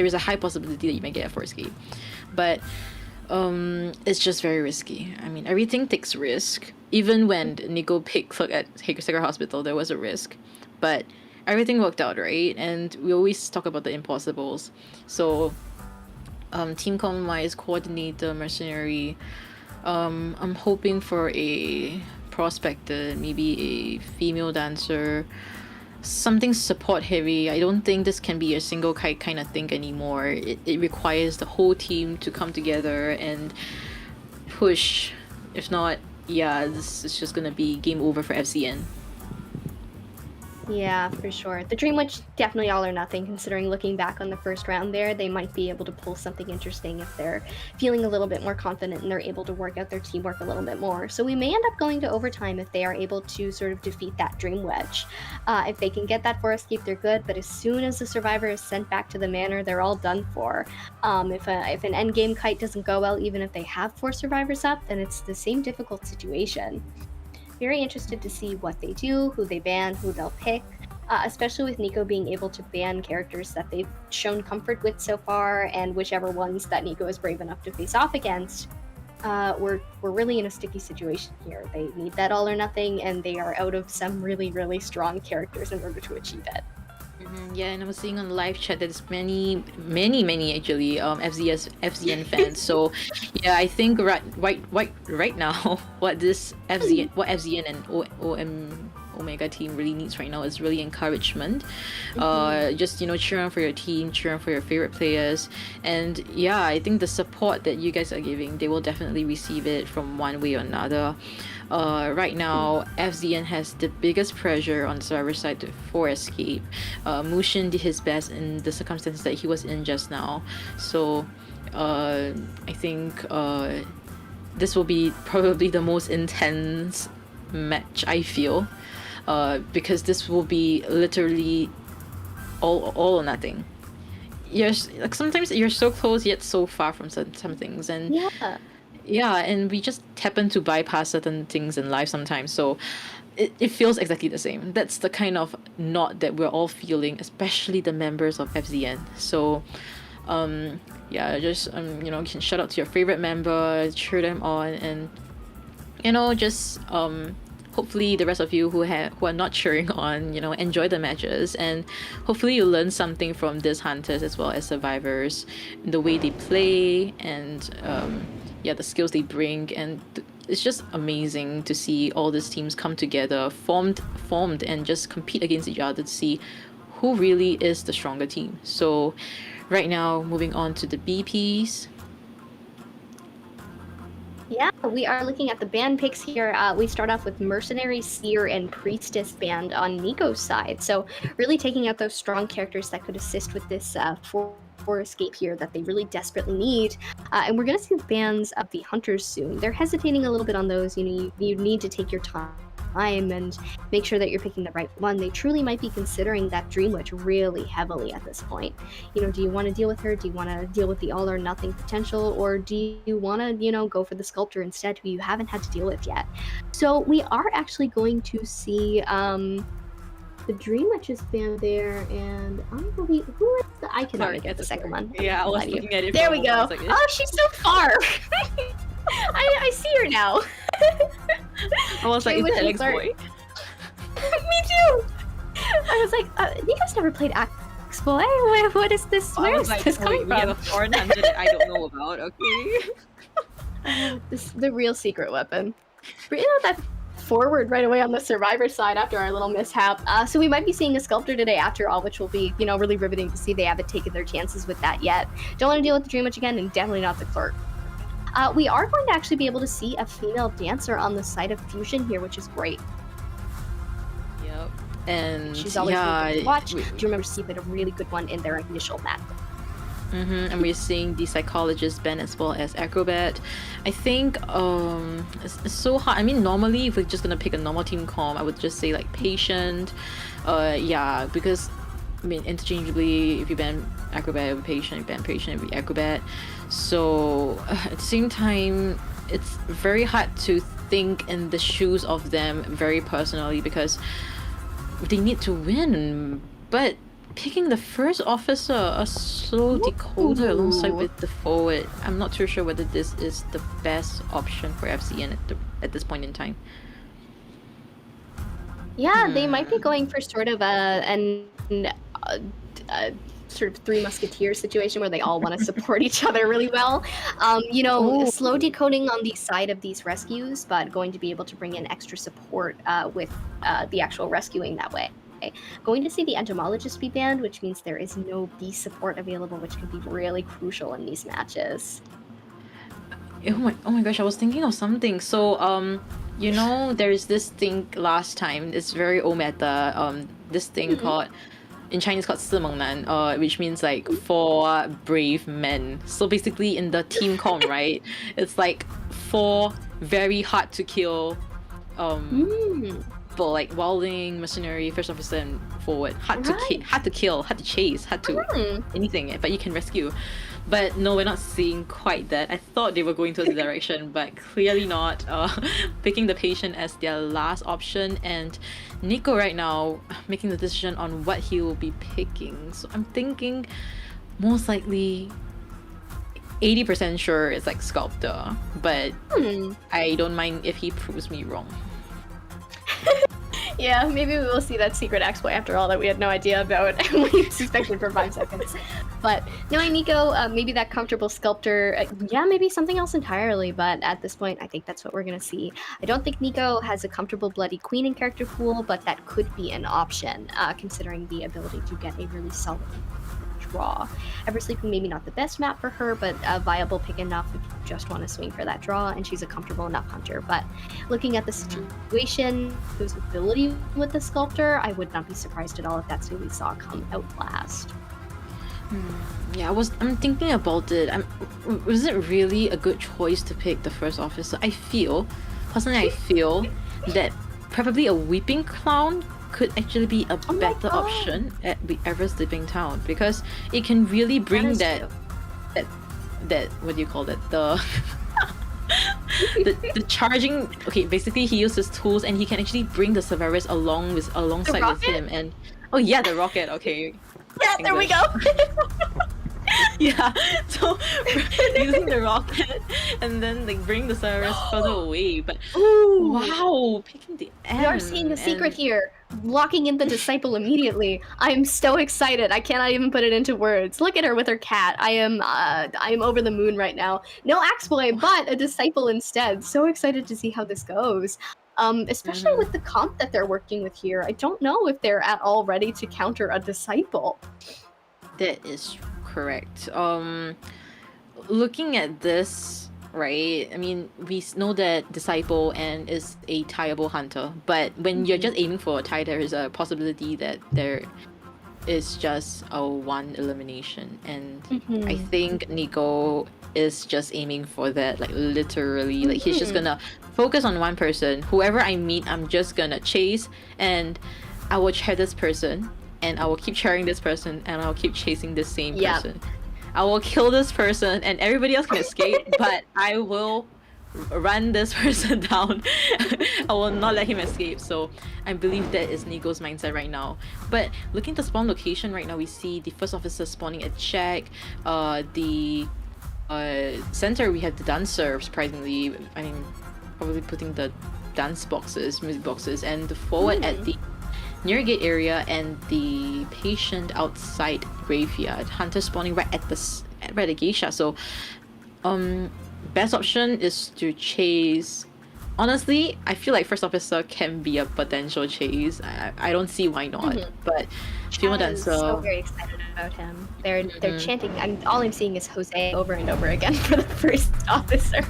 is a high possibility that you might get a 4 escape. But it's just very risky. I mean, everything takes risk. Even when Nico picked Clerk at Secret Hospital, there was a risk. But everything worked out, right? And we always talk about the impossibles. So, team comm-wise, coordinator, mercenary, I'm hoping for a prospector, maybe a female dancer, something support heavy. I don't think this can be a single kite kind of thing anymore. It requires the whole team to come together and push. If not, yeah, this is just gonna be game over for FCN. Yeah, for sure. The Dream Witch, definitely all or nothing, considering looking back on the first round there, they might be able to pull something interesting if they're feeling a little bit more confident and they're able to work out their teamwork a little bit more. So we may end up going to overtime if they are able to sort of defeat that Dream Wedge. If they can get that 4 escape, they're good, but as soon as the survivor is sent back to the manor, they're all done for. If an endgame kite doesn't go well, even if they have 4 survivors up, then it's the same difficult situation. Very interested to see what they do, who they ban, who they'll pick, especially with Nico being able to ban characters that they've shown comfort with so far, and whichever ones that Nico is brave enough to face off against. We're really in a sticky situation here. They need that all or nothing, and they are out of some really, really strong characters in order to achieve it. Yeah, and I was seeing on the live chat that there's many actually FZN fans. So yeah, I think right now what FZN and Omega team really needs right now is really encouragement. Just, cheer on for your team, cheer on for your favorite players. And yeah, I think the support that you guys are giving, they will definitely receive it from one way or another. Right now, FZN has the biggest pressure on the Survivor side for escape. Mushin did his best in the circumstances that he was in just now. So I think this will be probably the most intense match, I feel, because this will be literally all or nothing. Sometimes you're so close yet so far from some things, and and we just happen to bypass certain things in life sometimes. So it feels exactly the same. That's the kind of knot that we're all feeling, especially the members of FZN. So just you can shout out to your favorite member, cheer them on, and just hopefully the rest of you who are not cheering on, enjoy the matches, and hopefully you learn something from these hunters as well as survivors, the way they play, and the skills they bring. And it's just amazing to see all these teams come together, formed and just compete against each other to see who really is the stronger team. So right now, moving on to the BPs. Yeah, we are looking at the band picks here. We start off with Mercenary, Seer, and Priestess band on Nico's side. So really taking out those strong characters that could assist with this for escape here that they really desperately need. And we're going to see the bands of the Hunters soon. They're hesitating a little bit on those. You need to take your time and make sure that you're picking the right one. They truly might be considering that Dream Witch really heavily at this point. Do you want to deal with her? Do you want to deal with the all or nothing potential? Or do you want to, go for the Sculptor instead, who you haven't had to deal with yet? So we are actually going to see the Dream Witch's band there, and I believe I cannot get the second one. Yeah, I was looking at it. There we go. Oh, she's so far. I see her now. I was like, is that Alex boy? Me too. I was like, Nico's never played Axe Boy. What is this? Where is this coming from? We have a foreign hunter that I don't know about. Okay. This is the real secret weapon. But that forward right away on the Survivor side after our little mishap. So we might be seeing a Sculptor today after all, which will be, really riveting to see. They haven't taken their chances with that yet. Don't want to deal with the Dream Witch again, and definitely not the Clerk. We are going to actually be able to see a female dancer on the side of Fusion here, which is great. Yep. And she's always really good to watch. Do you remember seeing a really good one in their initial match? And we're seeing the Psychologist band as well as Acrobat. I think it's so hard. I mean, normally if we're just gonna pick a normal team comp, I would just say like Patient. Because I mean, interchangeably, if you ban Acrobat, it would be Patient. If you ban Patient, it would be Acrobat. So at the same time, it's very hard to think in the shoes of them very personally, because they need to win. But picking the first officer, a slow decoder alongside with the forward, I'm not too sure whether this is the best option for FCN at this point in time. Yeah, they might be going for sort of a sort of Three Musketeers situation where they all want to support each other really well. Slow decoding on the side of these rescues, but going to be able to bring in extra support with the actual rescuing that way. Going to see the Entomologist be banned, which means there is no beast support available, which can be really crucial in these matches. Oh my gosh, I was thinking of something. So there's this thing last time, it's very old meta, this thing called, in Chinese called 四猛男, which means like 4 brave men. So basically in the team comp, right, it's like 4 very hard to kill people, like Wildling, Mercenary, First Officer, and Forward. Hard to kill, hard to chase, hard to anything, but you can rescue. But no, we're not seeing quite that. I thought they were going to the direction, but clearly not. Picking the Patient as their last option, and Nico right now making the decision on what he will be picking. So I'm thinking most likely 80% sure it's like Sculptor, but I don't mind if he proves me wrong. Yeah, maybe we will see that secret exploit after all that we had no idea about and we suspected for 5 seconds. But knowing Nico, maybe that comfortable sculptor, yeah, maybe something else entirely. But at this point, I think that's what we're gonna see. I don't think Nico has a comfortable Bloody Queen in character pool, but that could be an option, considering the ability to get a really solid draw. Ever Sleeping, maybe not the best map for her, but a viable pick enough if you just want to swing for that draw, and she's a comfortable enough hunter. But looking at the situation, whose ability with the sculptor, I would not be surprised at all if that's who we saw come out last. Yeah, I'm thinking about it. Was it really a good choice to pick the first officer? Personally, I feel that probably a Weeping Clown could actually be a better option at the Ever Sleeping Town, because it can really bring that what do you call that, the the charging. Okay, basically he uses tools and he can actually bring the survivors alongside with him. And oh yeah, the rocket. Okay, yeah, there we go. Yeah, so using the rocket and then like bring the survivors further away. But wow, picking the M. We are seeing a secret here. Locking in the disciple immediately. I am so excited. I cannot even put it into words. Look at her with her cat. I am over the moon right now. No Axboy, but a disciple instead. So excited to see how this goes. Especially with the comp that they're working with here. I don't know if they're at all ready to counter a disciple. That is correct. Looking at this, right? I mean, we know that Disciple and is a tieable hunter, but when you're just aiming for a tie, there is a possibility that there is just a one elimination, and I think Nico is just aiming for that, like literally, like he's just gonna focus on one person. Whoever I meet, I'm just gonna chase, and I will cheer this person, and I will keep cheering this person, and I'll keep chasing the same person. I will kill this person and everybody else can escape, but I will run this person down. I will not let him escape. So I believe that is Nico's mindset right now. But looking at the spawn location right now, we see the first officer spawning at Jack. The center, we have the dancer, surprisingly. I mean, probably putting the dance boxes, music boxes, and the forward at the near gate area, and the patient outside graveyard. Hunter spawning right at the geisha. So best option is to chase. Honestly, I feel like first officer can be a potential chase. I don't see why not. But female dancer, so very excited about him. They're chanting. All I'm seeing is Jose over and over again for the first officer.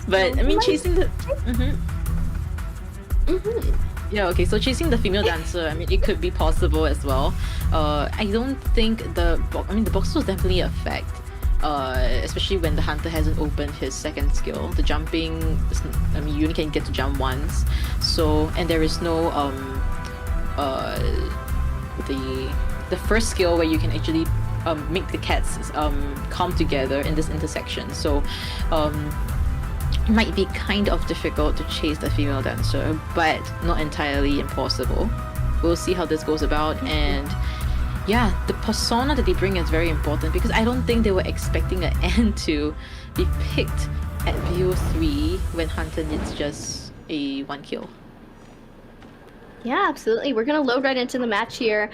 But I mean, chasing the yeah, okay, so chasing the female dancer, I mean, it could be possible as well. I don't think the boxes will definitely affect, especially when the hunter hasn't opened his second skill. The jumping, I mean, you only can get to jump once. So, and there is no, the first skill where you can actually make the cats come together in this intersection. So, it might be kind of difficult to chase the female dancer, but not entirely impossible. We'll see how this goes about. And yeah, the persona that they bring is very important, because I don't think they were expecting an end to be picked at VO3 when Hunter needs just a 1 kill. Yeah, absolutely. We're going to load right into the match here.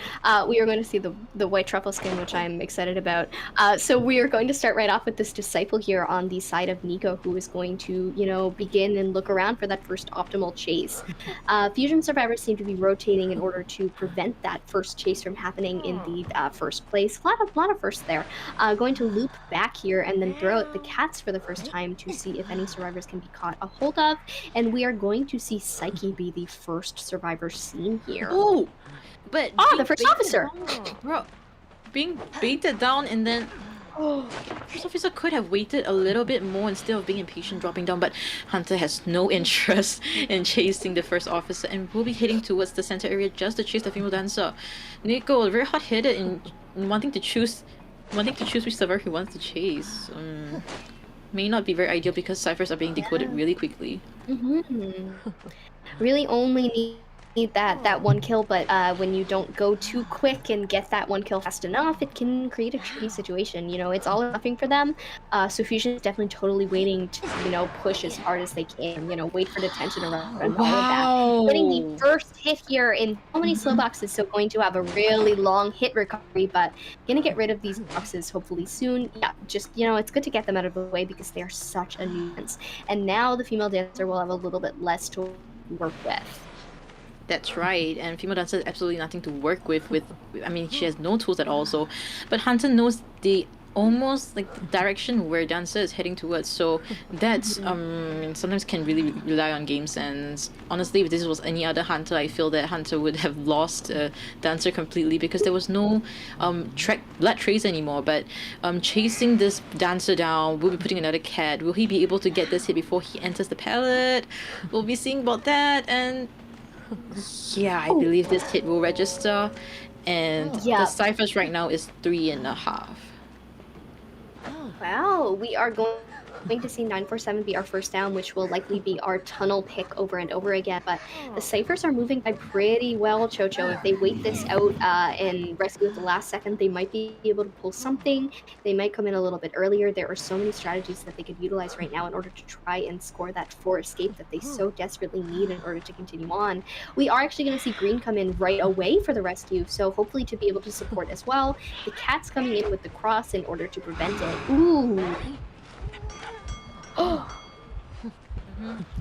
We are going to see the white truffle skin, which I'm excited about. So we are going to start right off with this disciple here on the side of Nico, who is going to, you know, begin and look around for that first optimal chase. Fusion survivors seem to be rotating in order to prevent that first chase from happening in the first place. A lot of firsts there. Going to loop back here and then throw out the cats for the first time to see if any survivors can be caught a hold of. And we are going to see Psyche be the first survivor seen here. Oh, but the first officer, bro, being baited down, and then first officer could have waited a little bit more instead of being impatient dropping down. But Hunter has no interest in chasing the first officer and will be heading towards the center area just to chase the female dancer. Nico very hot-headed in wanting to choose which survivor he wants to chase. May not be very ideal because ciphers are being decoded really quickly. Really only need that one kill, but when you don't go too quick and get that one kill fast enough, it can create a tricky situation. You know, it's all or nothing for them. So Fusion is definitely totally waiting to, you know, push as hard as they can. You know, wait for the tension around all of that. Getting the first hit here in so many slow boxes, so going to have a really long hit recovery, but gonna get rid of these boxes hopefully soon. Yeah, just, you know, it's good to get them out of the way because they are such a nuisance. And now the female dancer will have a little bit less to work with. That's right, and female dancer has absolutely nothing to work with. I mean, she has no tools at all. So, but Hunter knows the almost like the direction where dancer is heading towards. So that's sometimes can really rely on game sense. Honestly, if this was any other Hunter, I feel that Hunter would have lost dancer completely because there was no blood trace anymore. But chasing this dancer down, will be putting another cat. Will he be able to get this hit before he enters the pallet? We'll be seeing about that. And yeah, I believe this hit will register, and the ciphers right now is 3.5. Wow, we are going to see 947 be our first down, which will likely be our tunnel pick over and over again. But the ciphers are moving by pretty well, Chocho. If they wait this out and rescue at the last second, they might be able to pull something. They might come in a little bit earlier. There are so many strategies that they could utilize right now in order to try and score that 4 escape that they so desperately need in order to continue on. We are actually going to see green come in right away for the rescue, so hopefully to be able to support as well. The cat's coming in with the cross in order to prevent it. Ooh.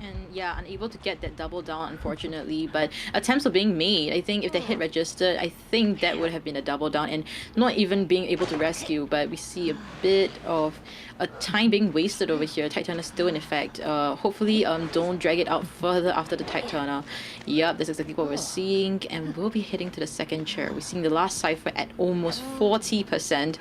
And yeah, unable to get that double down, unfortunately, but attempts are being made. I think if the hit registered, I think that would have been a double down and not even being able to rescue. But we see a bit of a time being wasted over here. Tight turner still in effect. Hopefully don't drag it out further after the tight turner. Yep, that's exactly what we're seeing, and we'll be heading to the second chair. We're seeing the last cipher at almost 40%.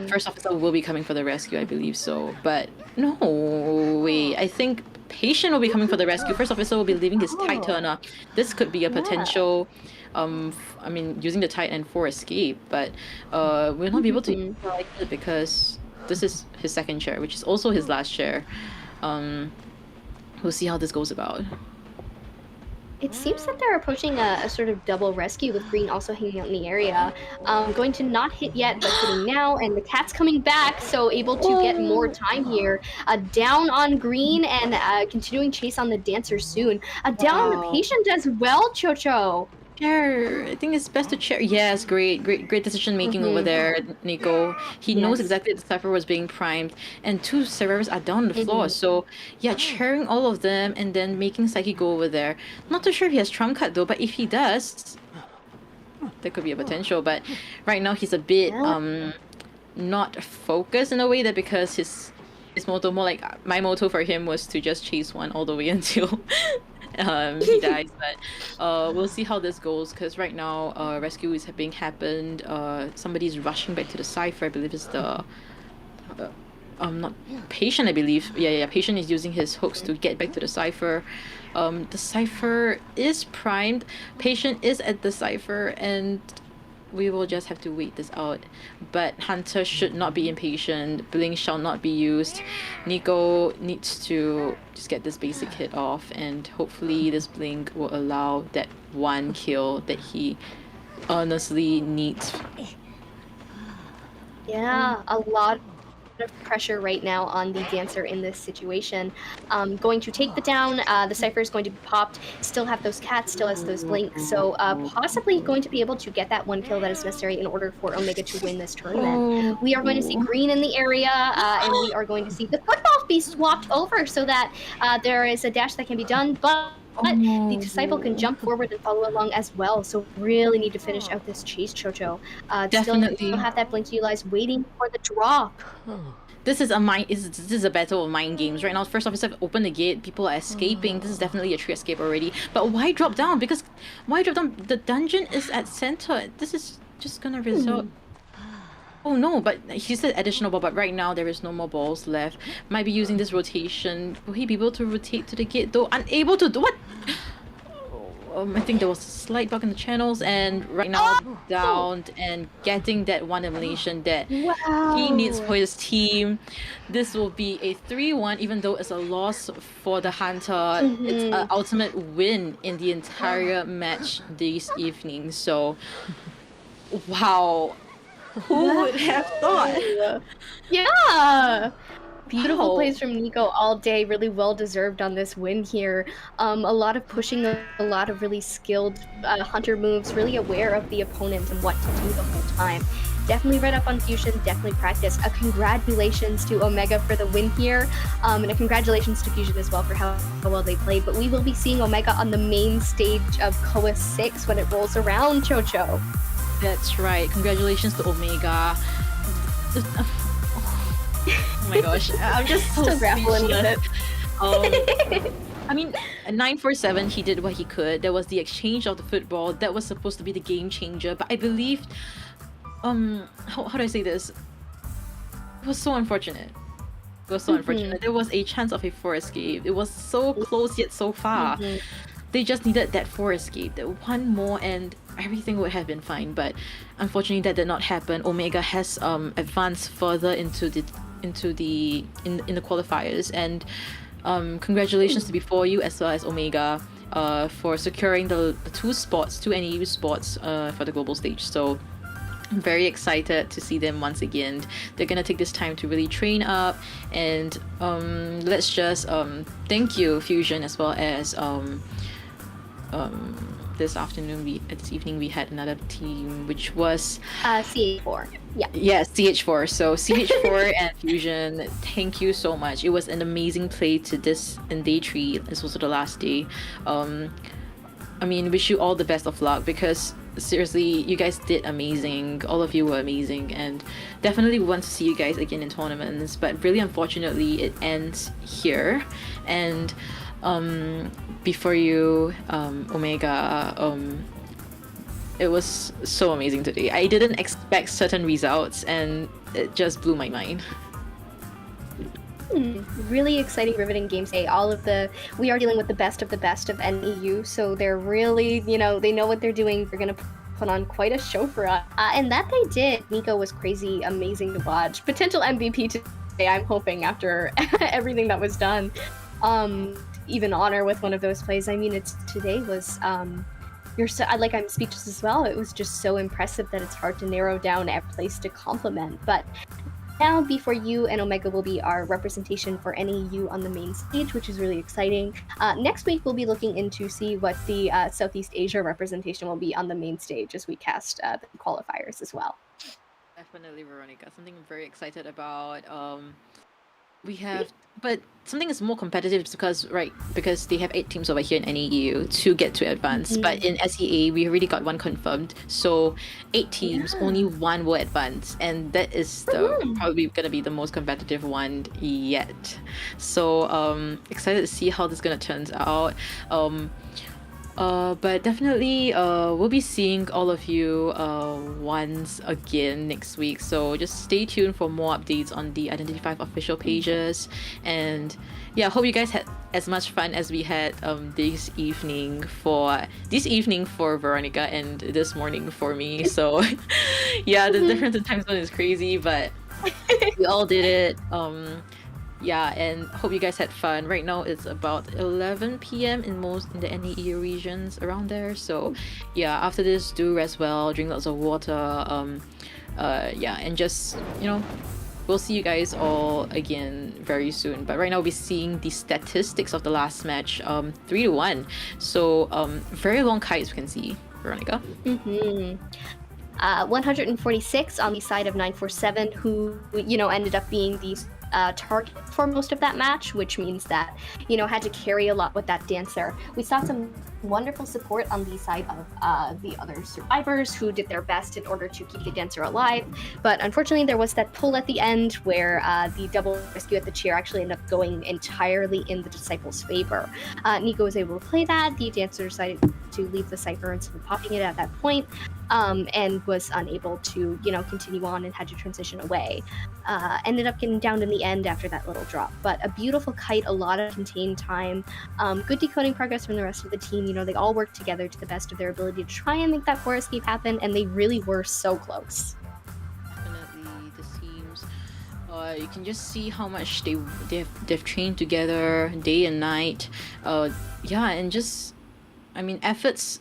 First officer will be coming for the rescue, I believe so, but no, wait, I think patient will be coming for the rescue. First officer will be leaving his tight turner. This could be a potential I mean, using the tight end for escape, but we'll not be able to utilize it because this is his second chair, which is also his last chair. We'll see how this goes about. It seems that they're approaching a sort of double rescue with green also hanging out in the area. Going to not hit yet, but hitting now, and the cat's coming back, so able to get more time here. Down on green and continuing chase on the dancer soon. Down on the patient as well, Chocho. Chair. I think it's best to chair. Yes, great decision making over there, Nico. He knows exactly the cipher was being primed, and 2 Cerberus are down on the floor. So yeah, chairing all of them and then making Psyche go over there. Not too sure if he has trump card though, but if he does, there could be a potential. But right now he's a bit not focused in a way that because his motto, more like my motto for him was to just chase one all the way until he dies. But we'll see how this goes, because right now rescue is being happened. Somebody's rushing back to the cipher. I believe it's the not patient, I believe. Yeah, patient is using his hooks to get back to the cipher. The cipher is primed. Patient is at the cipher, and we will just have to wait this out. But Hunter should not be impatient. Blink shall not be used. Nico needs to just get this basic hit off, and hopefully this blink will allow that one kill that he honestly needs. Yeah, a lot of pressure right now on the dancer in this situation. Going to take the down. The cipher is going to be popped. Still have those cats, still has those blinks. So possibly going to be able to get that one kill that is necessary in order for Omega to win this tournament. We are going to see green in the area, and we are going to see the football be swapped over so that there is a dash that can be done, but the disciple can jump forward and follow along as well. So really need to finish out this chase, Chocho. Definitely. Still have that blink utilized, waiting for the drop. This is a battle of mind games right now. First officer have opened the gate. People are escaping. This is definitely a tree escape already. But why drop down? Because why drop down? The dungeon is at center. This is just gonna result. Oh no, but he said additional ball, but right now there is no more balls left. Might be using this rotation. Will he be able to rotate to the gate though? Unable to do what? I think there was a slight bug in the channels, and right now down and getting that one elimination that he needs for his team. This will be a 3-1, even though it's a loss for the Hunter. It's an ultimate win in the entire match this evening. So, wow. Who would have thought? Yeah. Beautiful Wow. plays from Nico all day, really well deserved on this win here. A lot of pushing, a lot of really skilled Hunter moves, really aware of the opponent and what to do the whole time. Definitely read up on Fusion, definitely practice. A congratulations to Omega for the win here, and a congratulations to Fusion as well for how well they played. But we will be seeing Omega on the main stage of COA 6 when it rolls around, Chocho. That's right. Congratulations to Omega. Oh my gosh, I'm just so Still grappling with speechless. I mean, 947, he did what he could. There was the exchange of the football. That was supposed to be the game changer. But I believed, how do I say this? It was so unfortunate. It was so unfortunate. There was a chance of a 4 escape. It was so close yet so far. They just needed that 4 escape, that one more, and everything would have been fine. But unfortunately, that did not happen. Omega has advanced further into the qualifiers, and congratulations to before you as well as Omega for securing the 2 NEU spots for the global stage. So I'm very excited to see them once again. They're gonna take this time to really train up, and let's just thank you Fusion as well as this evening we had another team, which was CH4. Yes, CH4. So CH4 and Fusion, thank you so much. It was an amazing play to this in day 3. This was the last day. I mean, wish you all the best of luck, because seriously, you guys did amazing. All of you were amazing, and definitely want to see you guys again in tournaments. But really, unfortunately, it ends here. And before you, Omega, it was so amazing today. I didn't expect certain results, and it just blew my mind. Really exciting, riveting games today. We are dealing with the best of NEU, so they're really, they know what they're doing. They're gonna put on quite a show for us, and that they did. Nico was crazy, amazing to watch. Potential MVP today, I'm hoping, after everything that was done. Even honor with one of those plays. I mean, today was I'm speechless as well. It was just so impressive that it's hard to narrow down a place to compliment. But now, before you and Omega will be our representation for NEU on the main stage, which is really exciting. Next week, we'll be looking into see what the Southeast Asia representation will be on the main stage as we cast the qualifiers as well. Definitely, Veronica. Something I'm very excited about. But something is more competitive because they have 8 teams over here in NEU to get to advance. But in SEA, we already got 1 confirmed. So 8 teams, only 1 will advance, and that is probably gonna be the most competitive one yet. So excited to see how this gonna turn out. But definitely we'll be seeing all of you once again next week, so just stay tuned for more updates on the Identity 5 official pages. And yeah, hope you guys had as much fun as we had this evening for Veronica and this morning for me. So yeah, the difference in time zone is crazy, but we all did it. Yeah, and hope you guys had fun. Right now it's about 11 p.m. in the NEU regions around there. So yeah, after this, do rest well, drink lots of water. Yeah, and just, we'll see you guys all again very soon. But right now we'll be seeing the statistics of the last match, 3-1. So very long kites we can see, Veronica. 146 on the side of 947, who ended up being the target for most of that match, which means that had to carry a lot with that dancer. We saw some wonderful support on the side of the other survivors who did their best in order to keep the dancer alive, but unfortunately there was that pull at the end where the double rescue at the chair actually ended up going entirely in the disciples' favor. Nico was able to play that. The dancer decided to leave the cipher instead of popping it at that point, and was unable to continue on and had to transition away. Ended up getting downed in the end after that little drop, but a beautiful kite, a lot of contained time, good decoding progress from the rest of the team. they all worked together to the best of their ability to try and make that 4 escape happen, and they really were so close. Definitely, the teams. You can just see how much they've trained together day and night. Yeah, and just, I mean, efforts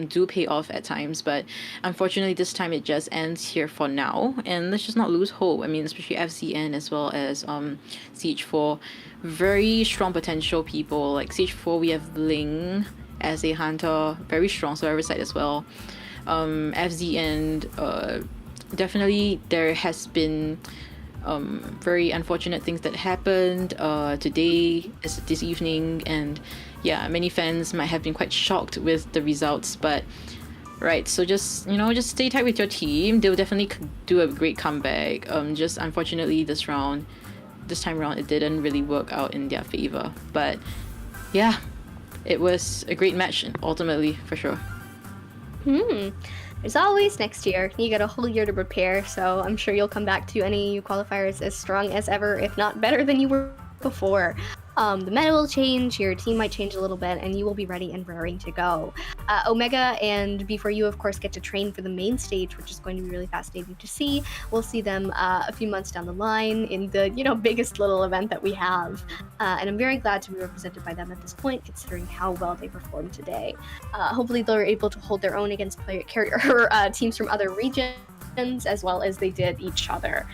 do pay off at times, but unfortunately this time it just ends here for now. And let's just not lose hope. I mean, especially FCN as well as CH4, very strong potential people. Like CH4, we have Ling as a hunter, very strong survivor side as well. FZN, definitely there has been very unfortunate things that happened today, this evening, and yeah, many fans might have been quite shocked with the results, but right, so just just stay tight with your team. They'll definitely do a great comeback. Just unfortunately this time around it didn't really work out in their favor, but yeah, it was a great match ultimately, for sure. There's always next year. You got a whole year to prepare, so I'm sure you'll come back to NAU qualifiers as strong as ever, if not better than you were before. The meta will change, your team might change a little bit, and you will be ready and raring to go. Omega and B4U, of course, get to train for the main stage, which is going to be really fascinating to see. We'll see them a few months down the line in the biggest little event that we have. And I'm very glad to be represented by them at this point, considering how well they performed today. Hopefully they're able to hold their own against teams from other regions, as well as they did each other.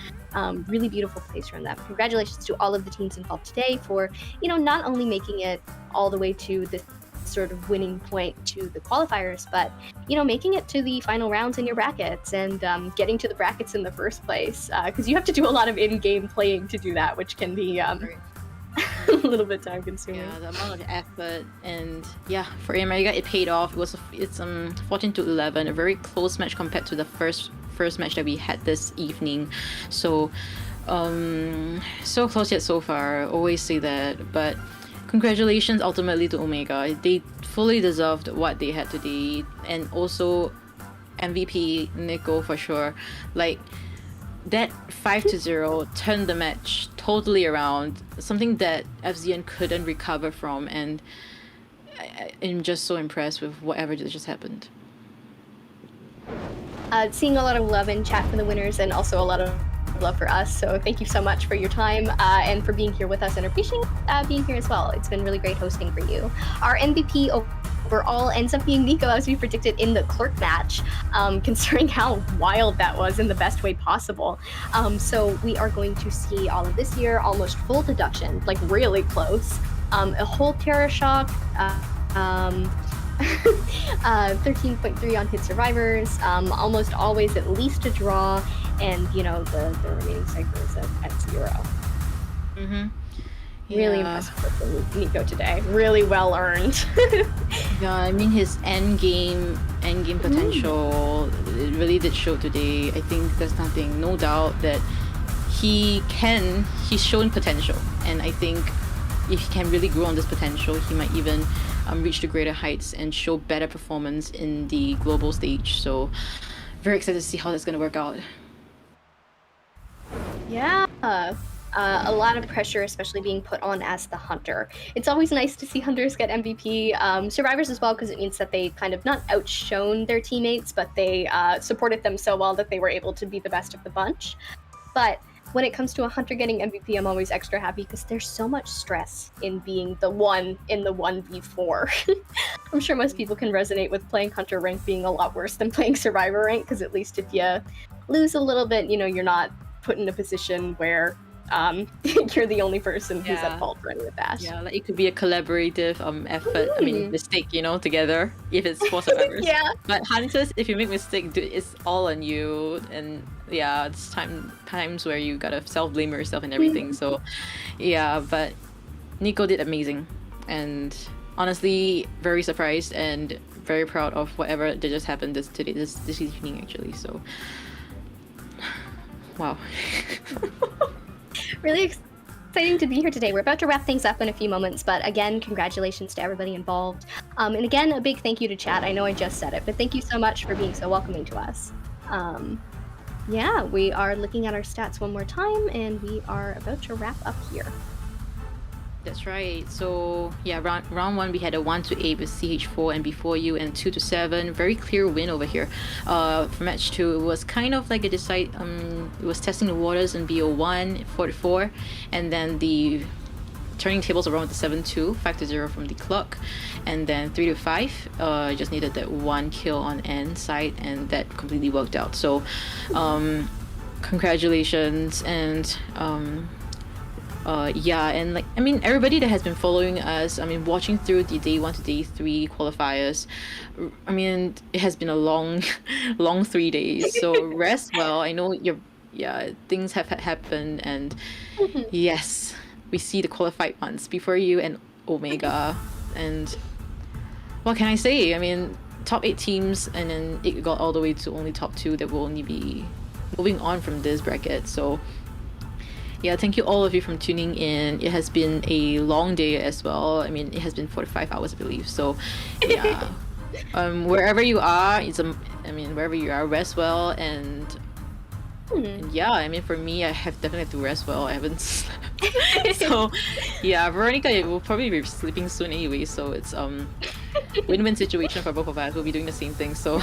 Really beautiful plays from them. Congratulations to all of the teams involved today for, not only making it all the way to this sort of winning point to the qualifiers, but, making it to the final rounds in your brackets and getting to the brackets in the first place. Because you have to do a lot of in-game playing to do that, which can be a little bit time consuming. Yeah, the amount of effort, and yeah, for America it paid off. It's 14-11, a very close match compared to the first match that we had this evening. So so close yet so far, always say that, but congratulations ultimately to Omega. They fully deserved what they had today, and also MVP Nico for sure. Like, that 5-0 turned the match totally around, something that FZN couldn't recover from, and I'm just so impressed with whatever just happened. Seeing a lot of love in chat for the winners, and also a lot of love for us, so thank you so much for your time and for being here with us, and appreciate being here as well. It's been really great hosting for you. Our MVP overall ends up being Nico, as we predicted in the clerk match, considering how wild that was in the best way possible. So we are going to see all of this year almost full deduction, like really close. A whole Terra Shock, 13.3 on hit survivors, almost always at least a draw, and the remaining ciphers at 0. Really impressive work from Nico today. Really well earned. Yeah, I mean, his end game potential, it really did show today. I think there's no doubt that he's shown potential, and I think if he can really grow on this potential, he might even reach the greater heights and show better performance in the global stage. So very excited to see how that's going to work out. Yeah. A lot of pressure, especially being put on as the hunter. It's always nice to see hunters get MVP. Survivors as well, because it means that they kind of not outshone their teammates, but they supported them so well that they were able to be the best of the bunch. But when it comes to a hunter getting MVP, I'm always extra happy because there's so much stress in being the one in the 1v4. I'm sure most people can resonate with playing hunter rank being a lot worse than playing survivor rank, because at least if you lose a little bit, you're not put in a position where you're the only person who's at fault for any of that. Yeah, like it could be a collaborative effort. I mean, mistake, together, if it's for survivors. Yeah. But hunters, if you make mistake, dude, it's all on you. And yeah, it's times where you gotta self-blame yourself and everything. So yeah, but Nico did amazing, and honestly very surprised and very proud of whatever that just happened this evening actually. So wow. Really exciting to be here today. We're about to wrap things up in a few moments, but again, congratulations to everybody involved. And again, a big thank you to chat. I know I just said it, but thank you so much for being so welcoming to us. Yeah, we are looking at our stats one more time, and we are about to wrap up here. That's right. So yeah, round one we had a 1-8 with CH4 and before you, and 2-7. Very clear win over here. For match two, it was kind of like a decide. It was testing the waters in BO1, 4-4, and then the turning tables around with the 7-2, 5-0 from the clock, and then 3-5. Just needed that one kill on end side, and that completely worked out. So, congratulations, and yeah, and like I mean, everybody that has been following us, I mean, watching through the day 1 to day 3 qualifiers, I mean, it has been a long, long 3 days. So rest well. I know things have happened, and yes, we see the qualified ones before you and Omega, and what can I say? I mean, top 8 teams, and then it got all the way to only top 2 that will only be moving on from this bracket. So yeah, thank you all of you for tuning in. It has been a long day as well. I mean, it has been 45 hours, I believe. So yeah, wherever you are, wherever you are, rest well. And yeah, I mean, for me, I have definitely to rest well. I haven't slept. So yeah, Veronica will probably be sleeping soon anyway. So it's win-win situation for both of us. We'll be doing the same thing. So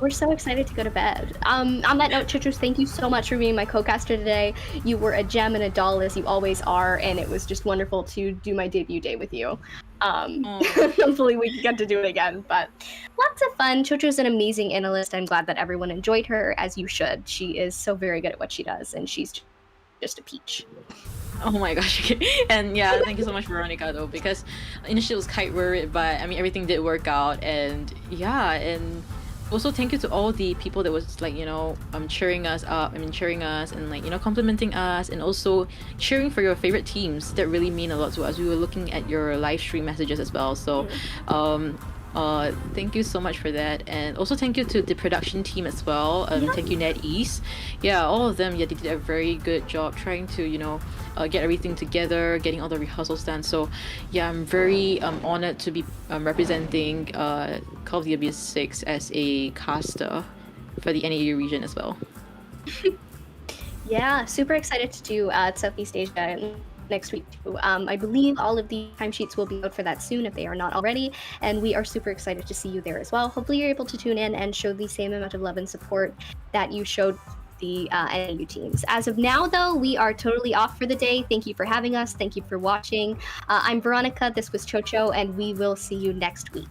we're so excited to go to bed. On that note, Chuchus, thank you so much for being my co-caster today. You were a gem and a doll, as you always are, and it was just wonderful to do my debut day with you. Hopefully we can get to do it again, but lots of fun. Chocho is an amazing analyst. I'm glad that everyone enjoyed her, as you should. She is so very good at what she does, and she's just a peach. Oh my gosh. And yeah, thank you so much, Veronica, though, because initially it was quite worried, but I mean, everything did work out. And yeah, and also thank you to all the people that was like, cheering us up, cheering us and like, complimenting us, and also cheering for your favorite teams. That really mean a lot to us. We were looking at your live stream messages as well. So thank you so much for that, and also thank you to the production team as well. Thank you, NetEase. Yeah, all of them. Yeah, they did a very good job trying to get everything together, getting all the rehearsals done. So yeah, I'm very honored to be representing Call of the Abyss 6 as a caster for the NAU region as well. Yeah, super excited to do Southeast Asia next week too. I believe all of the timesheets will be out for that soon if they are not already, and we are super excited to see you there as well. Hopefully you're able to tune in and show the same amount of love and support that you showed the NAU teams. As of now, though, we are totally off for the day. Thank you for having us. Thank you for watching. I'm Veronica. This was Chocho, and we will see you next week.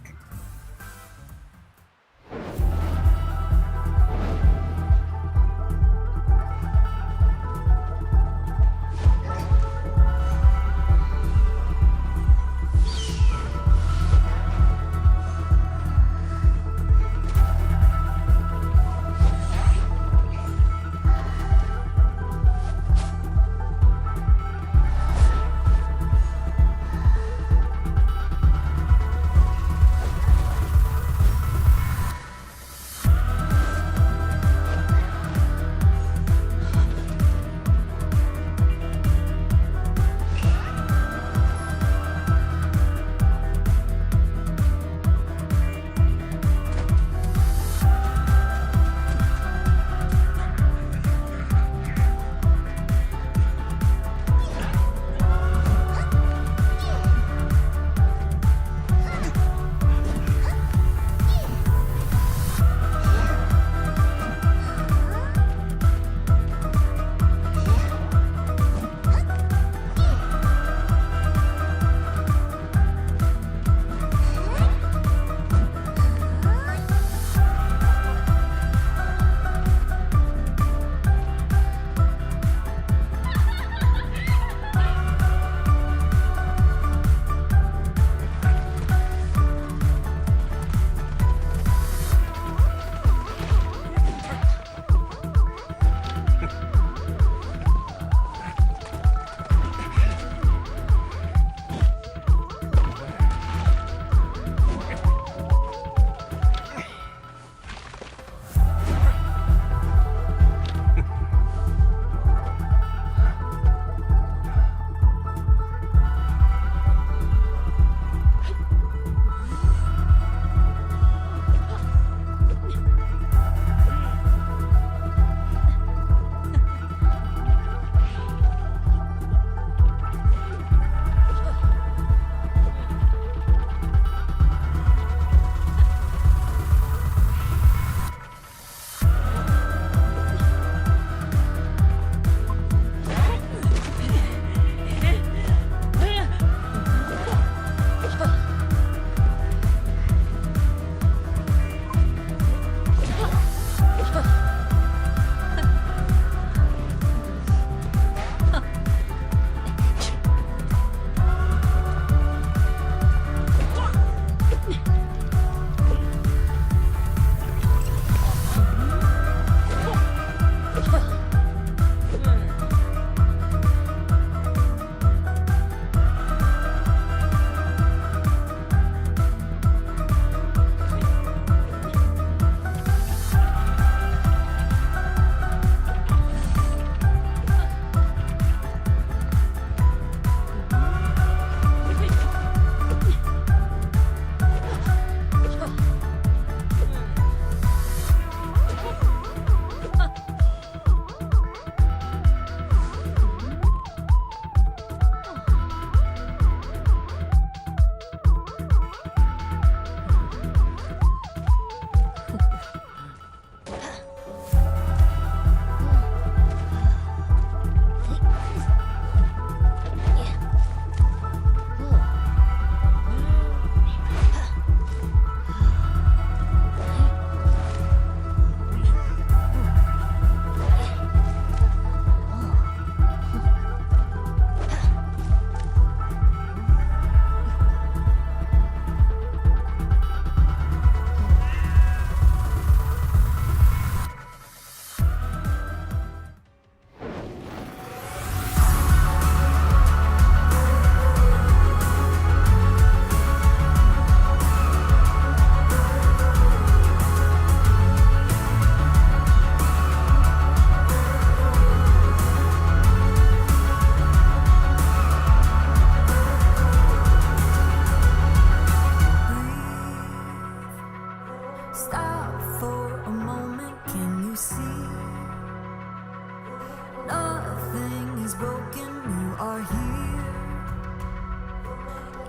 broken, you are here.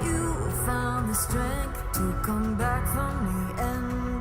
You found the strength to come back from the end.